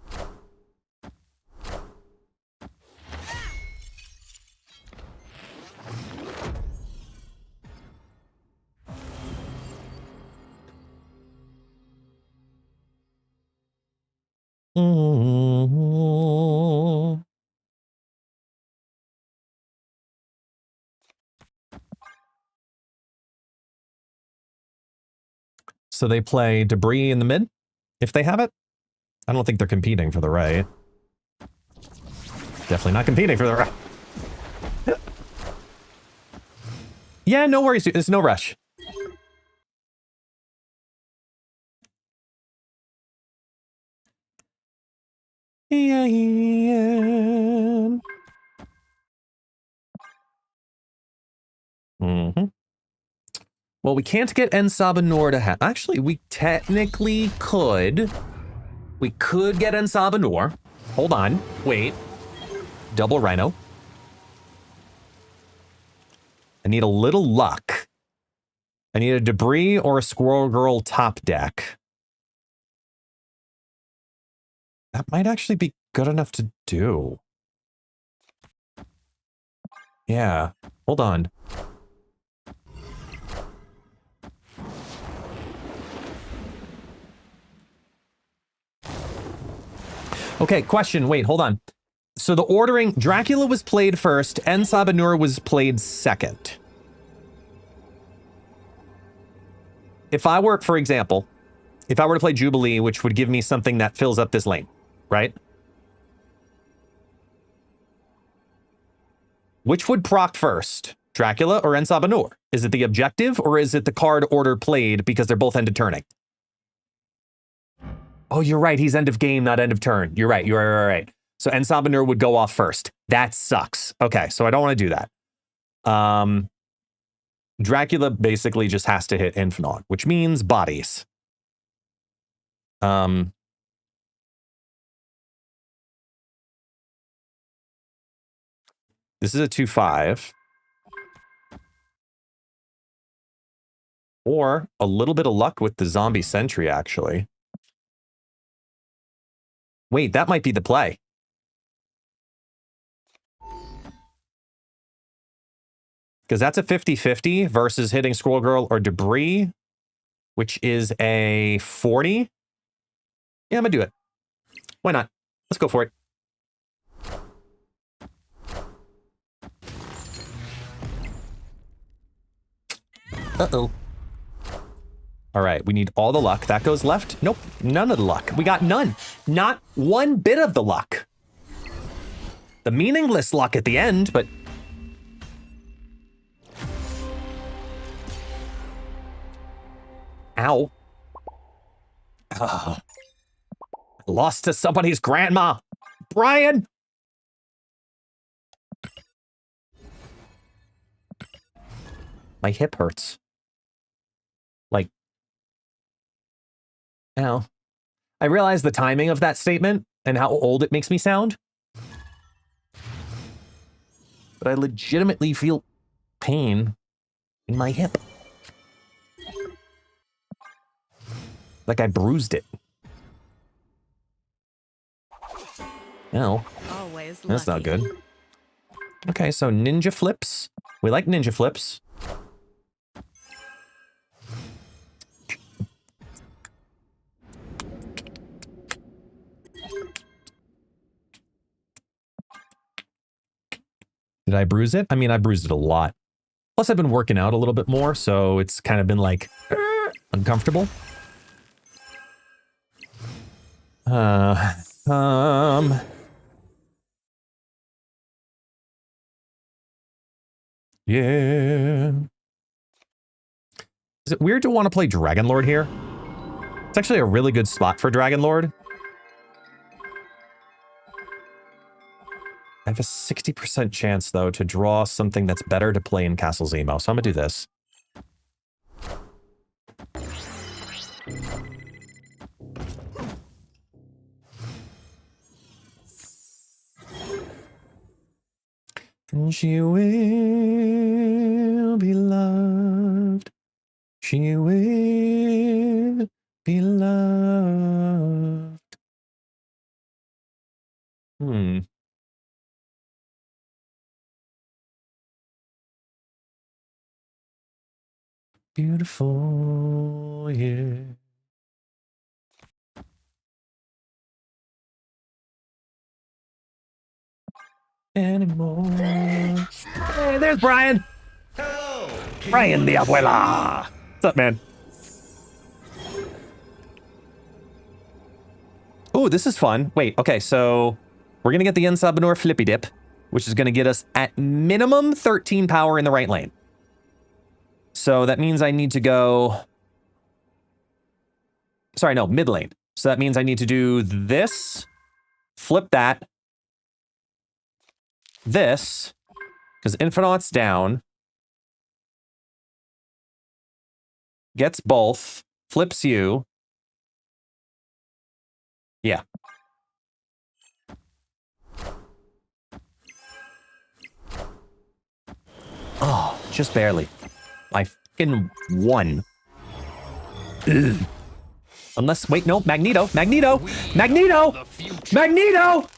So they play Debris in the mid, if they have it. I don't think they're competing for the right. Definitely not competing for the right. Yeah, no worries. There's no rush. Well, we can't get En Sabanor to have... Actually, we technically could. We could get En Sabanor. Hold on. Wait. Double Rhino. I need a little luck. I need a Debris or a Squirrel Girl top deck. That might actually be good enough to do. Yeah. Hold on. Okay, question. Wait, hold on. So the ordering, Dracula was played first, En Sabanur was played second. If I were, for example, if I were to play Jubilee, which would give me something that fills up this lane, right? Which would proc first, Dracula or En Sabanur? Is it the objective or is it the card order played because they're both end of turning? Oh, you're right. He's end of game, not end of turn. You're right. You're right. So En Sabanur would go off first. That sucks. Okay, so I don't want to do that. Dracula basically just has to hit Infinite, which means bodies. This is a 2/5. Or a little bit of luck with the zombie sentry, actually. Wait, that might be the play. Because that's a 50-50 versus hitting Squirrel Girl or Debris, which is a 40. Yeah, I'm going to do it. Why not? Let's go for it. Uh-oh. All right, we need all the luck. That goes left. Nope, none of the luck. We got none. Not one bit of the luck. The meaningless luck at the end, but... Ow. Ugh. Lost to somebody's grandma. Brian! My hip hurts. Like, ow. I realize the timing of that statement and how old it makes me sound. But I legitimately feel pain in my hip. Like I bruised it. No. Always That's not lucky. good. Okay, so ninja flips. We like ninja flips. Did I bruise it? I mean, I bruised it a lot. Plus, I've been working out a little bit more, so it's kind of been like uncomfortable. Yeah. Is it weird to want to play Dragon Lord here? It's actually a really good spot for Dragon Lord. I have a 60% chance, though, to draw something that's better to play in Castle Zemo, so I'm gonna do this. And she will be loved. She will be loved. Hmm. Beautiful, yeah. Anymore. Hey, there's Brian. Hello. Brian the abuela. What's up, man? Oh, this is fun. Wait, okay, so we're gonna get the Ensabanor Flippy Dip, which is gonna get us at minimum 13 power in the right lane. So that means I need to go... Sorry, no, mid lane. So that means I need to do this, flip that, this, because Infinaut's down, gets both, flips you. Yeah. Oh, just barely. I fucking won. Ugh. Unless, wait, no, Magneto, Magneto, Magneto, Magneto!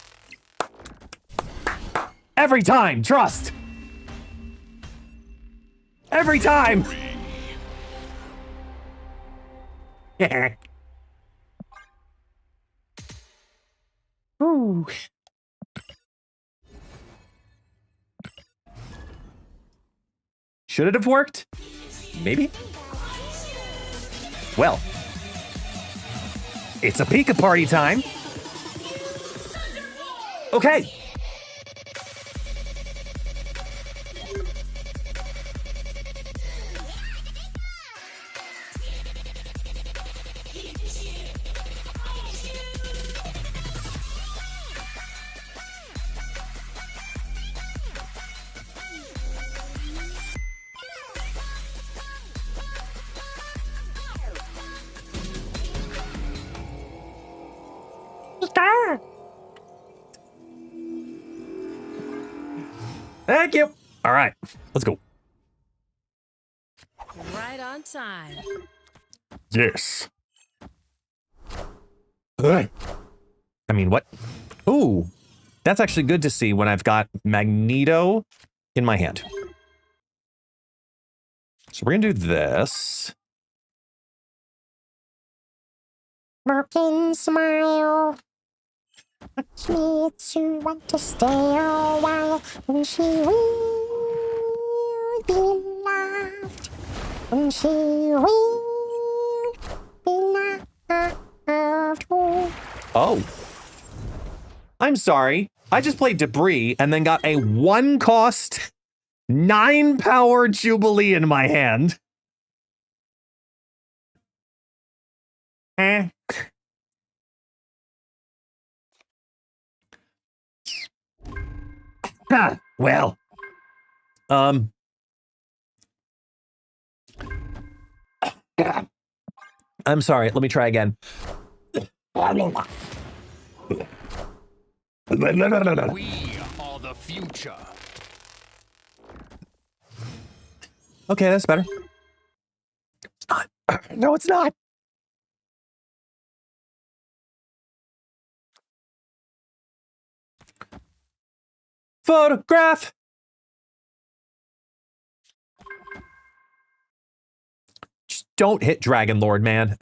Every time, trust. Every time. Ooh. Should it have worked? Maybe. Well, it's a Pika party time. Okay. Thank you. All right, let's go. Right on time. Yes. Ugh. I mean, what? Ooh, that's actually good to see when I've got Magneto in my hand. So we're gonna do this. Merkin smile. Which makes you want to stay a while. And she will be loved. And she will be loved. Oh. I'm sorry. I just played Debris and then got a 1-cost, 9-power Jubilee in my hand. Eh. Well. I'm sorry. Let me try again. We are the future. Okay, that's better. It's not. No, it's not. Photograph. Just don't hit Dragon Lord, man.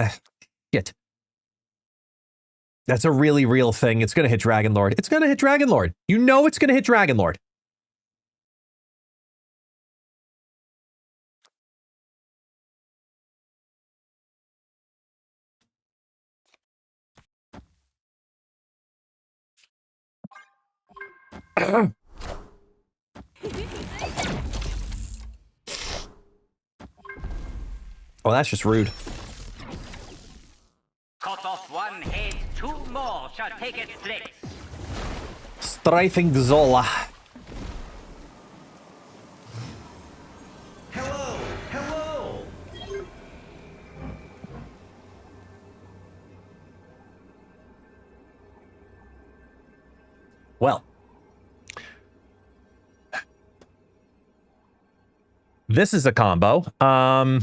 Shit. That's a really real thing. It's gonna hit Dragon Lord. It's gonna hit Dragon Lord. You know it's gonna hit Dragon Lord. Oh, that's just rude. Cut off one head, 2 more shall take its place. Strifing Zola. Hello. Hello. Well. This is a combo. Hello!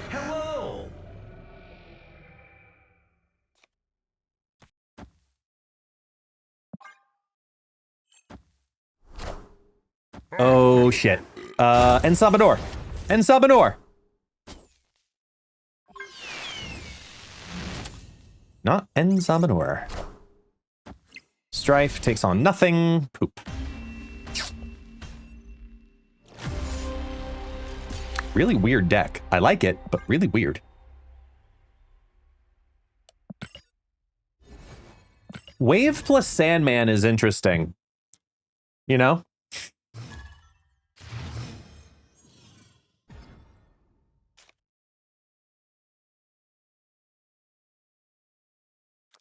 Hello! Oh shit. En Sabador. En Sabador. Not En Sabador. Stryfe takes on nothing. Poop. Really weird deck. I like it, but really weird. Wave plus Sandman is interesting. You know?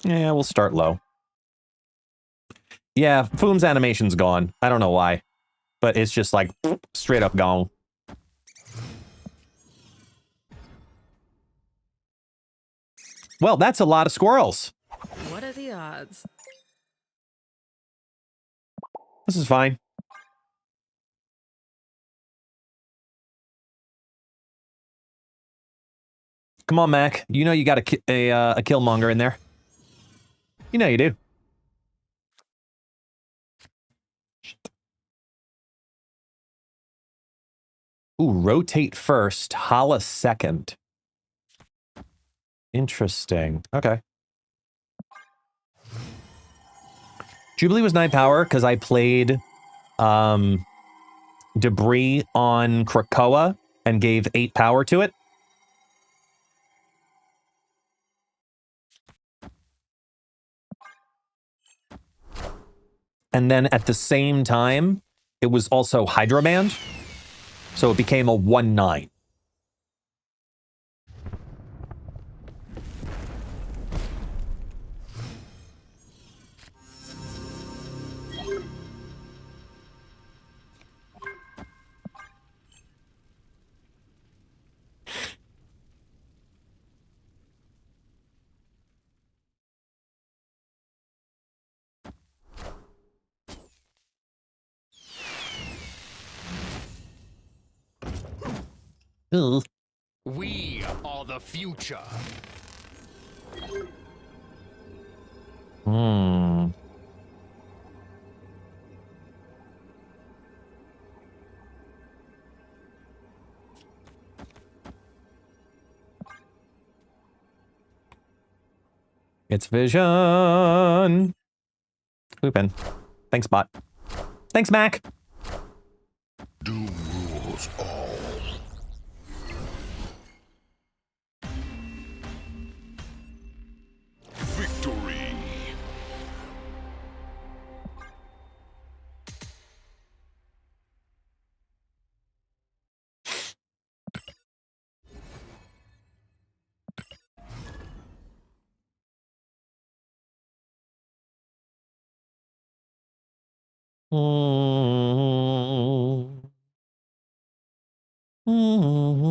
Yeah, we'll start low. Yeah, Foom's animation's gone. I don't know why. But it's just like, straight up gone. Well, that's a lot of squirrels. What are the odds? This is fine. Come on, Mac. You know you got a Killmonger in there. You know you do. Shit. Ooh, rotate first, Hala second. Interesting. Okay. Jubilee was 9 power because I played Debris on Krakoa and gave 8 power to it. And then at the same time, it was also Hydroband. So it became a 1/9. Ugh. We are the future. Hmm. It's vision. Poopin'. Thanks, bot. Thanks, Mac. Doom rules all. Victory. Mm. Mm.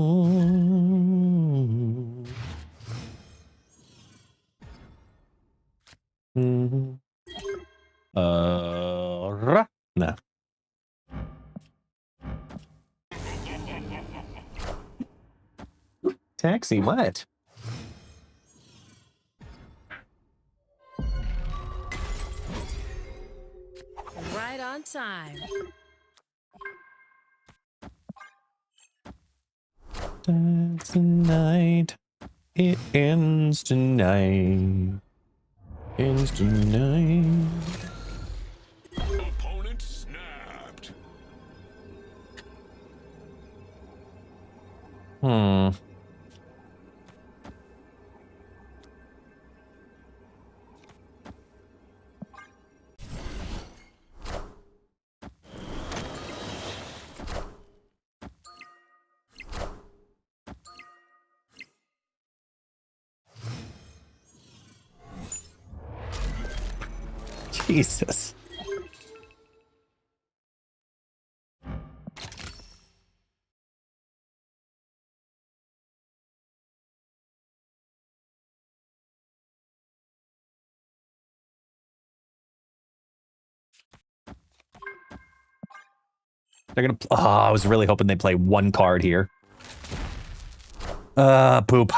Mm. No. Taxi, what? Right on time. That's tonight. It ends tonight. Ends tonight. Opponent snapped. Hmm. Jesus. They're gonna. Oh, I was really hoping they play one card here. Poop.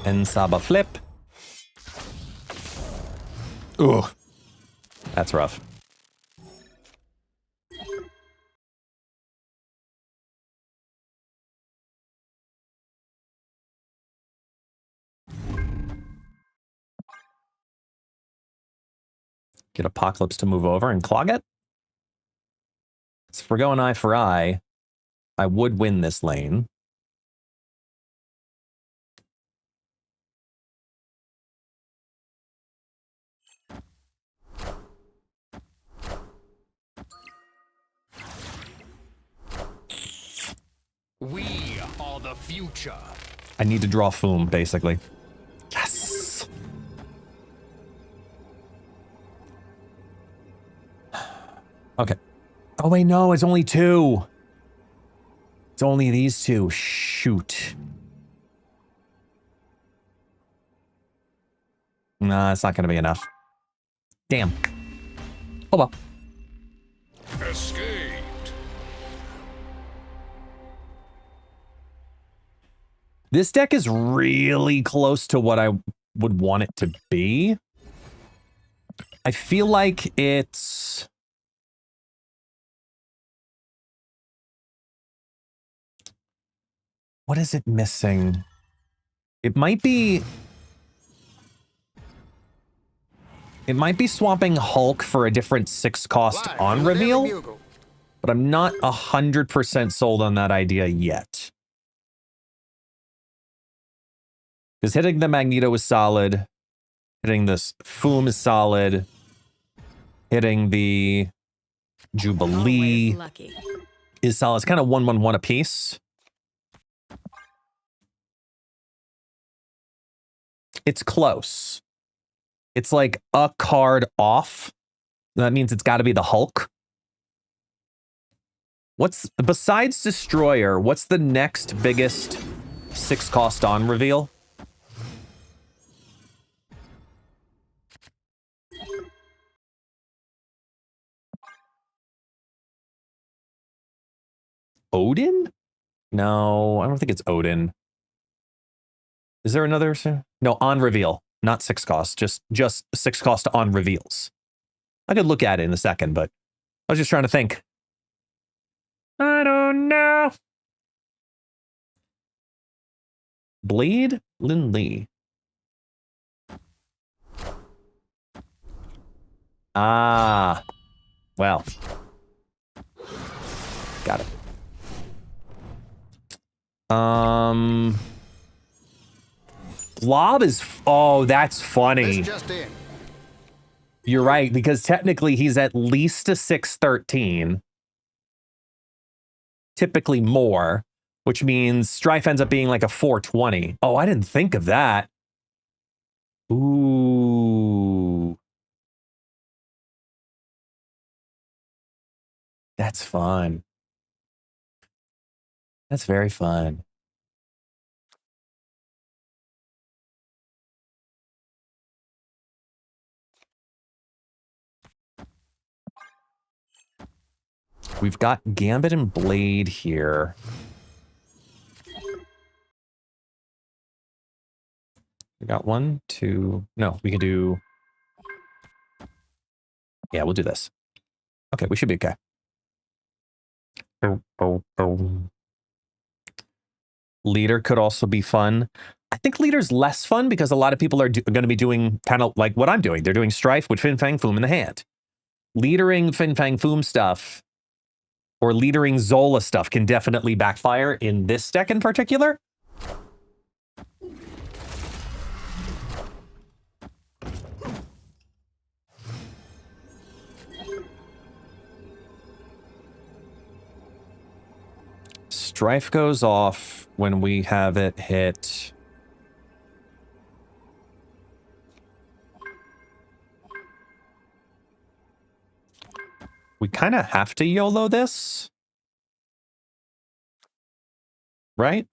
And Saba flip. Ooh, that's rough. Get Apocalypse to move over and clog it. So if we're going eye for eye, I would win this lane. We are the future. I need to draw Foom, basically. Yes! Okay. Oh, wait, no, it's only two. It's only these two. Shoot. Nah, it's not going to be enough. Damn. Oh, well. Escaped. This deck is really close to what I would want it to be. I feel like it's... What is it missing? It might be... It might be swapping Hulk for a different 6-cost on reveal, but I'm not 100% sold on that idea yet. Because hitting the Magneto is solid. Hitting this Foom is solid. Hitting the Jubilee Always lucky. is solid. It's kind of 1/1/1 apiece. It's close. It's like a card off. That means it's got to be the Hulk. What's, besides Destroyer, what's the next biggest 6-cost on reveal? Odin? No, I don't think it's Odin. Is there another? No, on reveal, not 6-cost, just 6-cost on reveals. I could look at it in a second, but I was just trying to think. I don't know. Blade Lin-Lee. Ah, well, got it. Blob is, oh, that's funny. Just in. You're right, because technically he's at least a 613. Typically more, which means Stryfe ends up being like a 420. Oh, I didn't think of that. Ooh. That's fun. That's very fun. We've got Gambit and Blade here. We got 1, 2. No, we can do... Yeah, we'll do this. Okay, we should be okay. Leader could also be fun. I think Leader's less fun because a lot of people are going to be doing kind of like what I'm doing. They're doing Stryfe with Fin Fang Foom in the hand. Leadering Fin Fang Foom stuff or leadering Zola stuff can definitely backfire in this deck in particular. Stryfe goes off when we have it hit. We kind of have to YOLO this, right?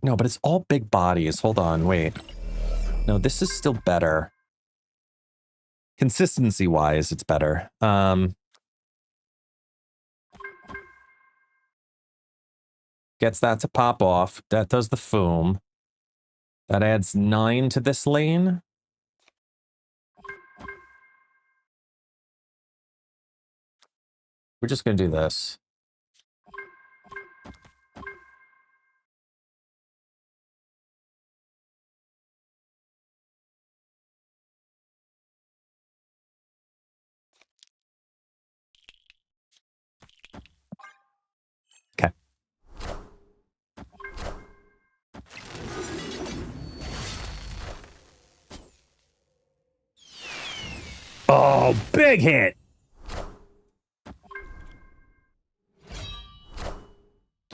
No, but it's all big bodies. Hold on, wait. No, this is still better. Consistency-wise, it's better. Gets that to pop off. That does the foam. That adds 9 to this lane. We're just going to do this. Okay. Oh, big hit.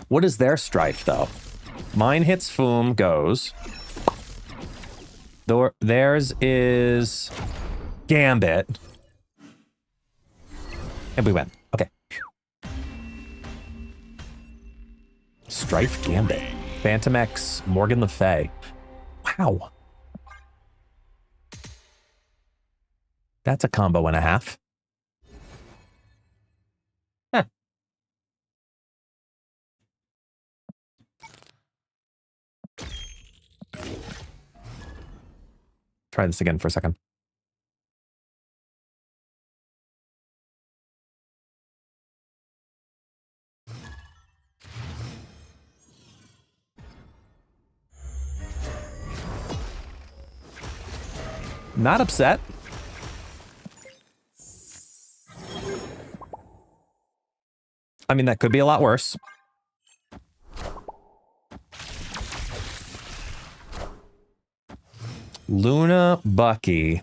What is their Stryfe, though? Mine hits foam, goes. Theirs is Gambit. And we win. Okay. Stryfe Gambit. Phantom X, Morgan Le Fay. Wow. That's a combo and a half. Huh. Try this again for a second. Not upset. I mean, that could be a lot worse. Luna Bucky.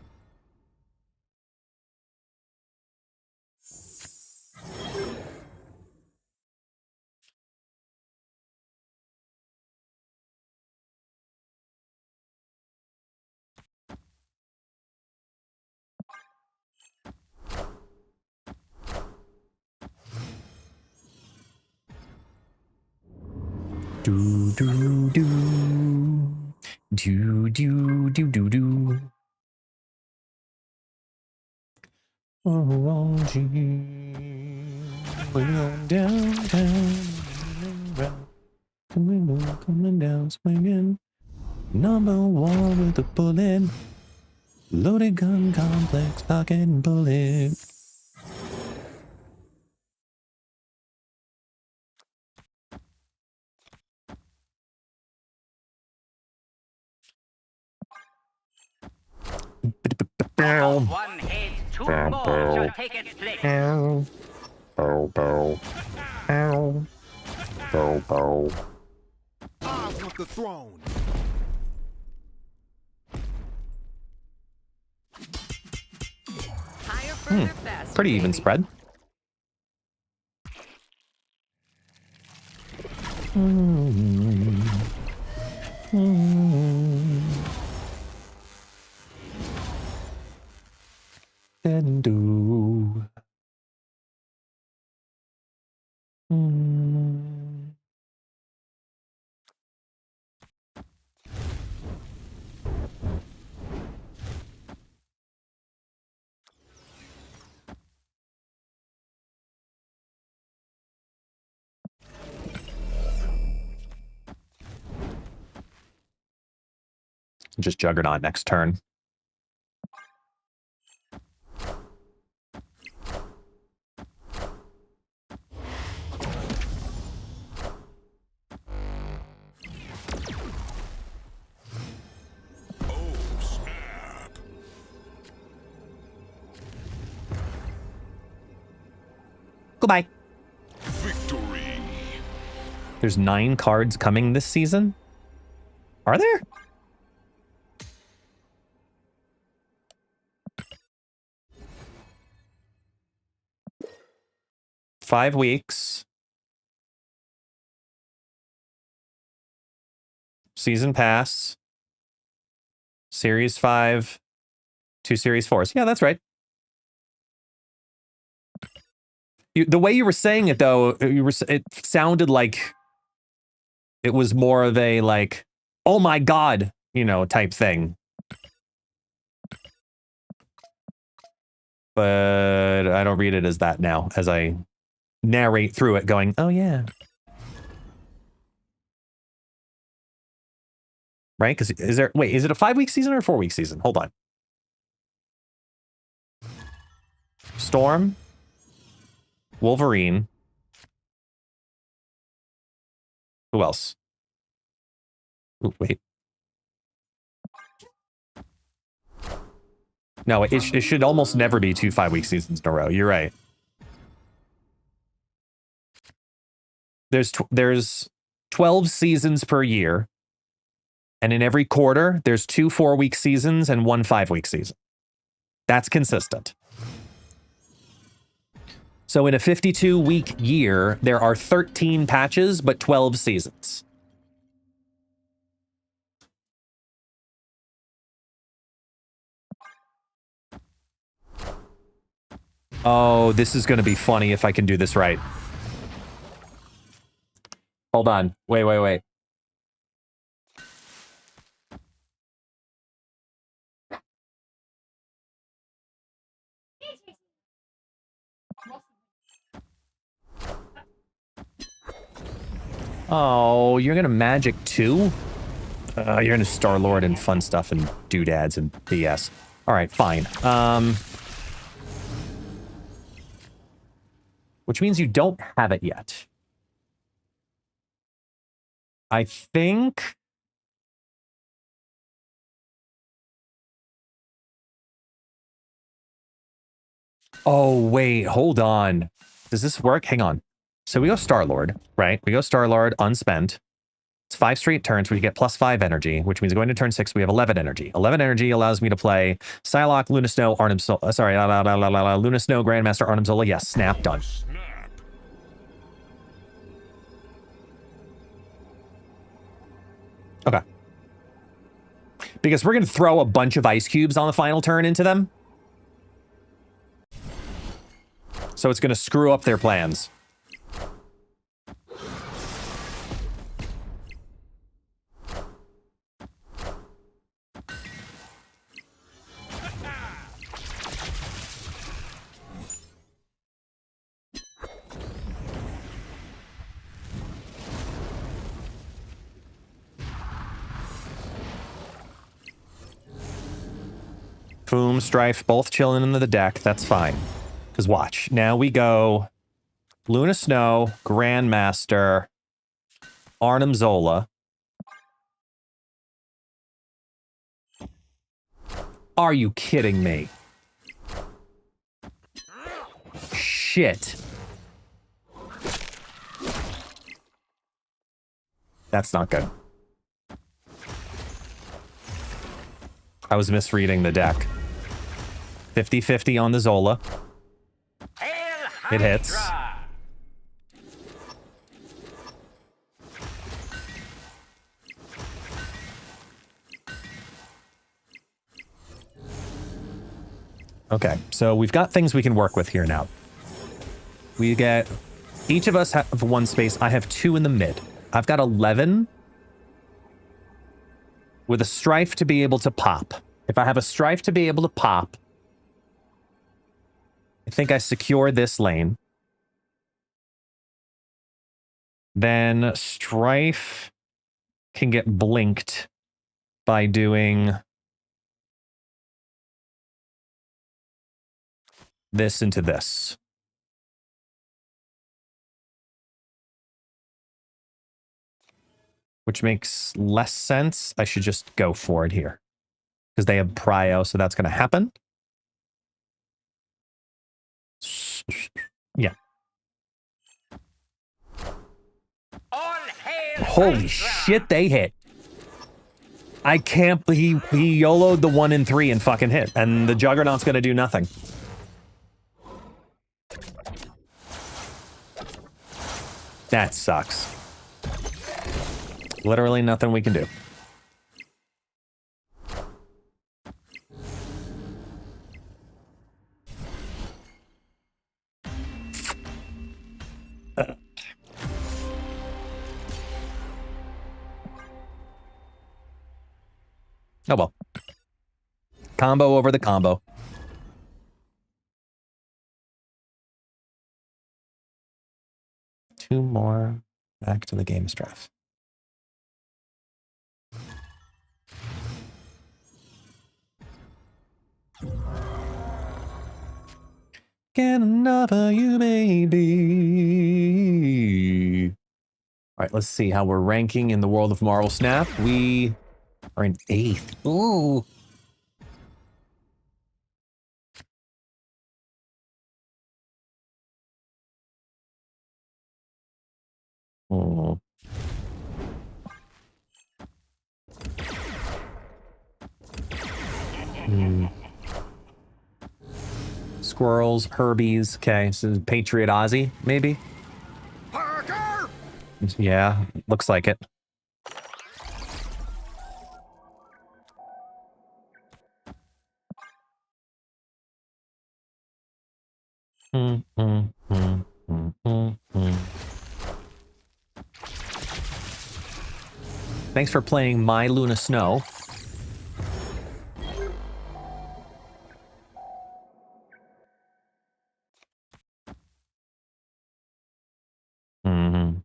Do do do do do do do do. Oh, gee, way on downtown, coming down, swinging. Number 1 with a bullet, loaded gun complex, pocket and bullet. One head, two more shall take its place. Bow, bow, bow, bow, bow. I want the throne. Higher, further, faster. Pretty even baby. spread. Then do. Just Juggernaut next turn. Goodbye. Victory. There's 9 cards coming this season? Are there? Five weeks. Season pass. Series 5. 2 Series 4s. Yeah, that's right. The way you were saying it, though, it sounded like It was more of a like, oh my god, you know, type thing. But I don't read it as that now, as I narrate through it going, oh yeah. Right? Because is it a 5-week season or a 4-week season? Hold on. Storm, Wolverine. Who else? Ooh, wait. No, it should almost never be 2 5-week seasons in a row. You're right. There's 12 seasons per year. And in every quarter, there's 2 4-week seasons and 1 5-week season. That's consistent. So in a 52-week year, there are 13 patches, but 12 seasons. Oh, this is going to be funny if I can do this right. Hold on. Wait. Oh, you're gonna magic too? You're gonna Star-Lord and fun stuff and doodads and BS. All right, fine. Which means you don't have it yet. I think... Oh, wait, hold on. Does this work? Hang on. So we go Star-Lord, right? We go Star-Lord, unspent. It's 5 straight turns where you get +5 energy, which means going to turn 6, we have 11 energy. 11 energy allows me to play Psylocke, Luna Snow, Arnim Zola, Luna Snow, Grandmaster, Arnim Zola. Yes, snap, done. Okay. Because we're going to throw a bunch of ice cubes on the final turn into them. So it's going to screw up their plans. Boom, Stryfe, both chilling in the deck. That's fine. Because watch. Now we go Luna Snow, Grandmaster, Arnim Zola. Are you kidding me? Shit. That's not good. I was misreading the deck. 50-50 on the Zola. It hits. Okay, so we've got things we can work with here now. We get... Each of us have 1 space. I have 2 in the mid. I've got 11 with a Stryfe to be able to pop. If I have a Stryfe to be able to pop, I think I secure this lane. Then Stryfe can get blinked by doing this into this. Which makes less sense. I should just go for it here. Because they have prio, so that's going to happen. Yeah. Holy shit, they hit. I can't... He YOLO'd the 1 and 3 and fucking hit. And the Juggernaut's going to do nothing. That sucks. Literally nothing we can do. Oh well. Combo over the combo. Two more. Back to the game of Stryfe. Get another you may be. All right, let's see how we're ranking in the world of Marvel Snap. We are in 8th. Ooh. Oh. Squirrels, Herbies. Okay, so Patriot Ozzy, maybe? Parker! Yeah, looks like it. Thanks for playing My Luna Snow. Mm-hmm.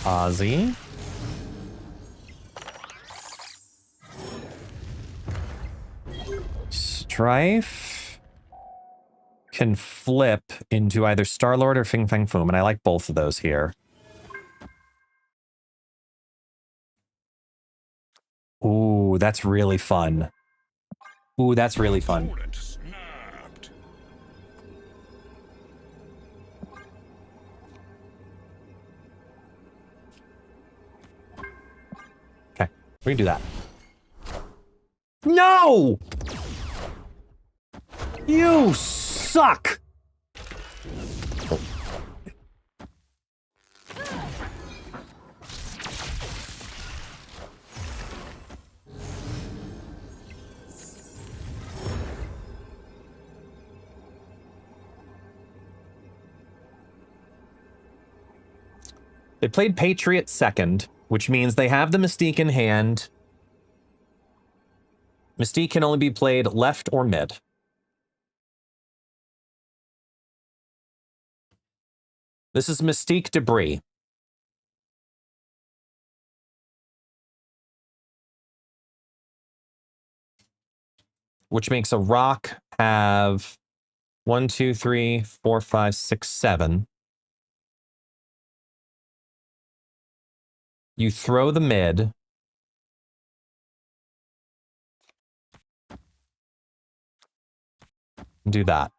Ozzy. Stryfe can flip into either Star-Lord or Fing Fang Foom, and I like both of those here. Ooh, that's really fun. Ooh, that's really fun. Okay, we can do that. No! You suck! They played Patriot second, which means they have the Mystique in hand. Mystique can only be played left or mid. This is Mystique Debris. Which makes a rock have 1, 2, 3, 4, 5, 6, 7. You throw the mid. Do that.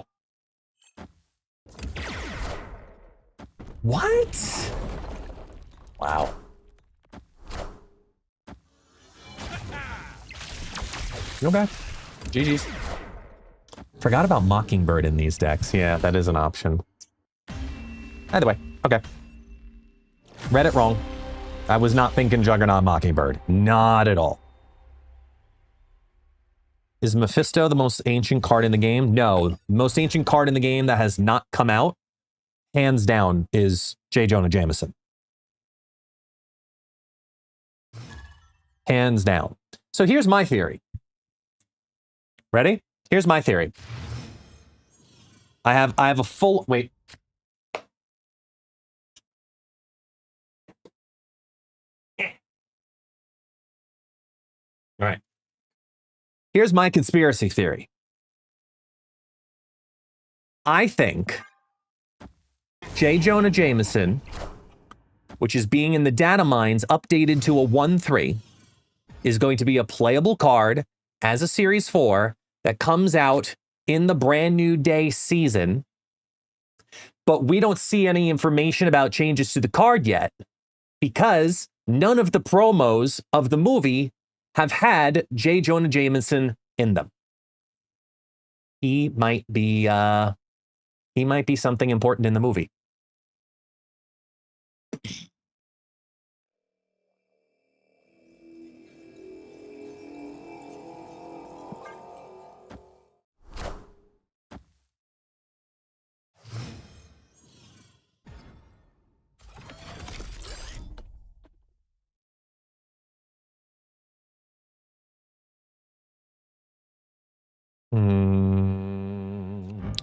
What? Wow. Okay. GG's. Forgot about Mockingbird in these decks. Yeah, that is an option. Either way, okay. Read it wrong. I was not thinking Juggernaut Mockingbird. Not at all. Is Mephisto the most ancient card in the game? No. The most ancient card in the game that has not come out, hands down, is J. Jonah Jameson. Hands down. So here's my theory. Ready? Here's my theory. I have a full... Wait. All right. Here's my conspiracy theory. I think J. Jonah Jameson, which is being in the data mines updated to a 1/3, is going to be a playable card as a Series 4 that comes out in the brand new day season. But we don't see any information about changes to the card yet because none of the promos of the movie have had J. Jonah Jameson in them. He might be something important in the movie.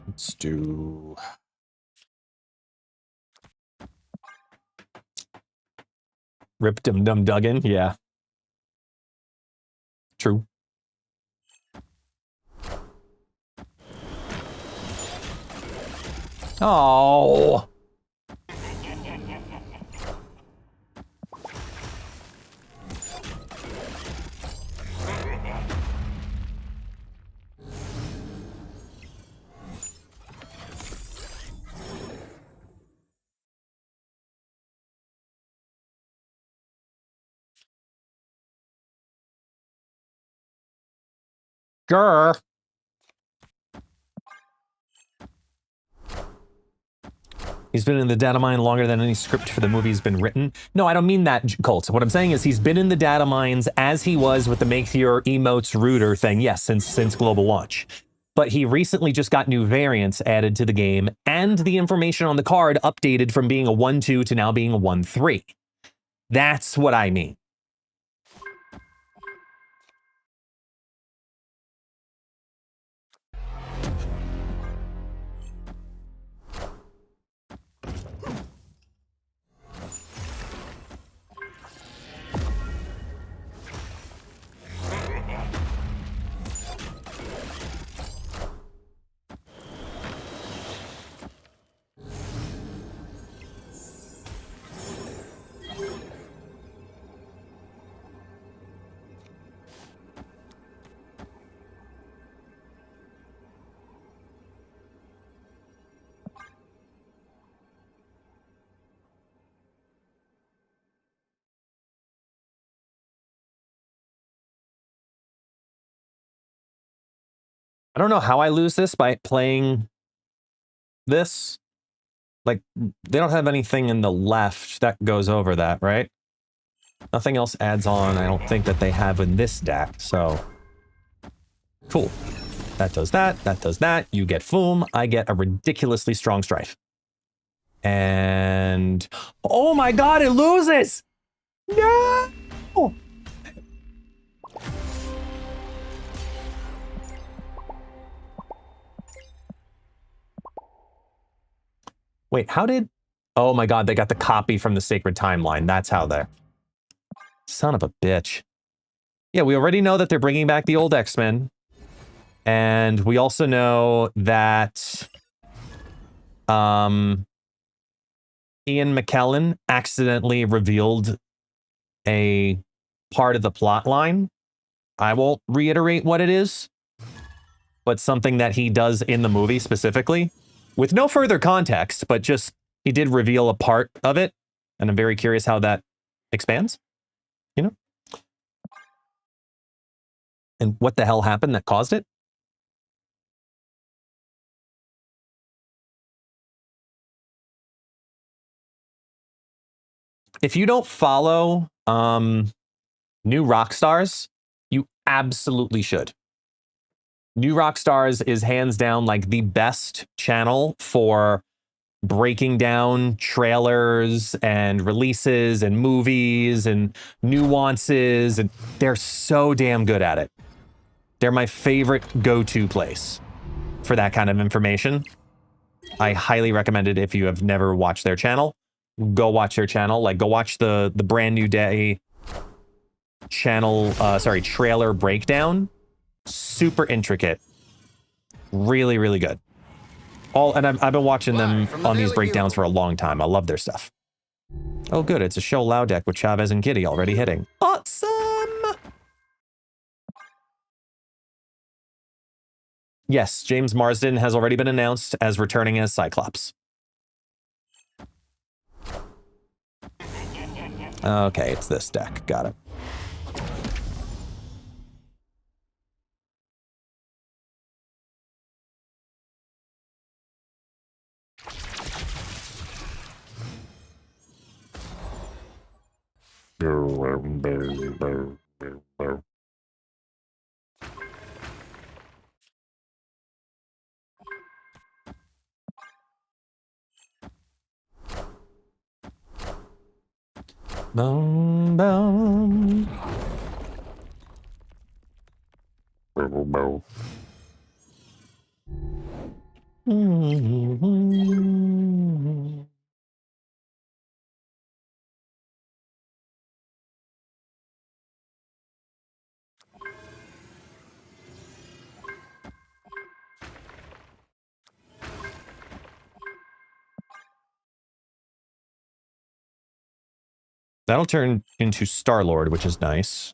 Let's do... Rip Dum Dum Duggan, yeah. True. Oh. Grr. He's been in the data mine longer than any script for the movie's been written. No, I don't mean that, Colt. What I'm saying is he's been in the data mines as he was with the Make Your Emotes Rooter thing, yes, since global launch. But he recently just got new variants added to the game, and the information on the card updated from being a 1-2 to now being a 1-3. That's what I mean. I don't know how I lose this by playing this. Like, they don't have anything in the left that goes over that, right? Nothing else adds on, I don't think, that they have in this deck, so... Cool. That does that, that does that, you get Foom, I get a ridiculously strong Stryfe. And... Oh my god, it loses! No! Wait, how did... Oh my god, they got the copy from the Sacred Timeline. That's how they're... Son of a bitch. Yeah, we already know that they're bringing back the old X-Men. And we also know that... Ian McKellen accidentally revealed a part of the plot line. I won't reiterate what it is, but something that he does in the movie specifically. With no further context, but just he did reveal a part of it, and I'm very curious how that expands, you know? And what the hell happened that caused it? If you don't follow New Rockstars, you absolutely should. New Rockstars is hands down like the best channel for breaking down trailers and releases and movies and nuances, and they're so damn good at it. They're my favorite go-to place for that kind of information. I highly recommend it if you have never watched their channel. Go watch their channel. Like, go watch the Brand New Day channel, trailer breakdown. Super intricate. Really, really good. And I've been watching them on these breakdowns for a long time. I love their stuff. Oh, good. It's a Show Loud deck with Chavez and Kitty already hitting. Awesome! Yes, James Marsden has already been announced as returning as Cyclops. Okay, it's this deck. Got it. Boom, boom. That'll turn into Star-Lord, which is nice.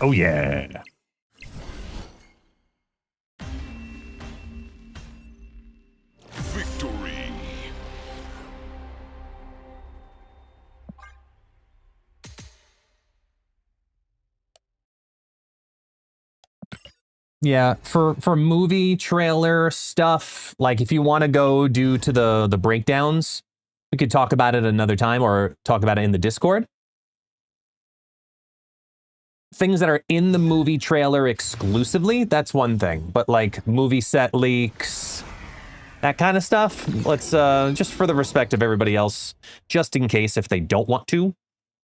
Oh, yeah. Victory. Yeah, for movie trailer stuff, like if you want to go due to the breakdowns, we could talk about it another time or talk about it in the Discord. Things that are in the movie trailer exclusively, that's one thing. But like movie set leaks, that kind of stuff, let's just for the respect of everybody else, just in case if they don't want to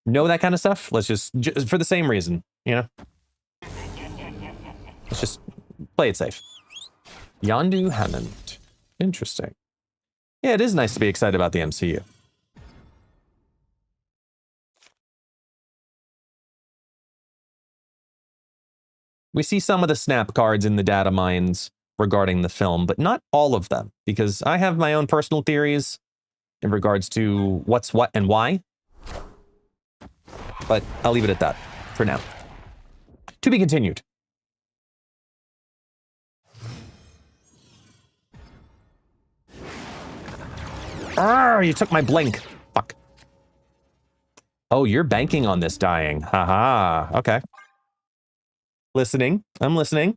know that kind of stuff, let's just for the same reason, you know? Let's just play it safe. Yondu Hammond. Interesting. Yeah, it is nice to be excited about the MCU. We see some of the snap cards in the data mines regarding the film, but not all of them, because I have my own personal theories in regards to what's what and why. But I'll leave it at that for now. To be continued. Ah, you took my blink. Fuck. Oh, you're banking on this dying. Haha. Okay. Listening. I'm listening.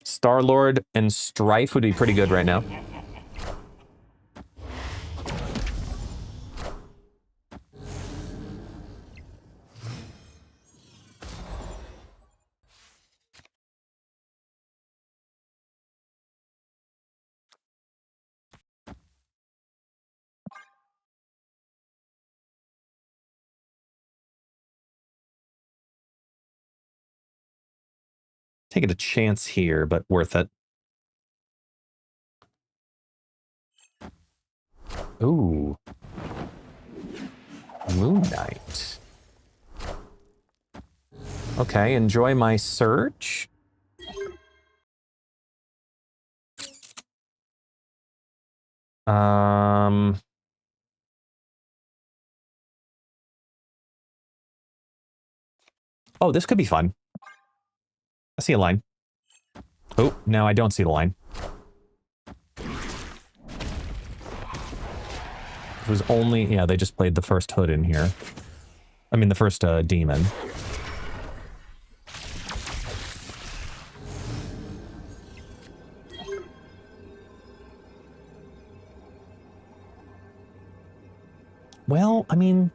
Star-Lord and Stryfe would be pretty good right now. Taking a chance here, but worth it. Ooh. Moon Knight. Okay, enjoy my search. Oh, this could be fun. I see a line. Oh, no, I don't see the line. It was only, yeah, they just played the first hood in here. I mean, the first demon. Well, I mean...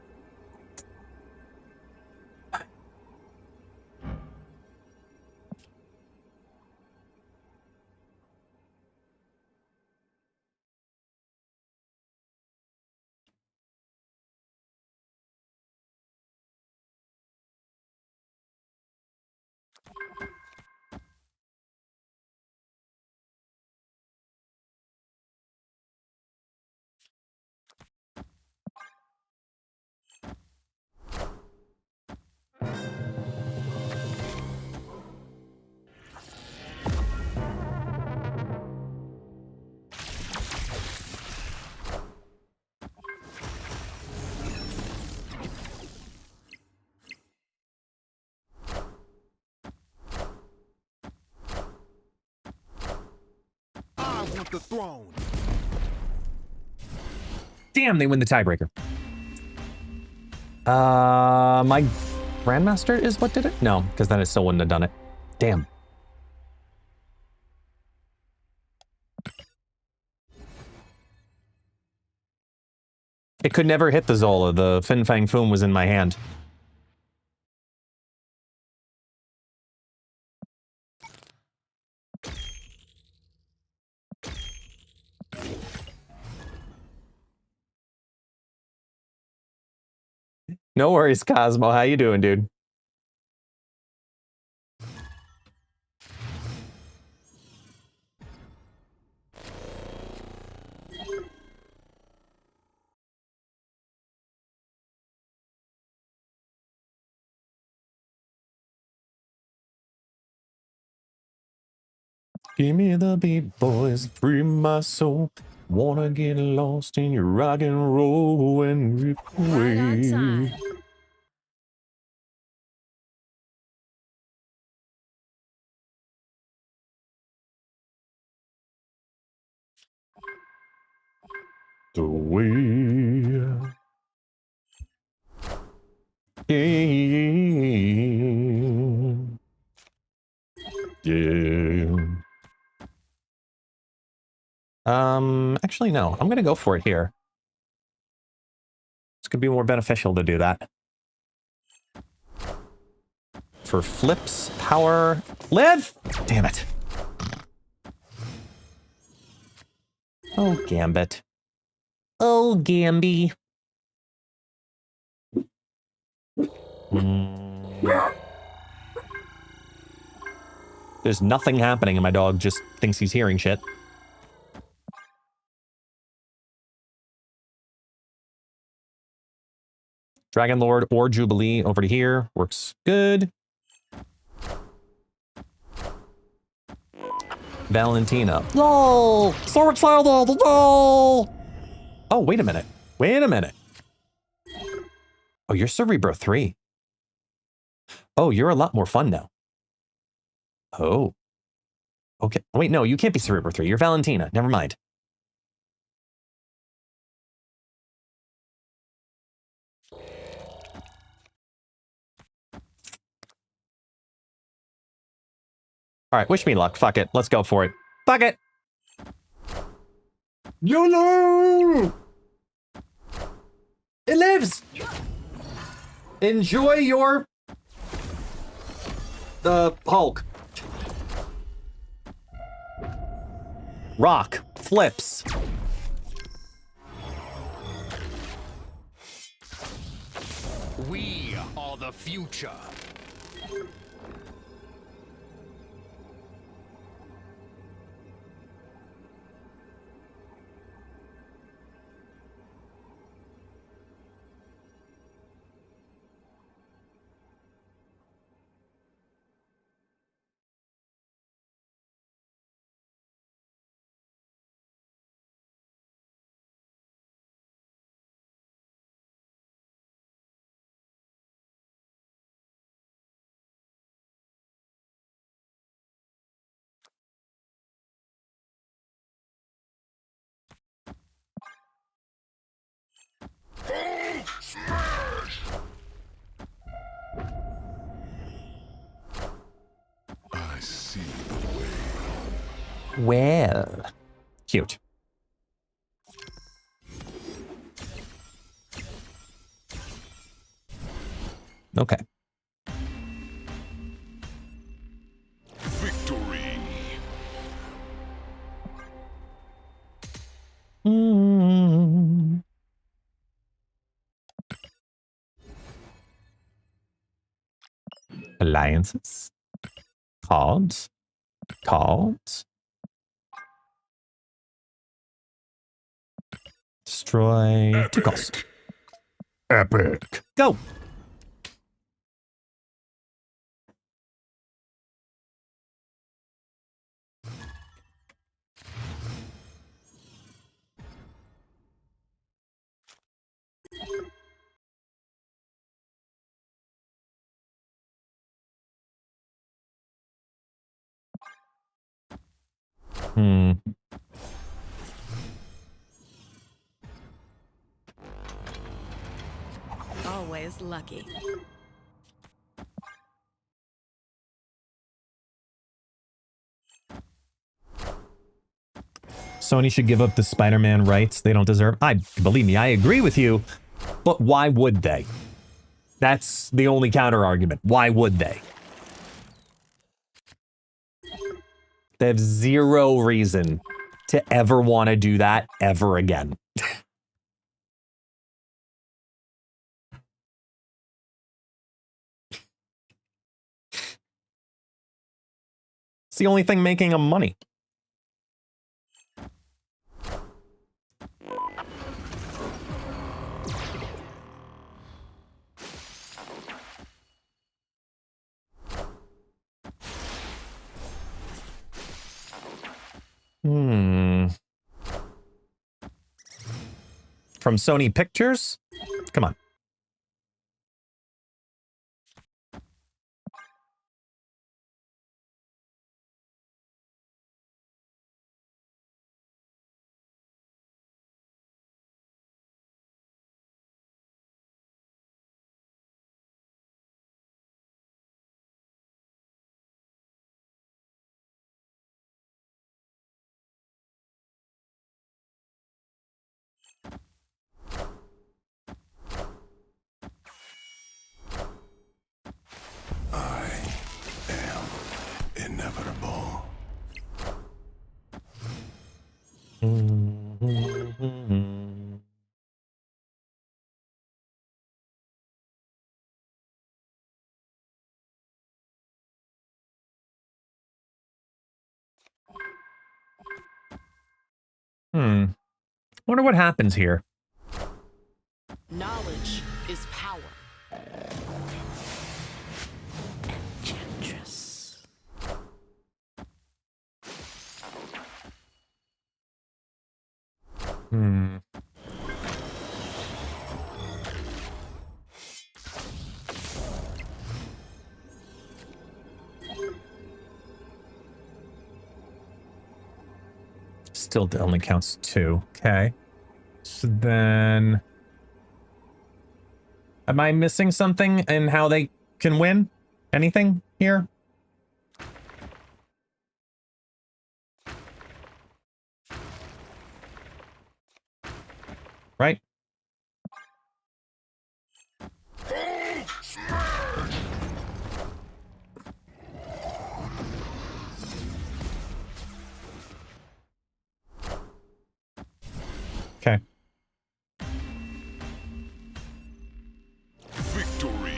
I want the throne. Damn, they win the tiebreaker. My Grandmaster is what did it? No, because then it still wouldn't have done it. Damn. It could never hit the Zola. The Fin Fang Foom was in my hand. No worries, Cosmo. How you doing, dude? Give me the beat, boys, free my soul. Wanna get lost in your rock and roll and rip Right on away. time. The way. Yeah. Actually, no. I'm gonna go for it here. It's gonna be more beneficial to do that. For flips, power, live! Damn it. Oh, Gambit. Oh, Gamby. There's nothing happening and my dog just thinks he's hearing shit. Dragon Lord or Jubilee over to here. Works good. Valentina. No! So excited! No! Oh, wait a minute. Wait a minute. Oh, you're Cerebro 3. Oh, you're a lot more fun now. Oh. Okay. Wait, no, you can't be Cerebro 3. You're Valentina. Never mind. All right, wish me luck. Fuck it. Let's go for it. Fuck it. YOLO! It lives! Enjoy your... the Hulk. Rock. Flips. We are the future. Well, cute. Okay. Victory. Mm. Alliances. Cards. Cards. Destroy 2 cost. Epic. Go. Hmm. Always lucky. Sony should give up the Spider-Man rights they don't deserve. Believe me, I agree with you, but why would they? That's the only counter argument. Why would they? They have zero reason to ever want to do that ever again. It's the only thing making them money. From Sony Pictures? Come on. I am inevitable. Wonder what happens here. Knowledge is power. Enchantress. Still only counts 2. Okay. So then... Am I missing something in how they can win? Anything here? Right? Okay. Victory.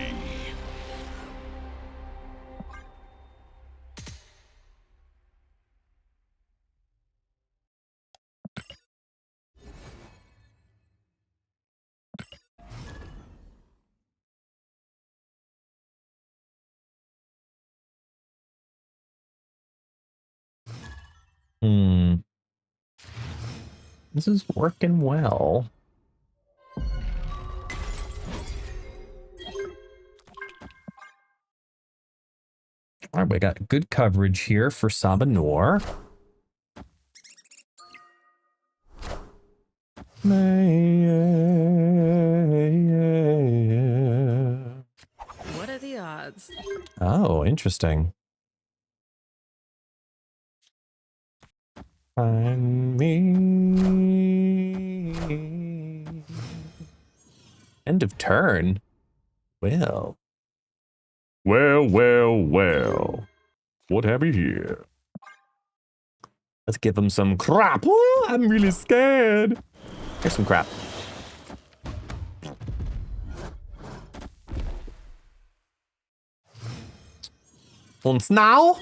This is working well. All right, we got good coverage here for Sabanor. What are the odds? Oh, interesting. Find me. End of turn. Well. Well. What have we here? Let's give him some crap. Ooh, I'm really scared. Here's some crap. Und now?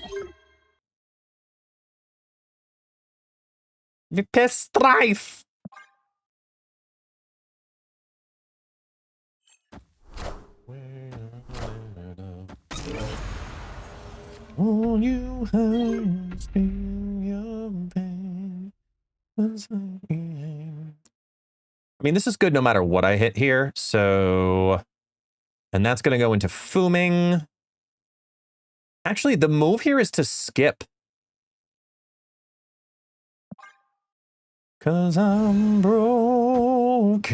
Wir Stryfe. All you have is your pain. I mean, this is good no matter what I hit here, so... And that's going to go into fooming. Actually, the move here is to skip. 'Cause I'm broken.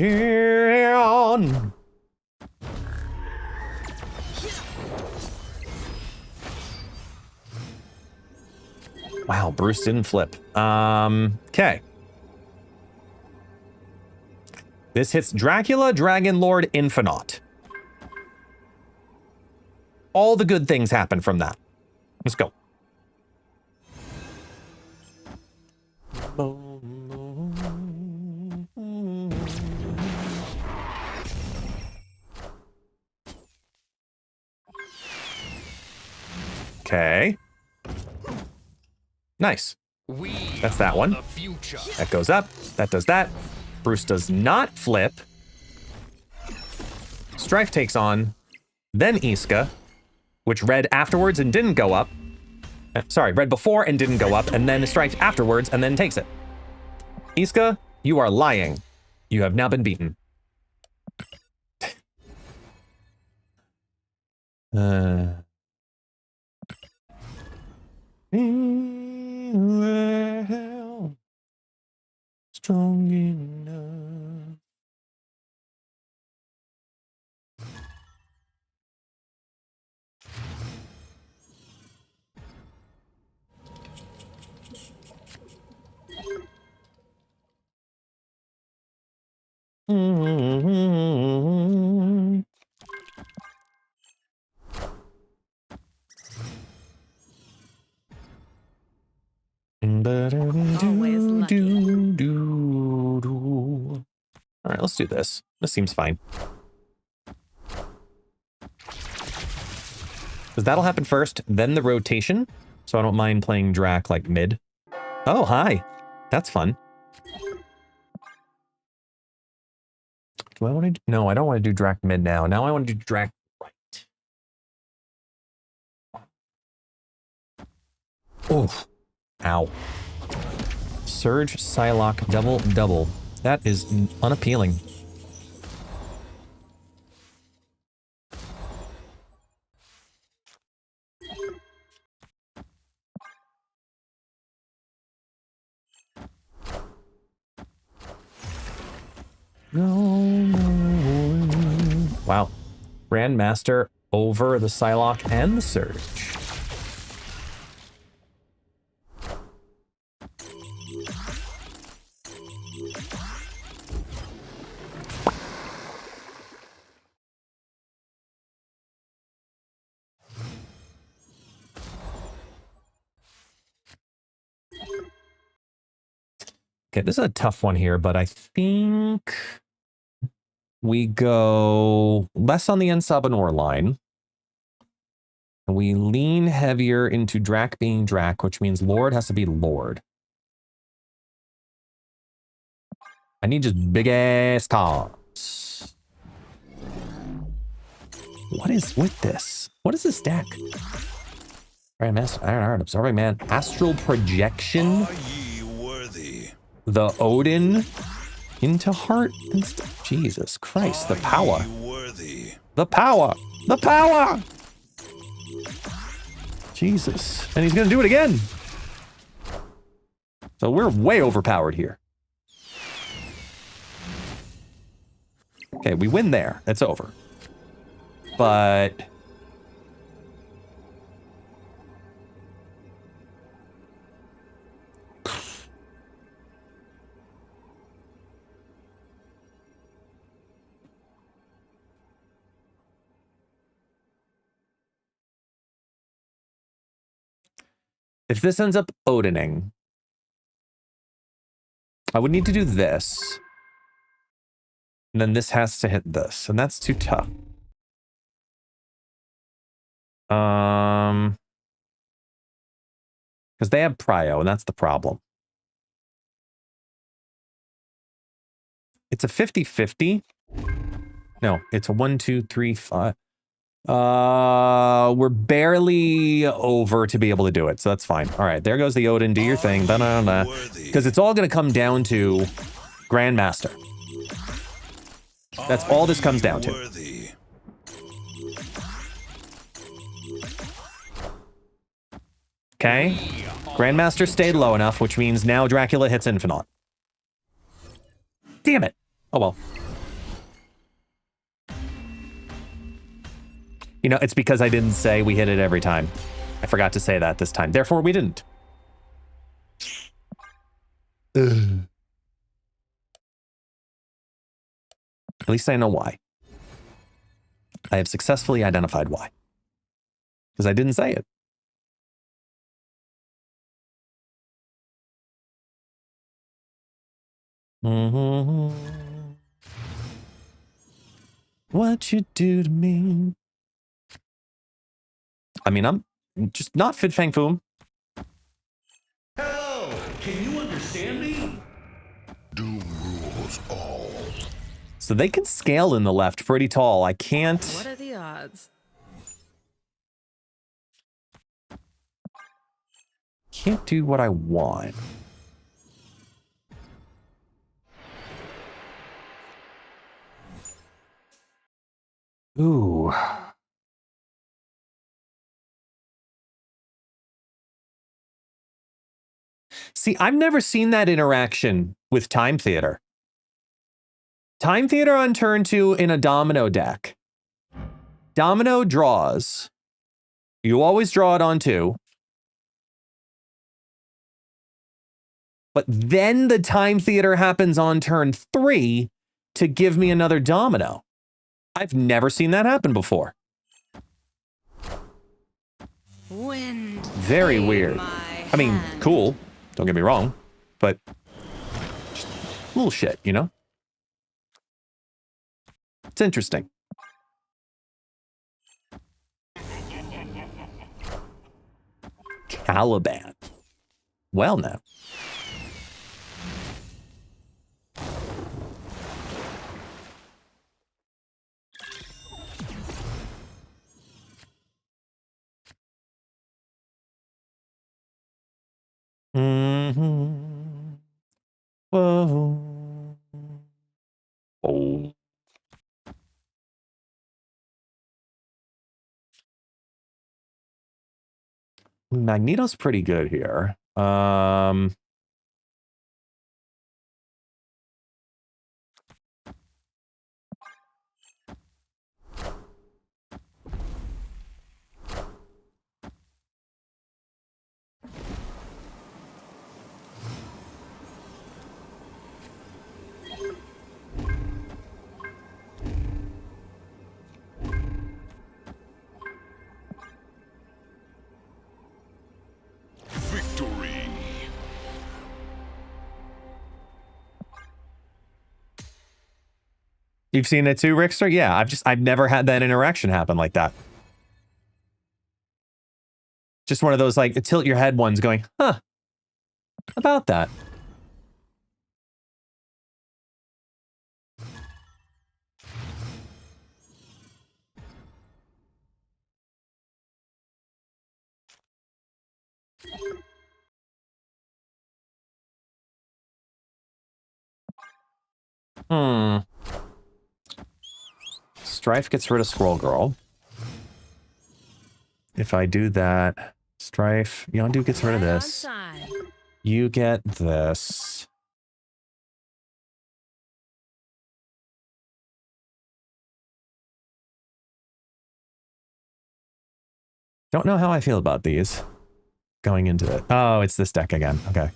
Wow, Bruce didn't flip. Okay. This hits Dracula, Dragon Lord, Infinite. All the good things happen from that. Let's go. Okay. Nice. That's that one. That goes up. That does that. Bruce does not flip. Stryfe takes on. Then Iska, which read afterwards and didn't go up. Sorry, read before and didn't go up, and then Stryfe afterwards and then takes it. Iska, you are lying. You have now been beaten. Strong enough. Always lucky. All right, let's do this. This seems fine. Because that'll happen first, then the rotation. So I don't mind playing Drac like mid. Oh, hi. That's fun. Do I want to? No, I don't want to do Drac mid now. Now I want to do Drac right. Oh, ow. Surge, Psylocke, double. That is unappealing. Wow. Grandmaster over the Psylocke and the Surge. Okay, this is a tough one here, but I think we go less on the N-Sub-Anor line. We lean heavier into Drac being Drac, which means Lord has to be Lord. I need just big-ass cards. What is with this? What is this deck? Grandmaster, Iron Heart, Absorbing Man, Astral Projection. Are ye worthy? The Odin into heart and stuff. Jesus Christ, the power. Are ye worthy? The power. The power. Jesus. And he's going to do it again. So we're way overpowered here. Okay, we win there. It's over. But If this ends up Odining, I would need to do this. And then this has to hit this, and that's too tough. Because they have Prio, and that's the problem. It's a 50-50. No, it's a 1, 2, 3, 5. We're barely over to be able to do it, so that's fine. All right, there goes the Odin. Do your thing. Because it's all going to come down to Grandmaster. That's all this comes down to. Okay. Grandmaster stayed low enough, which means now Dracula hits Infinite. Damn it. Oh well. You know, it's because I didn't say we hit it every time. I forgot to say that this time. Therefore, we didn't. Ugh. At least I know why. I have successfully identified why. Because I didn't say it. What you do to me? I mean, I'm just not Fit Fang Foom. Hello! Can you understand me? Doom rules all. So they can scale in the left pretty tall. I can't. What are the odds? Can't do what I want. Ooh. See, I've never seen that interaction with Time Theater. Time Theater on turn 2 in a domino deck. Domino draws. You always draw it on 2. But then the Time Theater happens on turn 3 to give me another domino. I've never seen that happen before. Wind. Very weird. I mean, cool. Don't get me wrong. But just little shit, you know? It's interesting. Caliban. Well, now. Mm-hmm. Whoa. Oh. Magneto's pretty good here. Victory. You've seen it too, Rickster? Yeah, I've never had that interaction happen like that. Just one of those like tilt your head ones going, huh, about that. Stryfe gets rid of Squirrel Girl. If I do that, Stryfe, Yondu gets rid of this. You get this. Don't know how I feel about these going into it. Oh, it's this deck again. Okay.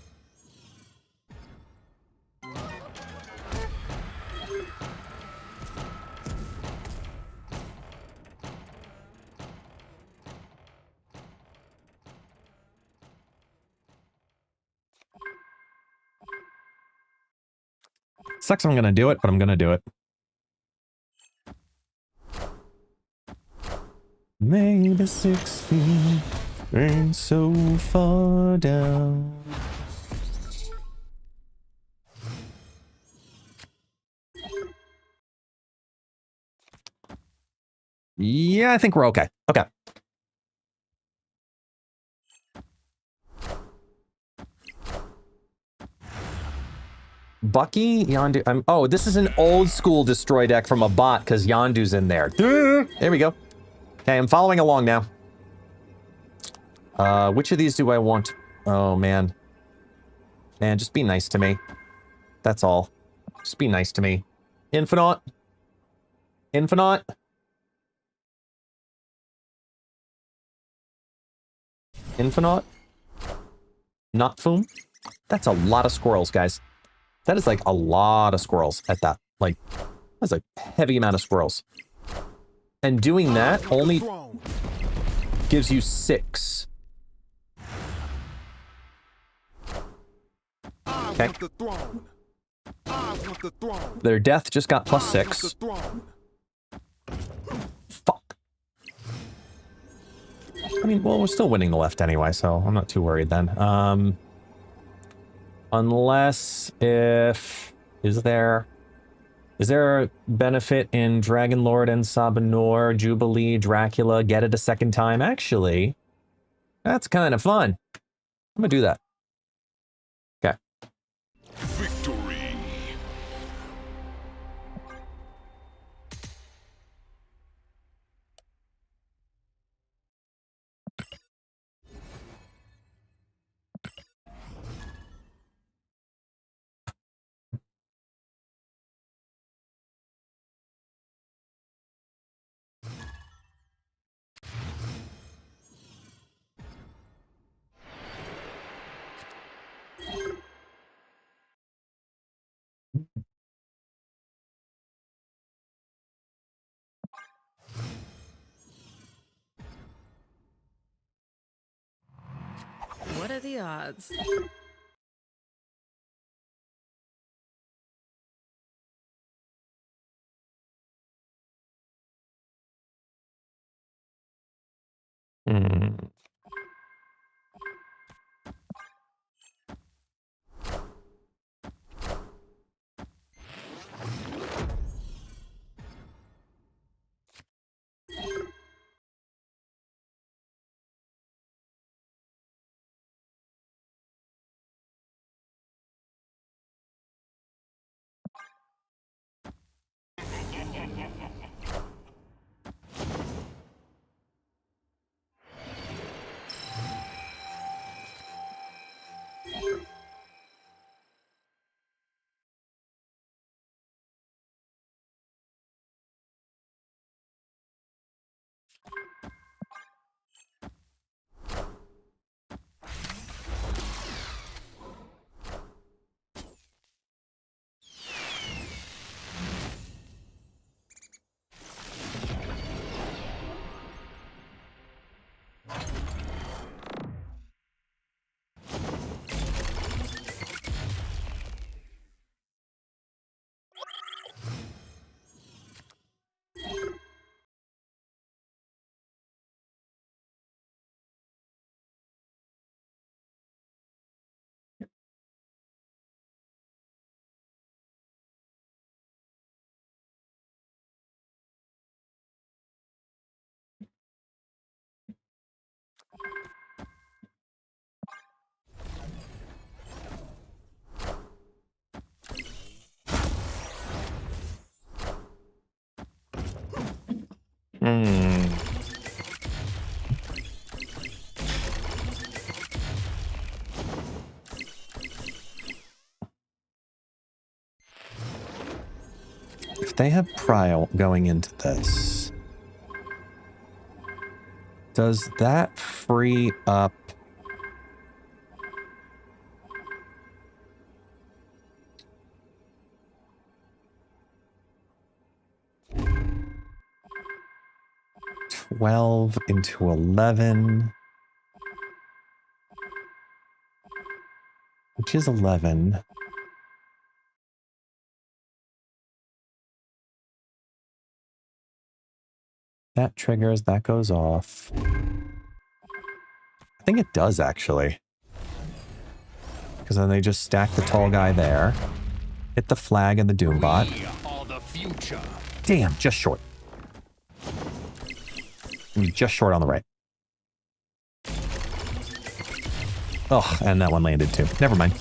Sucks I'm gonna do it, but I'm gonna do it. Maybe 6 feet ain't so far down. Yeah, I think we're okay. Okay. Bucky, Yondu. Oh, this is an old school destroy deck from a bot because Yondu's in there. There we go. Okay, I'm following along now. Which of these do I want? Oh, man. Man, just be nice to me. That's all. Just be nice to me. Infinite. Infinite. Infinite. Not Foom. That's a lot of squirrels, guys. That is like a lot of squirrels at that. Like, that's a heavy amount of squirrels. And doing that only gives you 6. Okay. Their death just got +6. Fuck. I mean, well, we're still winning the left anyway, so I'm not too worried then. Unless if... Is there a benefit in Dragon Lord and Sabanor, Jubilee, Dracula, get it a second time? Actually, that's kind of fun. I'm gonna do that. Okay. Victory. What are the odds? Hmm. Hmm. If they have Prile going into this, does that free up... $12 into $11, which is $11. That triggers, that goes off. I think it does, actually. Because then they just stack the tall guy there. Hit the flag and the Doombot. Damn, just short. Just short on the right. Oh, and that one landed too. Never mind.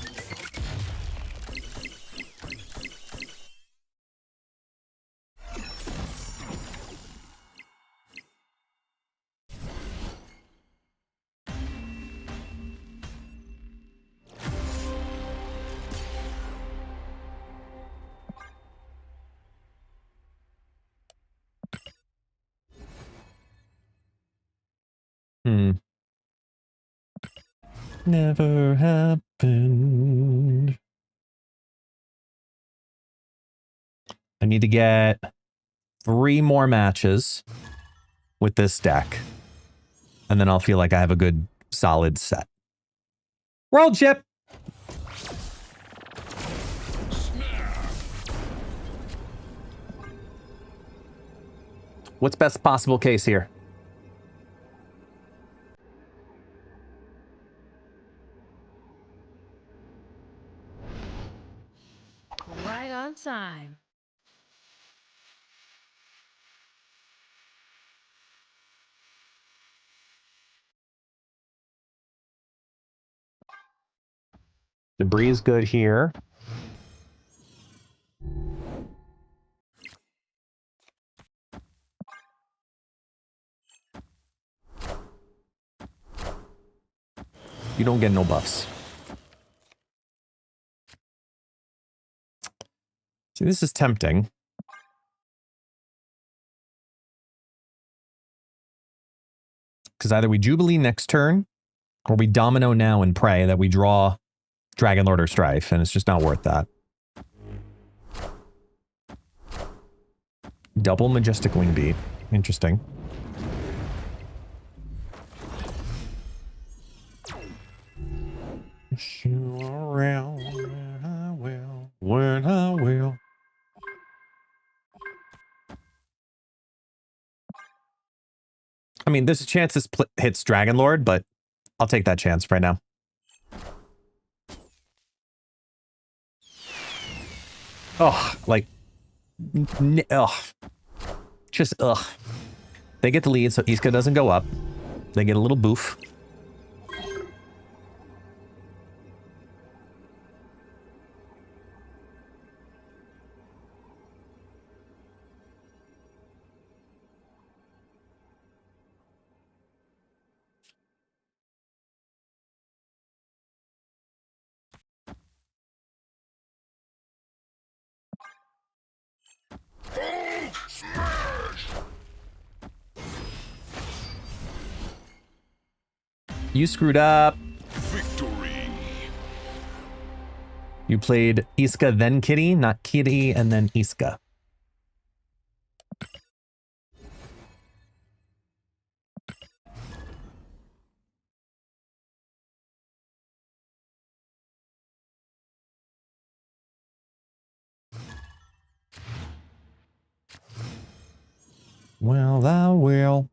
Never happened. I need to get 3 more matches with this deck. And then I'll feel like I have a good, solid set. World chip! What's best possible case here? Right on time. Debris is good here. You don't get no buffs. See, this is tempting. Because either we Jubilee next turn, or we Domino now and pray that we draw Dragon Lord or Stryfe, and it's just not worth that. Double Majestic Wing Beat. Interesting. You around when I will. When I will. I mean, there's a chance this hits Dragon Lord, but I'll take that chance right now. Oh, like, ugh. Just, ugh. They get the lead, so Iska doesn't go up. They get a little boof. You screwed up. Victory. You played Iska, then Kitty, not Kitty, and then Iska. Well, I will.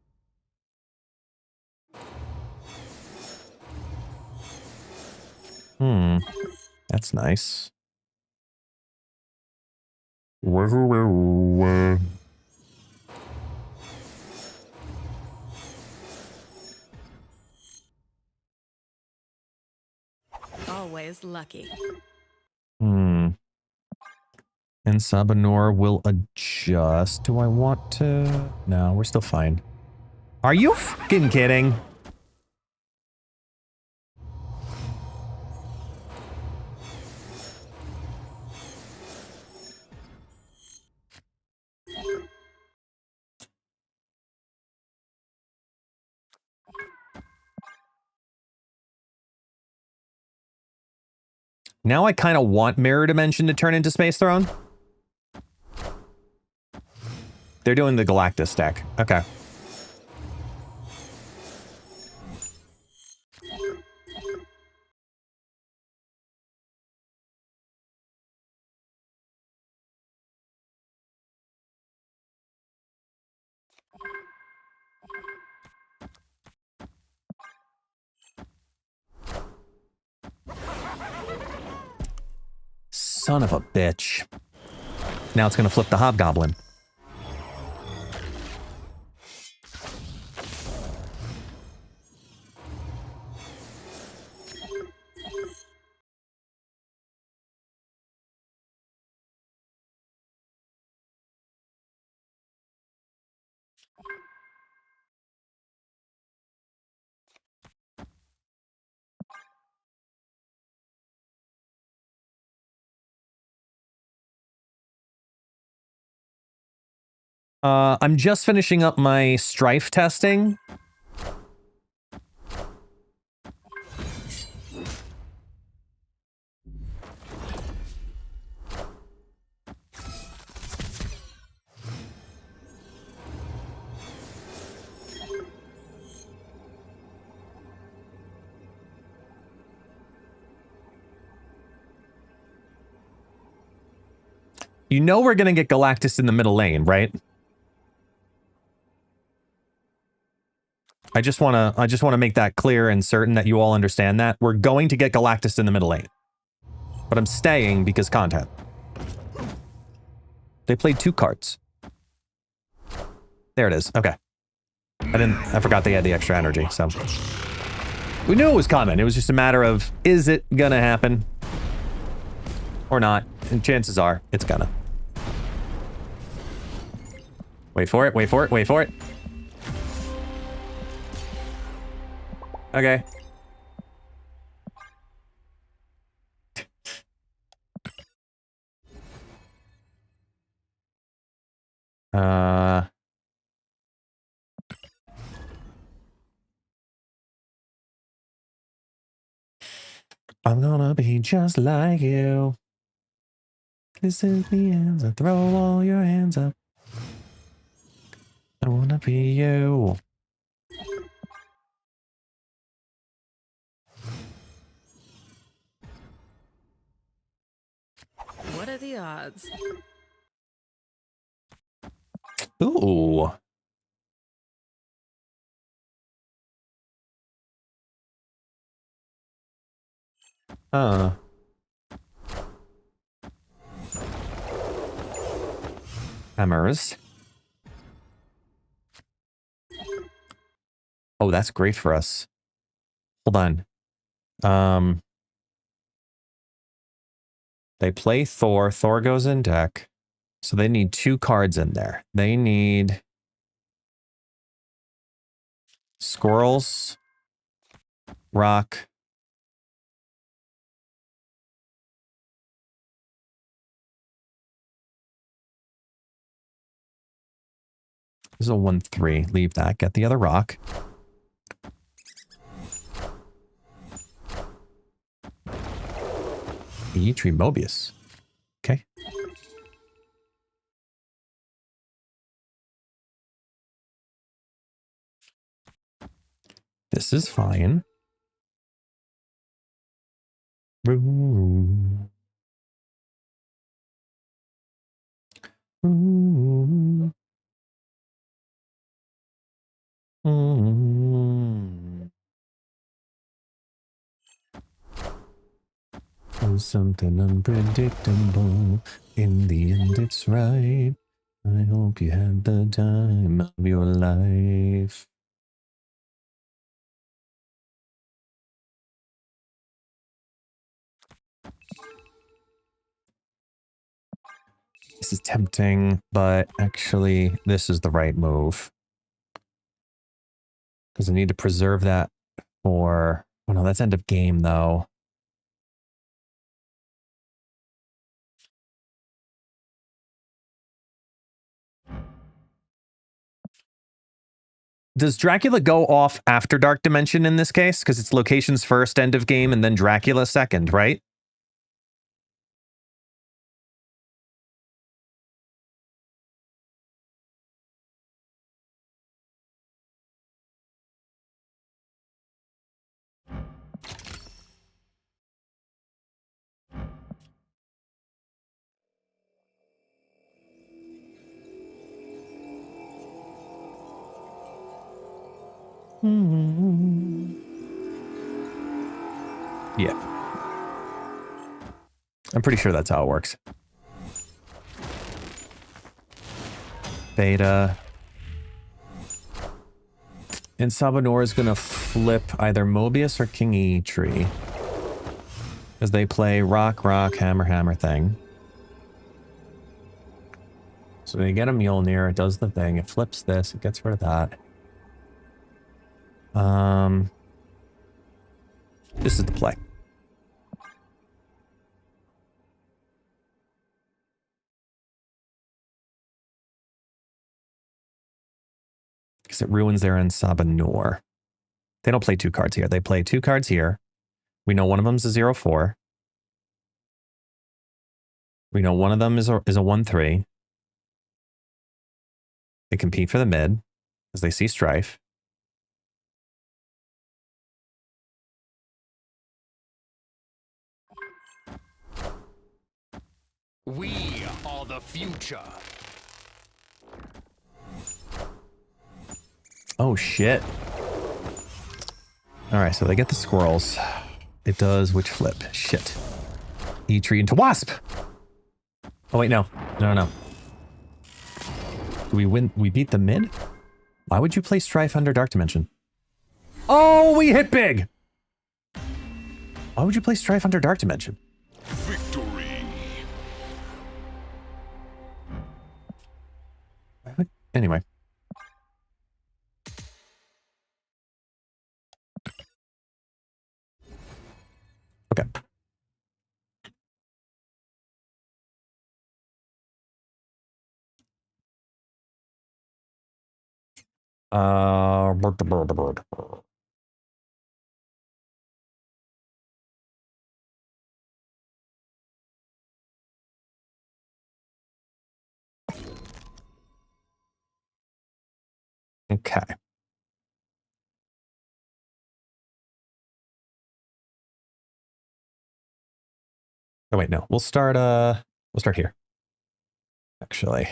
That's nice. Always lucky. And Sabanor will adjust. Do I want to? No, we're still fine. Are you fucking kidding? Now I kind of want Mirror Dimension to turn into Space Throne. They're doing the Galactus deck. Okay. Son of a bitch. Now it's going to flip the hobgoblin. I'm just finishing up my Stryfe testing. You know we're gonna get Galactus in the middle lane, right? I just wanna make that clear and certain that you all understand that. We're going to get Galactus in the middle lane. But I'm staying because content. They played 2 cards. There it is. Okay. I forgot they had the extra energy, so. We knew it was coming. It was just a matter of, is it gonna happen? Or not? And chances are, it's gonna. Wait for it, wait for it, wait for it. Okay. I'm gonna be just like you. This is the answer. Throw all your hands up. I wanna be you. What are the odds? Ooh. Hammers. Oh, that's great for us. Hold on. They play Thor. Thor goes in deck. So they need 2 cards in there. They need squirrels, rock, this is a 1/3. Leave that. Get the other rock. Tree Mobius. Okay. This is fine. Ooh. Ooh. Mm. Oh, something unpredictable. In the end, it's right. I hope you had the time of your life. This is tempting, but actually, this is the right move. Because I need to preserve that for... Oh no, that's end of game, though. Does Dracula go off after Dark Dimension in this case? Because it's locations first, end of game, and then Dracula second, right? Yeah. I'm pretty sure that's how it works. Beta. And Sabanor is going to flip either Mobius or King E Tree. Because they play rock, rock, hammer, hammer thing. So they get a Mjolnir, it does the thing, it flips this, it gets rid of that. This is the play. Because it ruins their Sabanor. They don't play 2 cards here. They play 2 cards here. We know one of them's a 0-4. We know one of them is a 1-3. They compete for the mid as they see Stryfe. We are the future. Oh, shit. All right, so they get the squirrels. It does which flip? Shit. E-tree into Wasp. Oh, wait, no. No. Do we win? We beat the mid? Why would you play Stryfe under Dark Dimension? Oh, we hit big! Why would you play Stryfe under Dark Dimension? Victory. Anyway. Okay. Okay. Oh wait, no. We'll start here. Actually.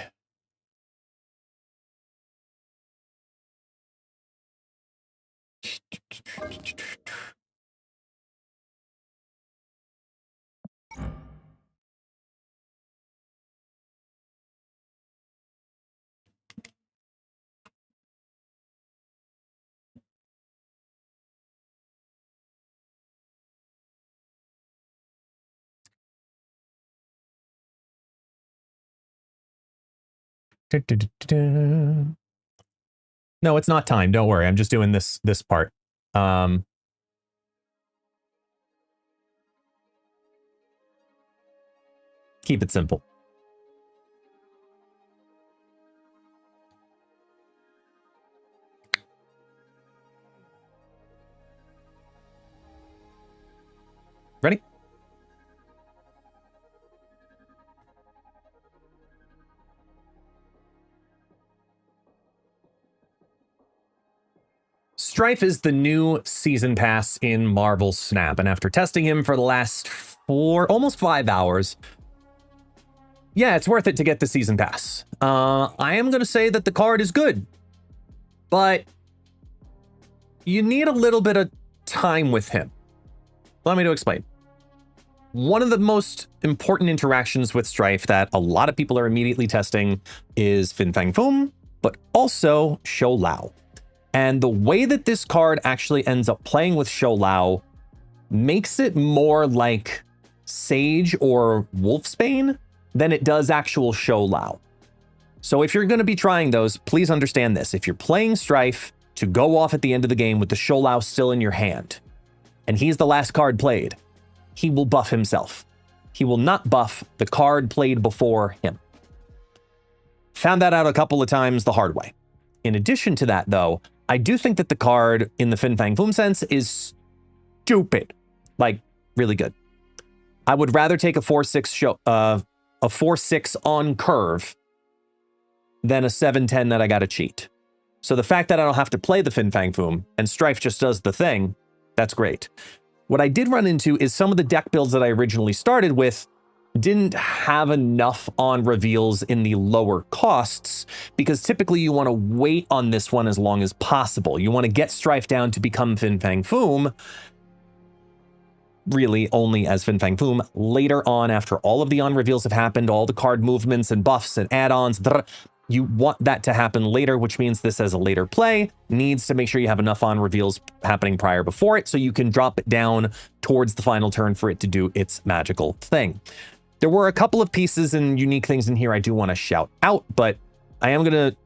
No, it's not time. Don't worry. I'm just doing this part. Keep it simple. Ready? Stryfe is the new season pass in Marvel Snap, and after testing him for the last almost 5 hours, yeah, it's worth it to get the season pass. I am going to say that the card is good, but you need a little bit of time with him. Allow me to explain. One of the most important interactions with Stryfe that a lot of people are immediately testing is Fin Fang Foom, but also Shou Lao. And the way that this card actually ends up playing with Shou Lao makes it more like Sage or Wolfsbane than it does actual Shou Lao. So if you're going to be trying those, please understand this. If you're playing Stryfe to go off at the end of the game with the Shou Lao still in your hand, and he's the last card played, he will buff himself. He will not buff the card played before him. Found that out a couple of times the hard way. In addition to that, though, I do think that the card in the Fin Fang Foom sense is stupid. Like, really good. I would rather take a 4-6 a 4-6 on curve than a 7-10 that I got to cheat. So the fact that I don't have to play the Fin Fang Foom and Stryfe just does the thing, that's great. What I did run into is some of the deck builds that I originally started with didn't have enough on reveals in the lower costs, because typically you want to wait on this one as long as possible. You want to get Stryfe down to become Fin Fang Foom, really only as Fin Fang Foom later on after all of the on-reveals have happened, all the card movements and buffs and add-ons. You want that to happen later, which means this as a later play needs to make sure you have enough on-reveals happening prior before it so you can drop it down towards the final turn for it to do its magical thing. There were a couple of pieces and unique things in here I do want to shout out, but I am going to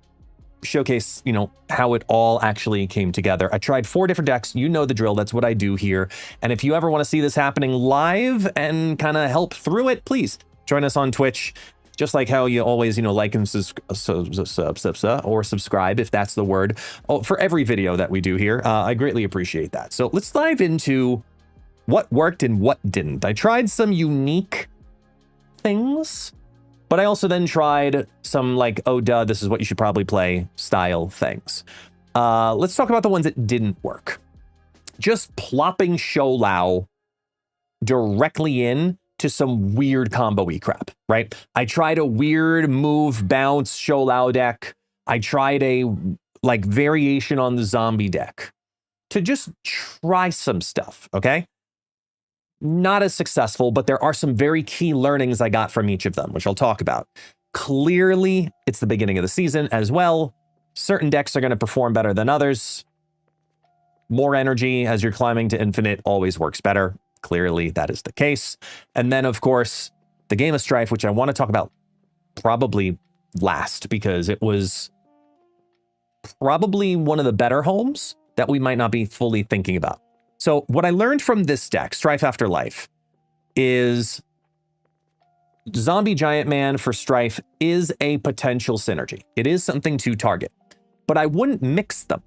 showcase, you know, how it all actually came together. I tried 4 different decks. You know the drill. That's what I do here. And if you ever want to see this happening live and kind of help through it, please join us on Twitch. Just like how you always, you know, like and or subscribe, if that's the word, for every video that we do here. I greatly appreciate that. So let's dive into what worked and what didn't. I tried some unique things, but I also then tried some like, oh, duh, this is what you should probably play style things. Let's talk about the ones that didn't work. Just plopping Show Lao directly in to some weird combo-y crap, right? I tried a weird move bounce Show Lao deck. I tried a like variation on the zombie deck to just try some stuff, okay? Not as successful, but there are some very key learnings I got from each of them, which I'll talk about. Clearly, it's the beginning of the season as well. Certain decks are going to perform better than others. More energy as you're climbing to infinite always works better. Clearly, that is the case. And then, of course, the game of Stryfe, which I want to talk about probably last, because it was probably one of the better homes that we might not be fully thinking about. So what I learned from this deck, Stryfe Afterlife, is Zombie Giant Man for Stryfe is a potential synergy. It is something to target, but I wouldn't mix them.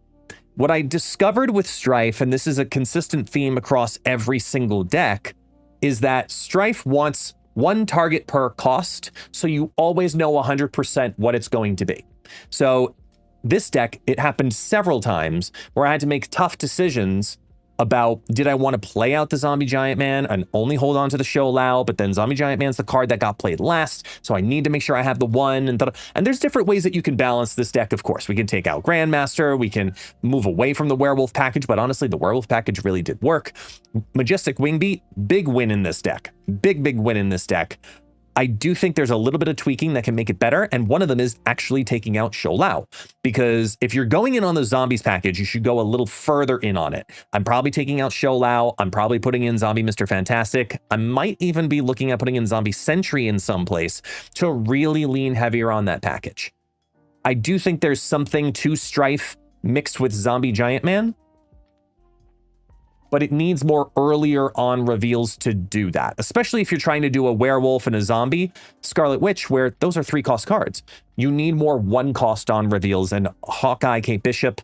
What I discovered with Stryfe, and this is a consistent theme across every single deck, is that Stryfe wants one target per cost, so you always know 100% what it's going to be. So this deck, it happened several times where I had to make tough decisions about, did I want to play out the Zombie Giant Man and only hold on to the Show Lao, but then Zombie Giant Man's the card that got played last, so I need to make sure I have the one. And there's different ways that you can balance this deck, of course. We can take out Grandmaster, we can move away from the Werewolf package, but honestly, the Werewolf package really did work. Majestic Wingbeat, big win in this deck. Big win in this deck. I do think there's a little bit of tweaking that can make it better, and one of them is actually taking out Show Lao, because if you're going in on the Zombies package, you should go a little further in on it. I'm probably taking out Show Lao. I'm probably putting in Zombie Mr. Fantastic. I might even be looking at putting in Zombie Sentry in some place to really lean heavier on that package. I do think there's something to Stryfe mixed with Zombie Giant Man, but it needs more earlier on reveals to do that, especially if you're trying to do a werewolf and a zombie Scarlet Witch, where those are 3-cost cards. You need more 1-cost on reveals, and Hawkeye Kate Bishop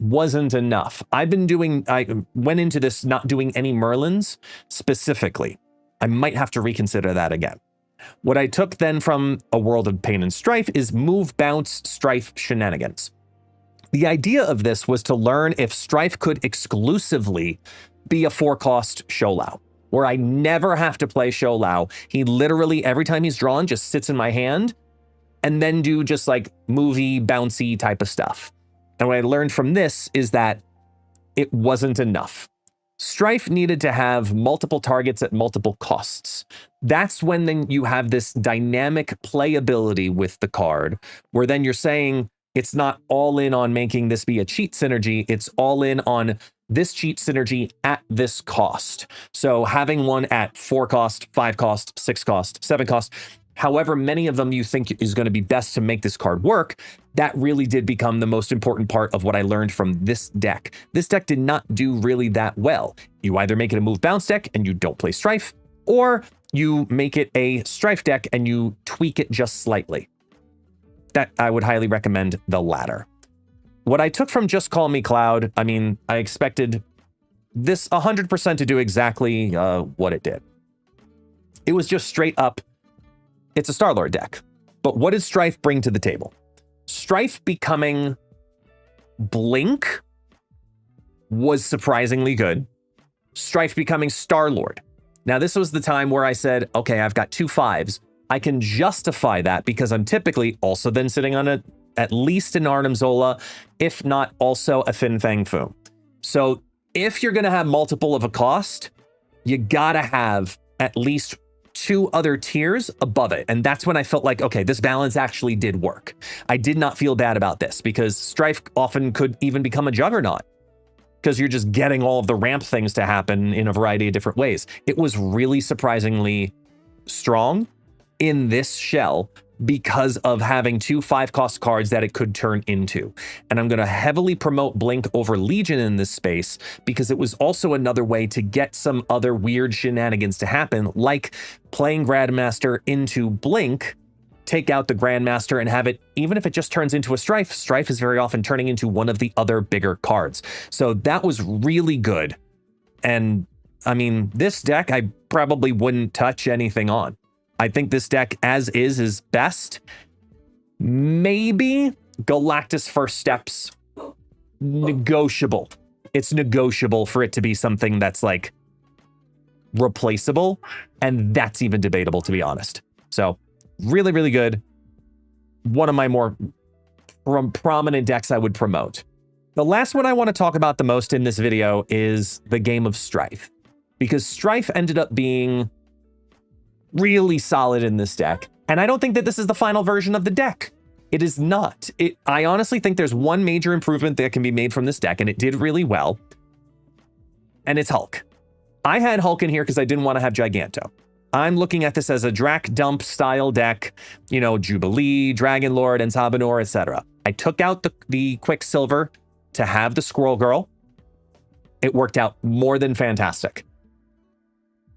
wasn't enough. I went into this not doing any Merlins specifically. I might have to reconsider that again. What I took then from A World of Pain and Stryfe is move, bounce, Stryfe shenanigans. The idea of this was to learn if Stryfe could exclusively be a 4-cost Show Lao, where I never have to play Show Lao. He literally, every time he's drawn, just sits in my hand and then do just like movie, bouncy type of stuff. And what I learned from this is that it wasn't enough. Stryfe needed to have multiple targets at multiple costs. That's when then you have this dynamic playability with the card, where then you're saying, it's not all in on making this be a cheat synergy. It's all in on this cheat synergy at this cost. So having one at 4-cost, 5-cost, 6-cost, 7-cost, however many of them you think is going to be best to make this card work, that really did become the most important part of what I learned from this deck. This deck did not do really that well. You either make it a move bounce deck and you don't play Stryfe, or you make it a Stryfe deck and you tweak it just slightly. That I would highly recommend the latter. What I took from Just Call Me Cloud, I mean, I expected this 100% to do exactly what it did. It was just straight up, it's a Star-Lord deck. But what did Stryfe bring to the table? Stryfe becoming Blink was surprisingly good. Stryfe becoming Star-Lord. Now, this was the time where I said, okay, I've got 2 5s. I can justify that because I'm typically also then sitting on at least an Arnim Zola, if not also a Fin Fang Foom. So if you're going to have multiple of a cost, you gotta have at least 2 other tiers above it. And that's when I felt like, okay, this balance actually did work. I did not feel bad about this because Stryfe often could even become a juggernaut because you're just getting all of the ramp things to happen in a variety of different ways. It was really surprisingly strong in this shell because of having 2 5-cost cards that it could turn into. And I'm going to heavily promote Blink over Legion in this space because it was also another way to get some other weird shenanigans to happen, like playing Grandmaster into Blink, take out the Grandmaster and have it, even if it just turns into a Stryfe, Stryfe is very often turning into one of the other bigger cards. So that was really good. And I mean, this deck, I probably wouldn't touch anything on. I think this deck as is best. Maybe Galactus First Steps, negotiable. It's negotiable for it to be something that's like replaceable. And that's even debatable, to be honest. So really, really good. One of my more prominent decks I would promote. The last one I want to talk about the most in this video is the game of Stryfe, because Stryfe ended up being really solid in this deck. And I don't think that this is the final version of the deck. It is not. I honestly think there's one major improvement that can be made from this deck, and it did really well. And it's Hulk. I had Hulk in here because I didn't want to have Giganto. I'm looking at this as a Drac dump style deck, you know, Jubilee, Dragon Lord, and Sabanor, etc. I took out the Quicksilver to have the Squirrel Girl. It worked out more than fantastic.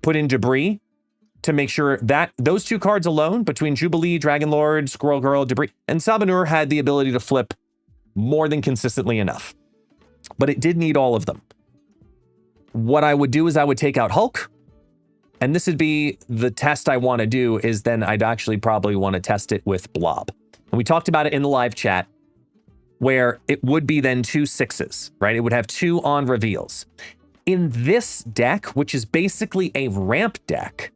Put in Debris to make sure that those 2 cards alone, between Jubilee, Dragon Lord, Squirrel Girl, Debris, and Sabanur, had the ability to flip more than consistently enough. But it did need all of them. What I would do is I would take out Hulk, and this would be the test I want to do, is then I'd actually probably want to test it with Blob. And we talked about it in the live chat, where it would be then 2 6s, right? It would have 2 on reveals. In this deck, which is basically a ramp deck,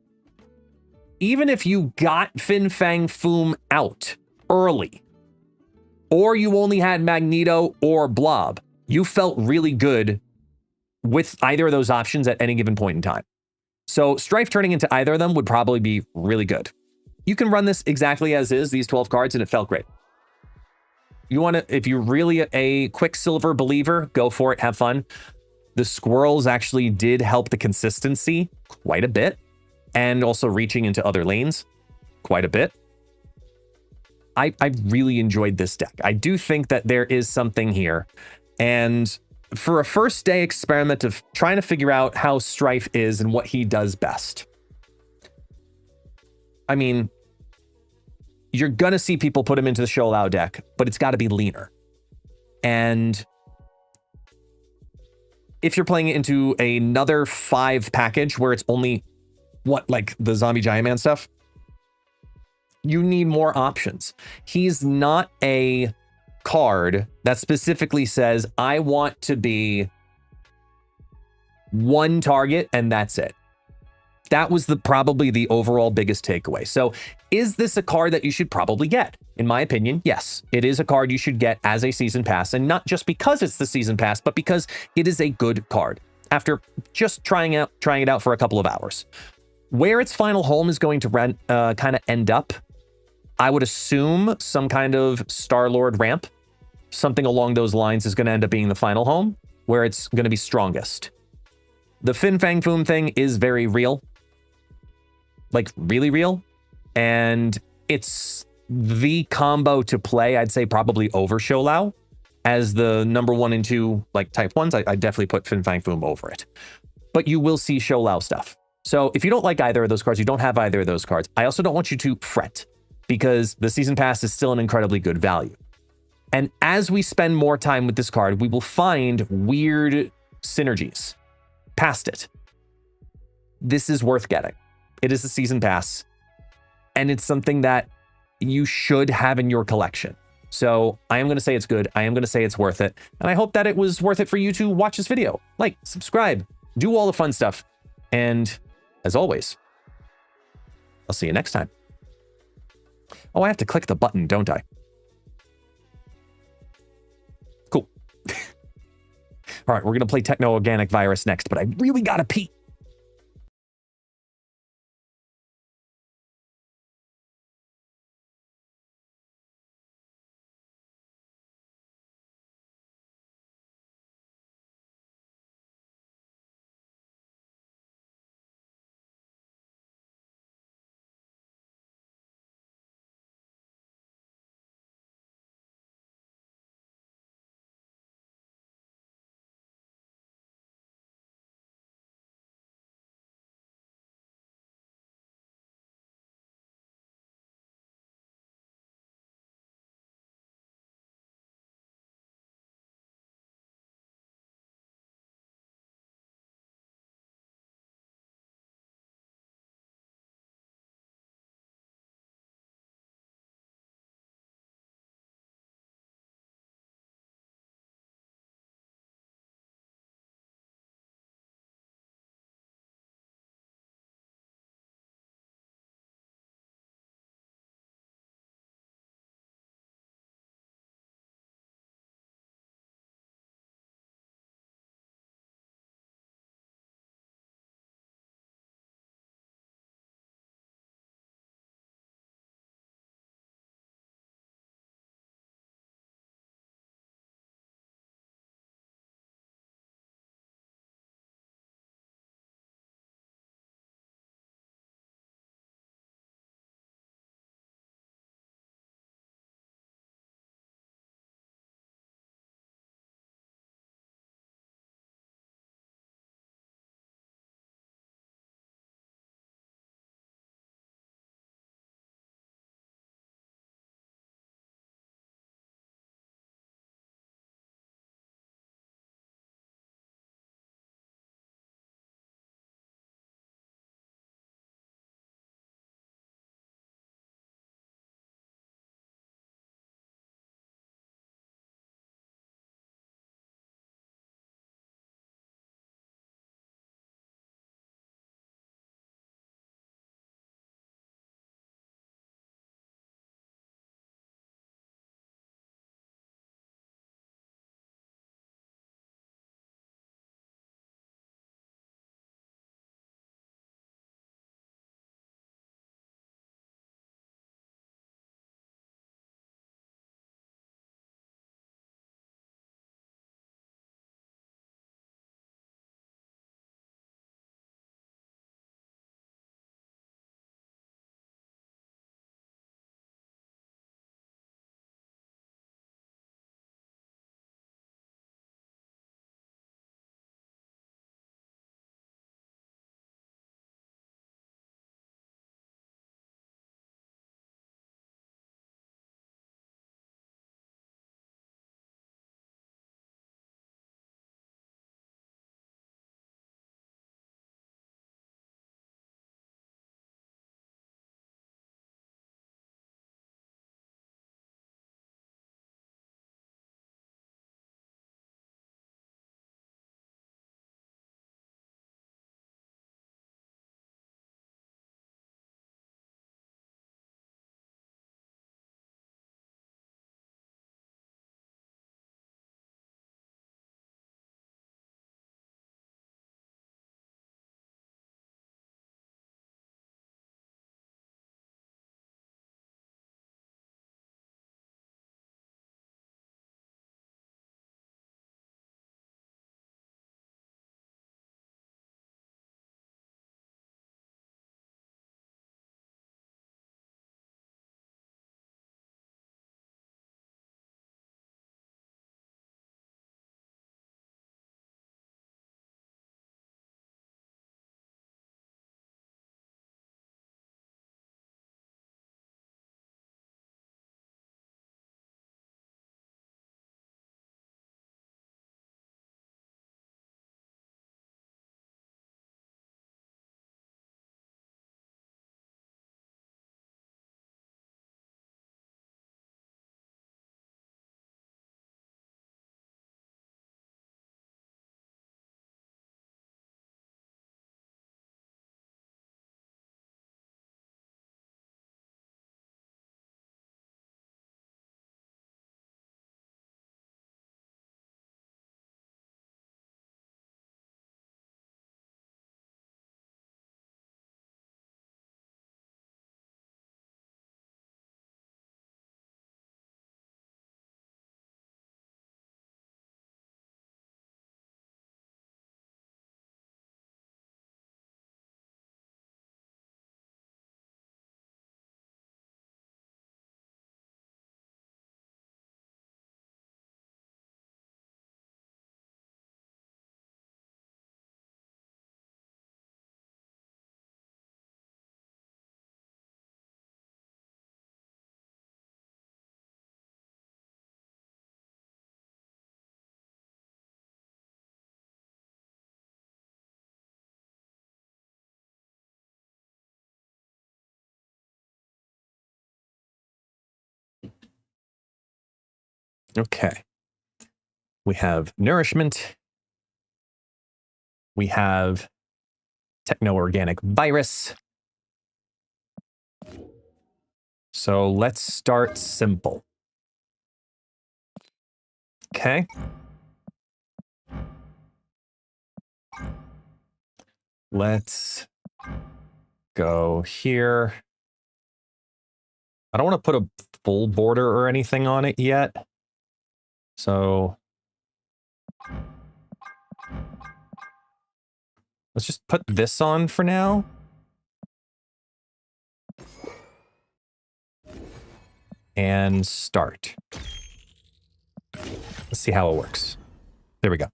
even if you got Fin Fang Foom out early, or you only had Magneto or Blob, you felt really good with either of those options at any given point in time. So Stryfe turning into either of them would probably be really good. You can run this exactly as is, these 12 cards, and it felt great. You want to, if you're really a Quicksilver believer, go for it, have fun. The squirrels actually did help the consistency quite a bit, and also reaching into other lanes quite a bit. I really enjoyed this deck. I do think that there is something here. And for a first day experiment of trying to figure out how Stryfe is and what he does best, I mean, you're going to see people put him into the Show Lao deck, but it's got to be leaner. And if you're playing it into another 5 package where it's only, what, like the Zombie Giant Man stuff, you need more options. He's not a card that specifically says, I want to be 1 target and that's it. That was probably the overall biggest takeaway. So is this a card that you should probably get? In my opinion, yes. It is a card you should get as a season pass, and not just because it's the season pass, but because it is a good card after just trying it out for a couple of hours. Where its final home is going to kind of end up, I would assume some kind of Star-Lord ramp. Something along those lines is going to end up being the final home, where it's going to be strongest. The Fin Fang Foom thing is very real. Like, really real. And it's the combo to play, I'd say, probably over Show Lao. As the number 1 and 2, like, type 1s, I definitely put Fin Fang Foom over it. But you will see Show Lao stuff. So if you don't like either of those cards, you don't have either of those cards, I also don't want you to fret, because the season pass is still an incredibly good value. And as we spend more time with this card, we will find weird synergies past it. This is worth getting. It is a season pass, and it's something that you should have in your collection. So I am going to say it's good. I am going to say it's worth it. And I hope that it was worth it for you to watch this video. Like, subscribe, do all the fun stuff. And as always, I'll see you next time. Oh, I have to click the button, don't I? Cool. All right, we're going to play Techno Organic Virus next, but I really got to pee. Okay. We have nourishment. We have techno-organic virus. So let's start simple. Okay. Let's go here. I don't want to put a full border or anything on it yet. So let's just put this on for now. And start. Let's see how it works. There we go.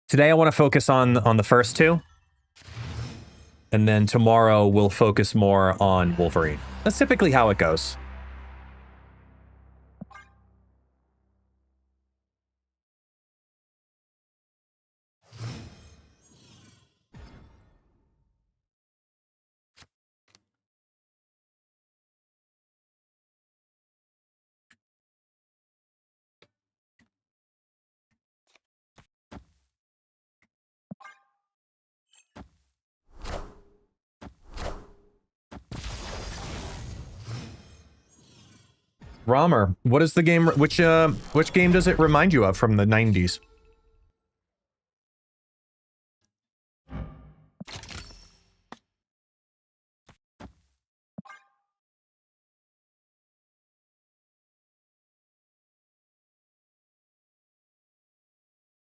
Today I want to focus on the first two. And then tomorrow we'll focus more on Wolverine. That's typically how it goes. Romer, what is the game? Which game does it remind you of from the 90s?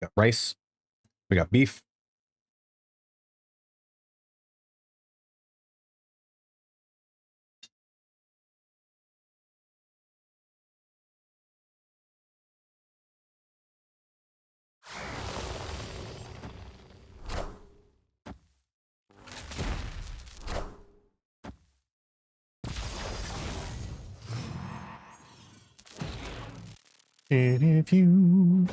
We got rice. We got beef. And if you...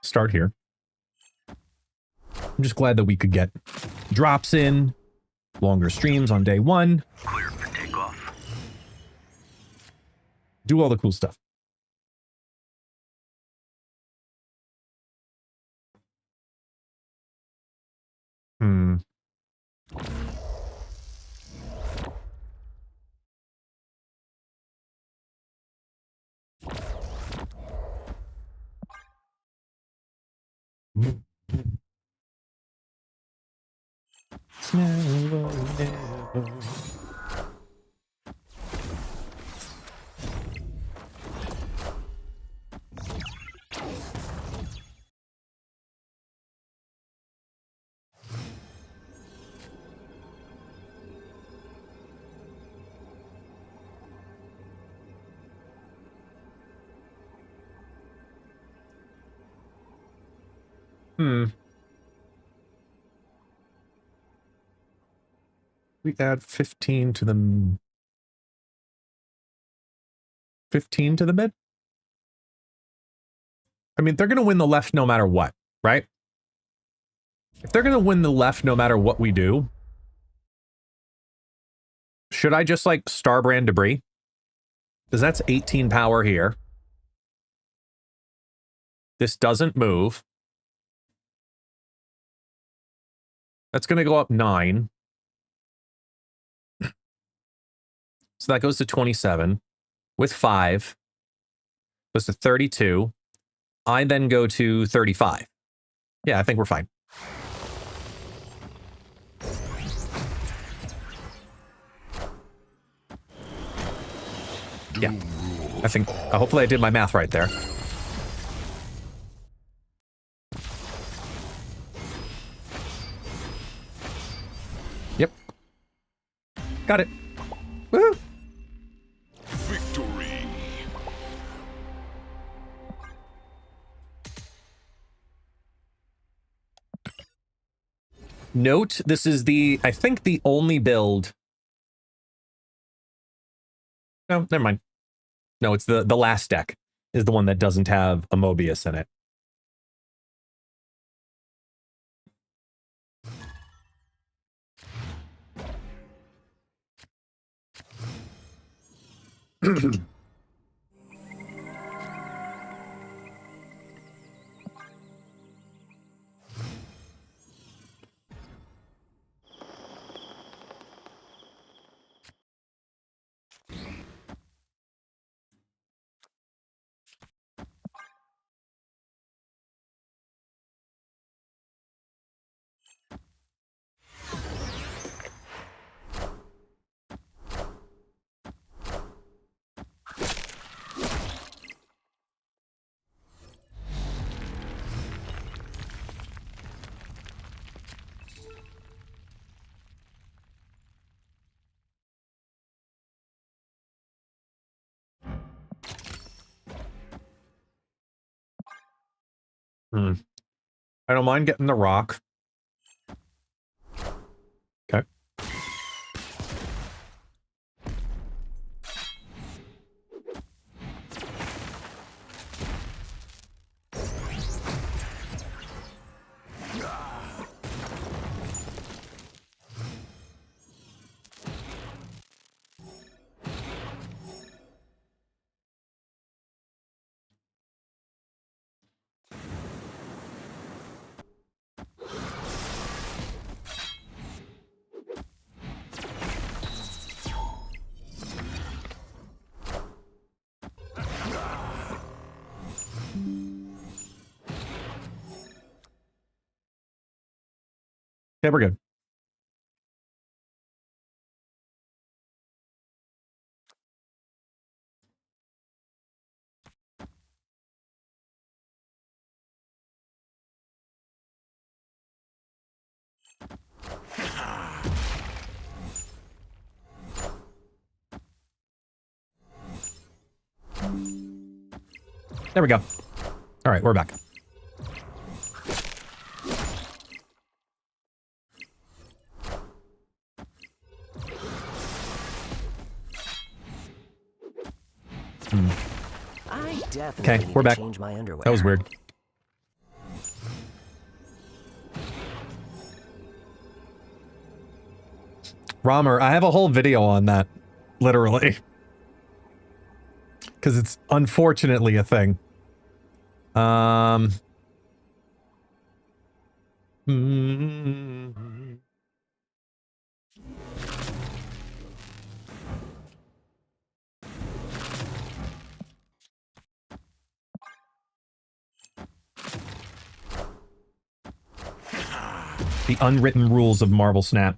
Start here. I'm just glad that we could get drops in, longer streams on day one. Clear for takeoff. Do all the cool stuff. It's never, never. We add 15 to the 15 to the mid. I mean, they're going to win the left no matter what, right? If they're going to win the left no matter what we do, should I just like Starbrand Debris? Because that's 18 power here. This doesn't move. That's going to go up 9. So that goes to 27 with 5. Goes to 32. I then go to 35. Yeah, I think we're fine. Yeah, I think, hopefully I did my math right there. Yep. Got it. Woo! Victory. Note, this is I think the only build. No, never mind. No, it's the last deck is the one that doesn't have a Mobius in it. I don't mind getting the rock. Okay. Okay, we're good. There we go. All right, we're back. I definitely Okay, need we're to back. change my underwear. That was weird. Romer, I have a whole video on that, literally. Because it's unfortunately a thing. The unwritten rules of Marvel Snap.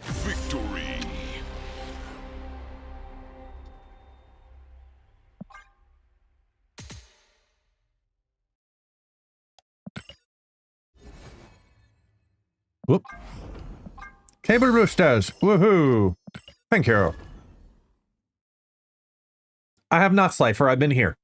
Victory. Whoop. Cable Roosters. Woohoo. Thank you. I have not, Slifer. I've been here.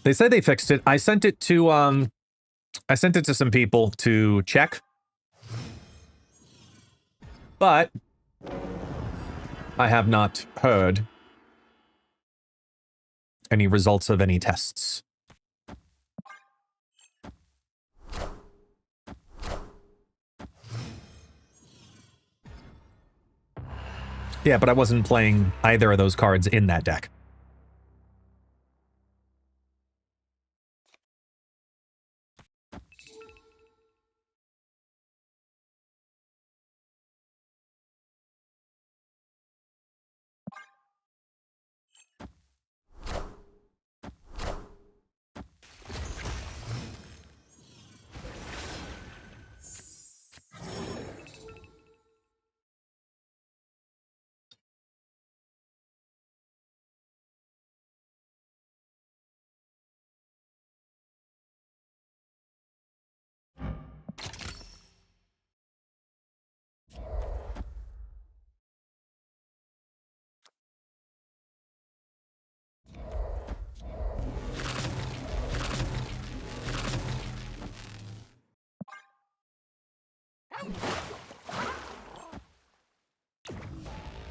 They said they fixed it. I sent it to some people to check. But I have not heard any results of any tests. Yeah, but I wasn't playing either of those cards in that deck.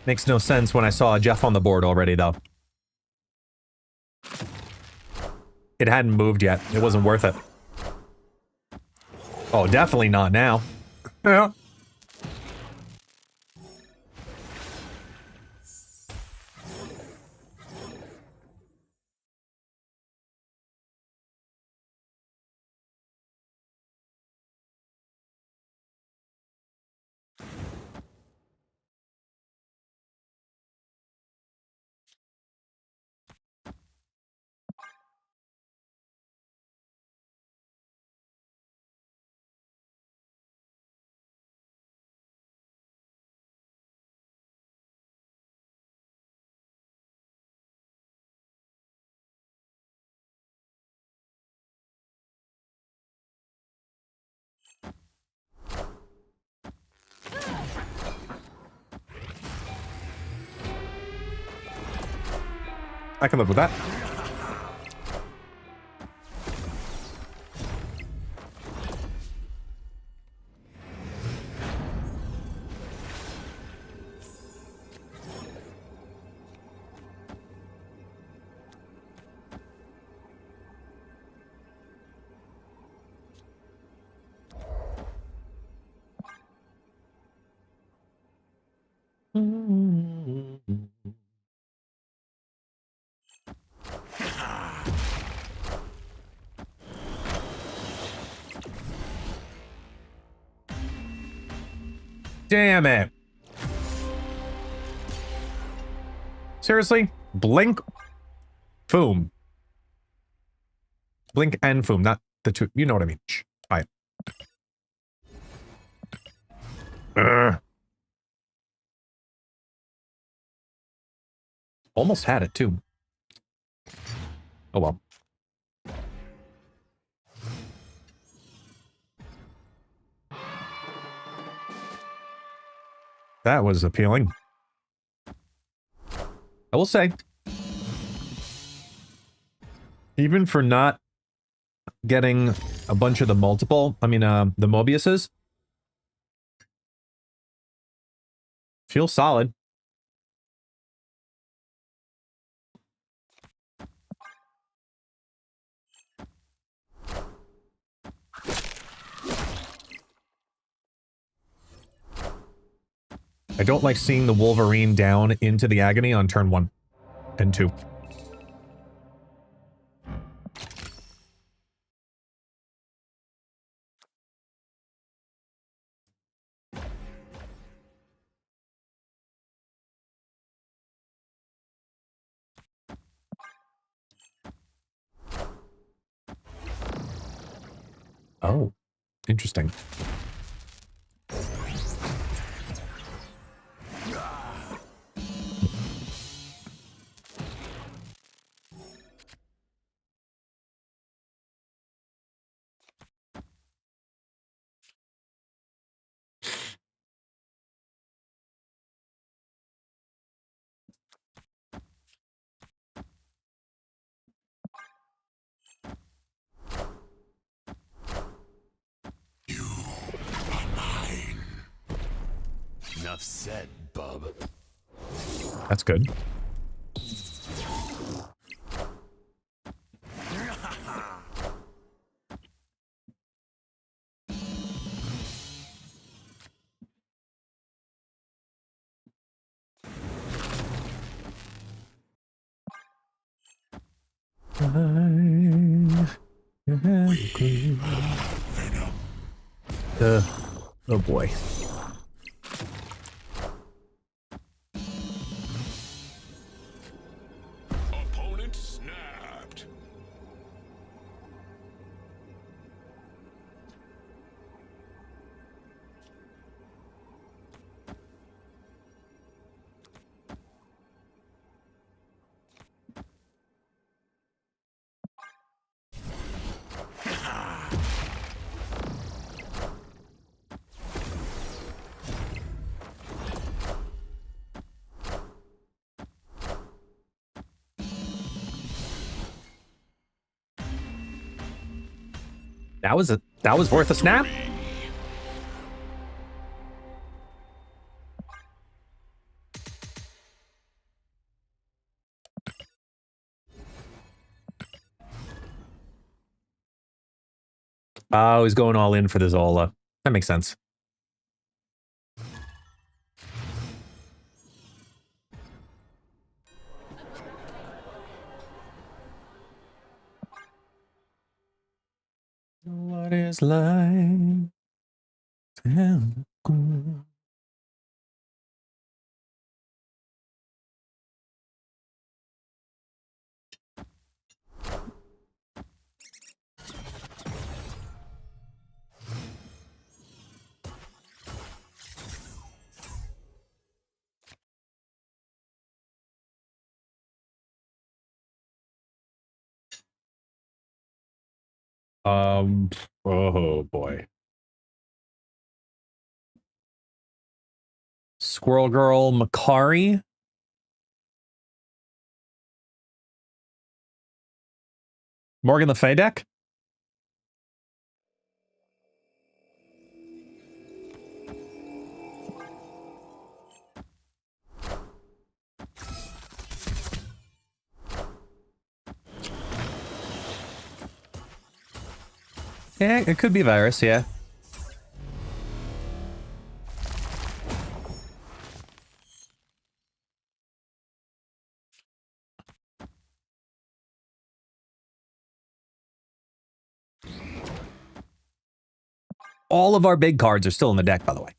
Makes no sense when I saw a Jeff on the board already, though. It hadn't moved yet. It wasn't worth it. Oh, definitely not now. Yeah. I can live with that. Damn it. Seriously? Blink? Foom. Blink and Foom, not the two. You know what I mean. Shh. Fine. Almost had it, too. Oh, well. That was appealing. I will say, even for not getting a bunch of the multiple, the Mobiuses, feels solid. I don't like seeing the Wolverine down into the agony on turn 1 and 2. Oh, interesting. Enough said, bub. That's good. Oh boy. Opponent snapped. That was worth a snap. Oh, he's going all in for the Zola. That makes sense. What is life? Oh boy. Squirrel Girl Makari. Morgan Le Fay deck? Yeah, it could be virus, yeah. All of our big cards are still in the deck, by the way.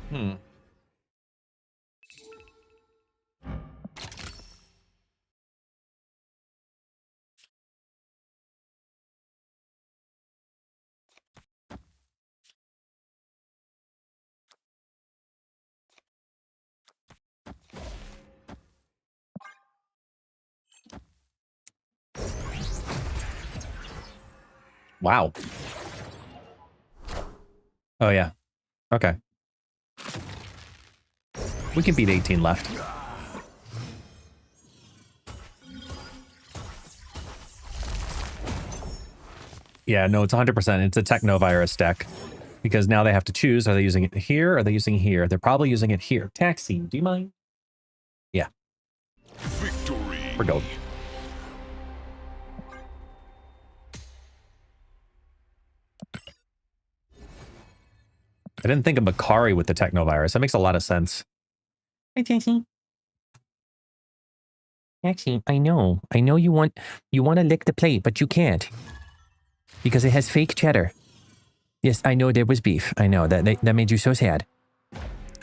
Hmm. Wow. Oh, yeah. Okay. We can beat 18 left. Yeah, no, it's 100%. It's a Technovirus deck. Because now they have to choose. Are they using it here? Or are they using it here? They're probably using it here. Taxi, do you mind? Yeah. Victory. We're golden. I didn't think of Makari with the Technovirus. That makes a lot of sense. Hi, Taxi. Taxi, I know you want to lick the plate, but you can't. Because it has fake cheddar. Yes, I know there was beef. I know that made you so sad.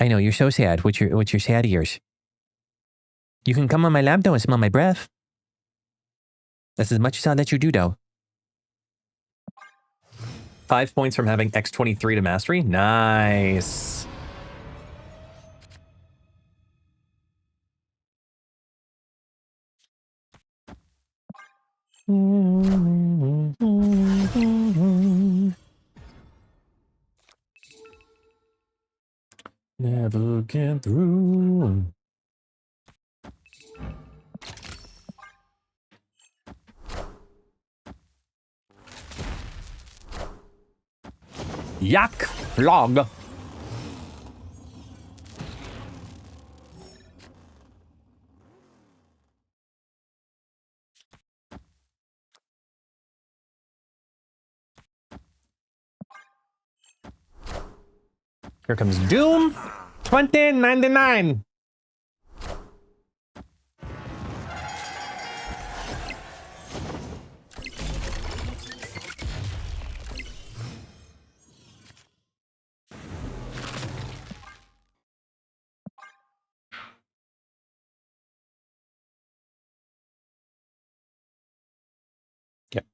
I know you're so sad with your sad ears. You can come on my lap though and smell my breath. That's as much as I'll let you do though. 5 points from having X23 to mastery. Nice. Never get through. Yak log. Here comes Doom 2099. Yep.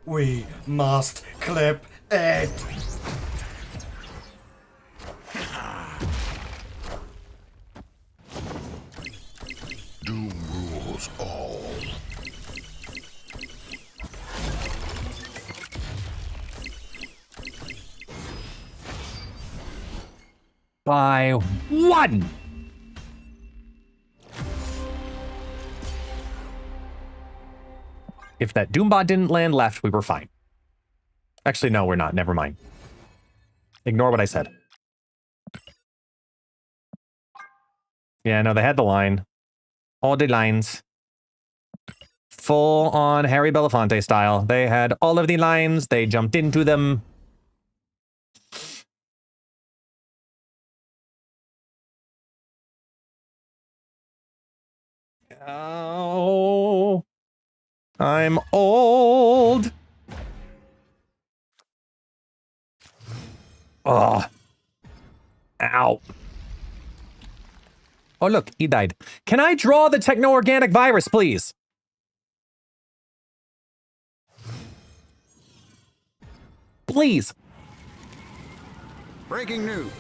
We must clip Doom rules all. By one. If that Doombot didn't land left, we were fine. Actually, no, we're not. Never mind. Ignore what I said. Yeah, no, they had the line. All the lines. Full on Harry Belafonte style. They had all of the lines. They jumped into them. Oh, I'm old. Oh. Ow. Oh, look, he died. Can I draw the techno-organic virus, please? Please. Breaking news.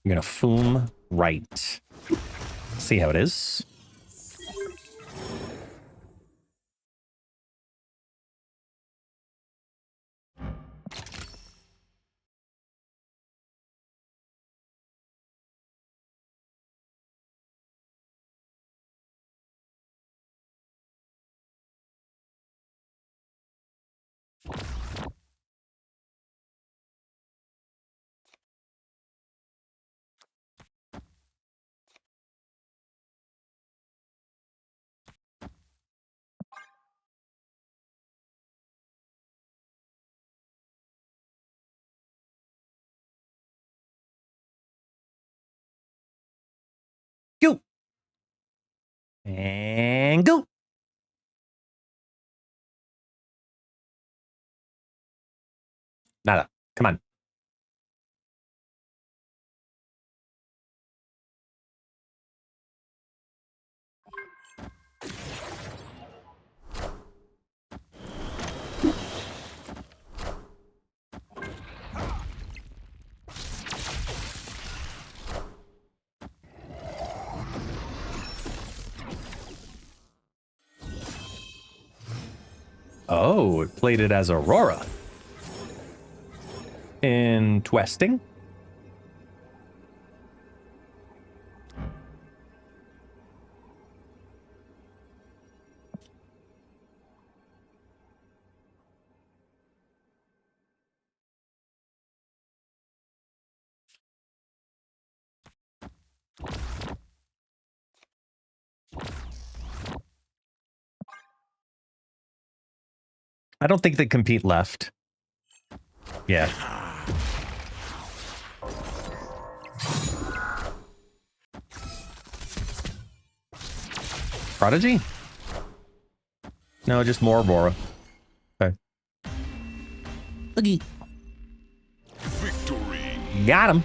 I'm gonna foom right. See how it is. Go. And go. Nada. Come on. Oh, it played it as Aurora. Interesting. I don't think they compete left. Yeah. Prodigy? No, just more Aurora. Okay. Looky. Victory. Got him.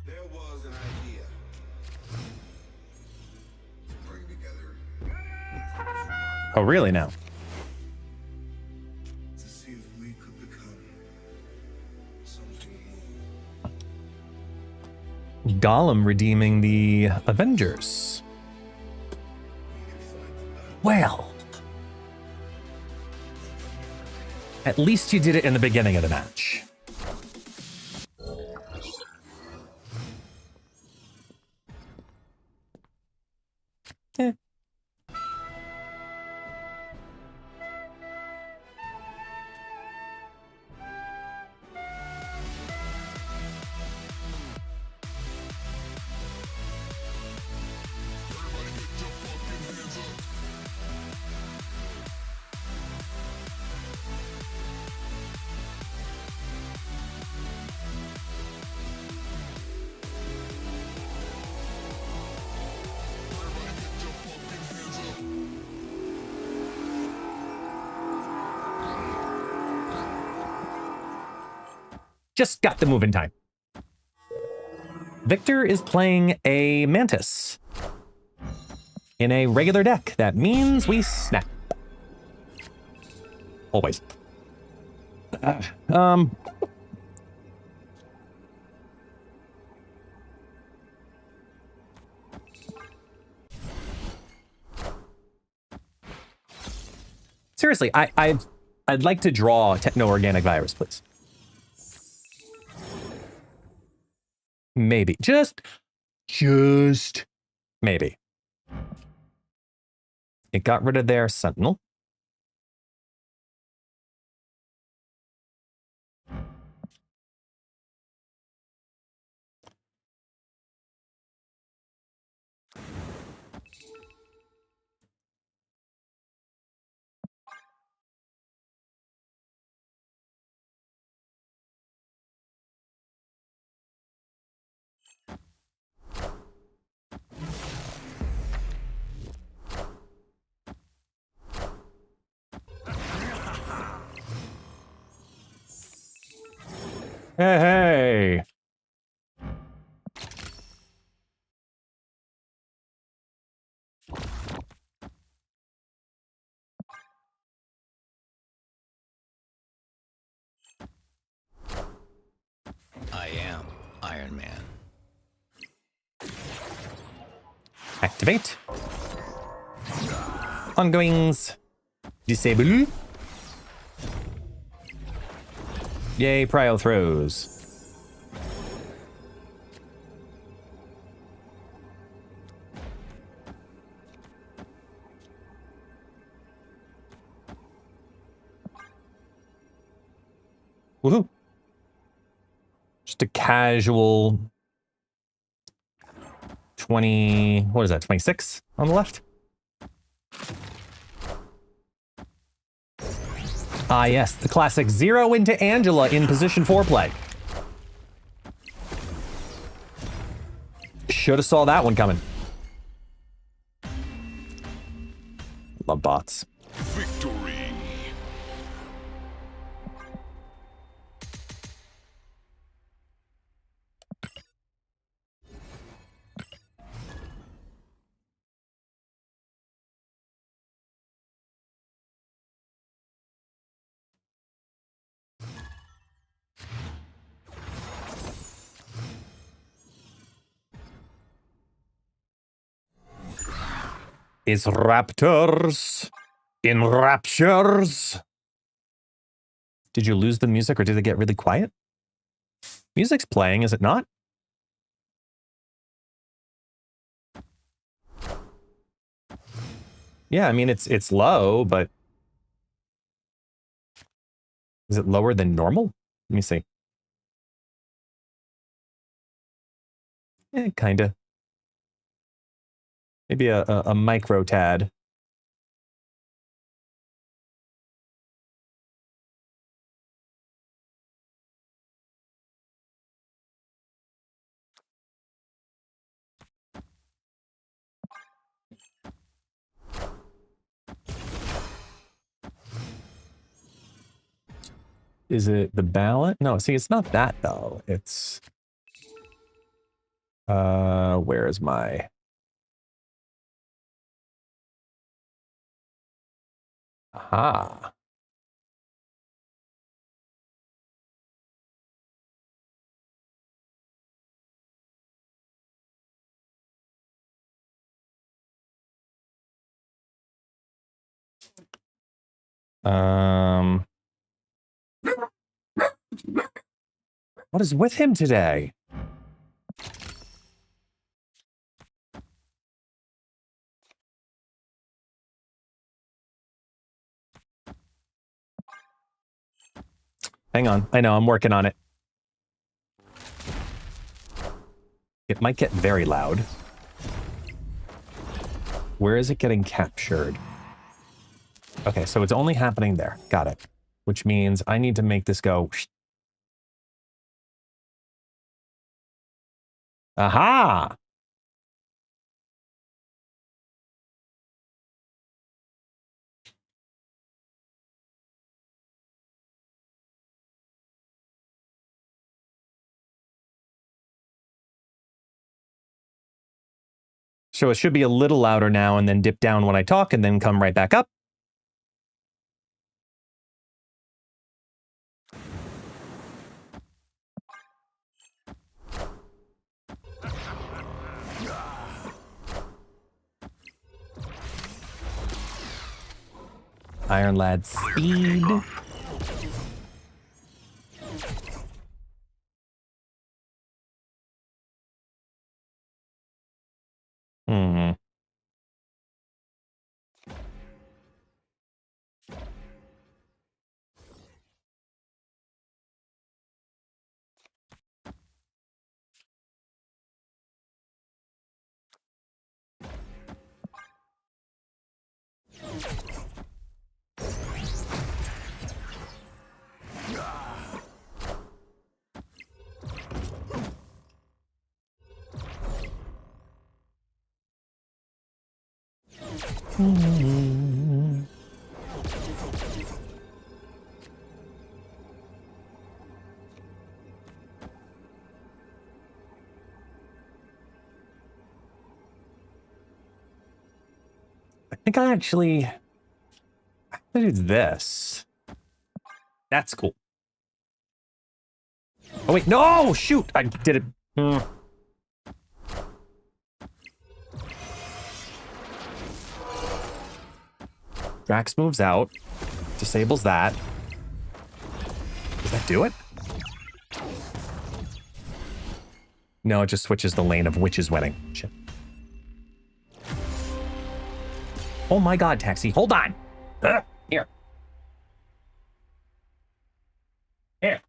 There was an idea to bring together Oh, really now? to see if we could become something more. Gollum redeeming the Avengers. Well, at least you did it in the beginning of the match. Eh. Just got the move in time. Victor is playing a Mantis in a regular deck. That means we snap. Always. Seriously, I'd like to draw techno-organic virus, please. Maybe. Just maybe. It got rid of their Sentinel. Hey. I am Iron Man. Activate. Ongoings. Disable. Yay, prio throws. Woohoo. Just a casual 20, what is that, 26 on the left? Ah, yes, the classic 0 into Angela in position 4 play. Should have saw that one coming. Love bots. Victory. Is Raptors in Raptures? Did you lose the music or did it get really quiet? Music's playing, is it not? Yeah, I mean, it's low, but is it lower than normal? Let me see. Kinda. Maybe a micro tad. Is it the balance? No, see, it's not that though. It's where is my aha. What is with him today? Hang on. I know, I'm working on it. It might get very loud. Where is it getting captured? Okay, so it's only happening there. Got it. Which means I need to make this go. Aha! So it should be a little louder now and then dip down when I talk and then come right back up. Iron Lad speed. Hmm. I think I actually do this. That's cool. Oh wait, no! Shoot! I did it. Drax moves out. Disables that. Does that do it? No, it just switches the lane of which is winning. Shit. Oh my god, Taxi. Hold on. Here. Here.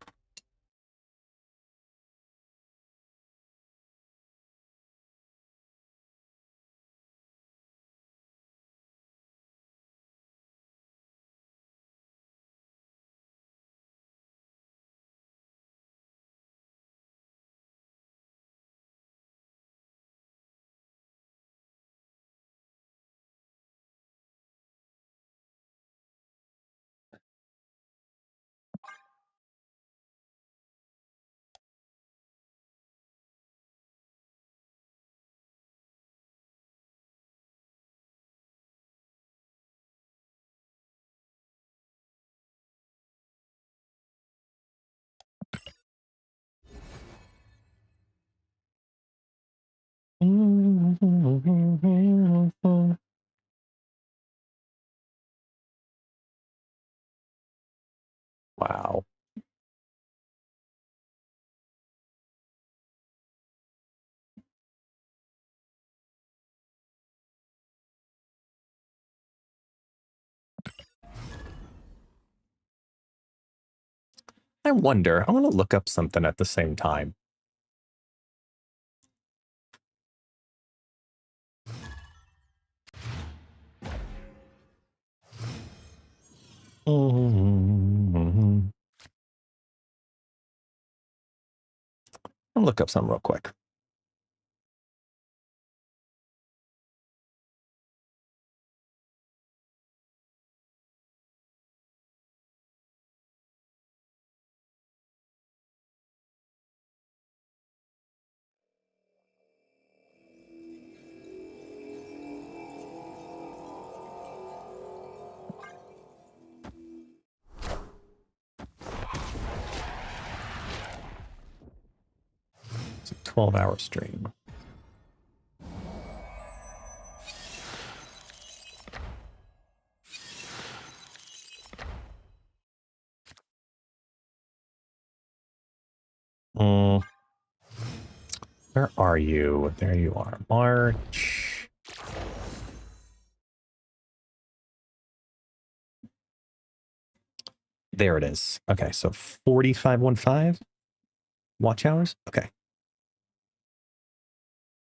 Wow. I wonder, I want to look up something at the same time. I'll look up something real quick. 12-hour stream. Where are you? There you are. March. There it is. Okay, so 4515 watch hours. Okay.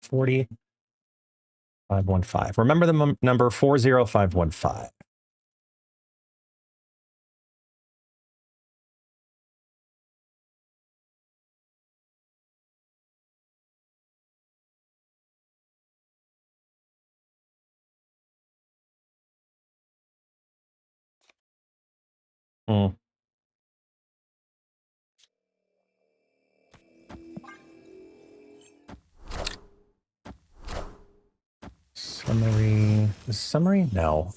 40515. Remember the number 40515. Summary. Summary? No.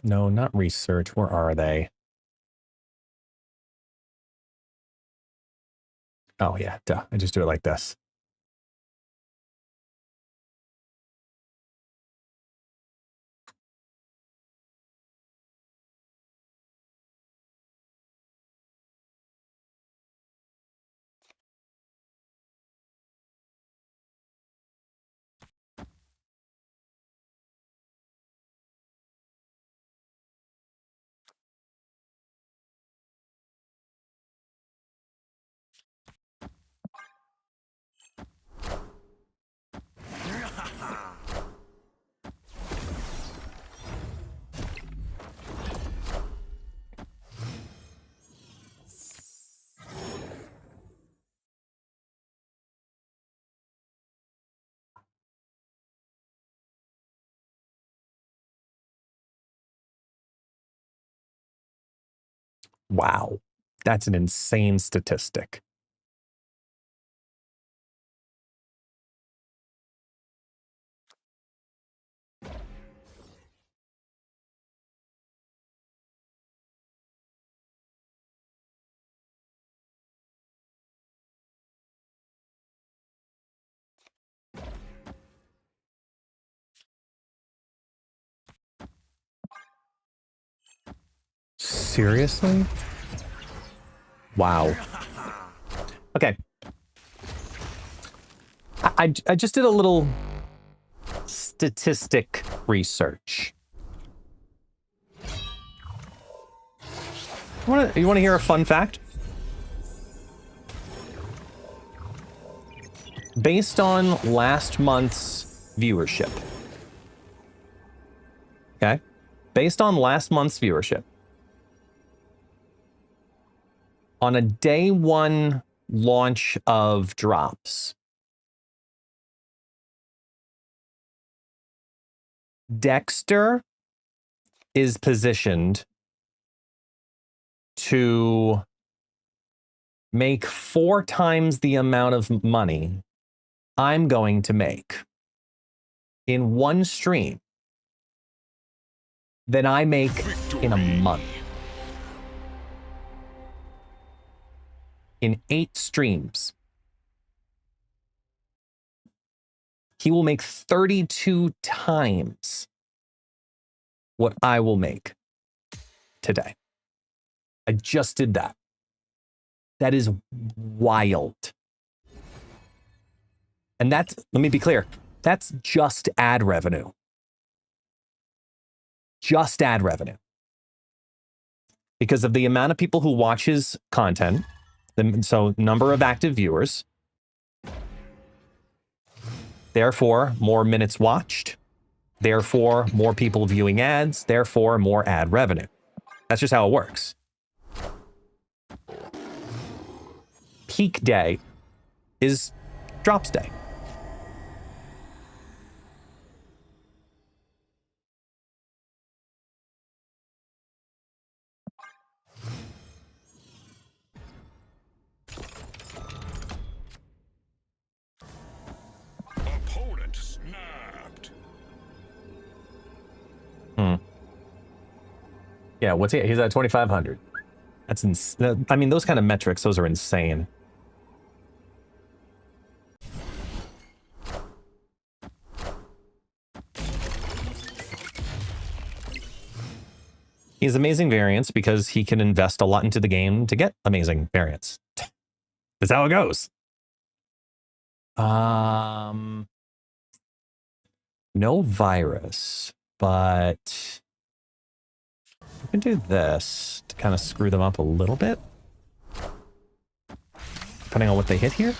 No, not research. Where are they? Oh yeah, duh. I just do it like this. Wow. That's an insane statistic. Seriously? Wow. Okay. I just did a little statistic research. You want to hear a fun fact? Based on last month's viewership. Okay? Based on last month's viewership. On a day one launch of drops, Dexter is positioned to make 4 times the amount of money I'm going to make in one stream than I make in a month. In 8 streams, he will make 32 times what I will make today. I just did that. That is wild. And that's, let me be clear, that's just ad revenue. Just ad revenue. Because of the amount of people who watch his content, so number of active viewers, therefore more minutes watched, therefore more people viewing ads, therefore more ad revenue. That's just how it works. Peak day is drops day. Opponent snapped. Yeah, what's he? He's at 2,500. That's I mean, those kind of metrics, those are insane. He has amazing variants because he can invest a lot into the game to get amazing variants. That's how it goes. No virus, but we can do this to kind of screw them up a little bit. Depending on what they hit here.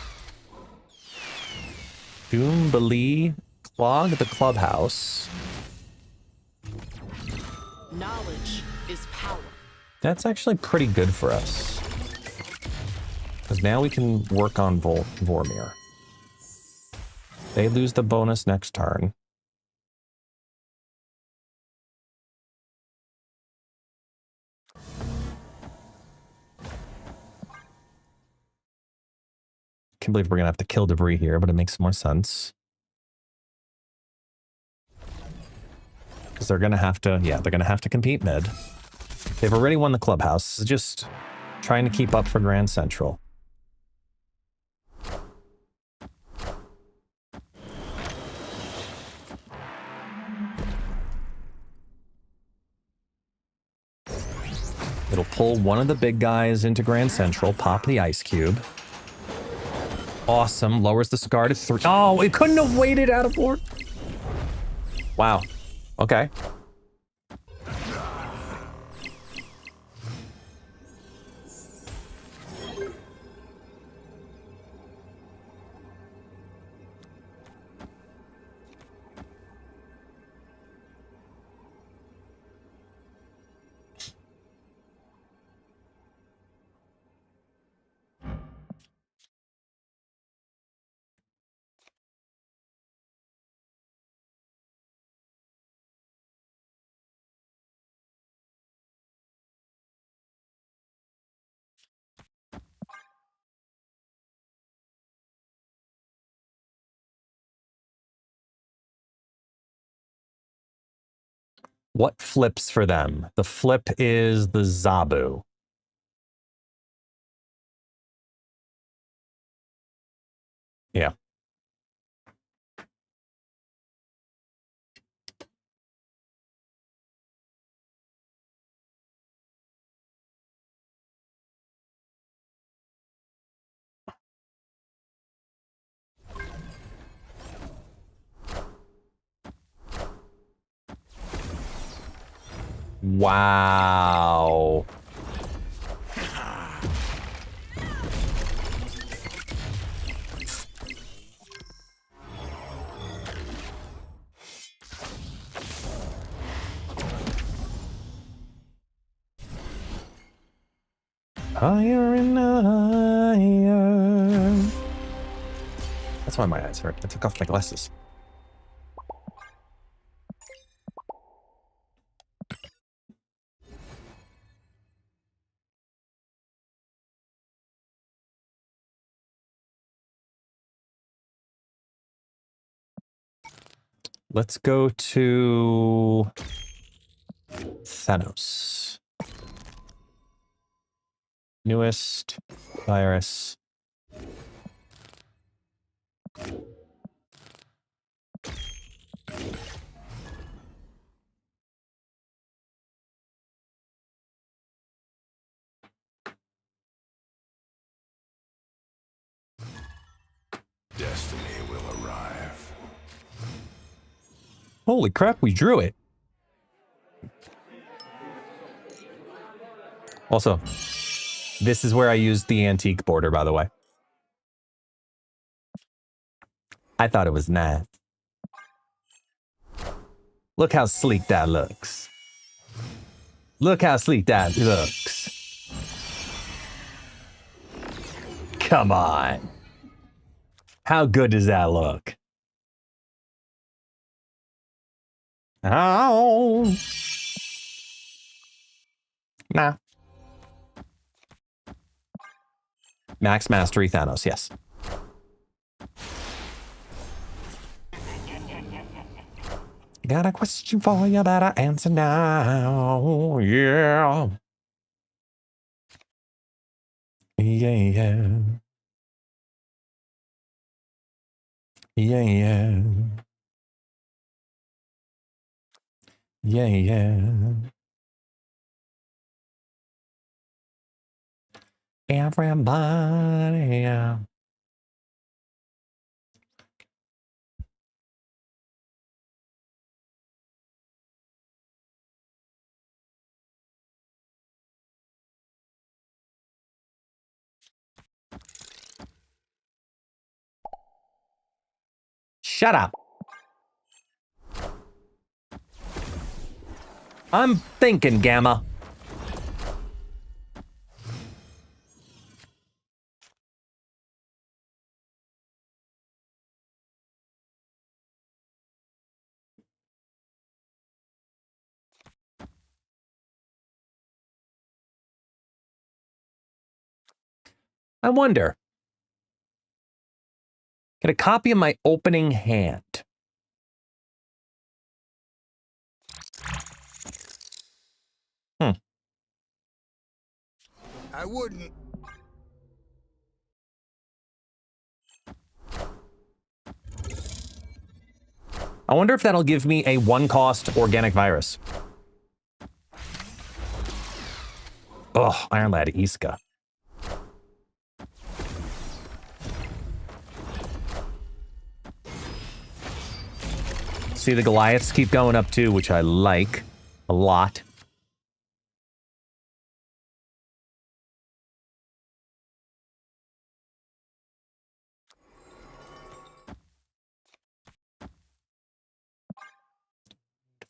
Doombalee, clog the clubhouse. Knowledge is power. That's actually pretty good for us. Because now we can work on Vormir. They lose the bonus next turn. Can't believe we're gonna have to kill debris here, but it makes more sense. Because they're gonna have to, yeah, they're gonna have to compete mid. They've already won the clubhouse. It's just trying to keep up for Grand Central. It'll pull one of the big guys into Grand Central, pop the ice cube. Awesome, lowers the scar to 3. Oh, it couldn't have waited out of 4. Wow. Okay. What flips for them? The flip is the Zabu. Yeah. Wow. Higher and higher. That's why my eyes hurt. I took off my glasses. Let's go to Thanos. Newest virus. Destiny will arrive. Holy crap, we drew it. Also, this is where I used the antique border, by the way. I thought it was nice. Look how sleek that looks. Look how sleek that looks. Come on. How good does that look? Oh. Nah. Max Mastery Thanos, yes. Got a question for you, better answer now. Yeah. Yeah. Yeah. Yeah. Everybody. Shut up. I'm thinking, Gamma. I wonder. Get a copy of my opening hand. I wouldn't. I wonder if that'll give me a one-cost organic virus. Ugh, Iron Lad Iska. See, the Goliaths keep going up too, which I like a lot.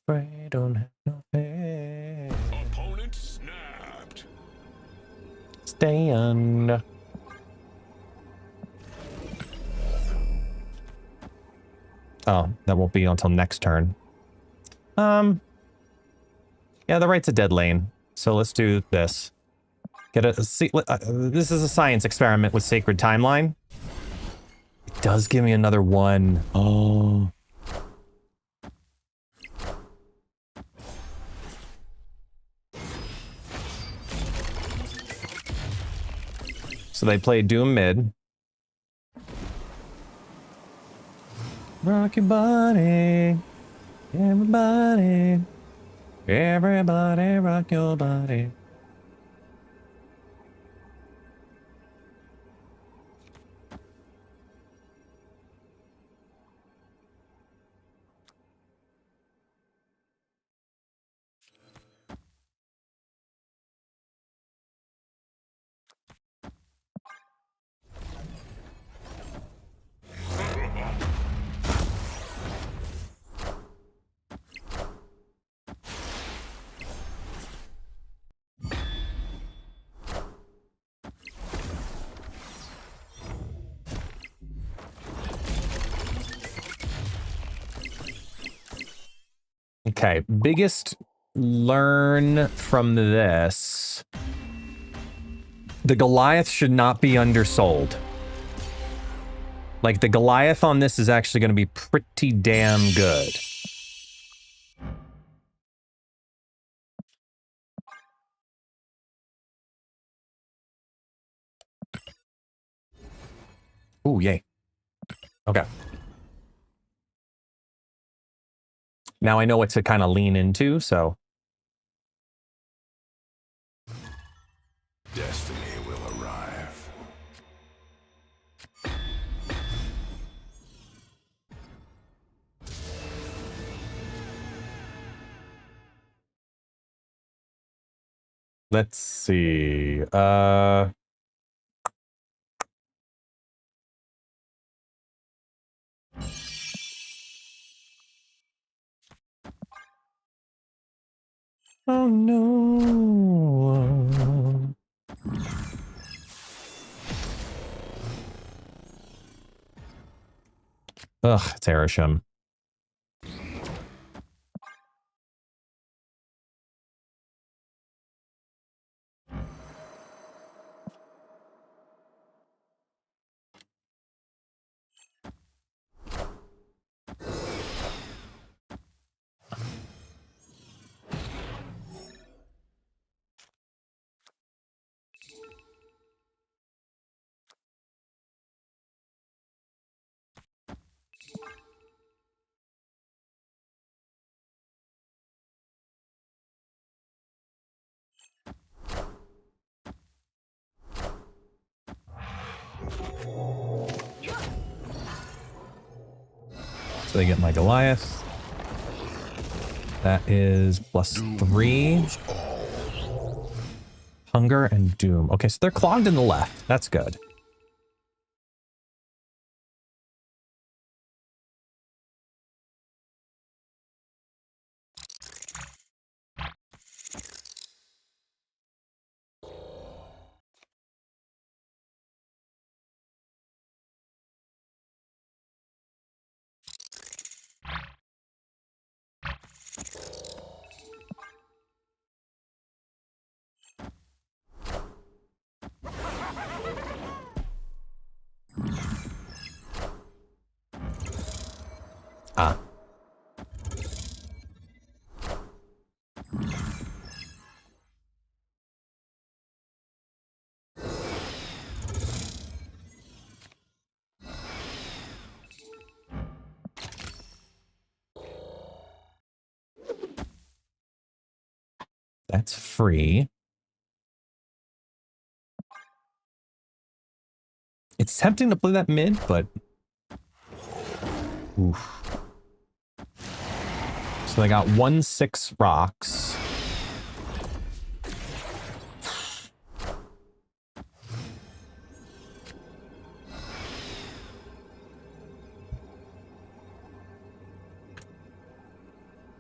Afraid don't have no pay. Opponent snapped. Stand. Oh, that won't be until next turn. Yeah, the right's a dead lane. So let's do this. Get a this is a science experiment with Sacred Timeline. It does give me another one. Oh. So they play Doom mid. Rock your body. Everybody. Everybody rock your body. Okay, biggest learn from this. The Goliath should not be undersold. Like, the Goliath on this is actually going to be pretty damn good. Ooh, yay. Okay. Now I know what to kind of lean into, so. Destiny will arrive. Let's see. Oh no. Ugh, it's Arishem. So they get my Goliath. That is +3. Hunger and Doom. Okay, so they're clogged in the left. That's good. Ah. That's free. It's tempting to play that mid, but... Oof. So they got 1/6 rocks.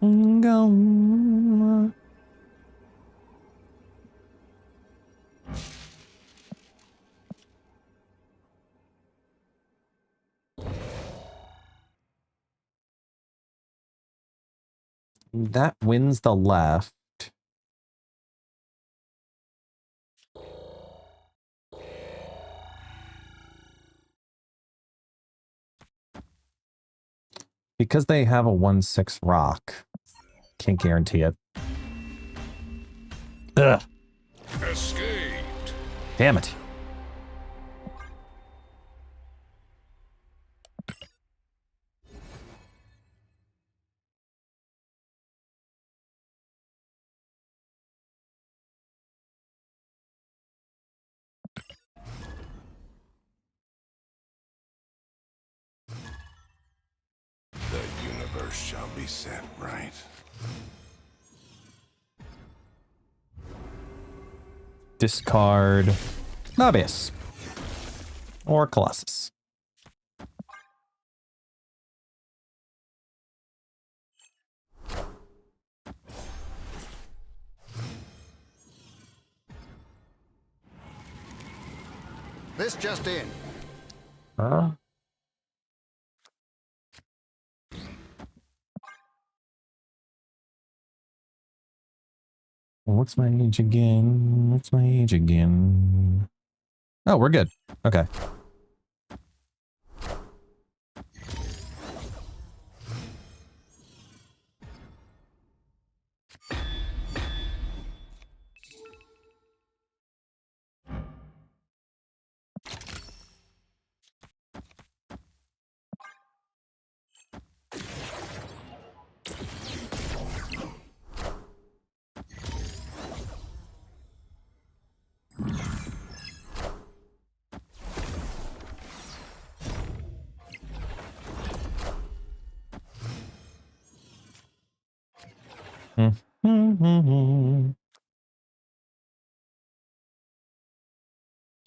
Go. That wins the left. Because they have a 1/6 rock. Can't guarantee it. Ugh. Escaped. Damn it. The universe shall be set right. Discard Mobius. Or Colossus. This just in. Huh? What's my age again? What's my age again? Oh, we're good. Okay.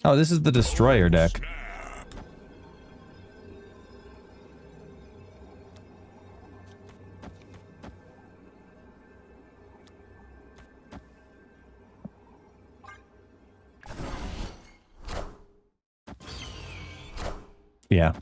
Oh, this is the Destroyer deck. Yeah.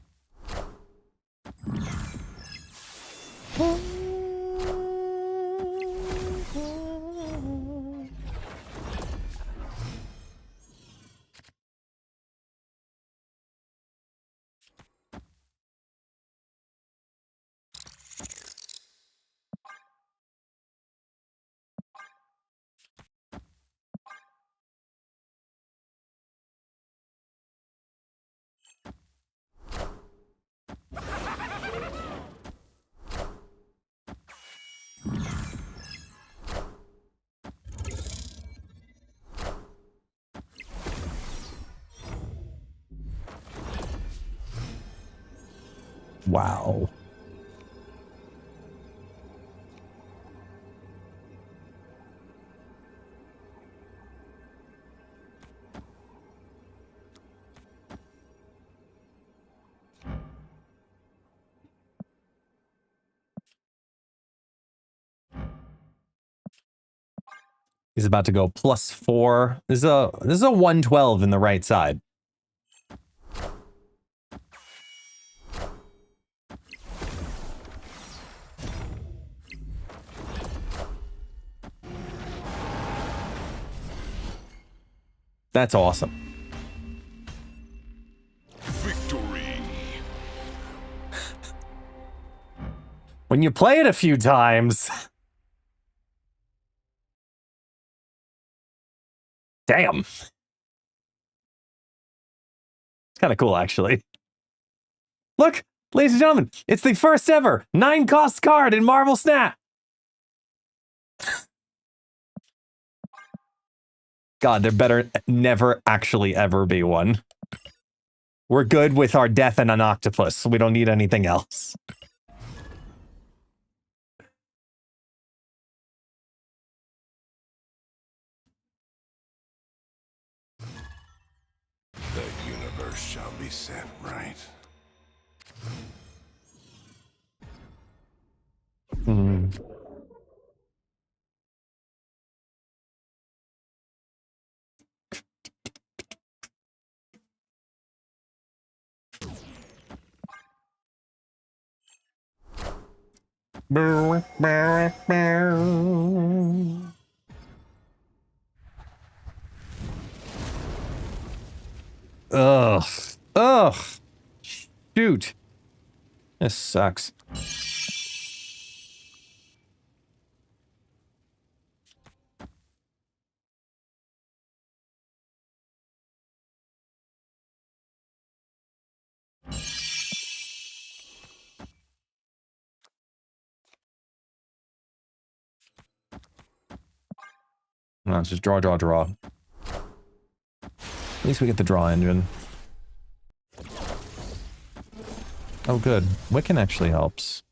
Wow. He's about to go +4. This is a 112 in the right side. That's awesome. Victory. When you play it a few times. Damn. It's kind of cool, actually. Look, ladies and gentlemen, it's the first ever 9-cost card in Marvel Snap. God, there better never actually ever be one. We're good with our death and an octopus, so we don't need anything else. The universe shall be set right. Hmm. Ugh. Ugh. Shoot. This sucks. No, it's just draw, draw, draw. At least we get the draw engine. Oh, good. Wiccan actually helps.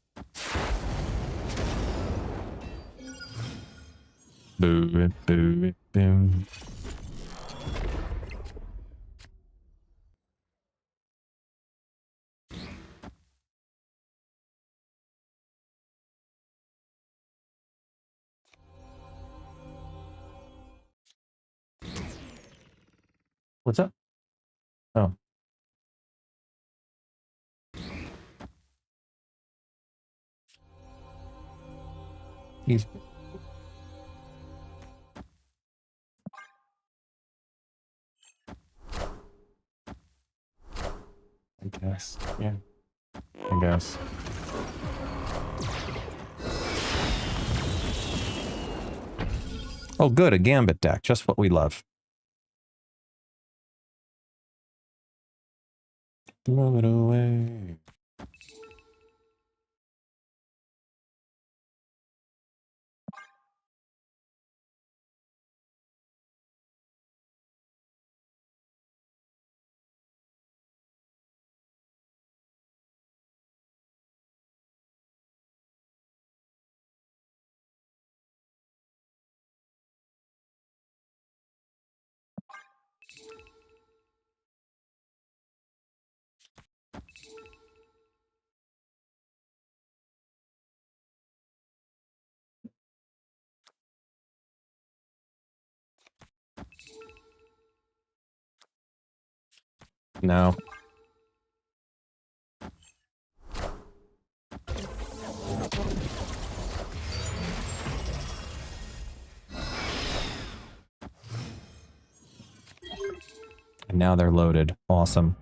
Boo, boo, boom. What's up? Oh. He's... I guess. Yeah. I guess. Oh, good. A Gambit deck. Just what we love. Throw it away. No. And now they're loaded. Awesome.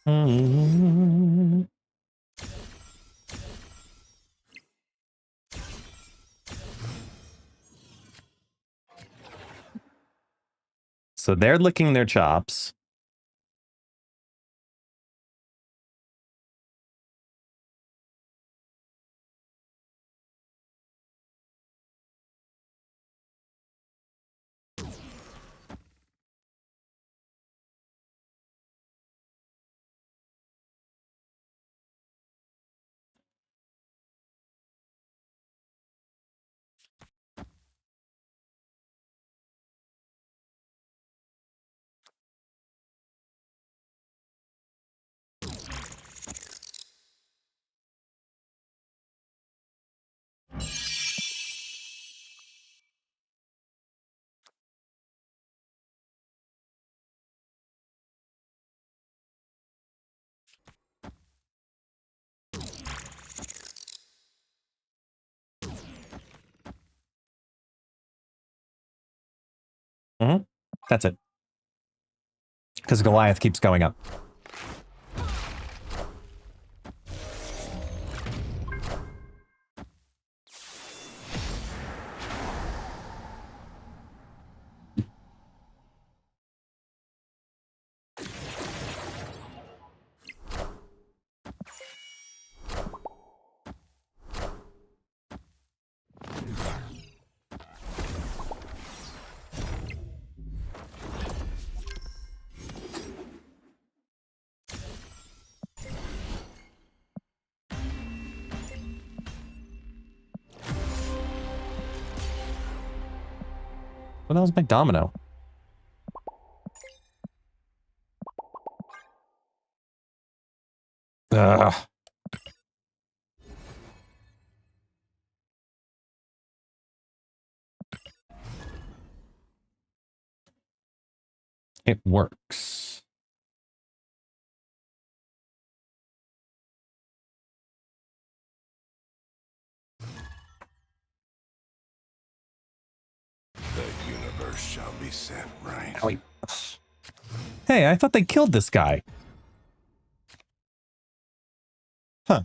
Mm. So they're licking their chops. That's it. Because Goliath keeps going up. What the hell's my domino? Ugh. It works. The universe shall be set right. Oh, wait. Hey, I thought they killed this guy. Huh.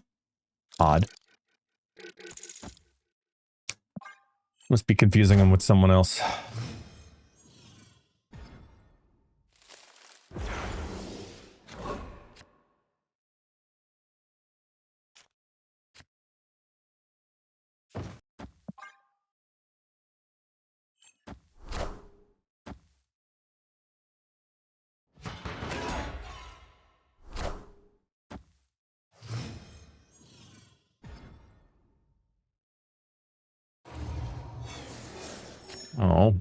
Odd. Must be confusing him with someone else. Oh.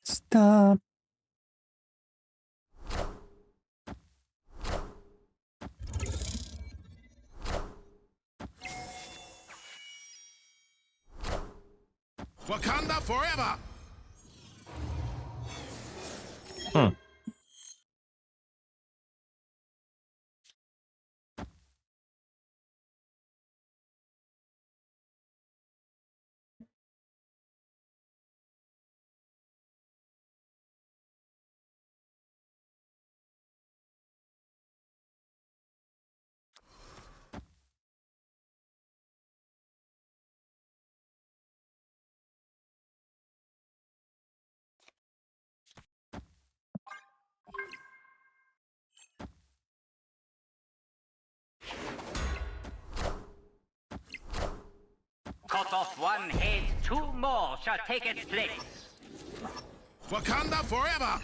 Stop. Wakanda forever! Hmm. Cut off one head, two more shall take its place. Wakanda forever!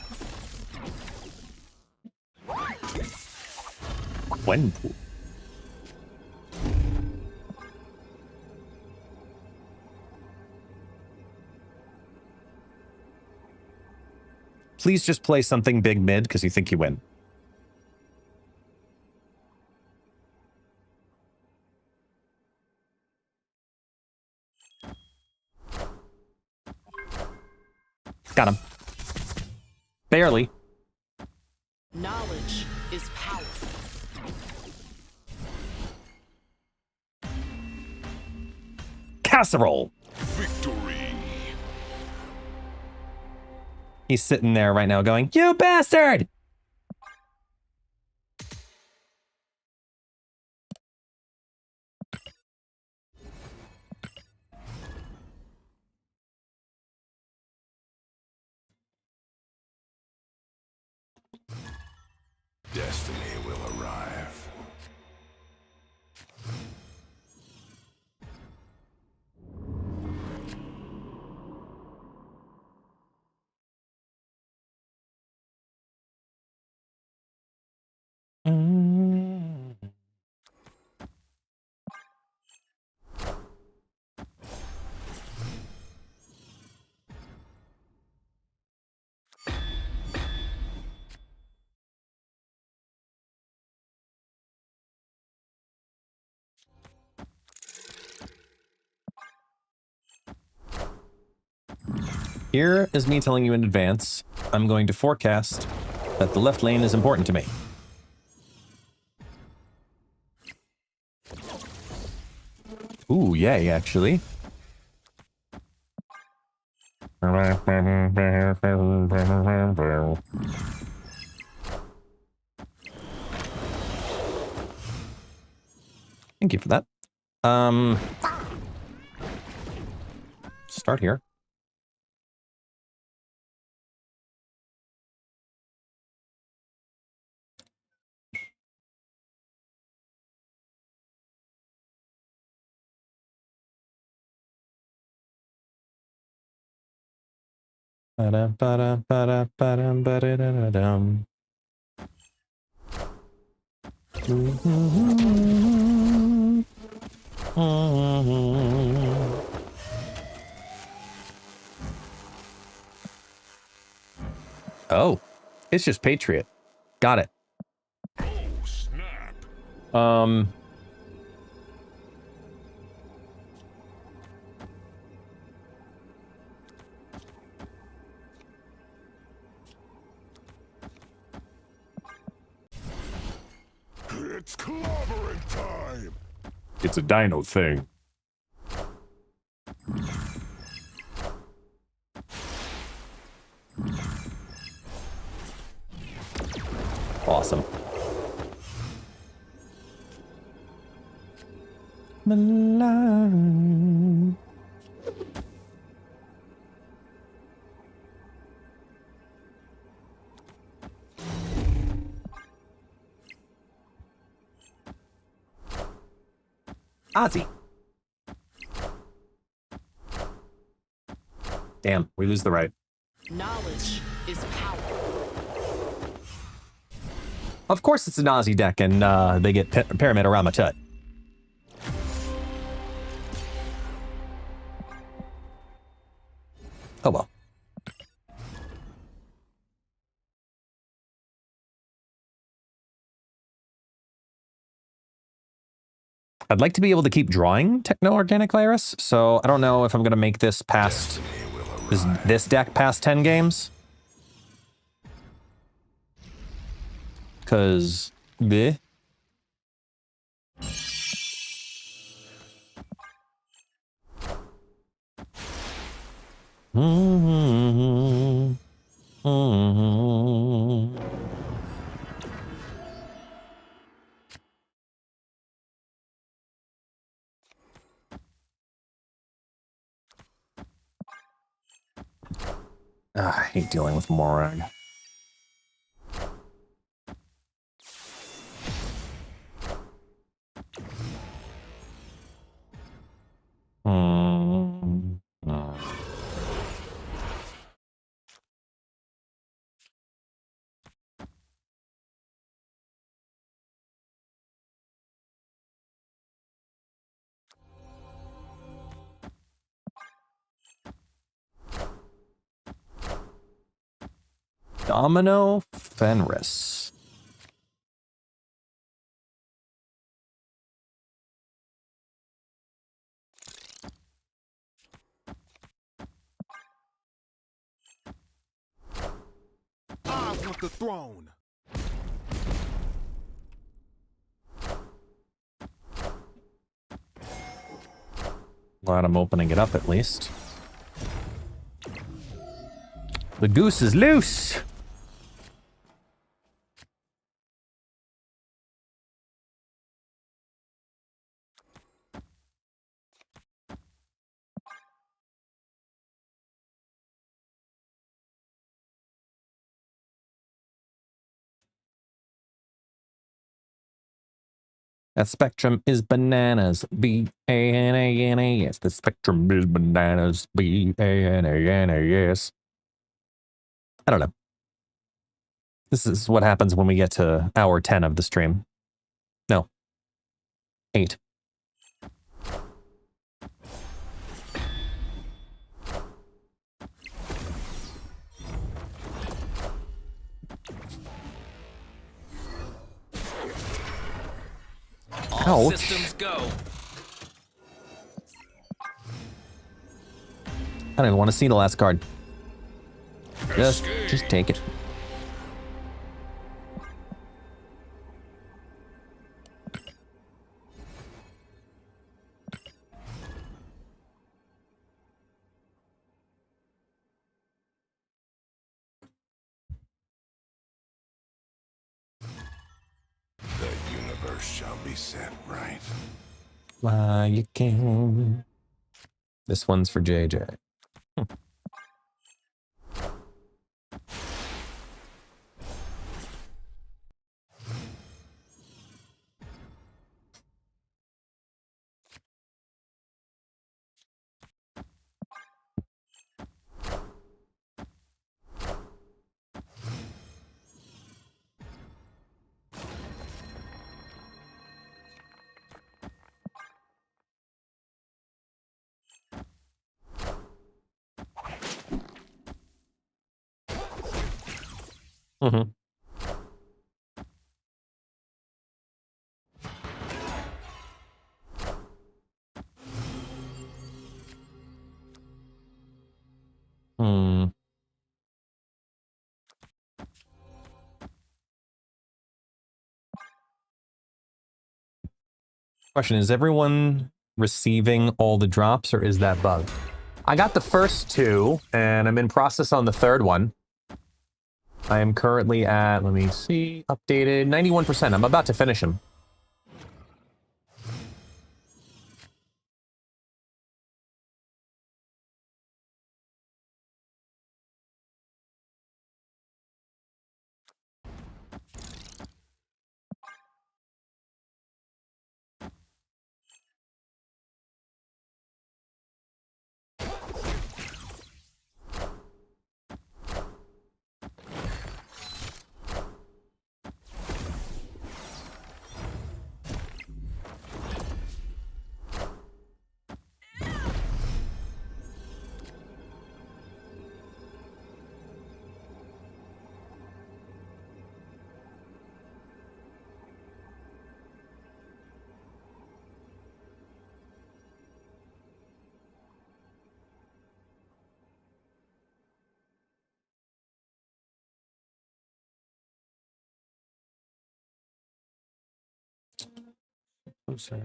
Gwenpool. Please just play something big mid because you think you win. Got him. Barely. Knowledge is powerful. Casserole. Victory. He's sitting there right now going, "You bastard!" Destiny will arrive. Here is me telling you in advance, I'm going to forecast that the left lane is important to me. Ooh, yay, actually. Thank you for that. Start here. Ba-da-ba-da-ba-da-ba-dum-ba-da-da-da-dum. Oh, it's just Patriot. Got it. Oh, snap. It's clobbering time. It's a dino thing. Awesome. Milan. Ozzy. Damn, we lose the right. Knowledge is power. Of course it's an Ozzy deck, and they get Pyramid Arama Tut. Oh well. I'd like to be able to keep drawing Techno-Organic Virus, so I don't know if I'm going to make this past this deck past 10 games. Because, bleh. I hate dealing with Morag. Domino Fenris. I want the throne. Glad I'm opening it up at least. The goose is loose. That spectrum is bananas. B-A-N-A-N-A-S. The spectrum is bananas. B-A-N-A-N-A-S. I don't know. This is what happens when we get to hour 10 of the stream. No. 8. All Ouch. systems go. I don't even want to see the last card. Just take it. The universe shall be set right. Fly you can. This one's for JJ. Mm-hmm. Hmm. Question, is everyone receiving all the drops or is that bugged? I got the first 2 and I'm in process on the 3rd one. I am currently at, let me see, updated 91%. I'm about to finish them. I'm sorry.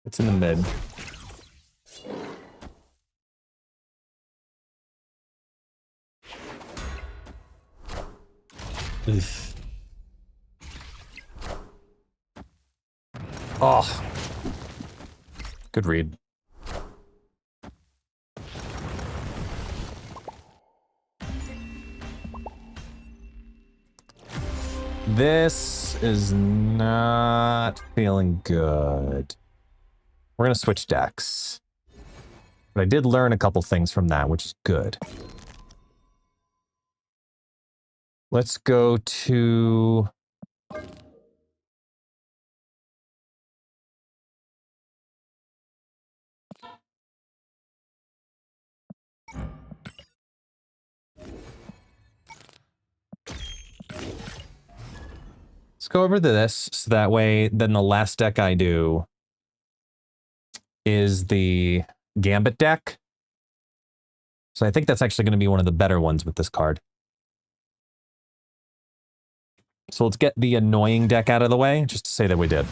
It's in the mid. Oof. Oh. Good read. This is not feeling good. We're going to switch decks. But I did learn a couple things from that, which is good. Let's go to... Let's go over this, so that way, then the last deck I do is the Gambit deck. So I think that's actually going to be one of the better ones with this card. So let's get the annoying deck out of the way, just to say that we did.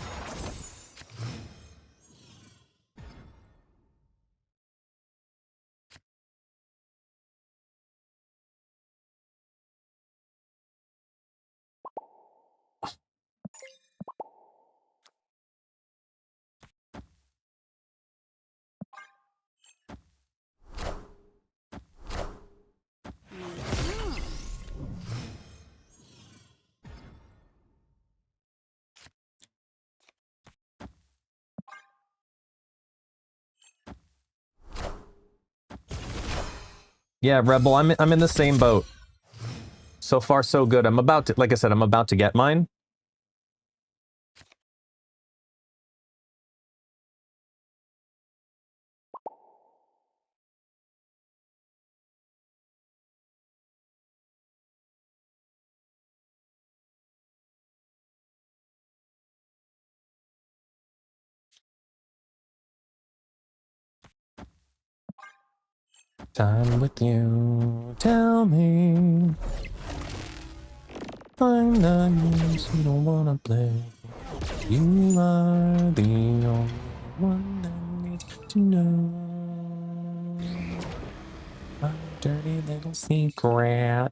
Yeah, Rebel, I'm in the same boat. So far, so good. I'm about to, like I said, I'm about to get mine. Time with you, tell me. I'm not yours, you don't wanna play. You are the only one that needs to know. My dirty little secret.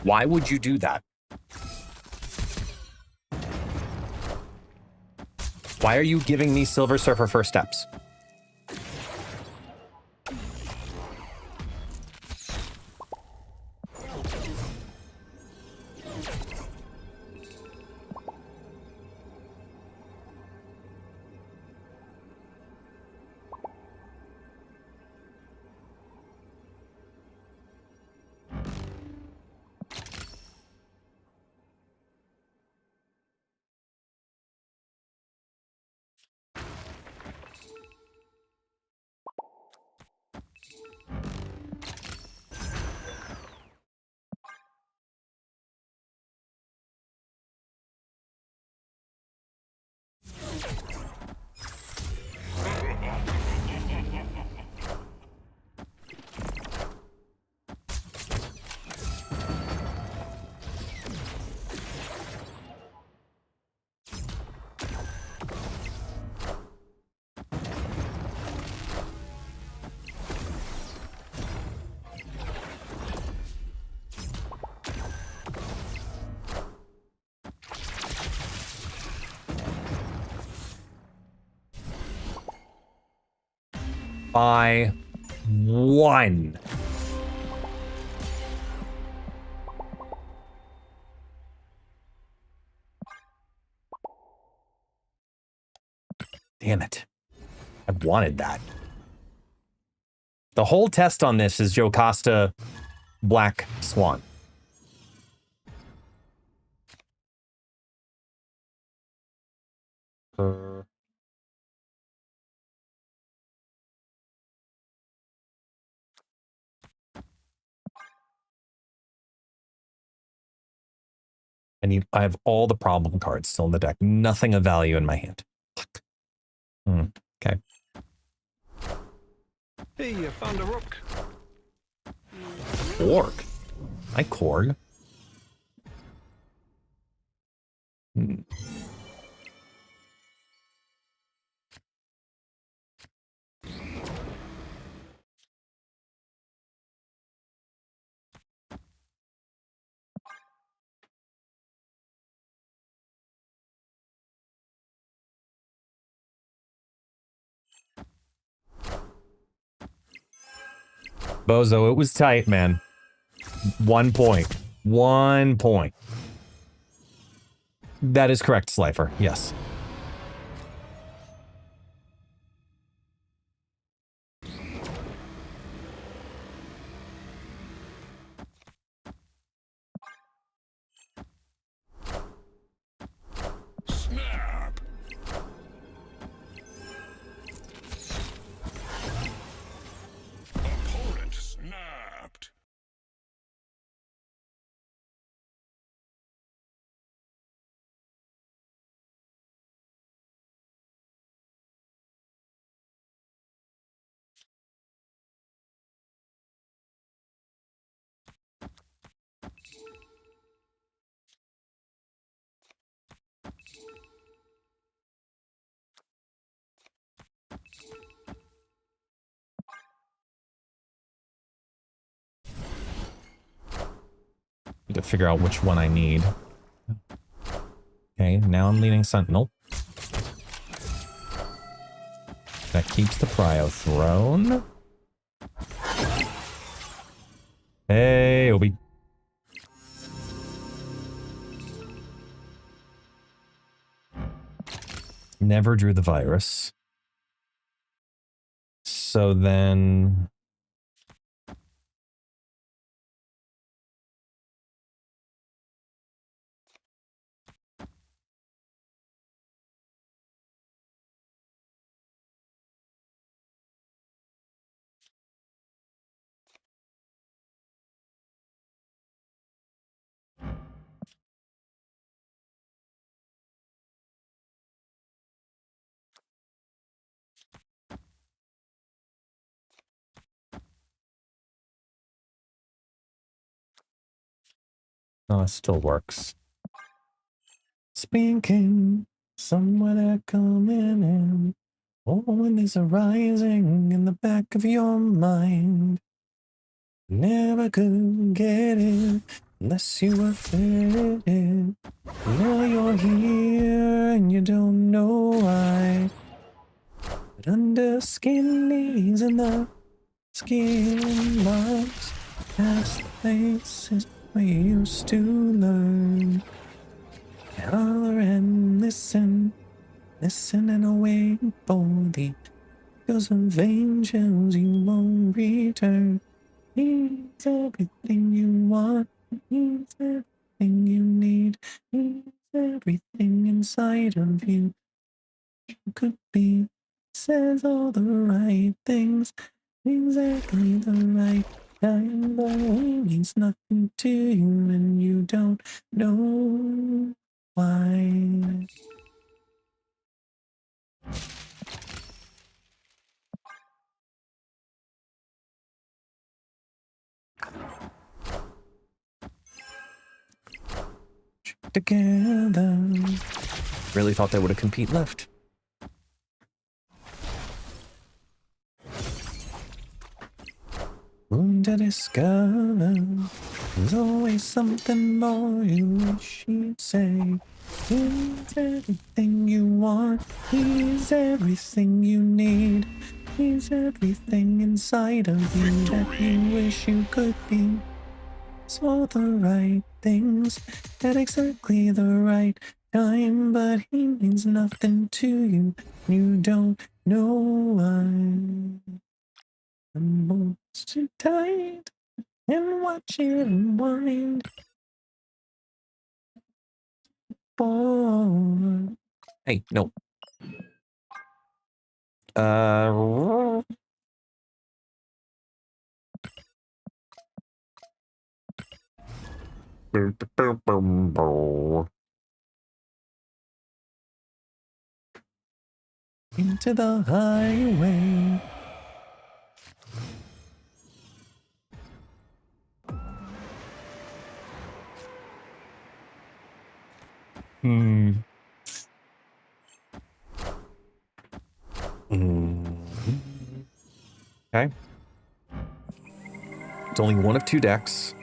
Why would you do that? Why are you giving me Silver Surfer first steps? By one. Damn it. I wanted that. The whole test on this is Jocasta Black Swan. I have all the problem cards still in the deck. Nothing of value in my hand. Okay. Hey, I found a rook. Korg. I Korg. Bozo, it was tight, man. 1 point. 1 point. That is correct, Slifer. Yes. Snap. Opponent snapped. Need to figure out which one I need. Okay, now I'm leading Sentinel. That keeps the Cryo Throne. Hey, Obi. Never drew the virus. So then... Oh, it still works. Speaking, somewhere coming in. Oh, when there's a rising in the back of your mind. Never could get it unless you were fitted. Now you're here and you don't know why. But under skin knees and the skin marks, past the places we used to learn. Holler and listen, listen and wait for the echoes of angels you won't return. He's everything you want, he's everything you need, he's everything inside of you. You could be, says all the right things, exactly the right time, but he means nothing to you and you don't know why. Together. Really thought they would have compete left. To discover there's always something more you wish you'd say. He's everything you want, he's everything you need, he's everything inside of you that you wish you could be. It's all the right things at exactly the right time, but he means nothing to you. You don't know why. I'm almost too tight and watch it unwind. Boy. Hey, no. Into the highway. Okay. It's only one of two decks.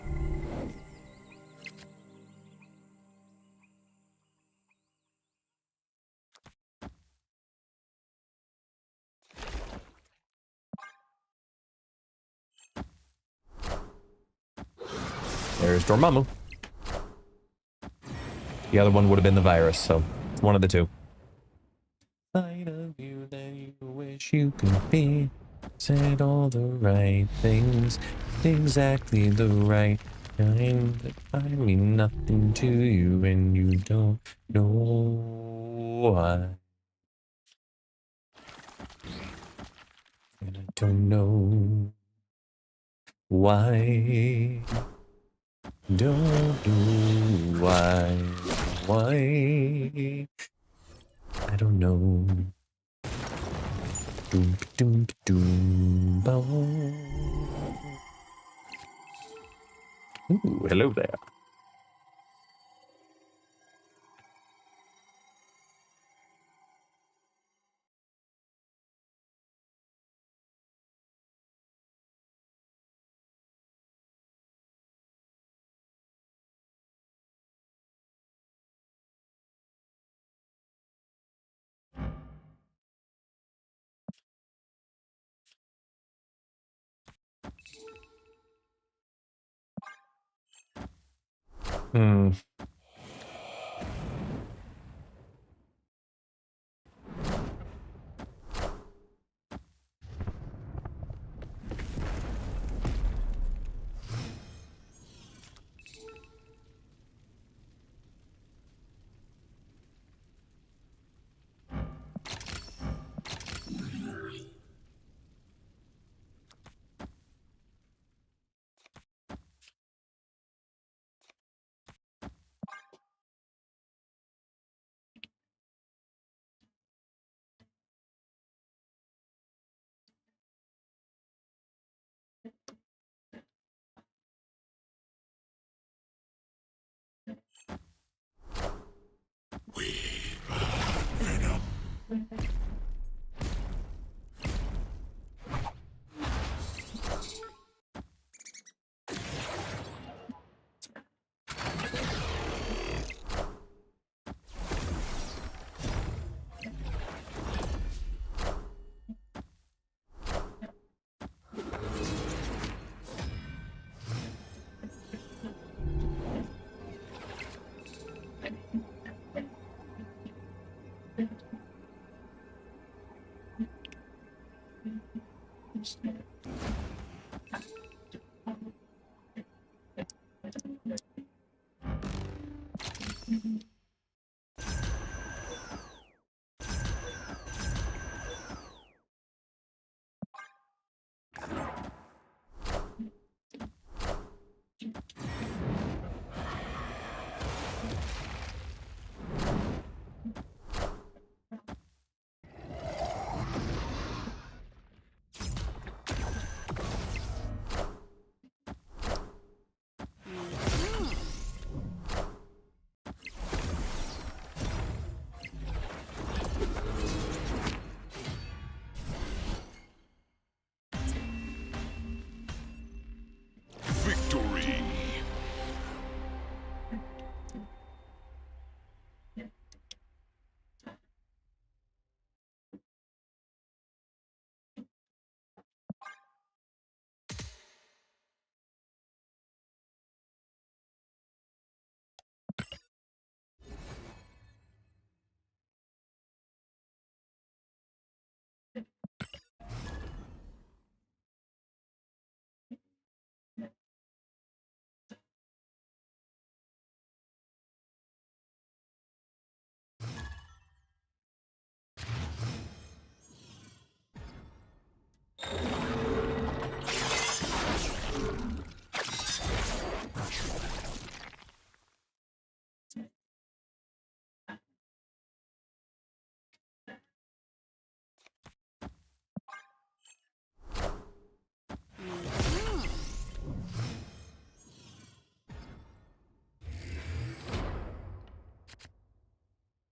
There's Dormammu. The other one would have been the virus, so it's one of the two. Side of you that you wish you could be. Said all the right things, exactly the right kind. I mean nothing to you, and you don't know why. And I don't know why. Don't know why. Why? I don't know. Doom, doom, doom, boom. Ooh, hello there. Hmm.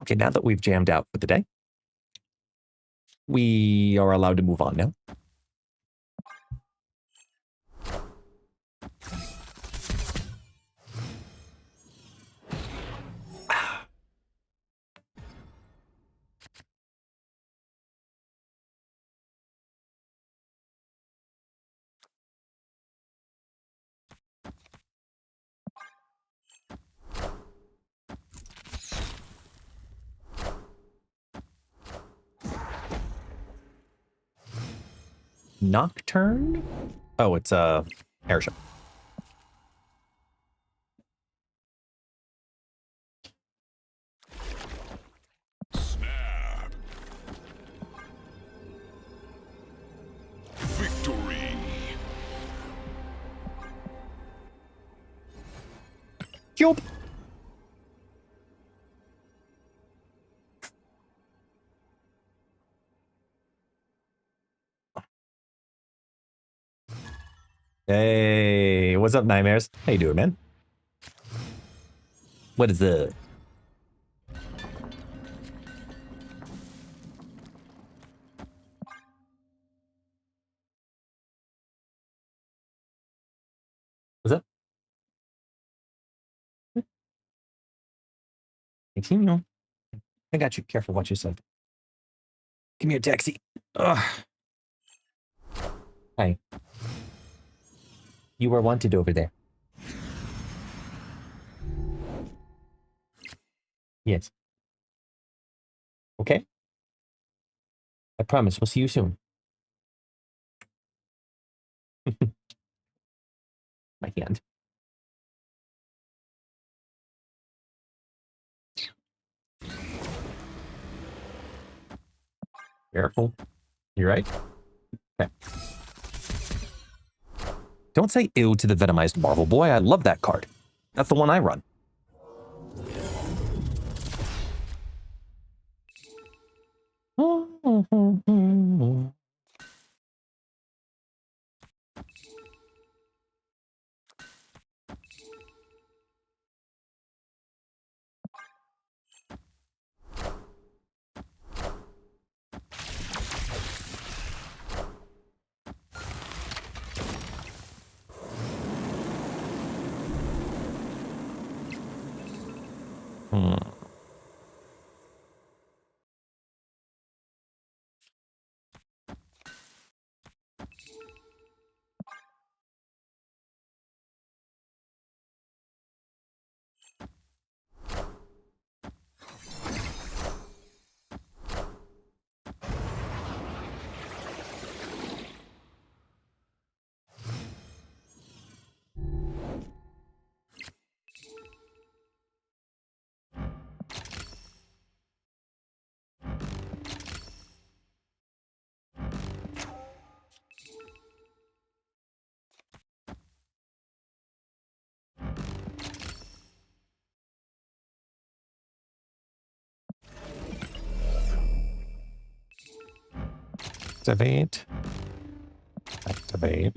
Okay, now that we've jammed out for the day, we are allowed to move on now. Nocturne? Oh, it's a airship. Snap. Victory. Yup. Hey, what's up, Nightmares? How you doing, man? What is up? What's up? Continue. I got you. Careful what you said. Give me a taxi. Ugh. Hi. You were wanted over there. Yes. Okay. I promise. We'll see you soon. My hand. Careful. You right? Okay. Don't say ew to the venomized Marvel boy. I love that card. That's the one I run. Activate. Activate.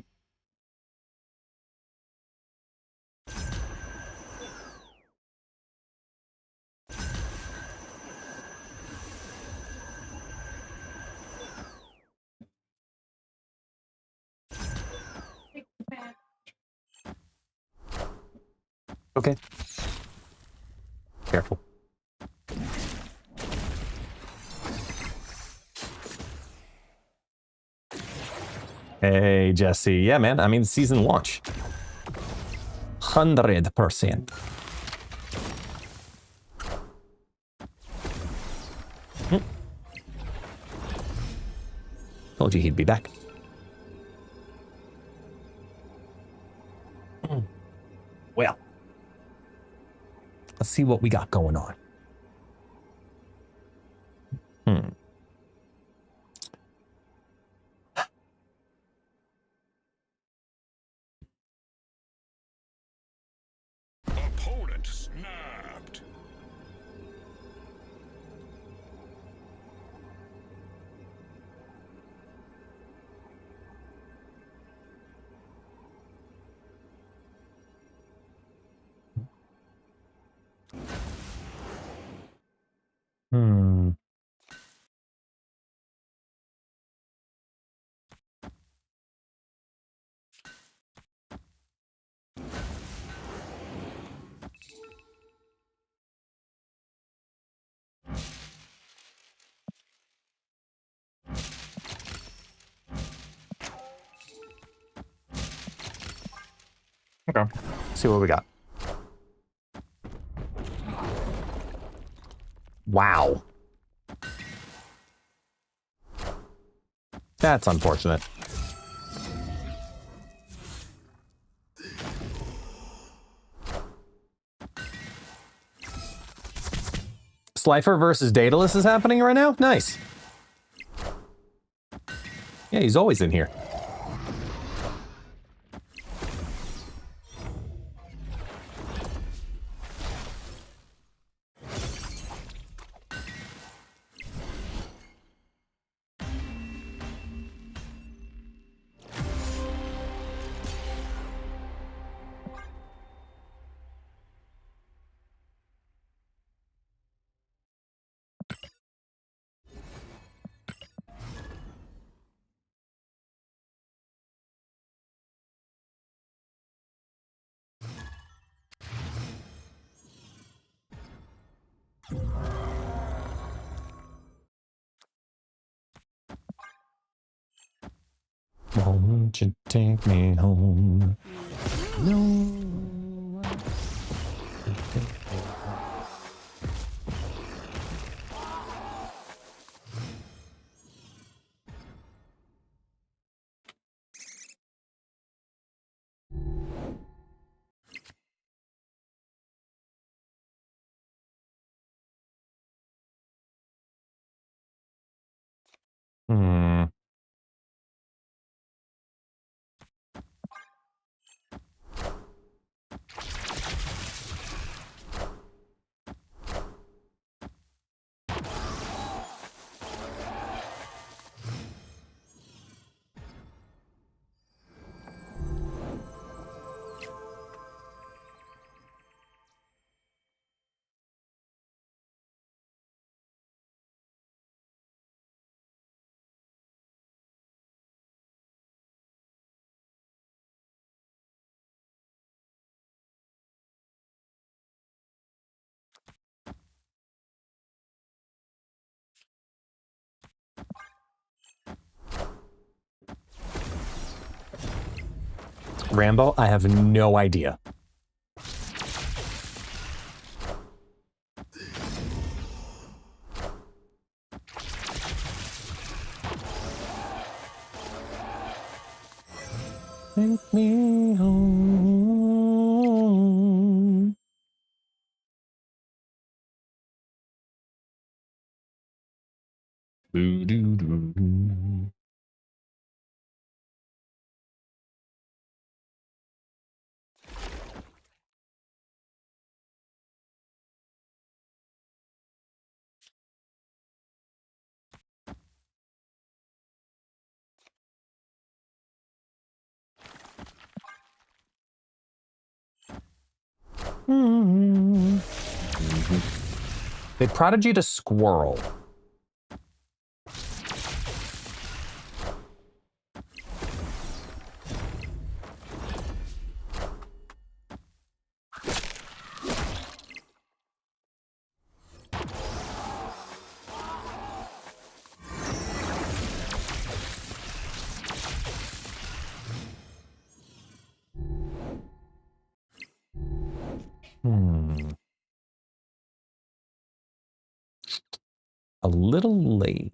Okay. Careful. Hey, Jesse. Yeah, man. I mean, season launch. 100%. Told you he'd be back. Well, let's see what we got going on. Okay. See what we got. Wow. That's unfortunate. Slifer versus Daedalus is happening right now? Nice. Yeah, he's always in here. Won't you take me home? No. Hmm. Rambo, I have no idea. Take me home. Boo-doo-doo-doo. They prodigy to squirrel. A little late.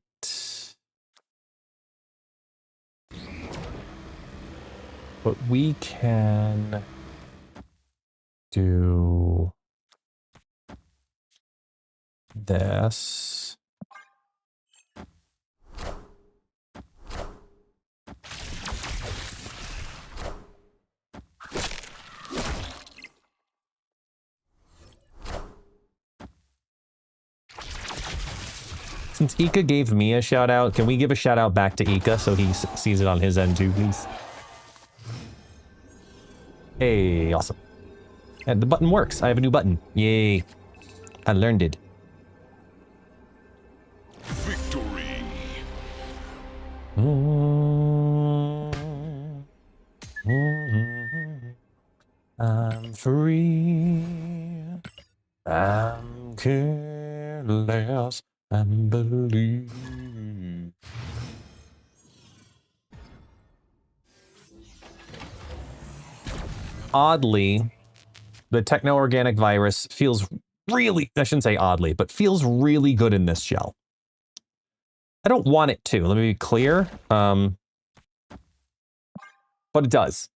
But we can do this. Since Ika gave me a shout out, can we give a shout out back to Ika so he sees it on his end too, please? Hey, awesome. And the button works. I have a new button. Yay. I learned it. Victory. I'm free. I'm careless and believe. oddly, the techno-organic virus feels really, I shouldn't say oddly, but feels really good in this shell. I don't want it to, let me be clear. But it does.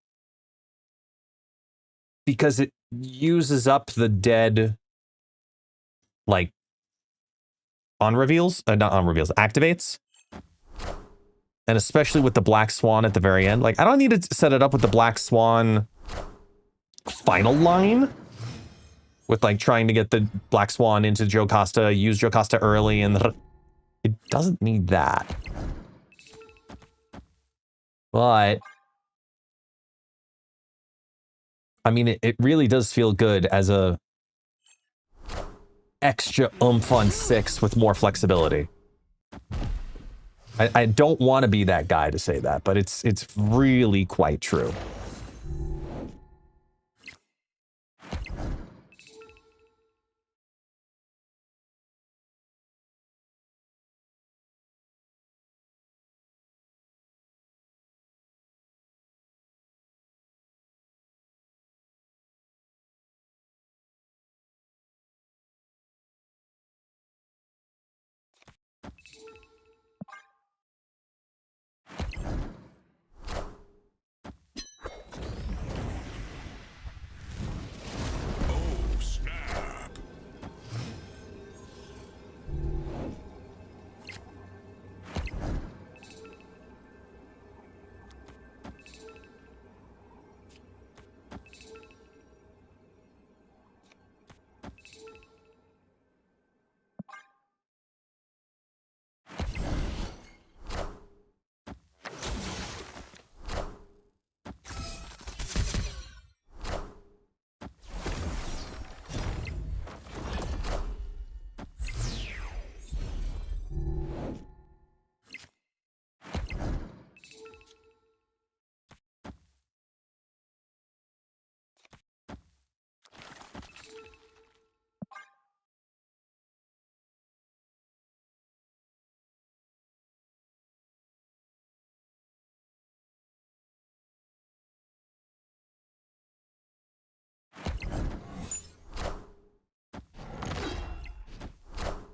Because it uses up the dead, like, on-reveals, not on-reveals, activates. And especially with the Black Swan at the very end. Like, I don't need to set it up with the Black Swan final line. With, like, trying to get the Black Swan into Jocasta, use Jocasta early, and it doesn't need that. But I mean, it really does feel good as a extra oomph on 6 with more flexibility. I don't want to be that guy to say that, but it's really quite true.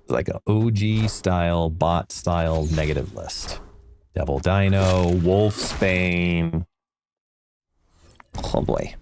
Like a OG style, bot style negative list. Devil Dino, Wolfsbane. Oh boy.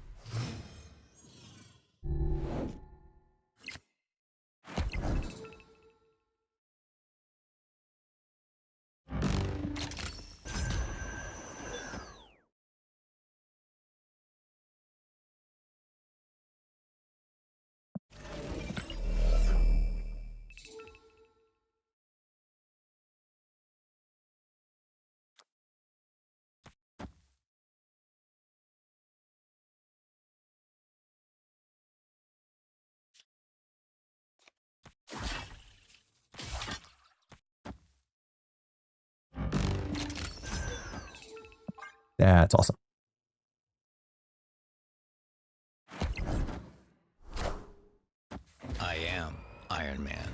That's awesome. I am Iron Man.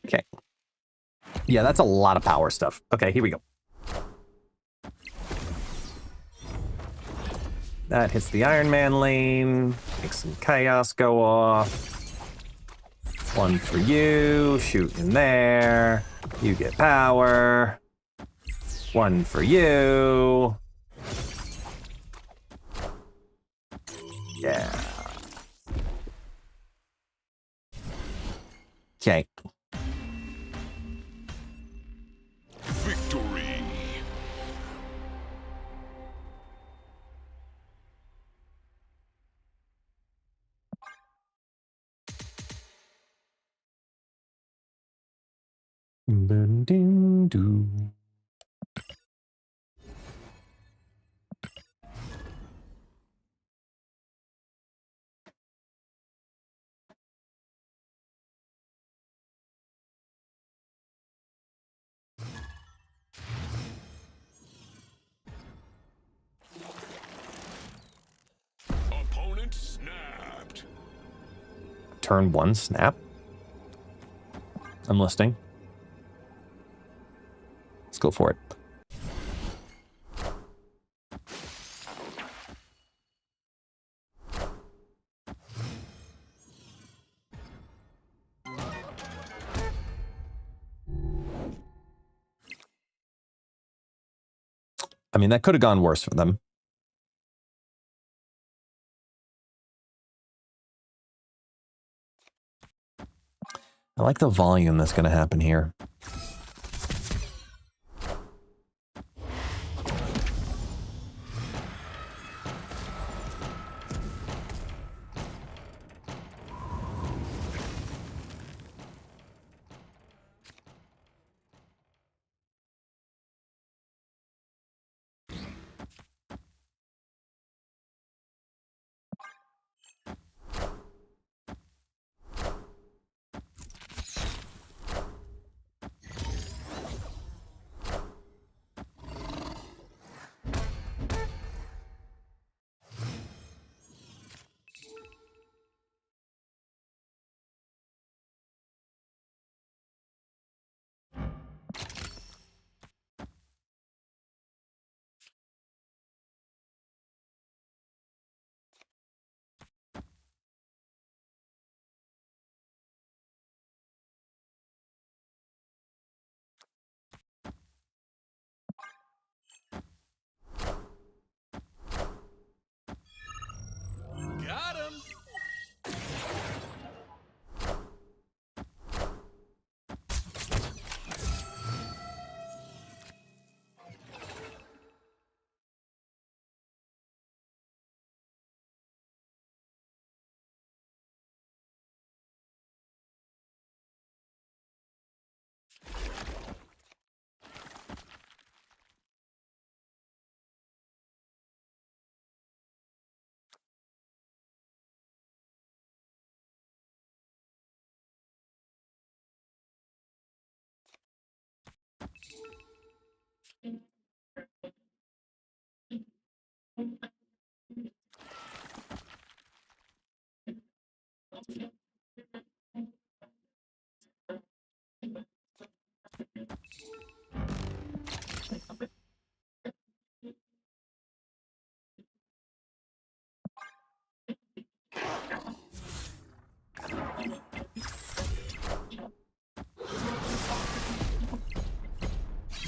Okay. Yeah, that's a lot of power stuff. Okay, here we go. That hits the Iron Man lane. Makes some chaos go off. One for you. Shoot in there. You get power. One for you. Yeah. Doo-doo-doo. Opponent snapped. Turn 1 snap. I'm listening. Let's go for it. I mean, that could have gone worse for them. I like the volume that's going to happen here. Got him.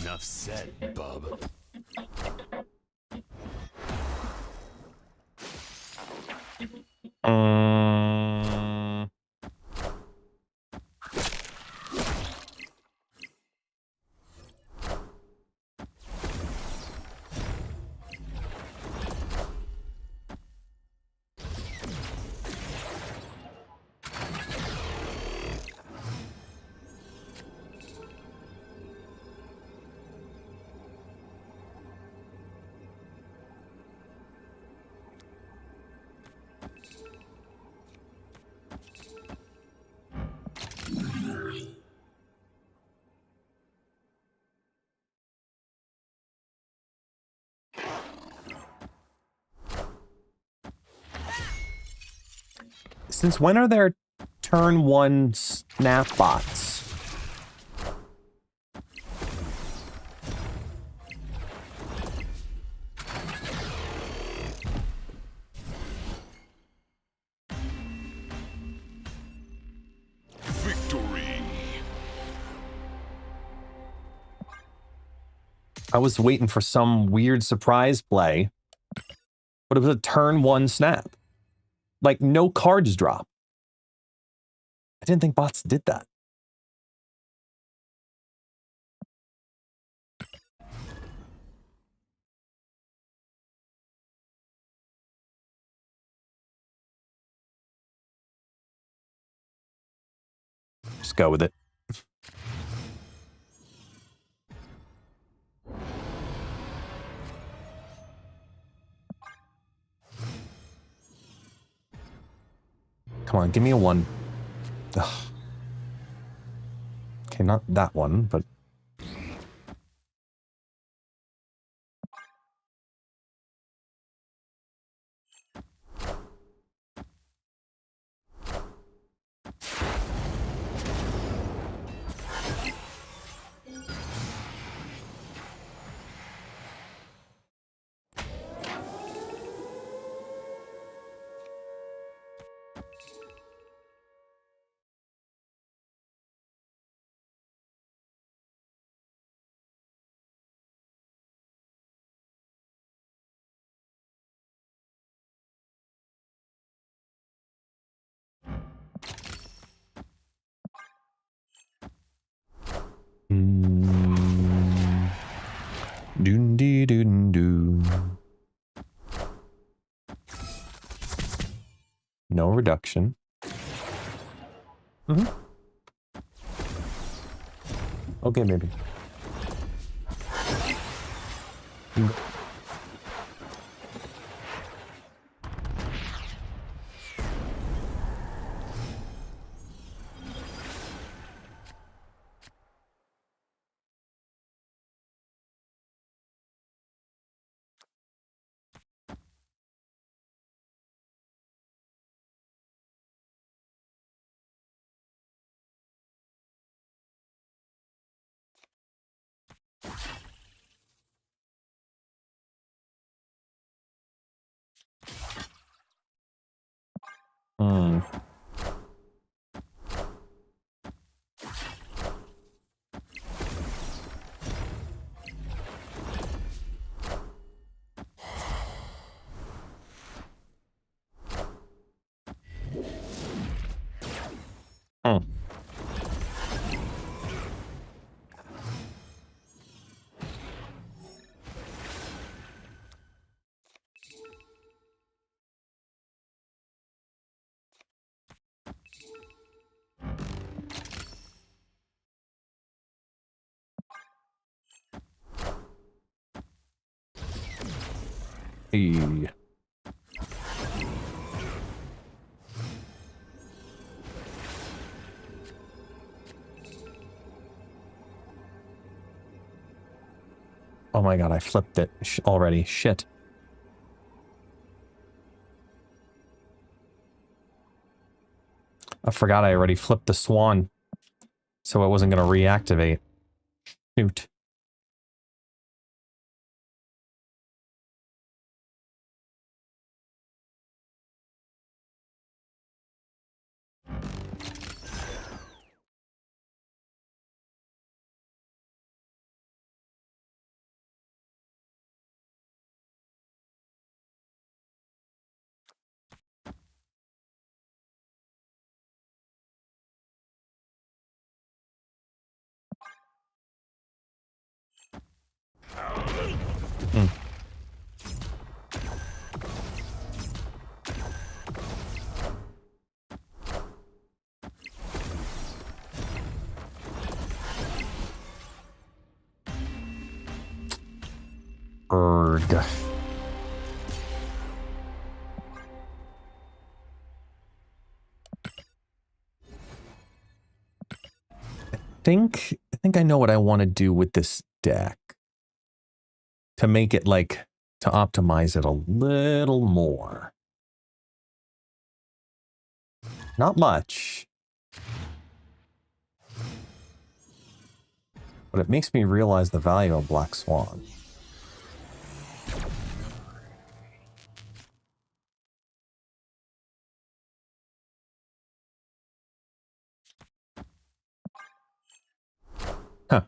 Enough said, bub. Um, Since when are there turn 1 snap bots? Victory. I was waiting for some weird surprise play, but it was a turn 1 snap. Like, no cards drop. I didn't think bots did that. Just go with it. Come on, give me a 1. Ugh. Okay, not that one, but... Doon dee doon doo. No reduction. Okay, maybe. Hmm. Hmm. Hey. Oh my god, I flipped it already. Shit. I forgot I already flipped the swan, so it wasn't going to reactivate. Shoot. Hmm. Erg. I think I know what I want to do with this deck. To make it like, to optimize it a little more. Not much. But it makes me realize the value of Black Swan. Huh.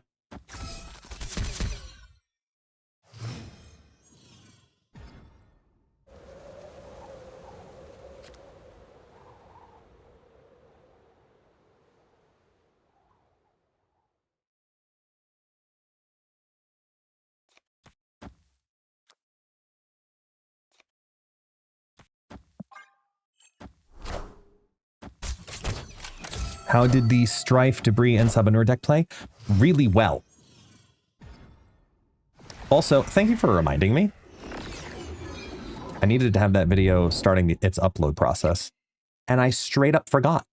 How did the Stryfe, Debris, and Sabanur deck play? Really well. Also, thank you for reminding me. I needed to have that video starting its upload process. and I straight up forgot.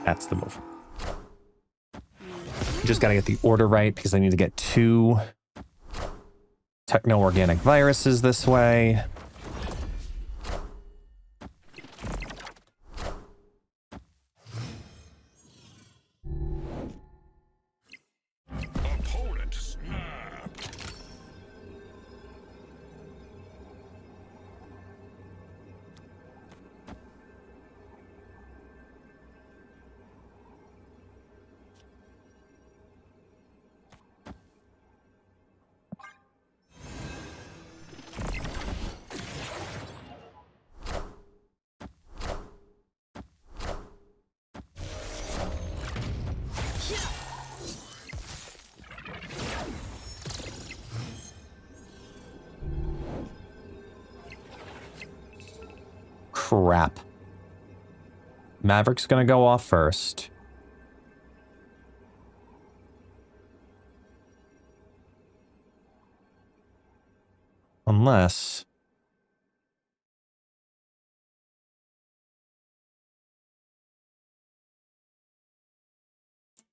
That's the move. Just got to get the order right because I need to get 2 techno-organic viruses this way. Opponent snap. Crap. Maverick's gonna go off first. Unless...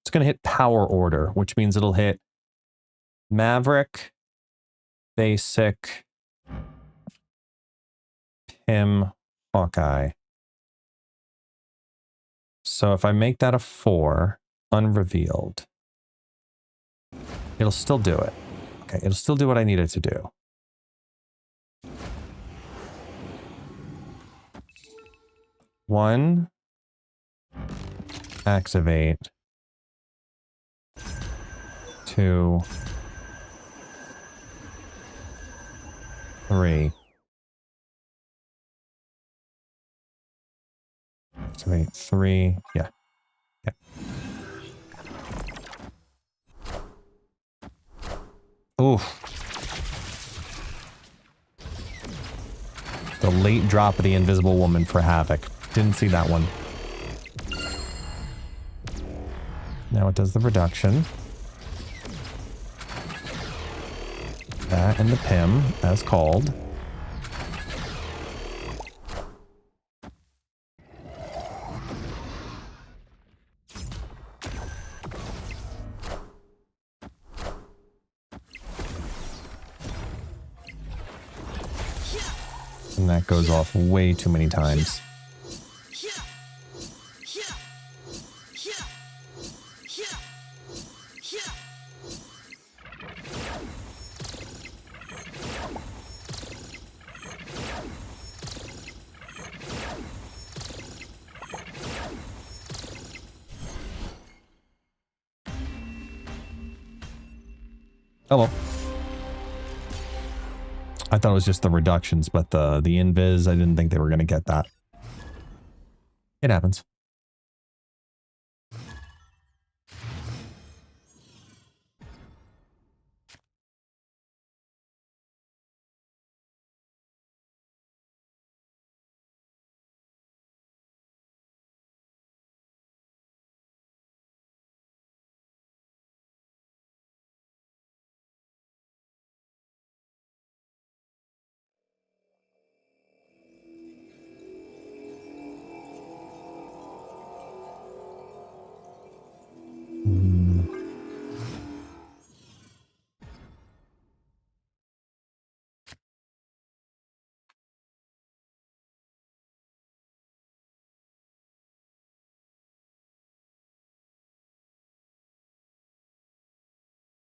it's gonna hit power order, which means it'll hit Maverick, Basic, Pim, Hawkeye. So if I make that a 4, unrevealed, it'll still do it. Okay, it'll still do what I need it to do. One, activate. 2, 3. Activate 3. Yeah. Yeah. Oof. The late drop of the Invisible Woman for Havoc. Didn't see that one. Now it does the reduction. That and the Pim, as called. And that goes off way too many times. Oh well. I thought it was just the reductions, but the invis, I didn't think they were going to get that. It happens.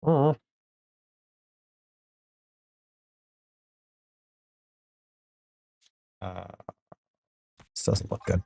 Oh. This doesn't look good.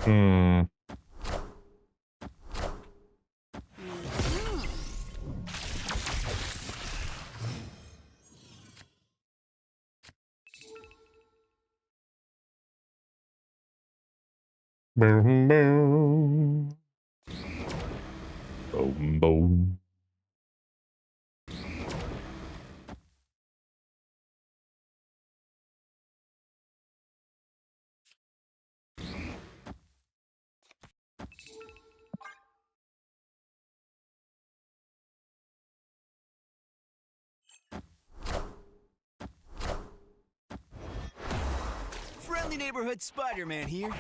Hmm. Boom, boom. Boom, boom. Friendly neighborhood Spider-Man here.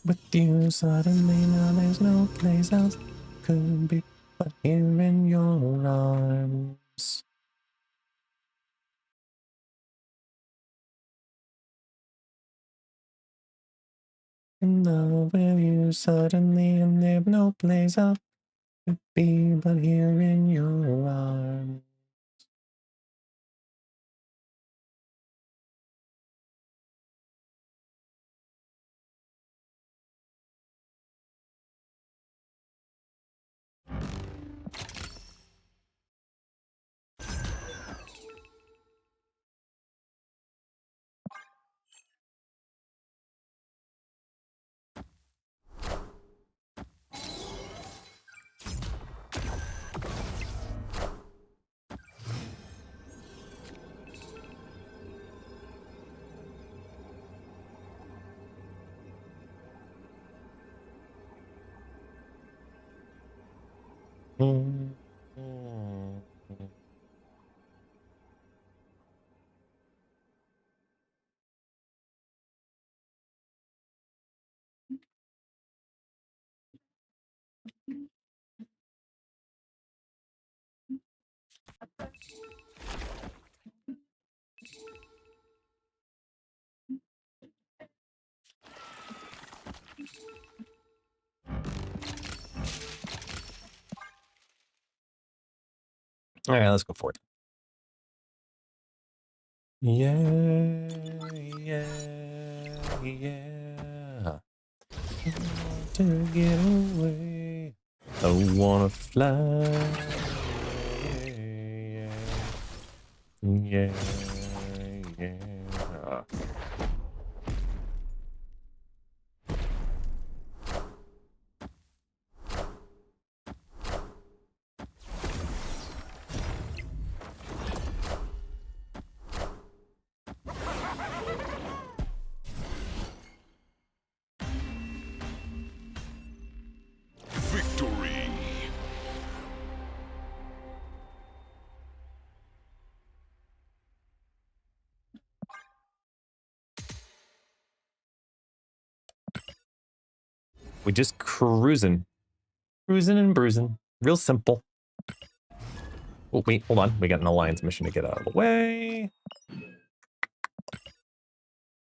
With you suddenly now there's no place else could be but here in your arms. In love with you suddenly and there's no place else could be but here in your arms. All right, let's go for it. Yeah, yeah, yeah. I want to get away. I wanna fly. Yeah, yeah, yeah. Victory. We just cruising and bruising. Real simple. Oh, wait, hold on. We got an alliance mission to get out of the way.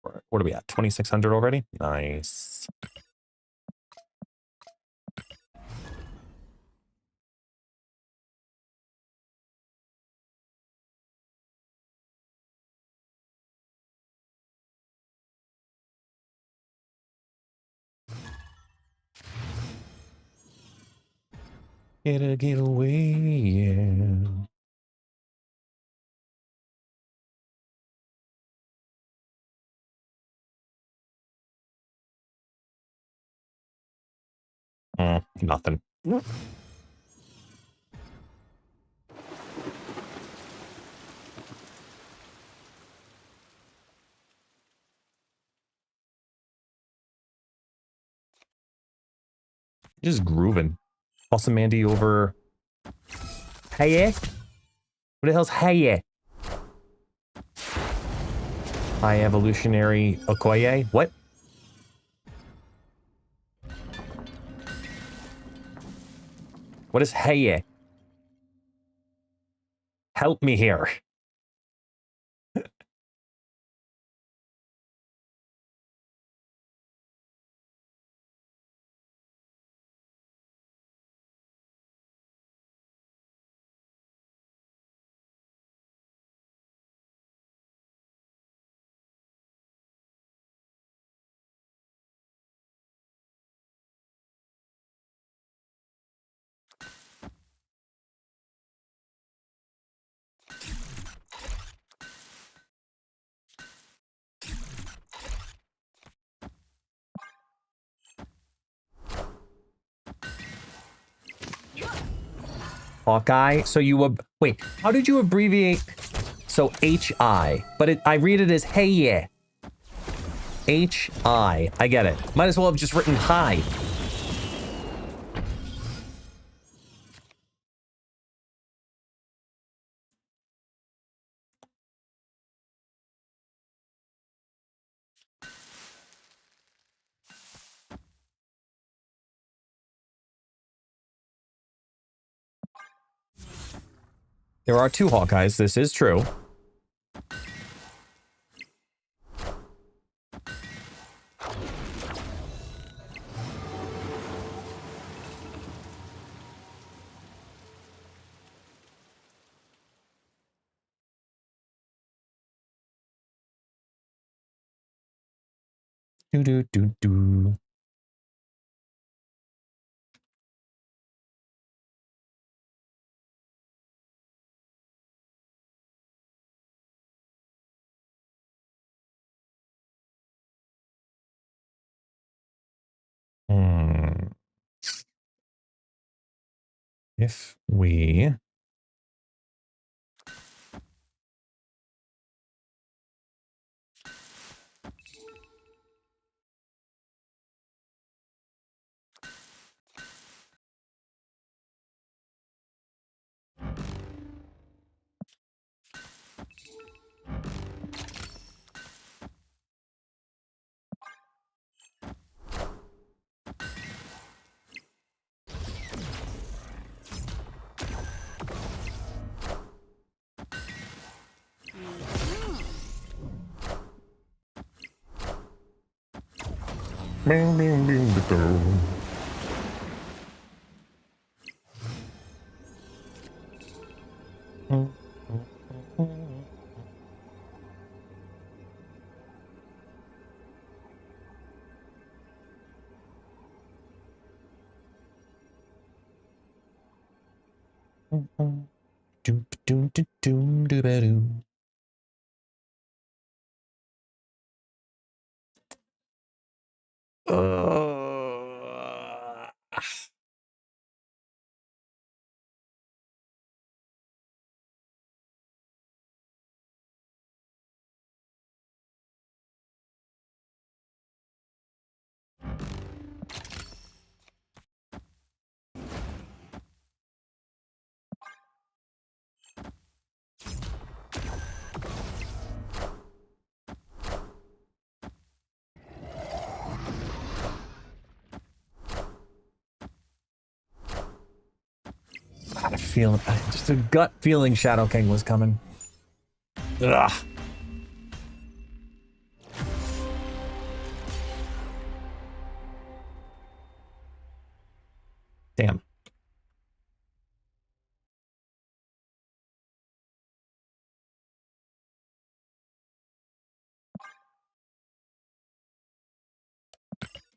What are we at? 2,600 already? Nice. Get away, yeah. Nothing. Just grooving. Awesome Mandy over. Hey, what the hell's hey? High evolutionary Okoye? What? What is hey? Help me here. Hawkeye. So you wait. How did you abbreviate? So HI, but I read it as hey yeah. HI. I get it. Might as well have just written hi. There are two Hawkeyes. This is true. Do do do do. If we doom doom doom doom doom. I had a feeling, just a gut feeling Shadow King was coming. Ugh. Damn.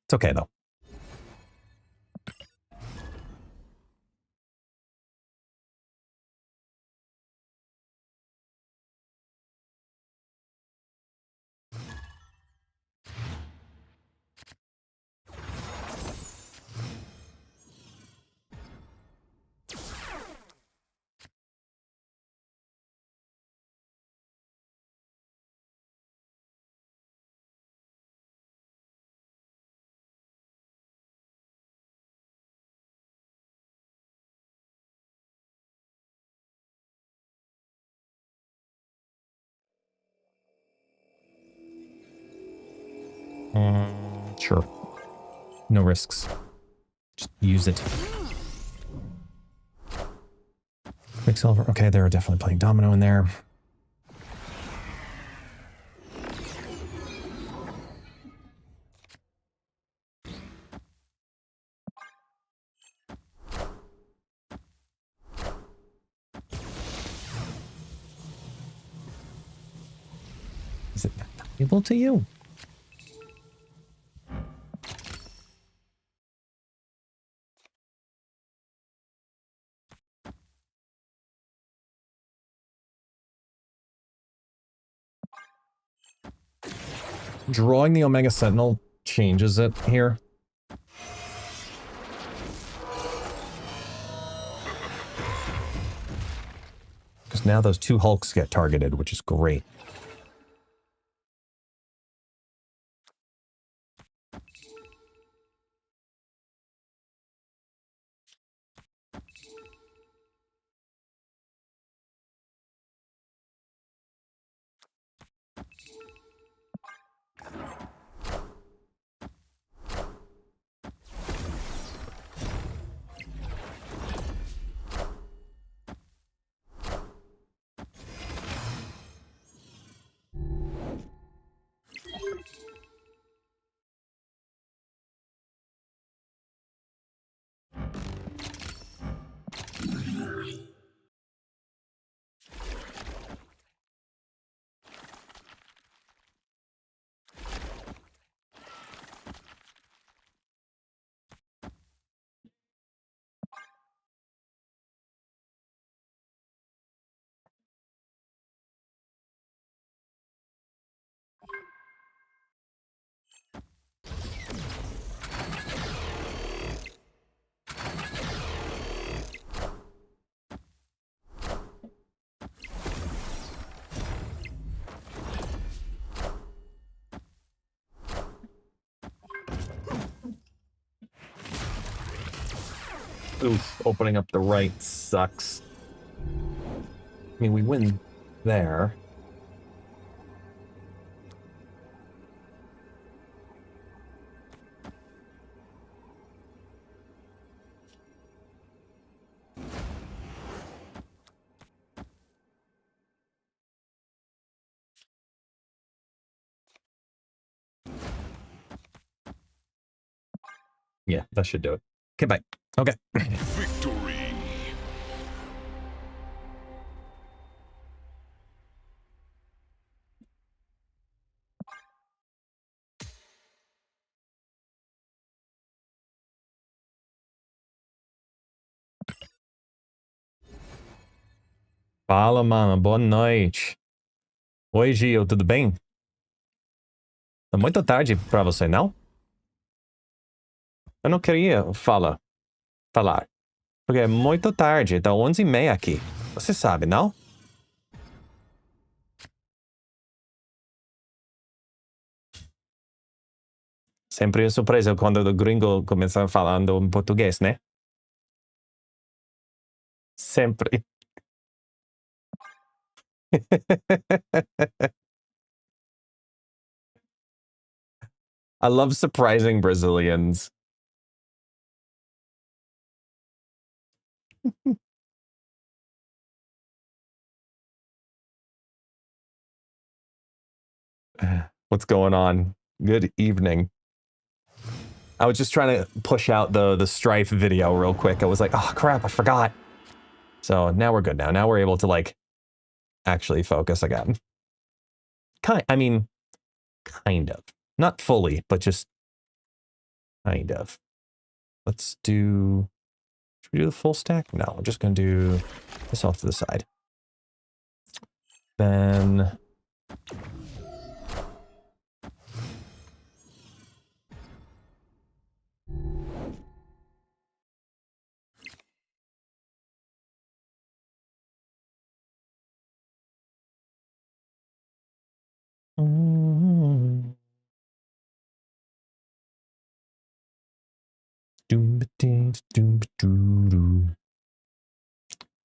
It's okay though. Sure. No risks. Just use it. Quicksilver. Okay, they're definitely playing domino in there. Is it valuable to you? Drawing the Omega Sentinel changes it here. Because now those two Hulks get targeted, which is great. Oof, opening up the right sucks. I mean, we win there. Yeah, that should do it. Okay, bye. Okay. Victory. Fala, mano. Boa noite. Oi, Gil. Tudo bem? Tá muito tarde pra você, não? Eu não queria falar. Porque é muito tarde. Tá 11h30 aqui. Você sabe, não? Sempre é surpresa quando o gringo começa falando em português, né? Sempre. I love surprising Brazilians. What's going on? Good evening. I was just trying to push out the Stryfe video real quick. I was like, oh crap, I forgot. So now we're good now. Now we're able to like actually focus again. I mean, kind of. Not fully, but just kind of. Let's do... Should we do the full stack? No, we're just going to do this off to the side. Then...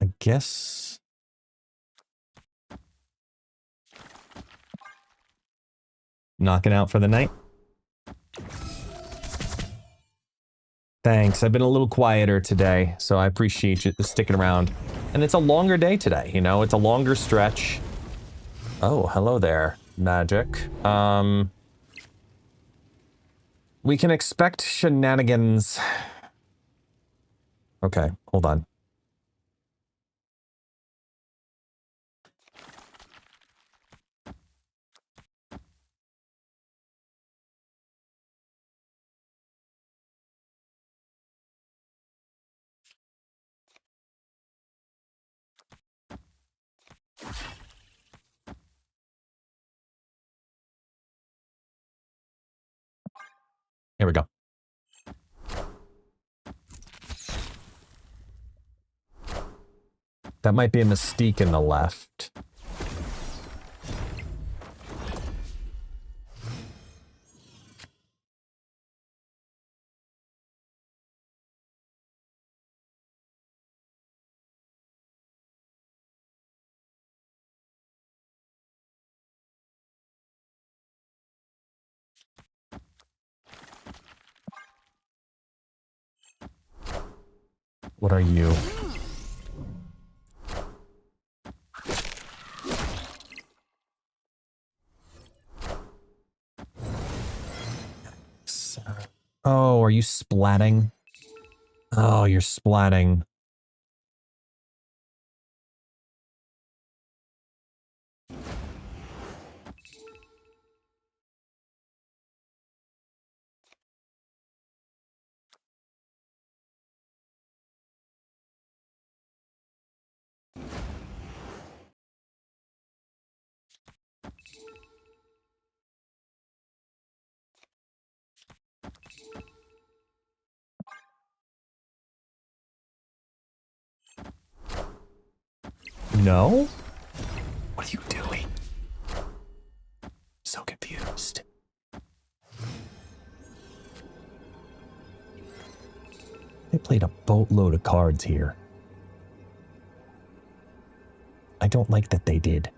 I guess... Knocking out for the night? Thanks. I've been a little quieter today, so I appreciate you sticking around. And it's a longer day today, you know? It's a longer stretch. Oh, hello there, Magic. We can expect shenanigans. Okay, hold on. Here we go. That might be a Mystique in the left. What are you? Oh, are you splatting? Oh, you're splatting. No? What are you doing? So confused. They played a boatload of cards here. I don't like that they did.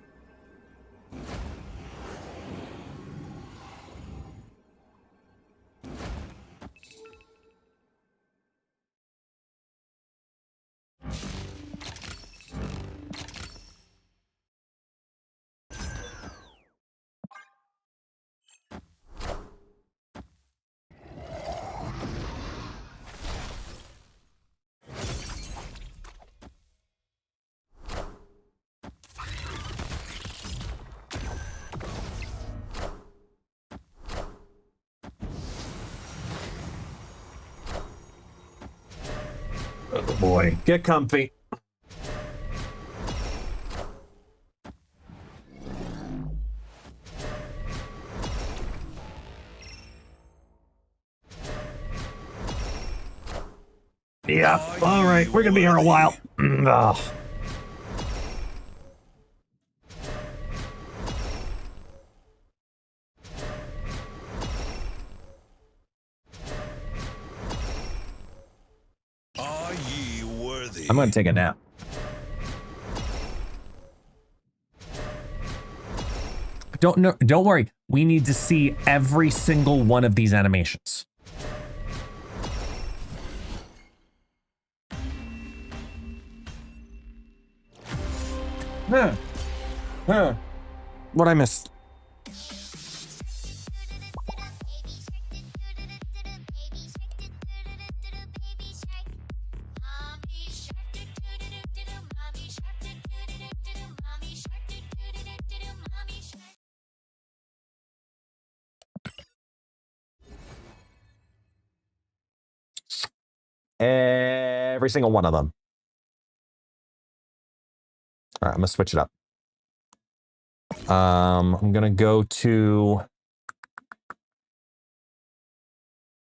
Oh boy. Get comfy. Yeah, all right, we're gonna be here a while. Ugh. Are ye worthy? I'm gonna take a nap. Don't worry. We need to see every single one of these animations. What I missed? Every single one of them. All right, I'm gonna switch it up. I'm gonna go to.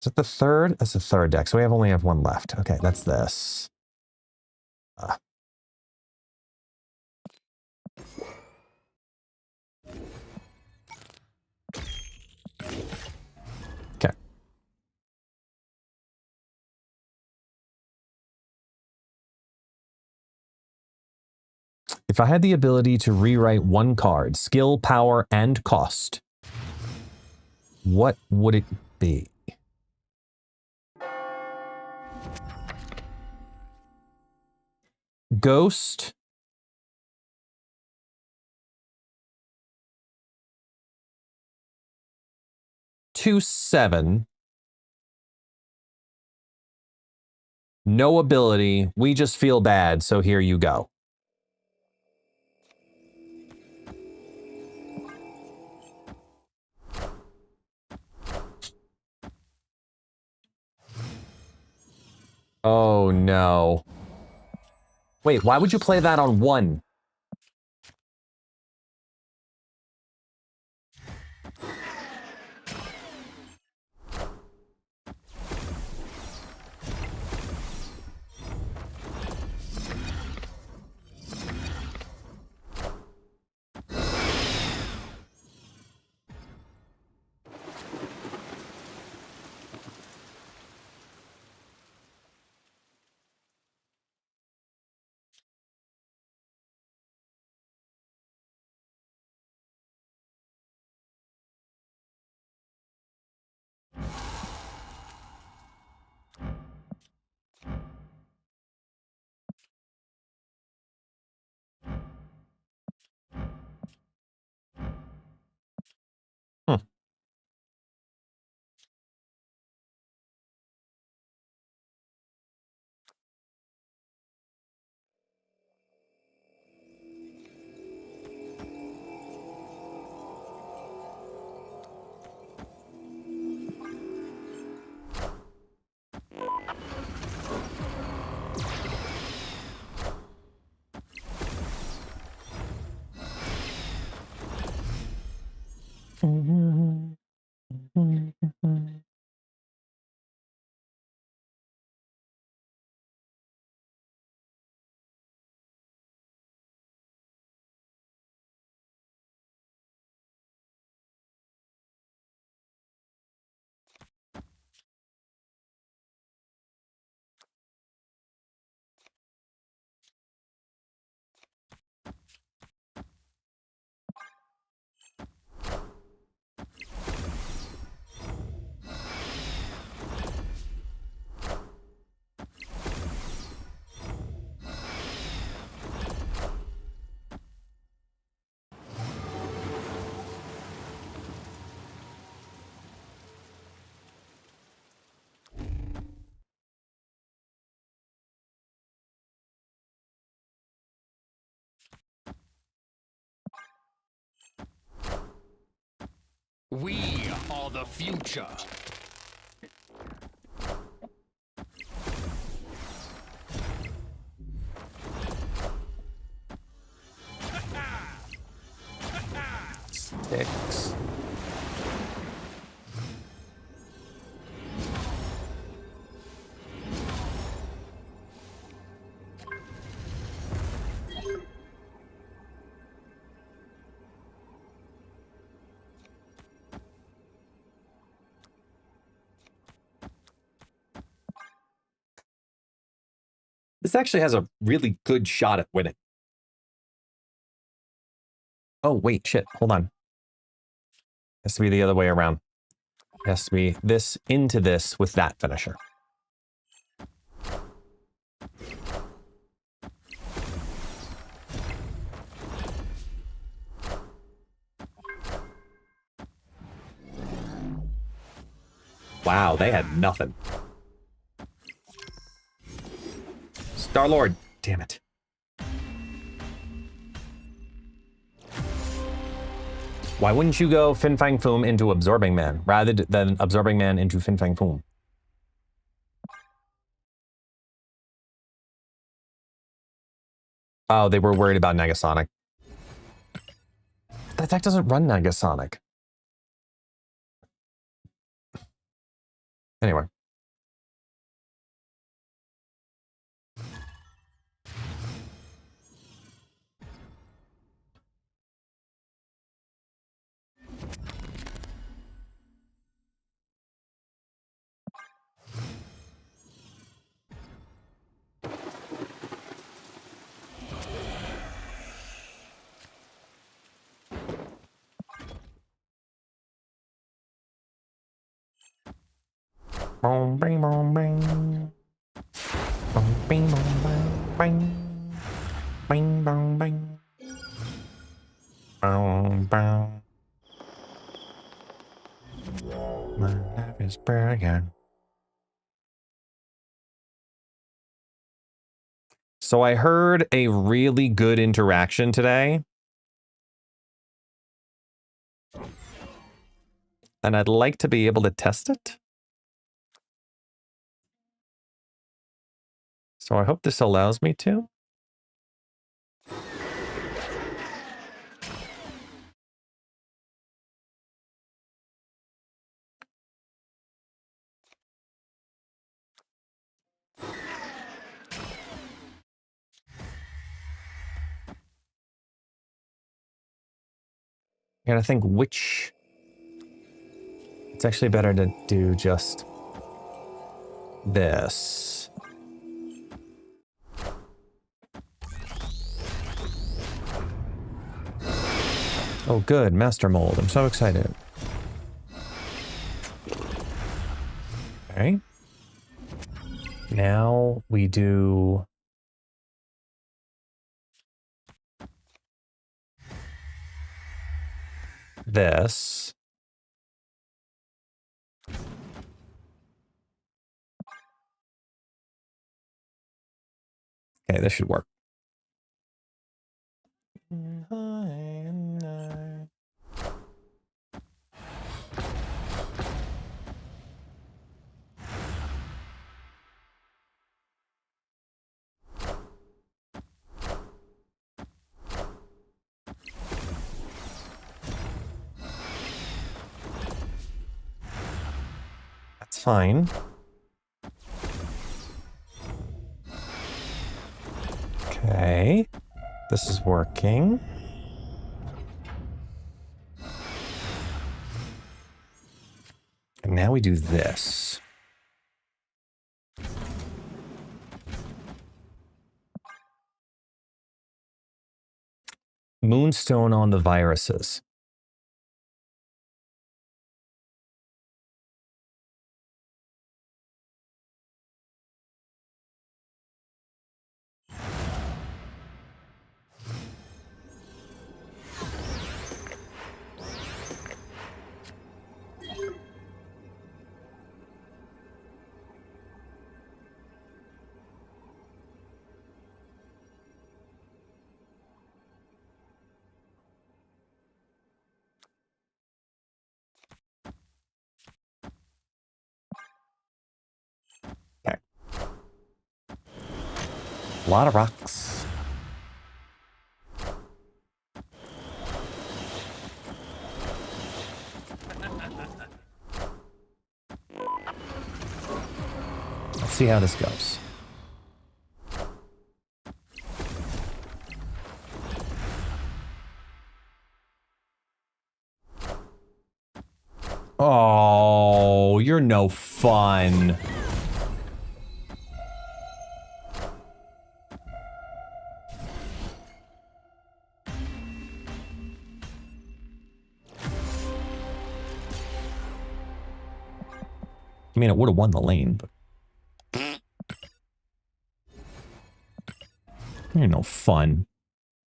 Is it the third? That's the third deck. So we only have one left. Okay, that's this. Okay. If I had the ability to rewrite one card, skill, power, and cost, what would it be? Ghost. Two 7. No ability. We just feel bad, so here you go. Oh no. Wait, why would you play that on 1? We are the future. Sticks. This actually has a really good shot at winning. Oh, wait, shit. Hold on. Has to be the other way around. It has to be this into this with that finisher. Wow, they had nothing. Star-Lord, damn it. Why wouldn't you go Fin Fang Foom into Absorbing Man rather than Absorbing Man into Fin Fang Foom? Oh, they were worried about Negasonic. That deck doesn't run Negasonic. Anyway. Boom, bing, boom, bing. Boom, bing, boom, bing, bing. Bing, boom, bing. Boom, boom. My life is brilliant. So I heard a really good interaction today. And I'd like to be able to test it. So I hope this allows me to. I gotta think which... It's actually better to do just this. Oh good, master mold. I'm so excited. Okay. Now we do... this. Okay, this should work. That's fine. Okay. This is working. And now we do this. Moonstone on the viruses. Okay. A lot of rocks. Let's see how this goes. Oh, you're no fun. I mean, it would have won the lane, but... You're no fun.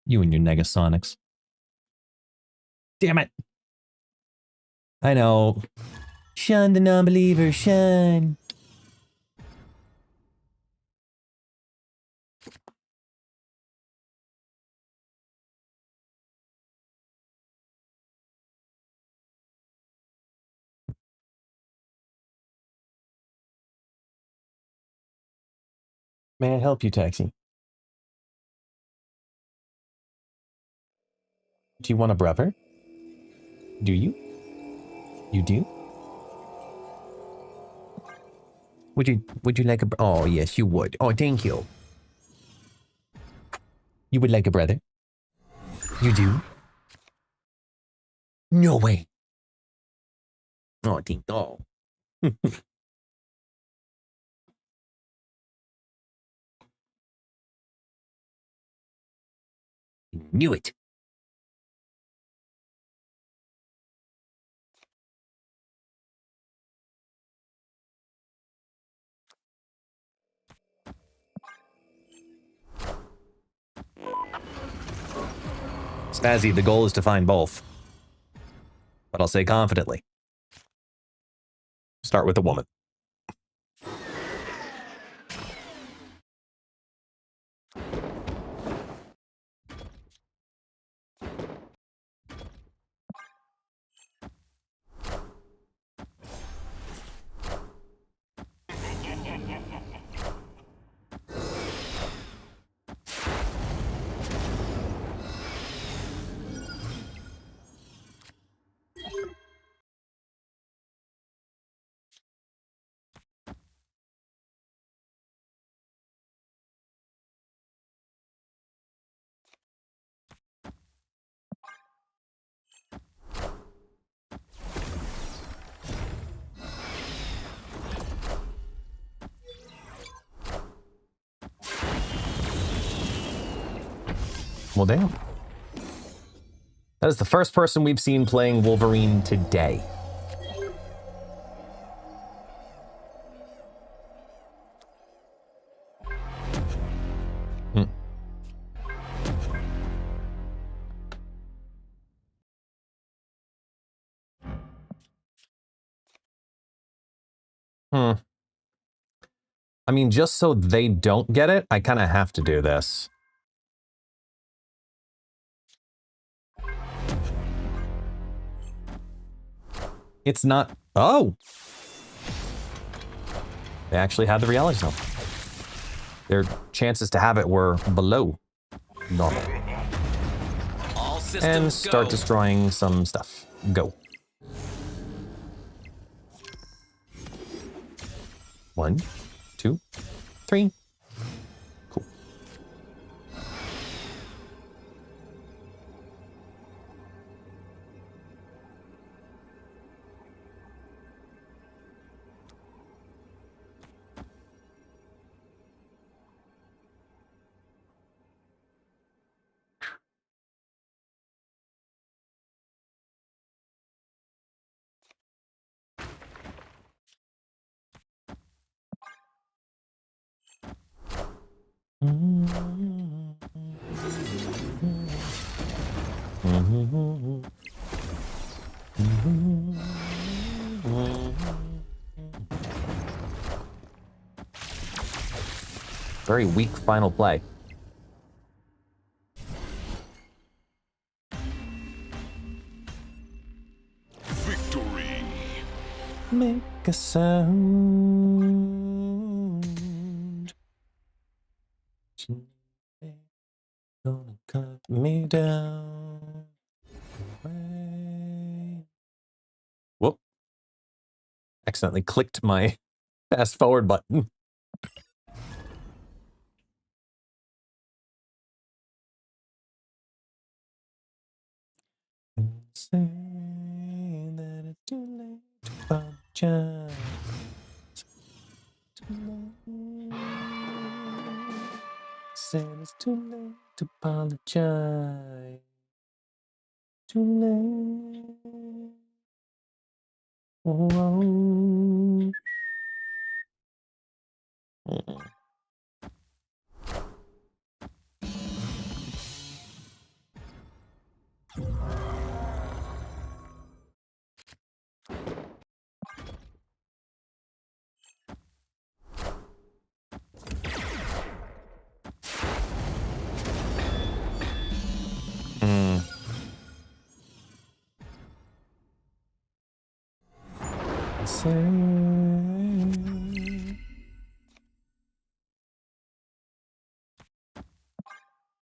You and your Negasonics. Damn it. I know. Shun the non-believer, shun. May I help you, Taxi? Do you want a brother? Do you? You do? Would you like a... Oh, yes, you would. Oh, thank you. You would like a brother? You do? No way. Oh, ding dong. Knew it. Spazzy, the goal is to find both. But I'll say confidently. Start with a woman. Well, damn. That is the first person we've seen playing Wolverine today. I mean, just so they don't get it, I kind of have to do this. It's not... Oh! They actually had the reality zone. Their chances to have it were below normal. And start destroying some stuff. Go. 1, 2, 3. Cool. Very weak final play. Victory. Make a sound. Gonna cut me down. Whoop. Accidentally clicked my fast forward button. Say that it's too late to apologize. Said it's too late to apologize. Too late. Whoa.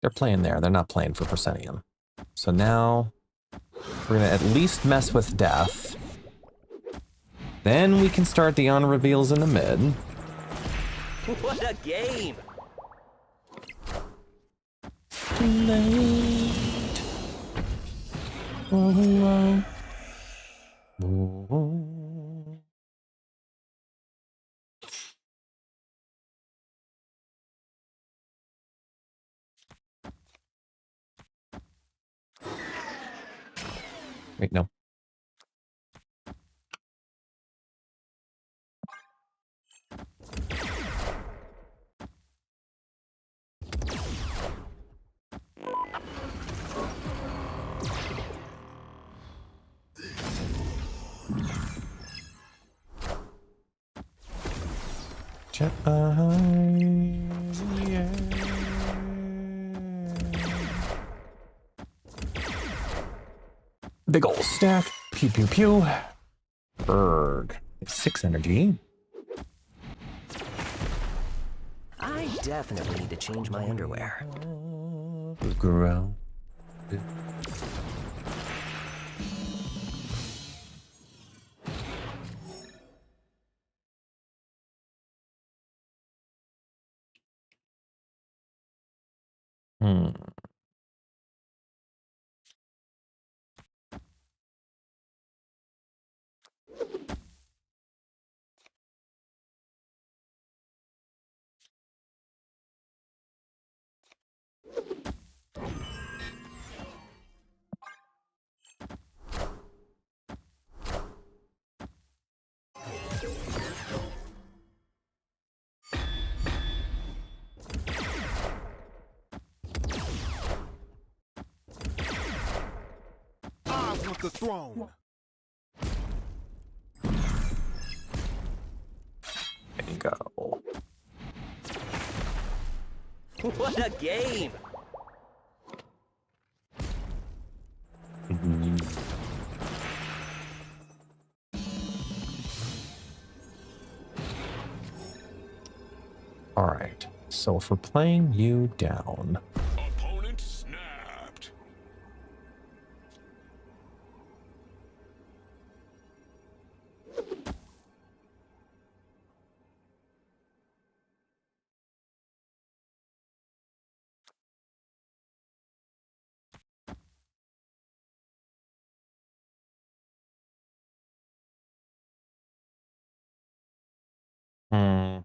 They're playing there. They're not playing for Proscenium. So now we're gonna at least mess with death. Then we can start the honor reveals in the mid. What a game! Too late. Oh, oh, oh. Wait, no. Jet behind. Yeah. Big ol' stack. Pew pew pew. Berg. 6 energy. I definitely need to change my underwear. Grow. Hmm. I want the throne. There you go. What a game! All right. So if we're playing you down, Opponent snapped. hmm.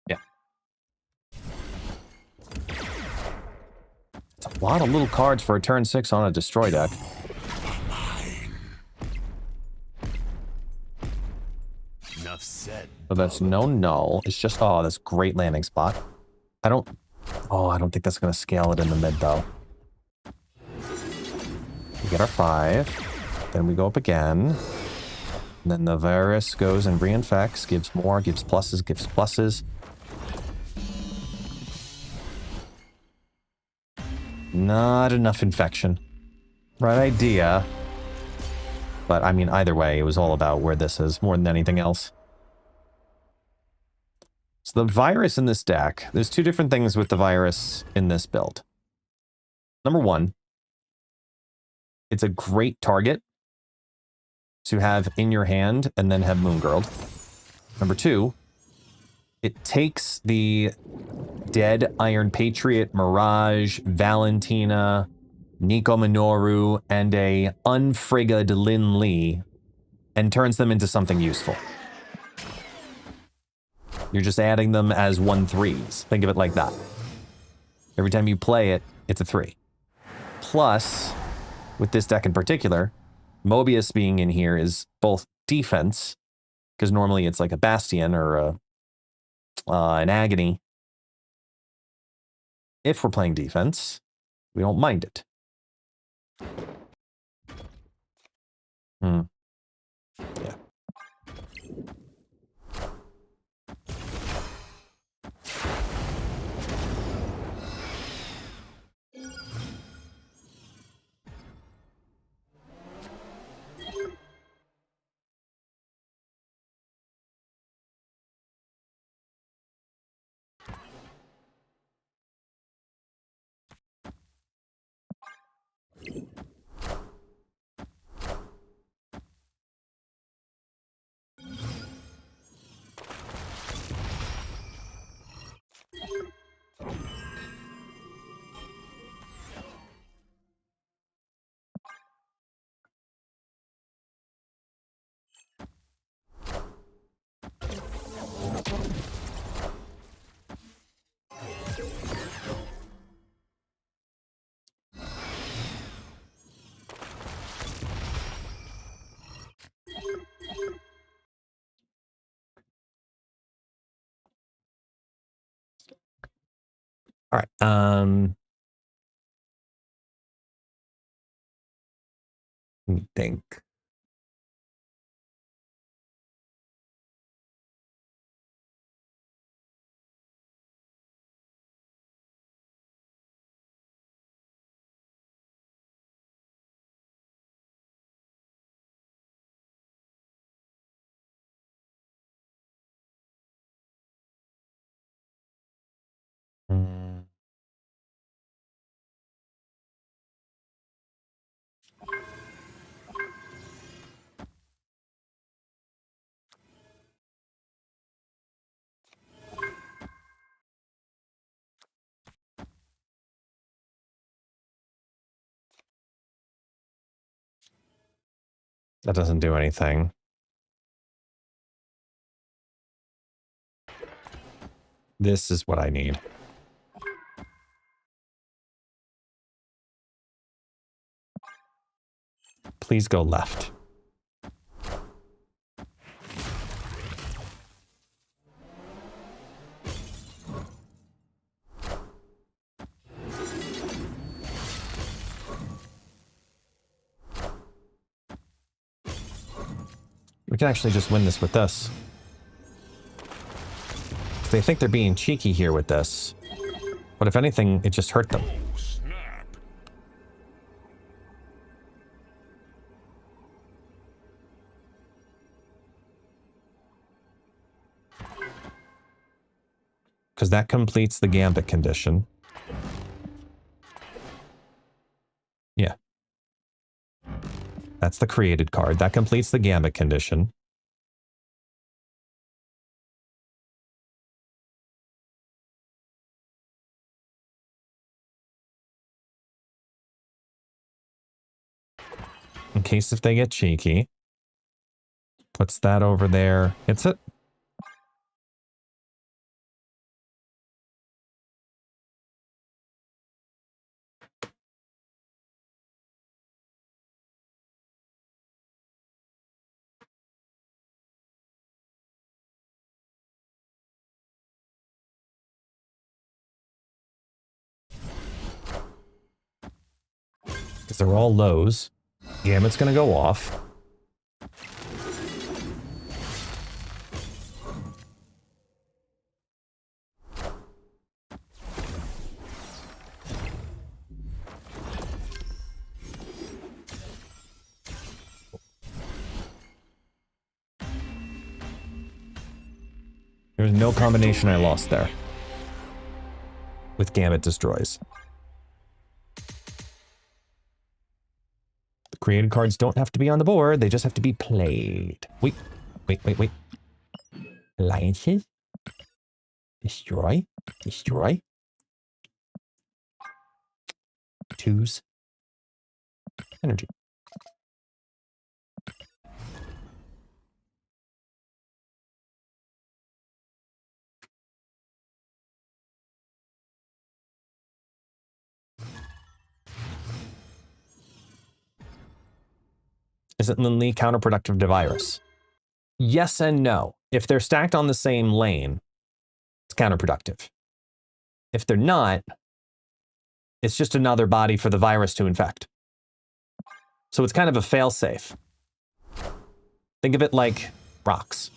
Yeah. It's a lot of little cards for a turn 6 on a destroy deck. Enough said. So that's no null. It's just, oh, that's great landing spot. I don't think that's going to scale it in the mid, though. We get our 5. Then we go up again. And then the virus goes and reinfects, gives more, gives pluses, gives pluses. Not enough infection. Right idea. But, I mean, either way, it was all about where this is more than anything else. So the virus in this deck, there's 2 different things with the virus in this build. Number 1, it's a great target to have in your hand and then have Moongirled. Number 2, it takes the dead Iron Patriot, Mirage, Valentina, Nico Minoru, and a unfrigged Lin Li and turns them into something useful. You're just adding them as 1/3s. Think of it like that. Every time you play it, it's a 3. Plus, with this deck in particular, Mobius being in here is both defense, because normally it's like a Bastion or an Agony. If we're playing defense, we don't mind it. Yeah. All right. Let me think. Hmm. That doesn't do anything. This is what I need. Please go left. We can actually just win this with this. They think they're being cheeky here with this. But if anything, it just hurt them. Oh, snap. Because that completes the gambit condition. Yeah. That's the created card. That completes the gambit condition. In case if they get cheeky. Puts that over there. Hits it. Because they're all lows. Gambit's going to go off. There's no combination I lost there. With Gambit destroys. The created cards don't have to be on the board, they just have to be played. Wait. Alliances. Destroy. Destroy. Twos. Energy. Is it Linley counterproductive to virus? Yes and no. If they're stacked on the same lane, it's counterproductive. If they're not, it's just another body for the virus to infect. So it's kind of a failsafe. Think of it like rocks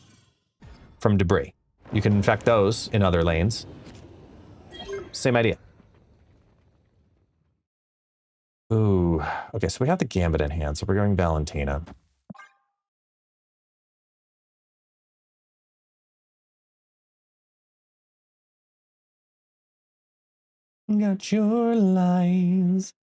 from debris. You can infect those in other lanes. Same idea. Ooh, okay, so we have the Gambit in hand, so we're going Valentina. Got your lines.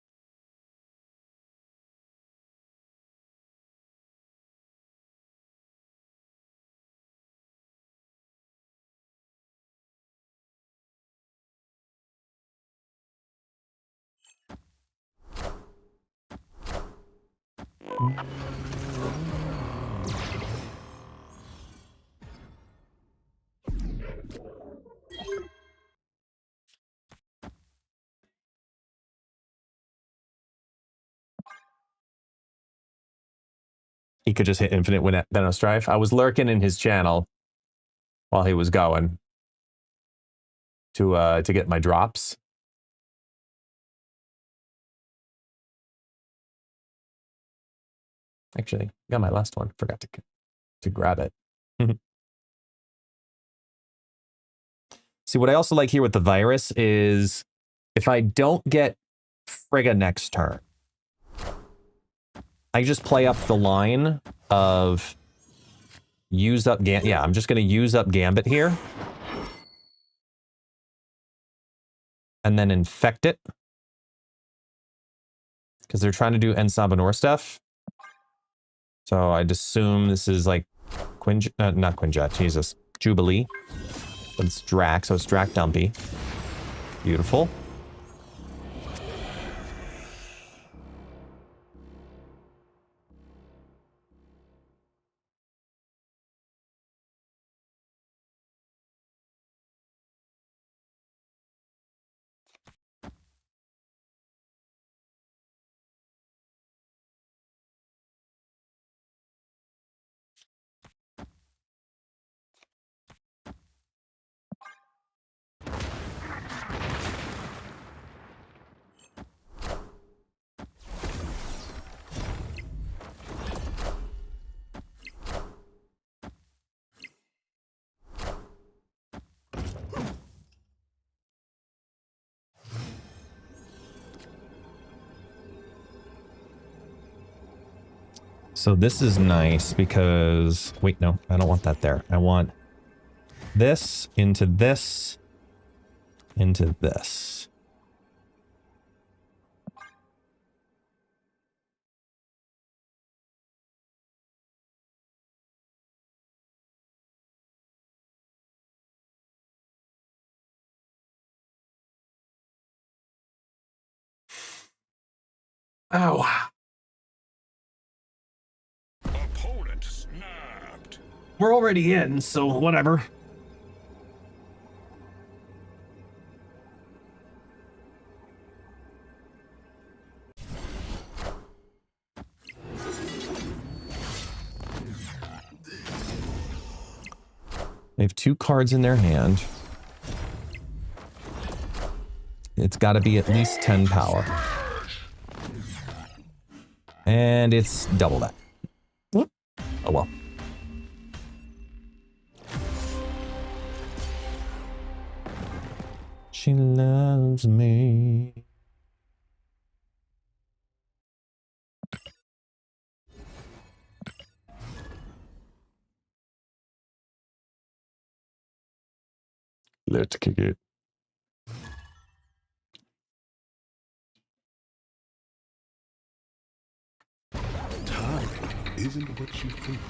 He could just hit infinite when Venom Stryfe. I was lurking in his channel while he was going to get my drops. Actually, I got my last one. Forgot to grab it. See, what I also like here with the virus is if I don't get Frigga next turn, I just play up the line of use up yeah, I'm just going to use up Gambit here. And then infect it. Because they're trying to do Ensabanor stuff. So I'd assume this is like not Quinjet, Jesus. Jubilee. But it's Drac, so it's Drac Dumpy. Beautiful. So this is nice because... Wait, no, I don't want that there. I want this into this into this. Oh. Opponent snapped. We're already in, so whatever. They have 2 cards in their hand. It's got to be at least 10 power. And it's double that. Oh well. She loves me. Let's kick it. Time isn't what you think.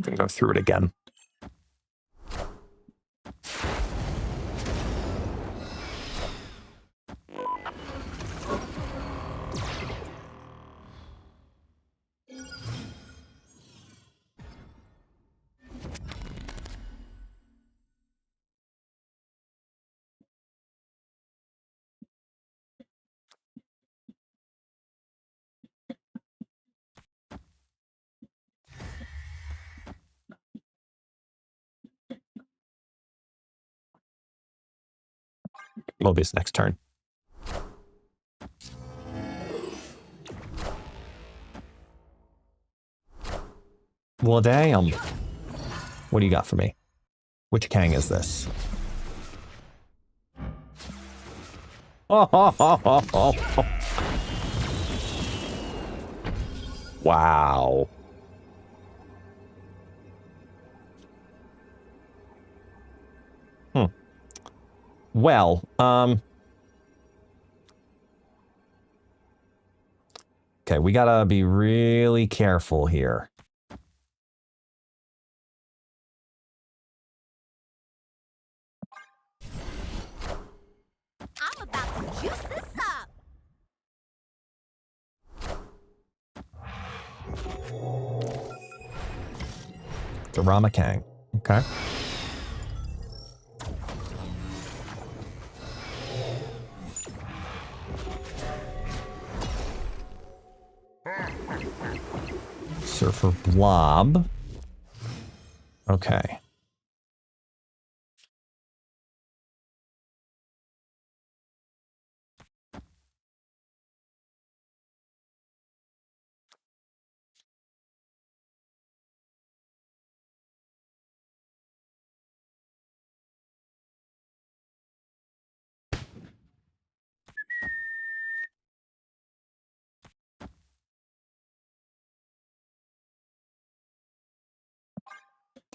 Gonna go through it again. Mobius next turn. Well, damn. What do you got for me? Which Kang is this? Wow. Well, okay, we gotta be really careful here. The Ramakang. Okay. Surfer Blob. Okay.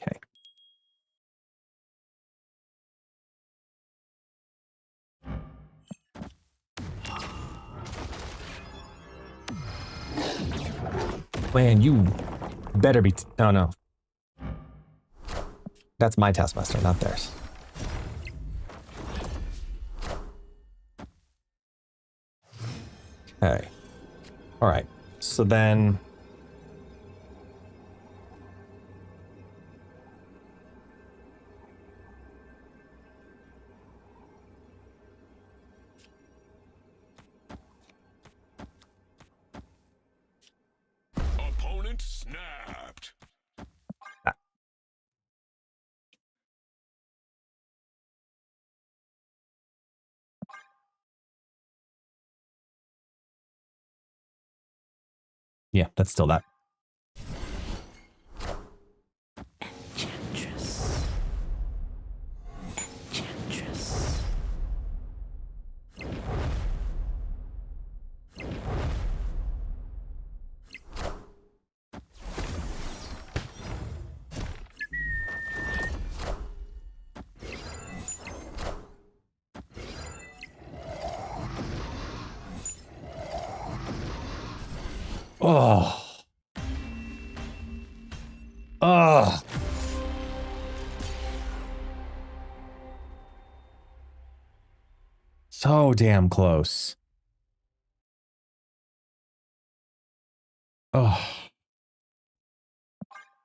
Okay. Man, you better be. Oh no. That's my Taskmaster, not theirs. Okay. All right. So then. Opponent snapped. Yeah, that's still that. Enchantress. Enchantress. Oh. Oh. So damn close. Oh.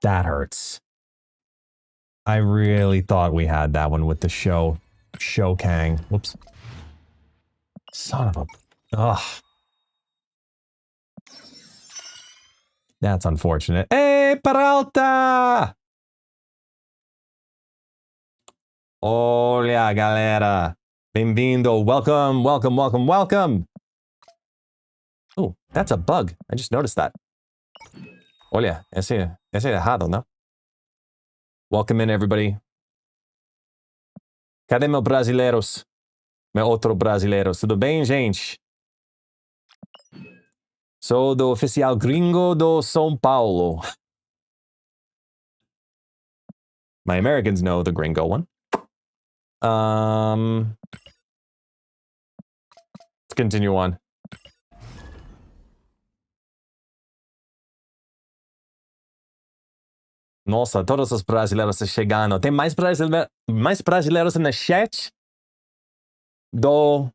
That hurts. I really thought we had that one with the show Kang. Whoops. Son of a. Ugh. That's unfortunate. Hey, Peralta! Olha, galera. Bem-vindo. Welcome, welcome, welcome, welcome. Oh, that's a bug. I just noticed that. Olha, esse é errado, não? Welcome in, everybody. Cadê meu brasileiros? Meu outro brasileiros. Tudo bem, gente? Sou do oficial gringo do São Paulo. My Americans know the gringo one. Let's continue on. Nossa, todos os brasileiros chegando. Tem mais brasileiros no chat do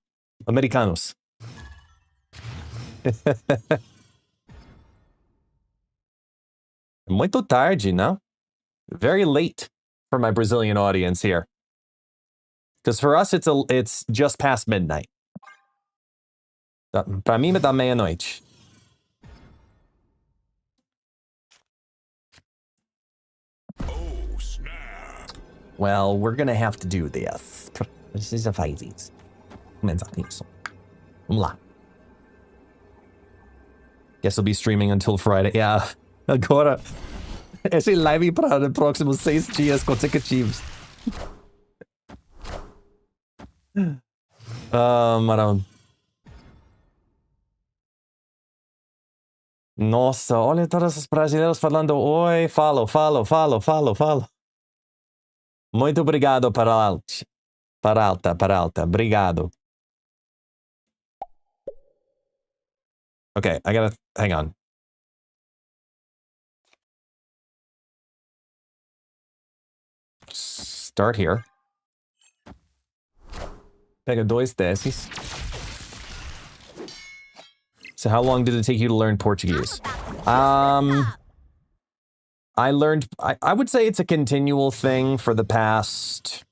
americanos. Muito tarde, não? Very late for my Brazilian audience here. Because for us, it's just past midnight. Pra mim, é da meia-noite. Oh, snap. Well, we're gonna have to do this. Precisa fazer isso. Começar isso. Vamos lá. Guess I'll be streaming until Friday. Yeah. Agora. Esse live para os próximos 6 dias consecutivos. Marão. Nossa, olha todos os brasileiros falando oi, falo. Muito obrigado, Peralta. Obrigado. Okay, I gotta, hang on. Start here. Pega dois desses. So how long did it take you to learn Portuguese? I learned, I would say it's a continual thing for the past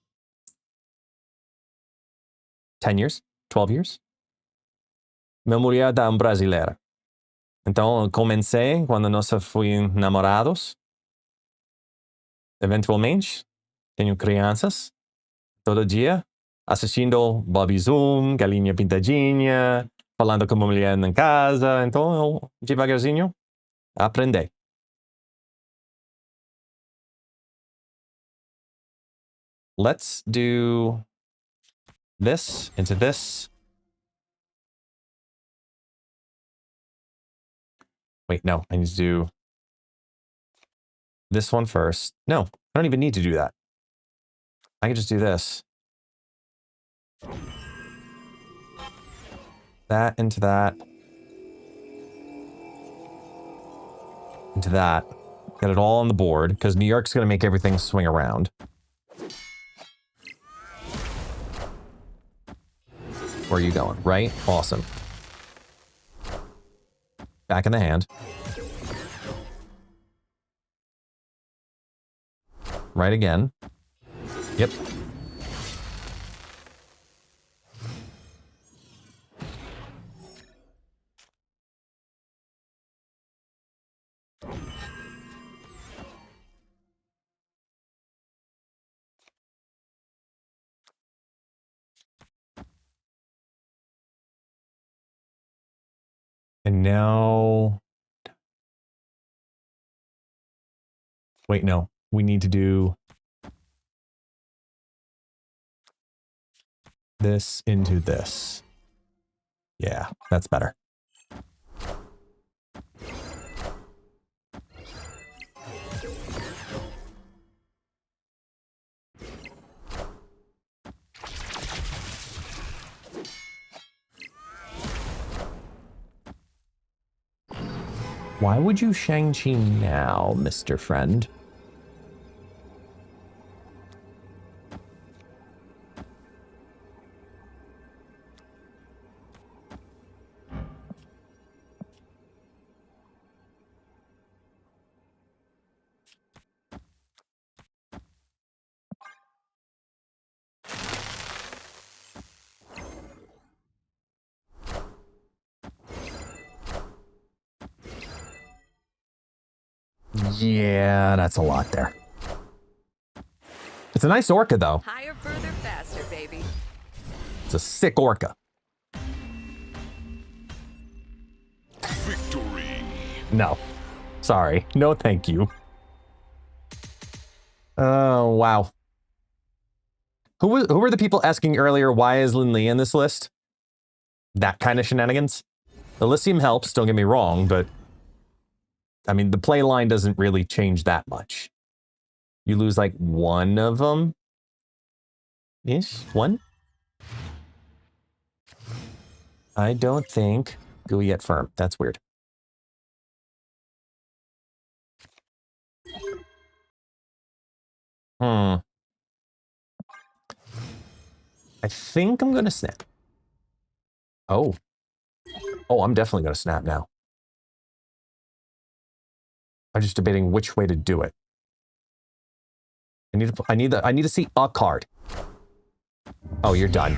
10 years, 12 years. Me murió da un brasileiro. Então, comecei quando nós fomos namorados. Eventualmente, tenho crianças todo dia assistindo Bobby Zoom, Galinha Pintadinha, falando com a mulher na casa. Então, eu, devagarzinho, aprendi. Let's do this into this. Wait, no, I need to do this one first. No, I don't even need to do that. I can just do this. That into that. Into that. Get it all on the board, because New York's going to make everything swing around. Where are you going? Right? Awesome. Back in the hand. Right again. Yep. And now... Wait, no. We need to do this into this. Yeah, that's better. Why would you Shang-Chi now, Mr. Friend? Yeah, that's a lot there. It's a nice orca, though. Higher, further, faster, baby. It's a sick orca. Victory. No. Sorry. No, thank you. Oh, wow. Who were the people asking earlier, why is Lin Lee in this list? That kind of shenanigans? Elysium helps, don't get me wrong, but... I mean, the play line doesn't really change that much. You lose, like, one of them? Ish? One? I don't think... Gooey yet firm. That's weird. I think I'm gonna snap. Oh. Oh, I'm definitely gonna snap now. I'm just debating which way to do it. I need to see a card. Oh, you're done.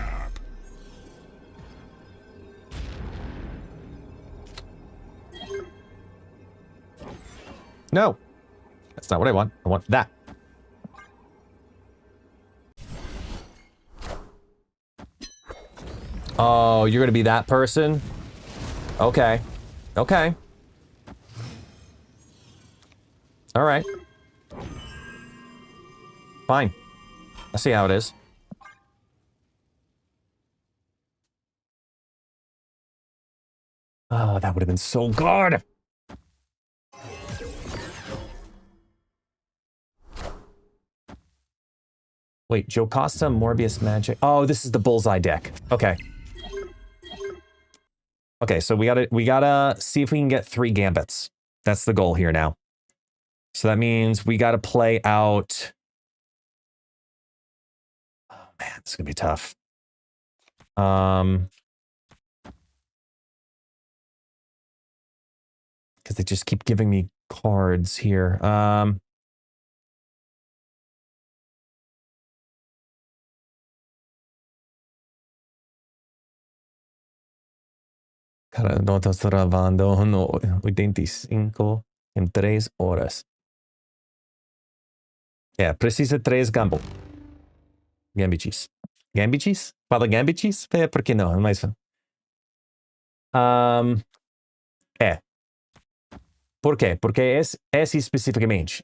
No. That's not what I want. I want that. Oh, you're gonna be that person? Okay. Okay. All right. Fine. I see how it is. Oh, that would have been so good. Wait, Jocasta, Morbius Magic. Oh, this is the Bullseye deck. Okay. Okay, so we gotta see if we can get 3 Gambits. That's the goal here now. So that means we gotta play out... Oh man, this is gonna be tough. Because because they just keep giving me cards here. Cara, no estás grabando, no, 85 en 3 horas. Yeah, precisa 3 gambichis. Gambichis? Fala gambichis? Por que não? É mais fã. Por quê? Porque esse especificamente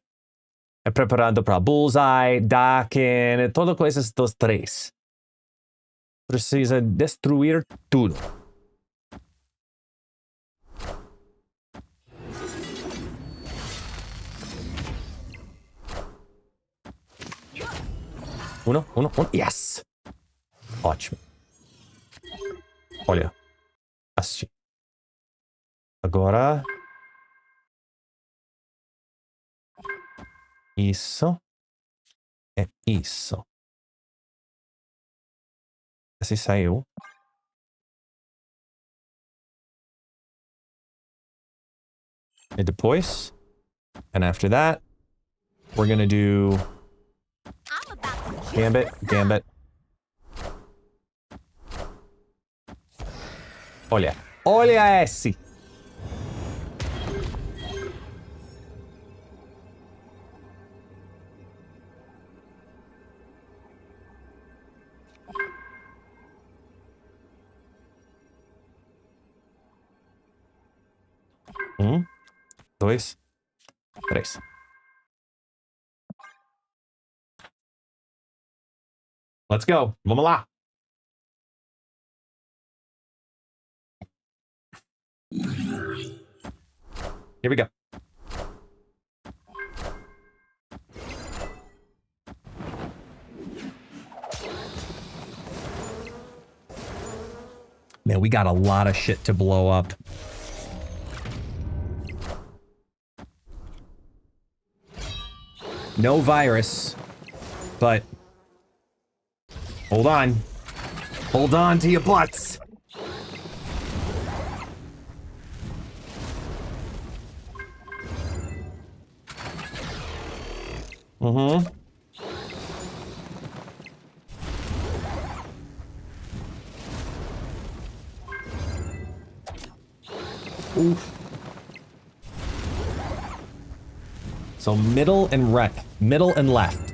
é preparado para Bullseye, Daken, todas coisas dos 3. Precisa destruir tudo. Um. Yes! Ótimo. Olha. Assisti. Agora... Isso. É isso. Esse saiu. E depois... And after that, we're gonna do... I'm about to juice Gambit, this up. Gambit. Olha. Olha esse. Um, 2, 3. Let's go. Vamos lá. Here we go. Man, we got a lot of shit to blow up. No virus, but hold on. Hold on to your butts. Mm-hmm. Oof. So middle and left.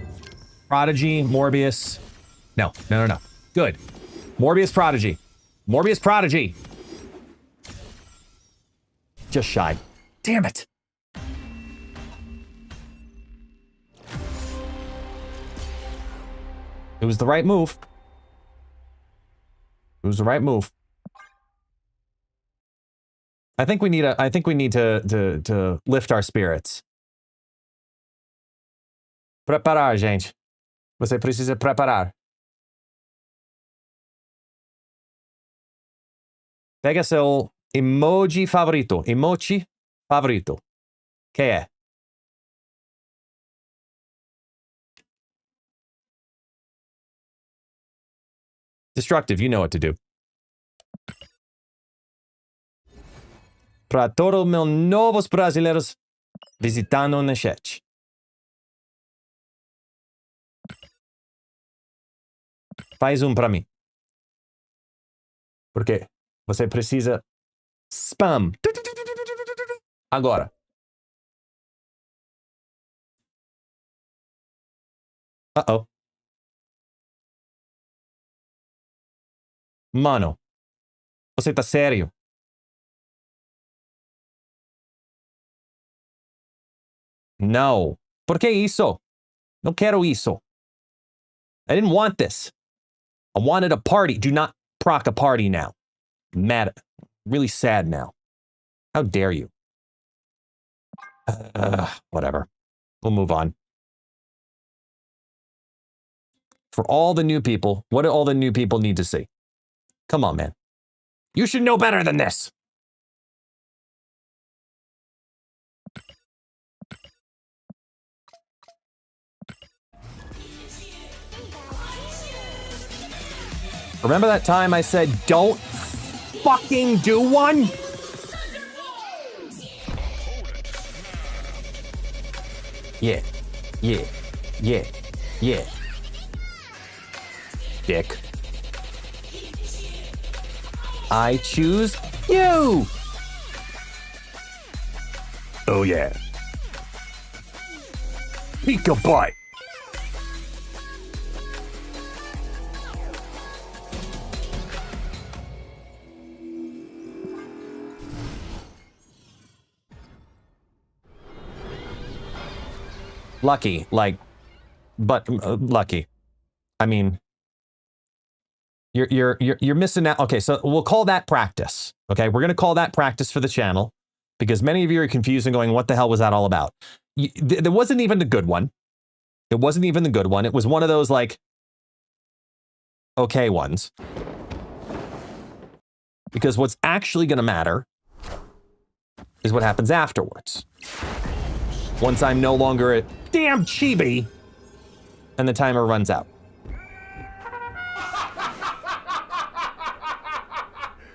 Prodigy, Morbius. No. Good. Morbius, Prodigy. Morbius, Prodigy. Just shy. Damn it. It was the right move. It was the right move. I think we need to lift our spirits. Preparar, gente. Você precisa preparar. Pega seu emoji favorito. Emoji favorito. Que é? Destructive, you know what to do. Para todos meus novos brasileiros visitando na chat. Faz para mim. Porque você precisa spam. Agora. Uh-oh. Mano. Você tá sério? Não. Por que isso? Não quero isso. I didn't want this. I wanted a party. Do not proc a party now. I'm mad. Really sad now. How dare you? Whatever. We'll move on. For all the new people, what do all the new people need to see? Come on, man. You should know better than this. Remember that time I said, don't fucking do one? Yeah. Yeah. Yeah. Yeah. Dick. I choose you! Oh yeah. Pika butt. Lucky, like, but lucky. I mean, you're missing out. Okay, so we'll call that practice. Okay, we're gonna call that practice for the channel because many of you are confused and going, "What the hell was that all about?" There wasn't even the good one. It wasn't even the good one. It was one of those like okay ones. Because what's actually gonna matter is what happens afterwards. Once I'm no longer a damn chibi and the timer runs out.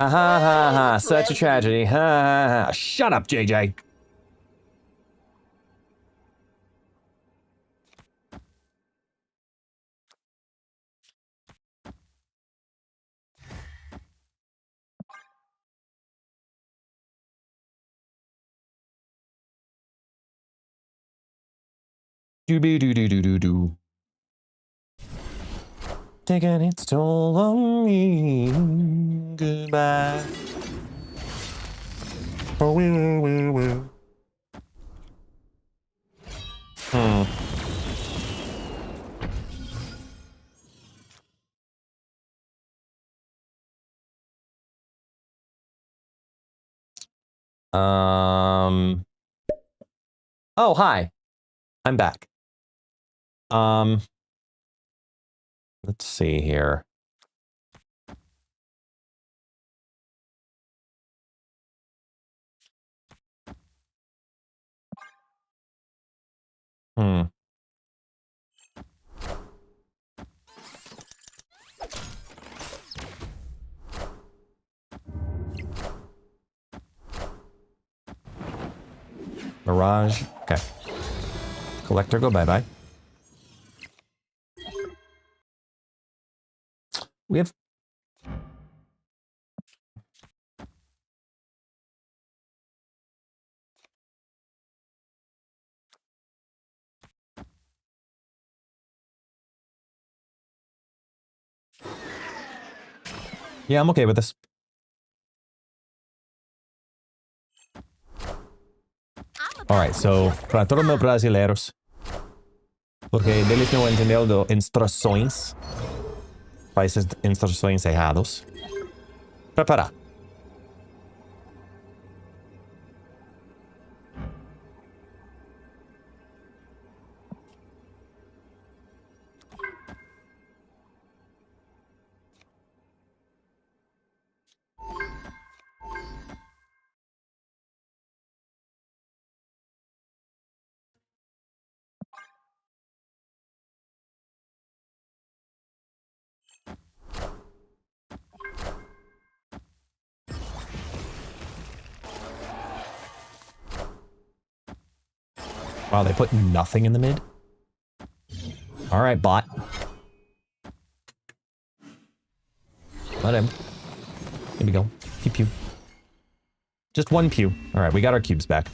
Ha ha ha ha, such a tragedy. Ha ha ha. Shut up, JJ. Do-be-do-do-do-do-do. Taking its toll on me. Goodbye. Oh, will. Oh, hi. I'm back. Let's see here. Mirage. Okay. Collector, go bye-bye. We have... Yeah, I'm okay with this. Alright, so, para todos los brasileiros, porque eles não entenderam instruções, faz instruções errados. Preparar. Wow, they put nothing in the mid? Alright, bot. Let him. Here we go. Pew pew. Just one pew. Alright, we got our cubes back.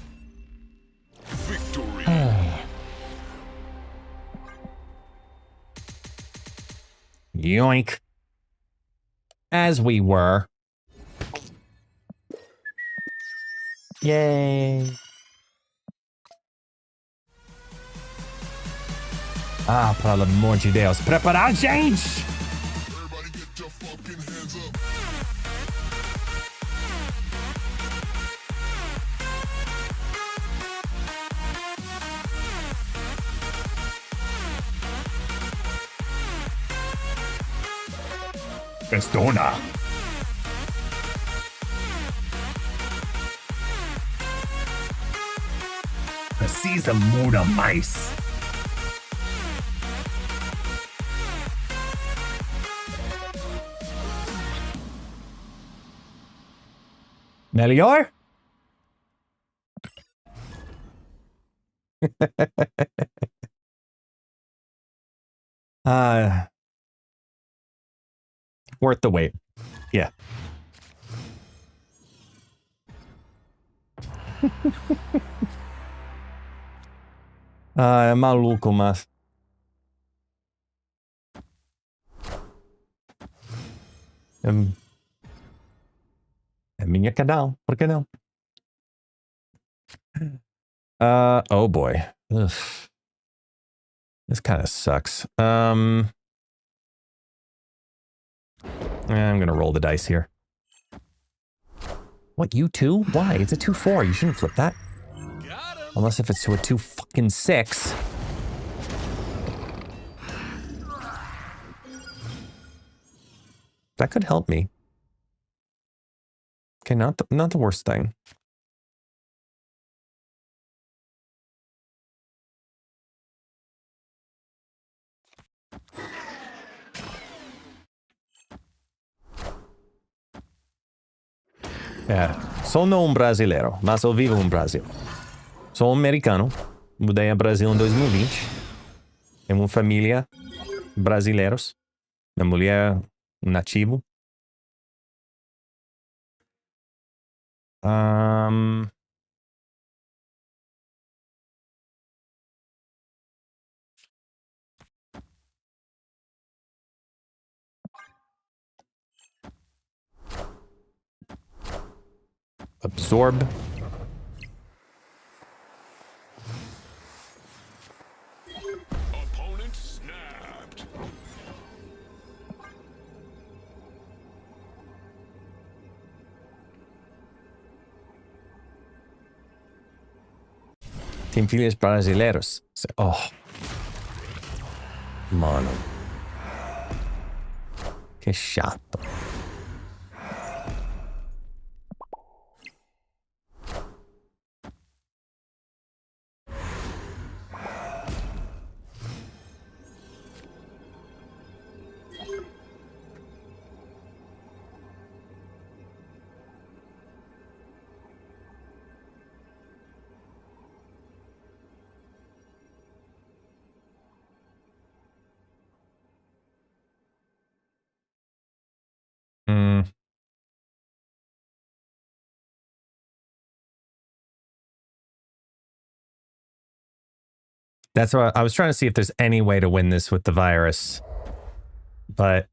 Victory. Yoink. As we were. Yay. Ah, pelo amor de Deus. Preparar, gente! Everybody get your fucking hands up. Festona. Precisa muda mais. Melhor? Worth the wait. Yeah. É maluco, mas... É minha canal, por que não? Oh boy. Ugh. This kind of sucks. I'm gonna roll the dice here. What, you too? Why? It's a 2-4. You shouldn't flip that. Unless if it's to a 2-6. That could help me. Okay, not the worst thing. Sono um brasileiro, mas eu vivo no Brasil. Sou um americano, mudei ao Brasil em 2020. Tenho uma família brasileiros. Minha mulher, um nativo. Absorb. Opponent snapped. Tem filhos brasileiros. Oh. Mano. Que chato. That's what I was trying to see if there's any way to win this with the virus. But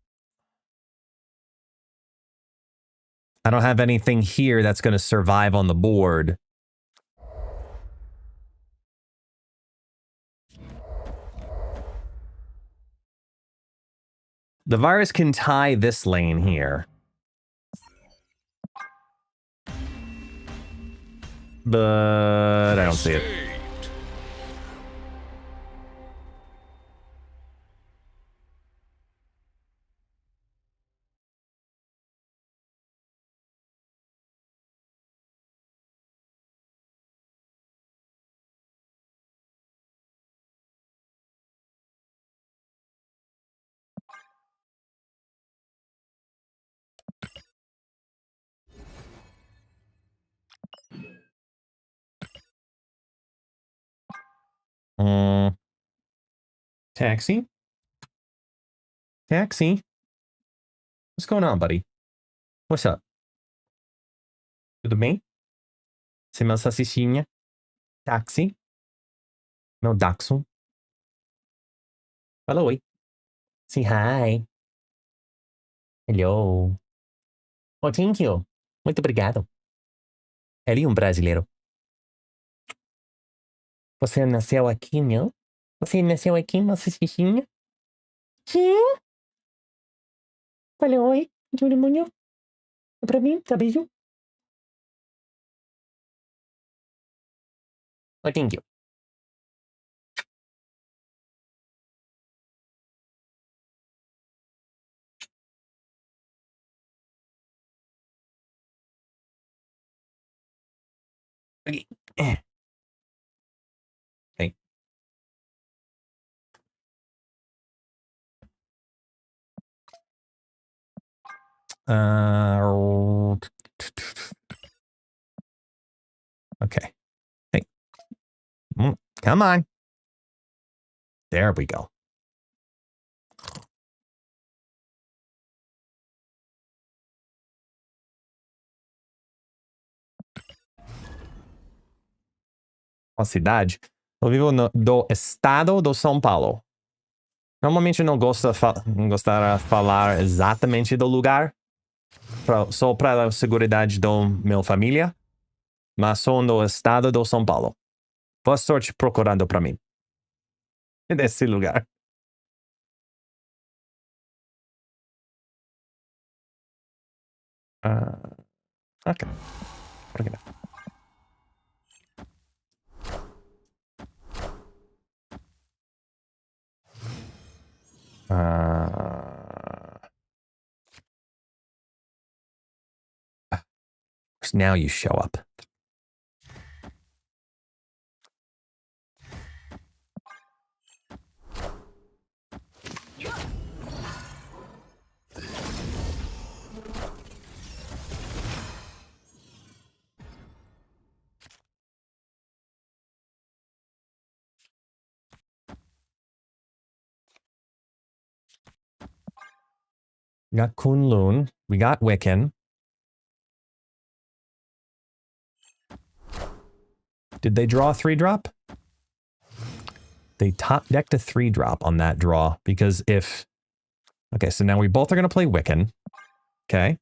I don't have anything here that's going to survive on the board. The virus can tie this lane here. But I don't see it. Taxi? Taxi? What's going on, buddy? What's up? Tudo bem? Você é meu salsichinha? Táxi? Meu Dachshund? Fala oi. Say hi. Hello. Oh, thank you. Muito obrigado. Ele é um brasileiro. Você nasceu aqui, não? Você nasceu aqui, meu salsichinha? Sim? Fala oi. Tudo bom? Pra mim, tá beijo? Oh, thank you. Okay. Hey. Okay. Hey. Come on. There we go. Qual cidade? Eu vivo do estado do São Paulo. Normalmente não gostar de falar exatamente do lugar, só para a segurança da minha família, mas sou do estado do São Paulo. Boa sorte procurando para mim. Nesse lugar. Ok. Por que não? Now you show up. We got Kunlun. We got Wiccan. Did they draw a 3-drop? They top decked a 3-drop on that draw because if... Okay, so now we both are going to play Wiccan. Okay.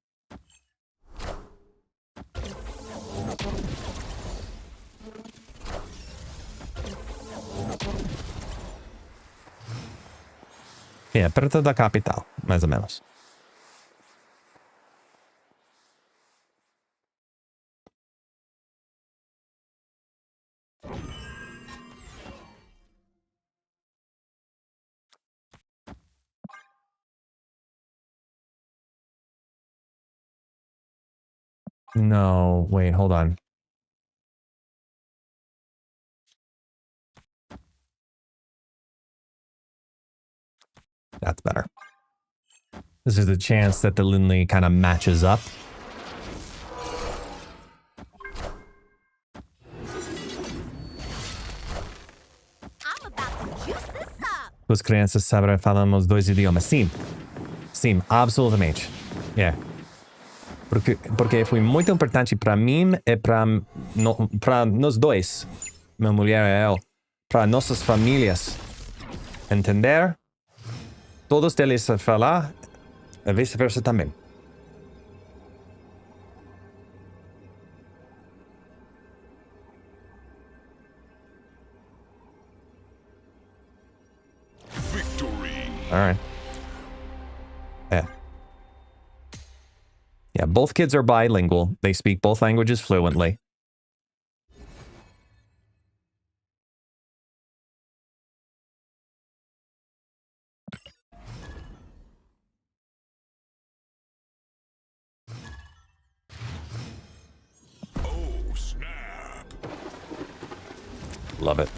Yeah, perto da capital, mais ou menos. No, wait, hold on. That's better. This is a chance that the Linley kind of matches up. I'm about to juice this up. As crianças sabem falam os dois idiomas. Sim. Sim, absolutamente. Yeah. Porque foi muito importante para mim e para nós dois, minha mulher e eu, para nossas famílias, entender, todos eles falar, e vice-versa também. Victory. All right. Yeah. Yeah, both kids are bilingual. They speak both languages fluently. Oh, snap. Love it.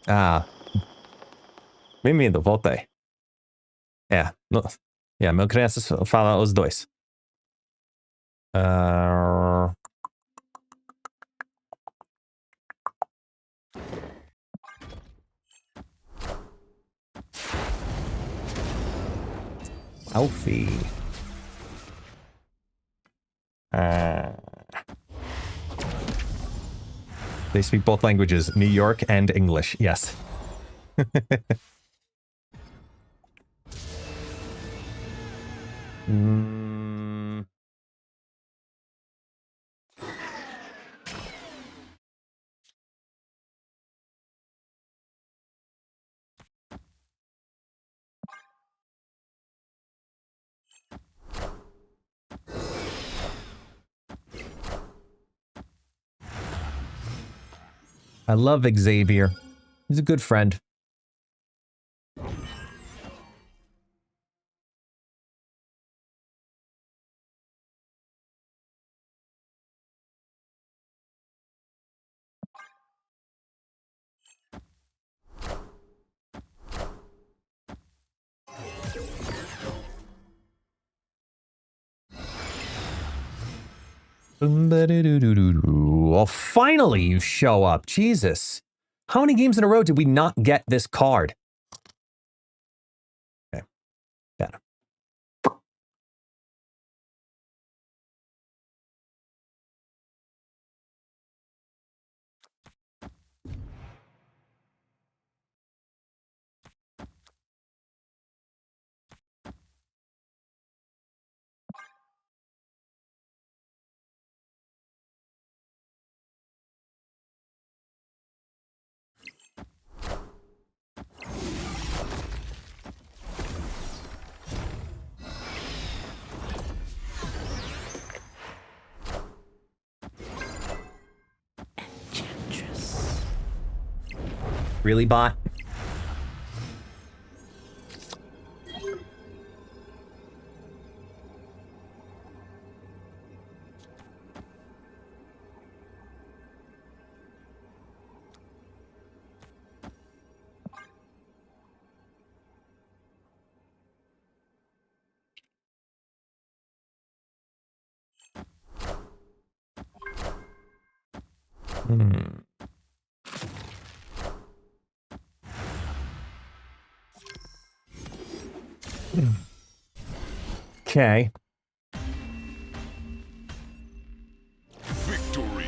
Ah. Bem-vindo, voltei. É, meu criança fala os dois. Alfie. They speak both languages, New York and English. Yes. I love Xavier. He's a good friend. Well, finally you show up. Jesus. How many games in a row did we not get this card? Okay. Got it. Really, bot? Okay. Victory.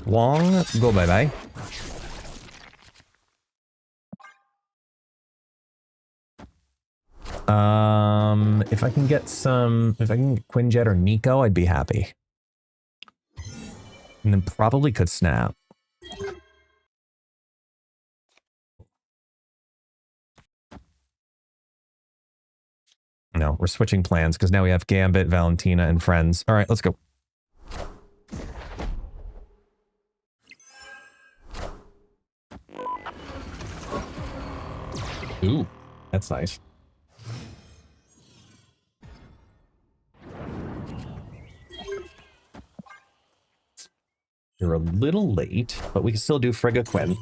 Wong, go bye-bye. If I can get Quinjet or Nico, I'd be happy. And then probably could snap. No, we're switching plans because now we have Gambit, Valentina, and friends. All right, let's go. Ooh, that's nice. You're a little late, but we can still do Frigga Quinn.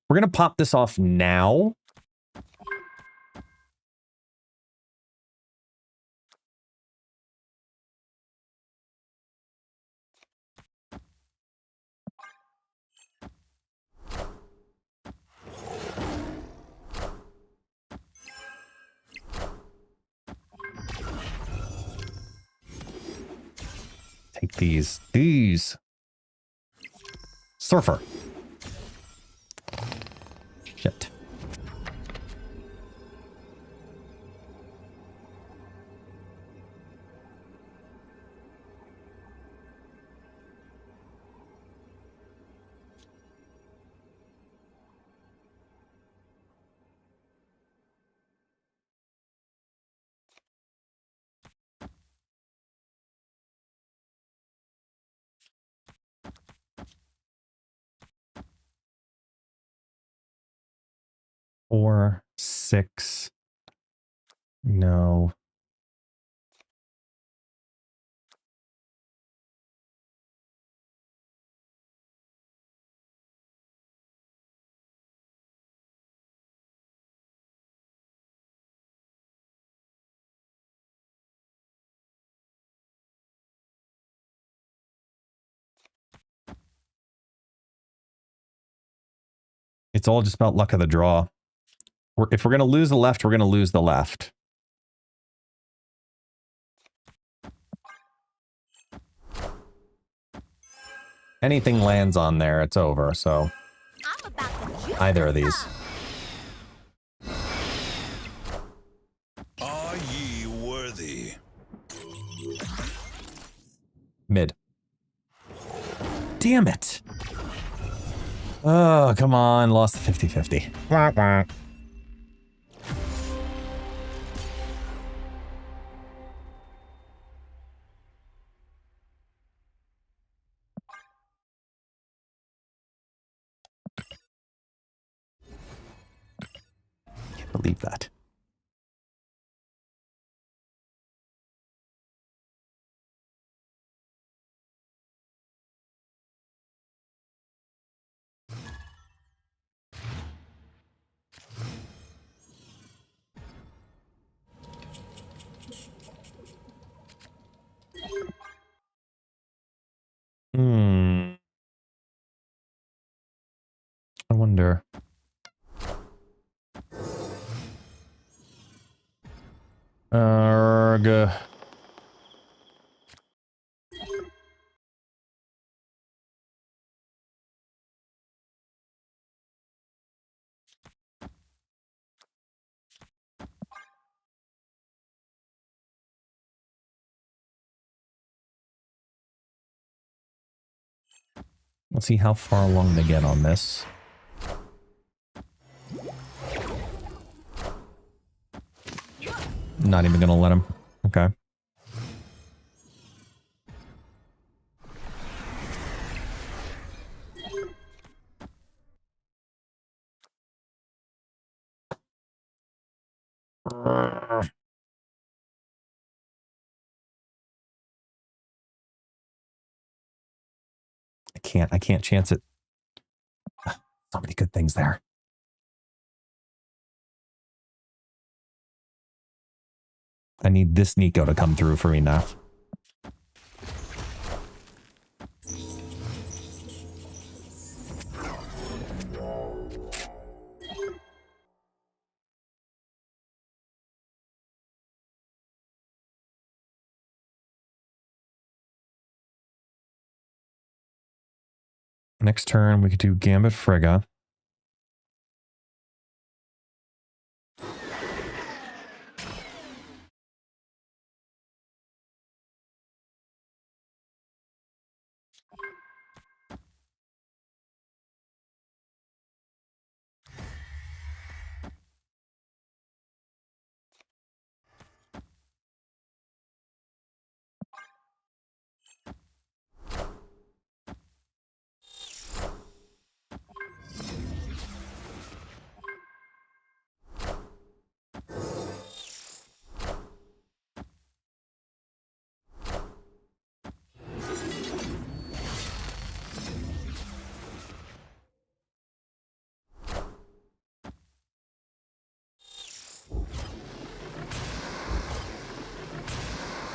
We're going to pop this off now. Take these. These. Surfer. Shit. Four, 6. No. It's all just about luck of the draw. If we're going to lose the left, we're going to lose the left. Anything lands on there, it's over, so I'm about to juice either of this these. up. Are ye worthy? Mid. Damn it. Oh, come on. Lost the 50-50. Wah, wah. Can't believe that. I wonder. Arg. Let's see how far along they get on this. Not even gonna let him. Okay. I can't chance it. So many good things there. I need this Nico to come through for me now. Next turn, we could do Gambit Frigga.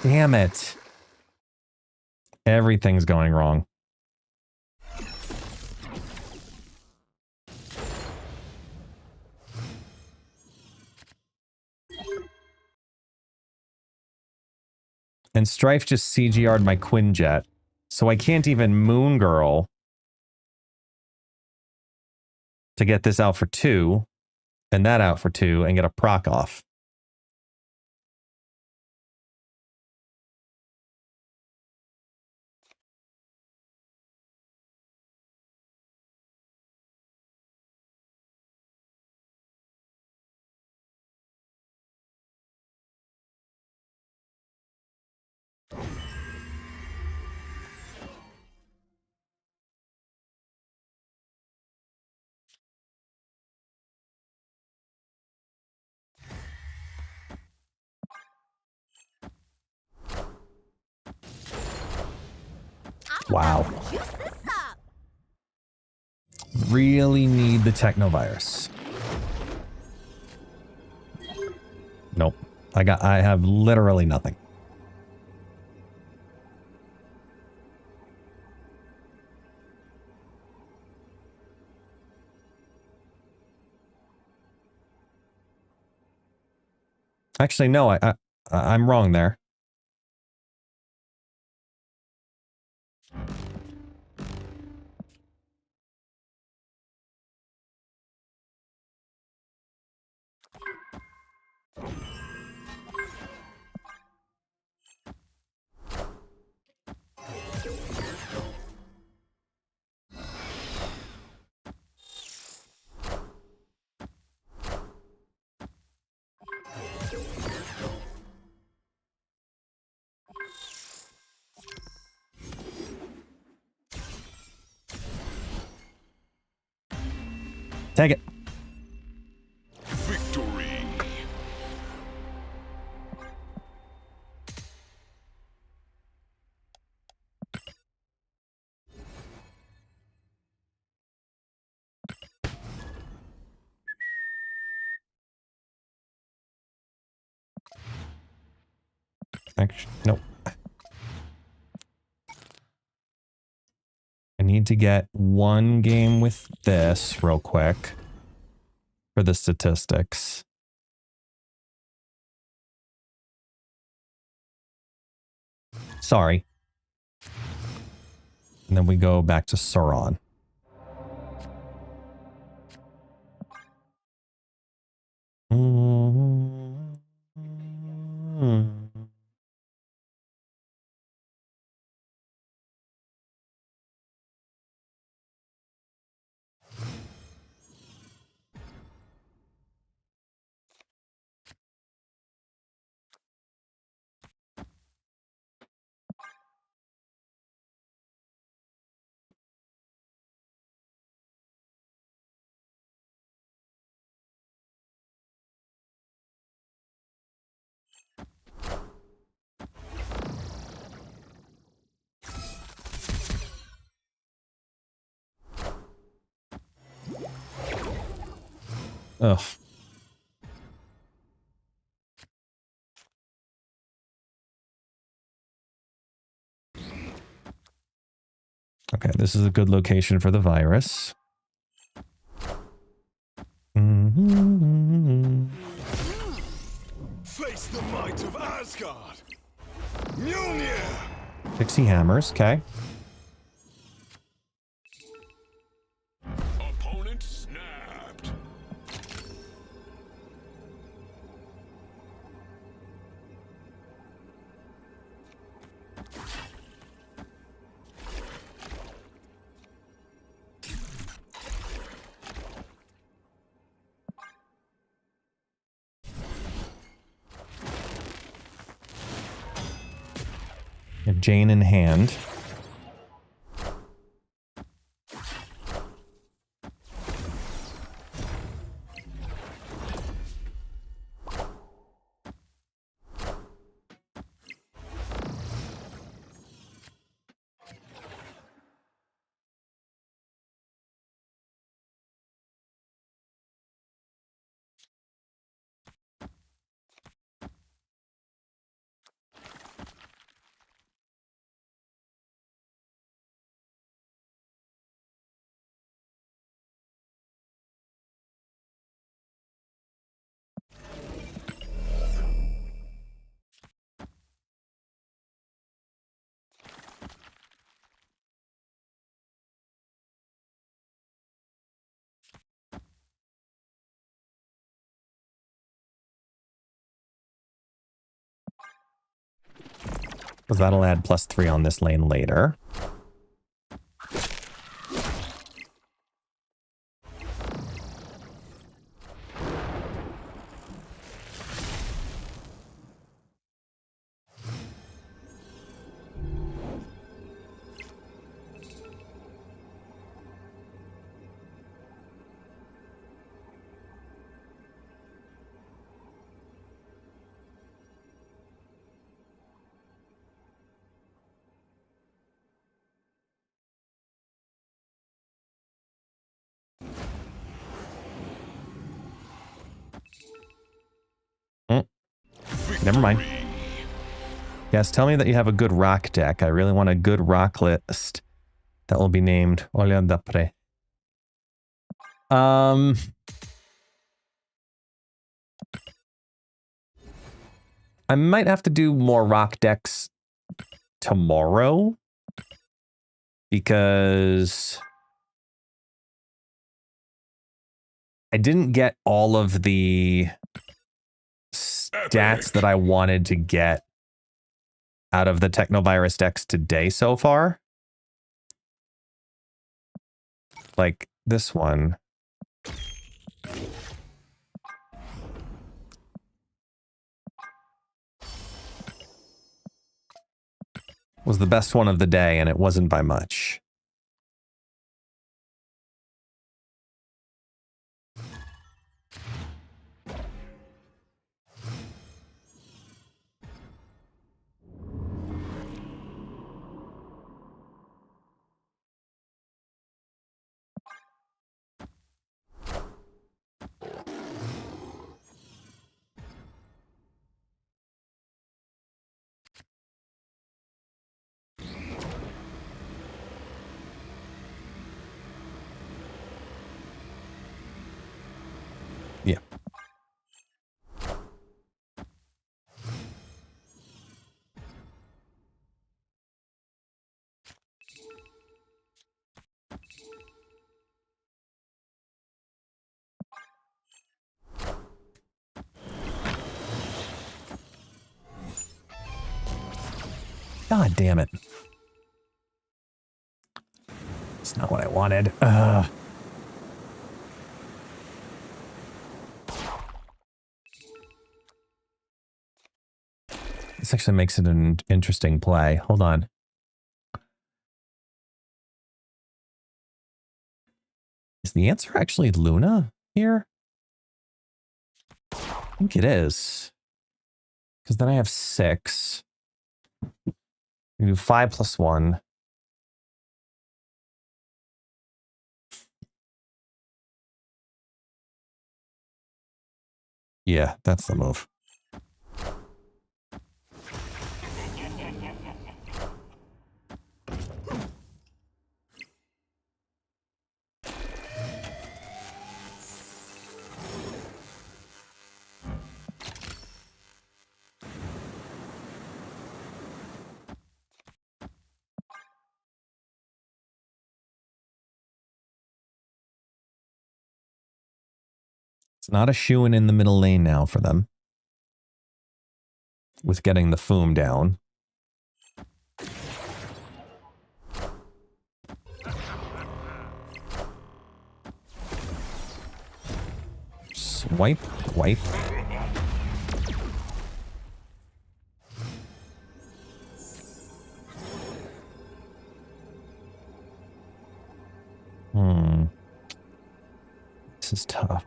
Damn it. Everything's going wrong. And Stryfe just CGR'd my Quinjet. So I can't even Moon Girl to get this out for 2 and that out for 2 and get a proc off. Wow. Juice this up. Really need the Technovirus. Nope. I have literally nothing. Actually, no, I'm wrong there. Take it. Victory. Actually, nope. I need to get one game with this real quick for the statistics. Sorry. And then we go back to Sauron. Ugh. Okay, this is a good location for the virus. Face the might of Asgard. Mjolnir. Pixie hammers, okay. Opponent snapped. Jane in hand. Because that'll add +3 on this lane later. Never mind. Yes, tell me that you have a good rock deck. I really want a good rock list that will be named Orléans d'après. I might have to do more rock decks tomorrow because I didn't get all of the stats that I wanted to get out of the Technovirus decks today so far. Like this one. Was the best one of the day, and it wasn't by much. Yeah. God damn it. It's not what I wanted. This actually makes it an interesting play. Hold on. Is the answer actually Luna here? I think it is. Because then I have 6. You do 5 plus 1. Yeah, that's the move. It's not a shoo-in in the middle lane now for them. With getting the foom down. Swipe, wipe. This is tough.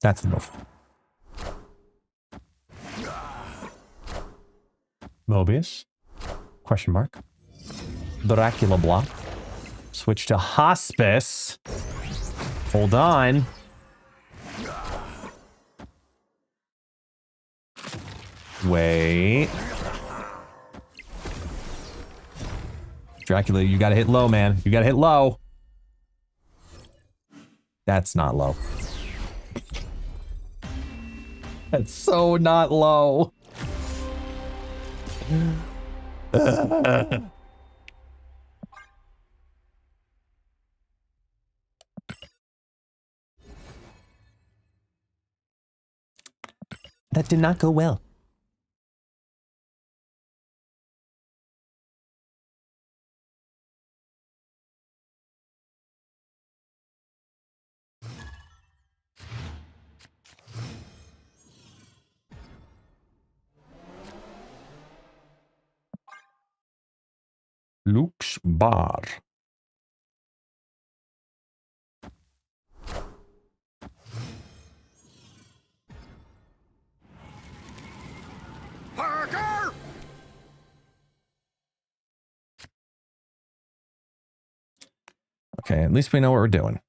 That's the move. Mobius? Question mark. Dracula block. Switch to Hospice. Hold on. Wait. Dracula, you gotta hit low, man. You gotta hit low. That's not low. That's so not low. That did not go well. Luke's bar. Parker! Okay, at least we know what we're doing.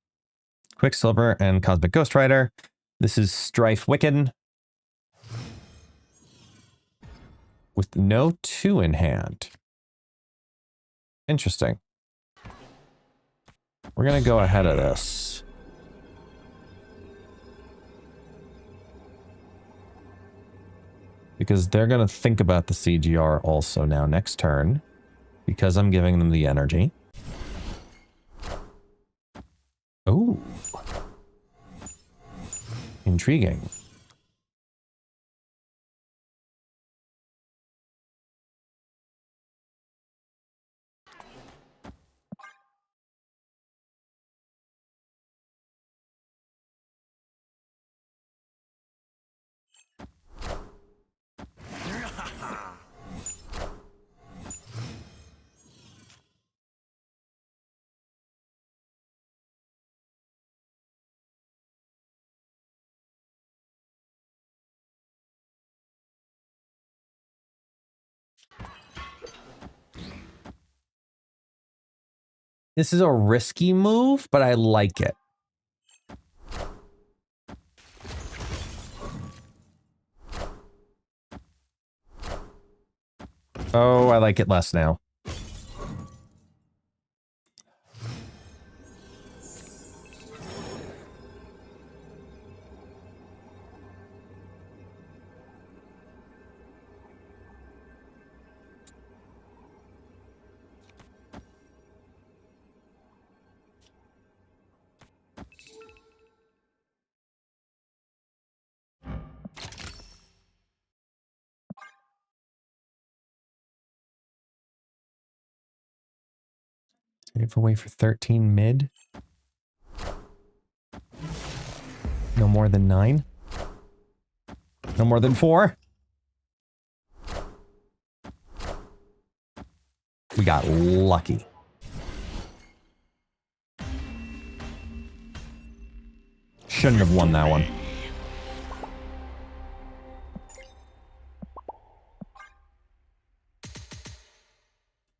Quicksilver and Cosmic Ghost Rider. This is Stryfe Wiccan. With no 2 in hand. Interesting. We're going to go ahead of this. Because they're going to think about the CGR also now next turn. Because I'm giving them the energy. Oh. Intriguing. This is a risky move, but I like it. Oh, I like it less now. Save away for 13 mid. No more than 9. No more than 4. We got lucky. Shouldn't have won that one.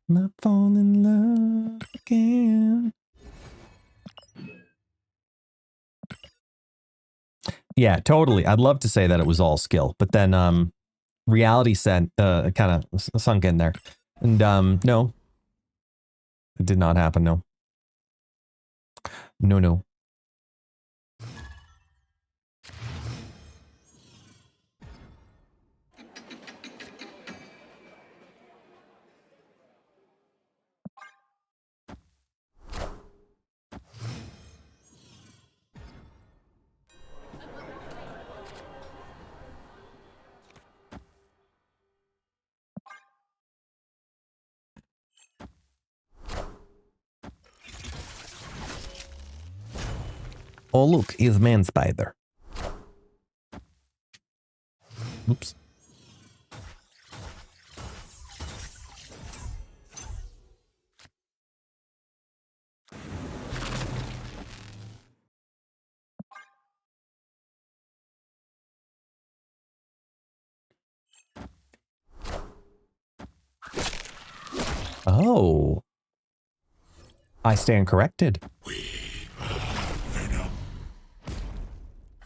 Not fall in love again. Yeah, totally. I'd love to say that it was all skill, but then reality kind of sunk in there. And no. It did not happen, no. No. Oh, look, he's man spider. Oops. Oh. I stand corrected.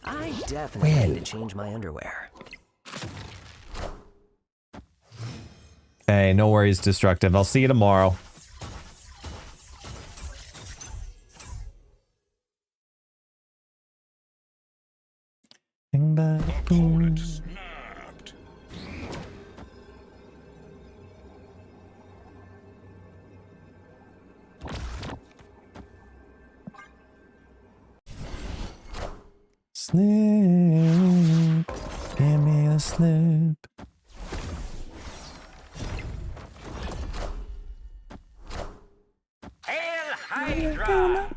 I definitely need to change my underwear. Hey, no worries, Destructive. I'll see you tomorrow. Opponent snapped. Slip. Give me a slip. Hail Hydra!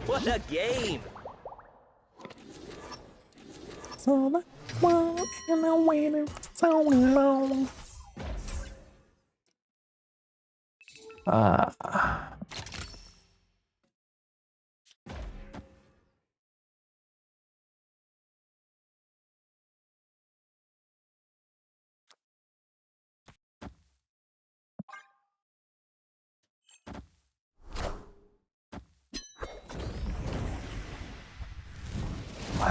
What a game! So much more, and I waited so long.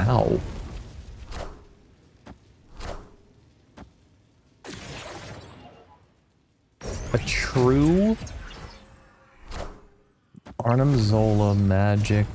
Ow. A true Arnim Zola magic.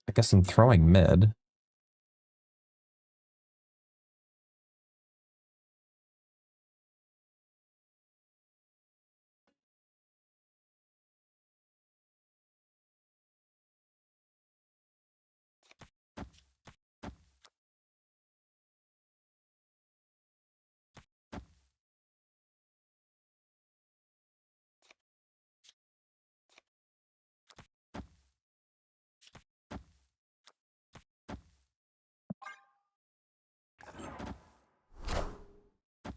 I guess I'm throwing mid.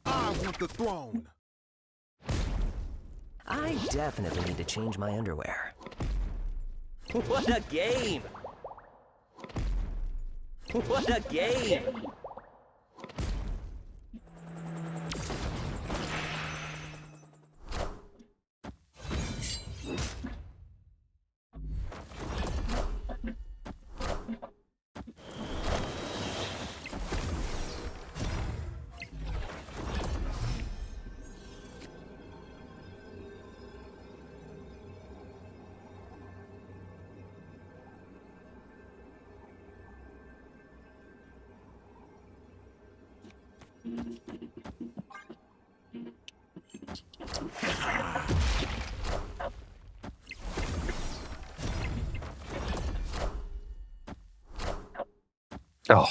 I want the throne. I definitely need to change my underwear. What a game! What a game! Oh.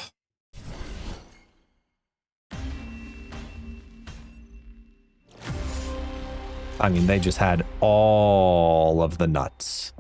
I mean, they just had all of the nuts.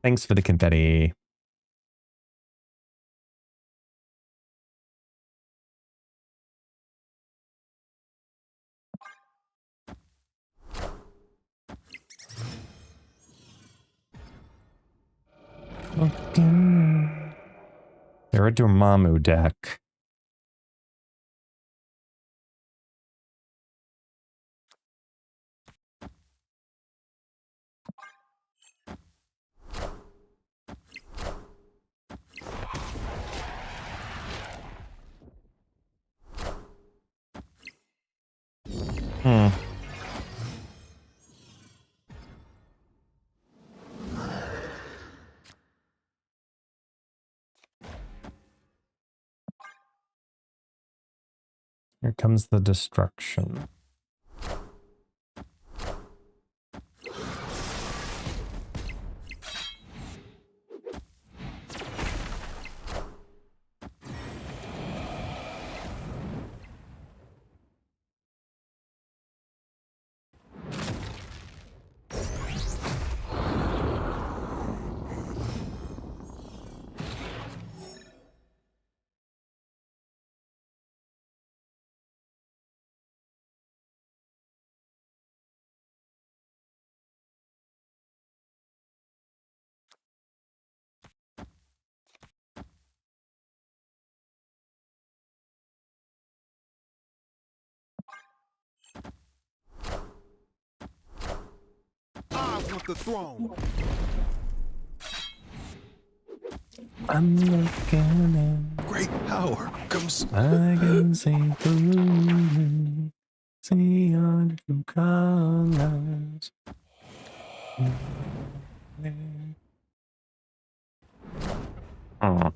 Thanks for the confetti. They're a Dormammu deck. Here comes the destruction. I want the throne. I'm looking in. Great power comes. I can see blue, see all the colors. Oh.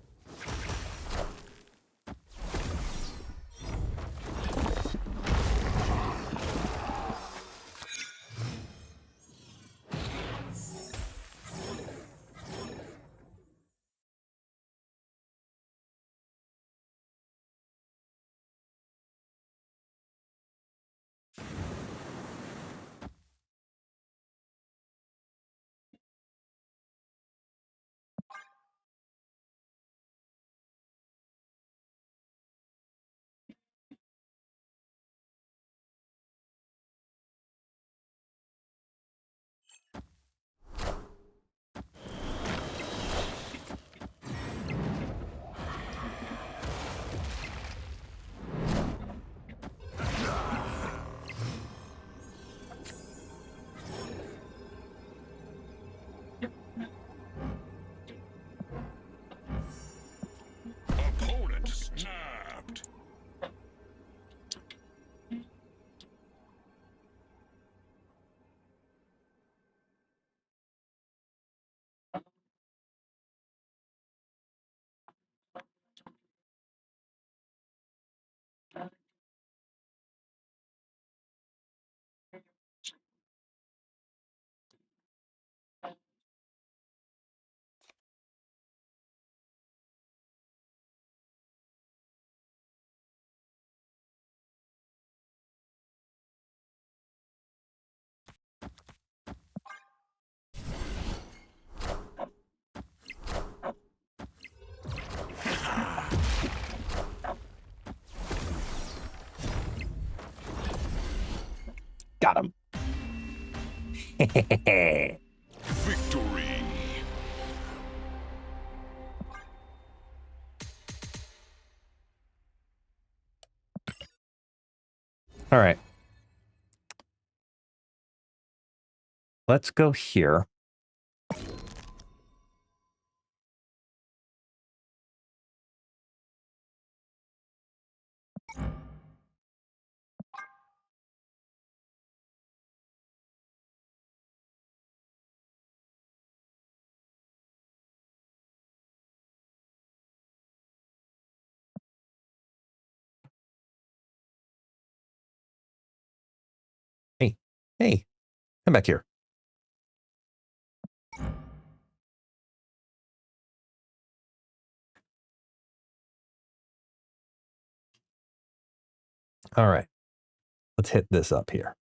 Got him. Victory. All right. Let's go here. Hey, hey, come back here. All right. Let's hit this up here.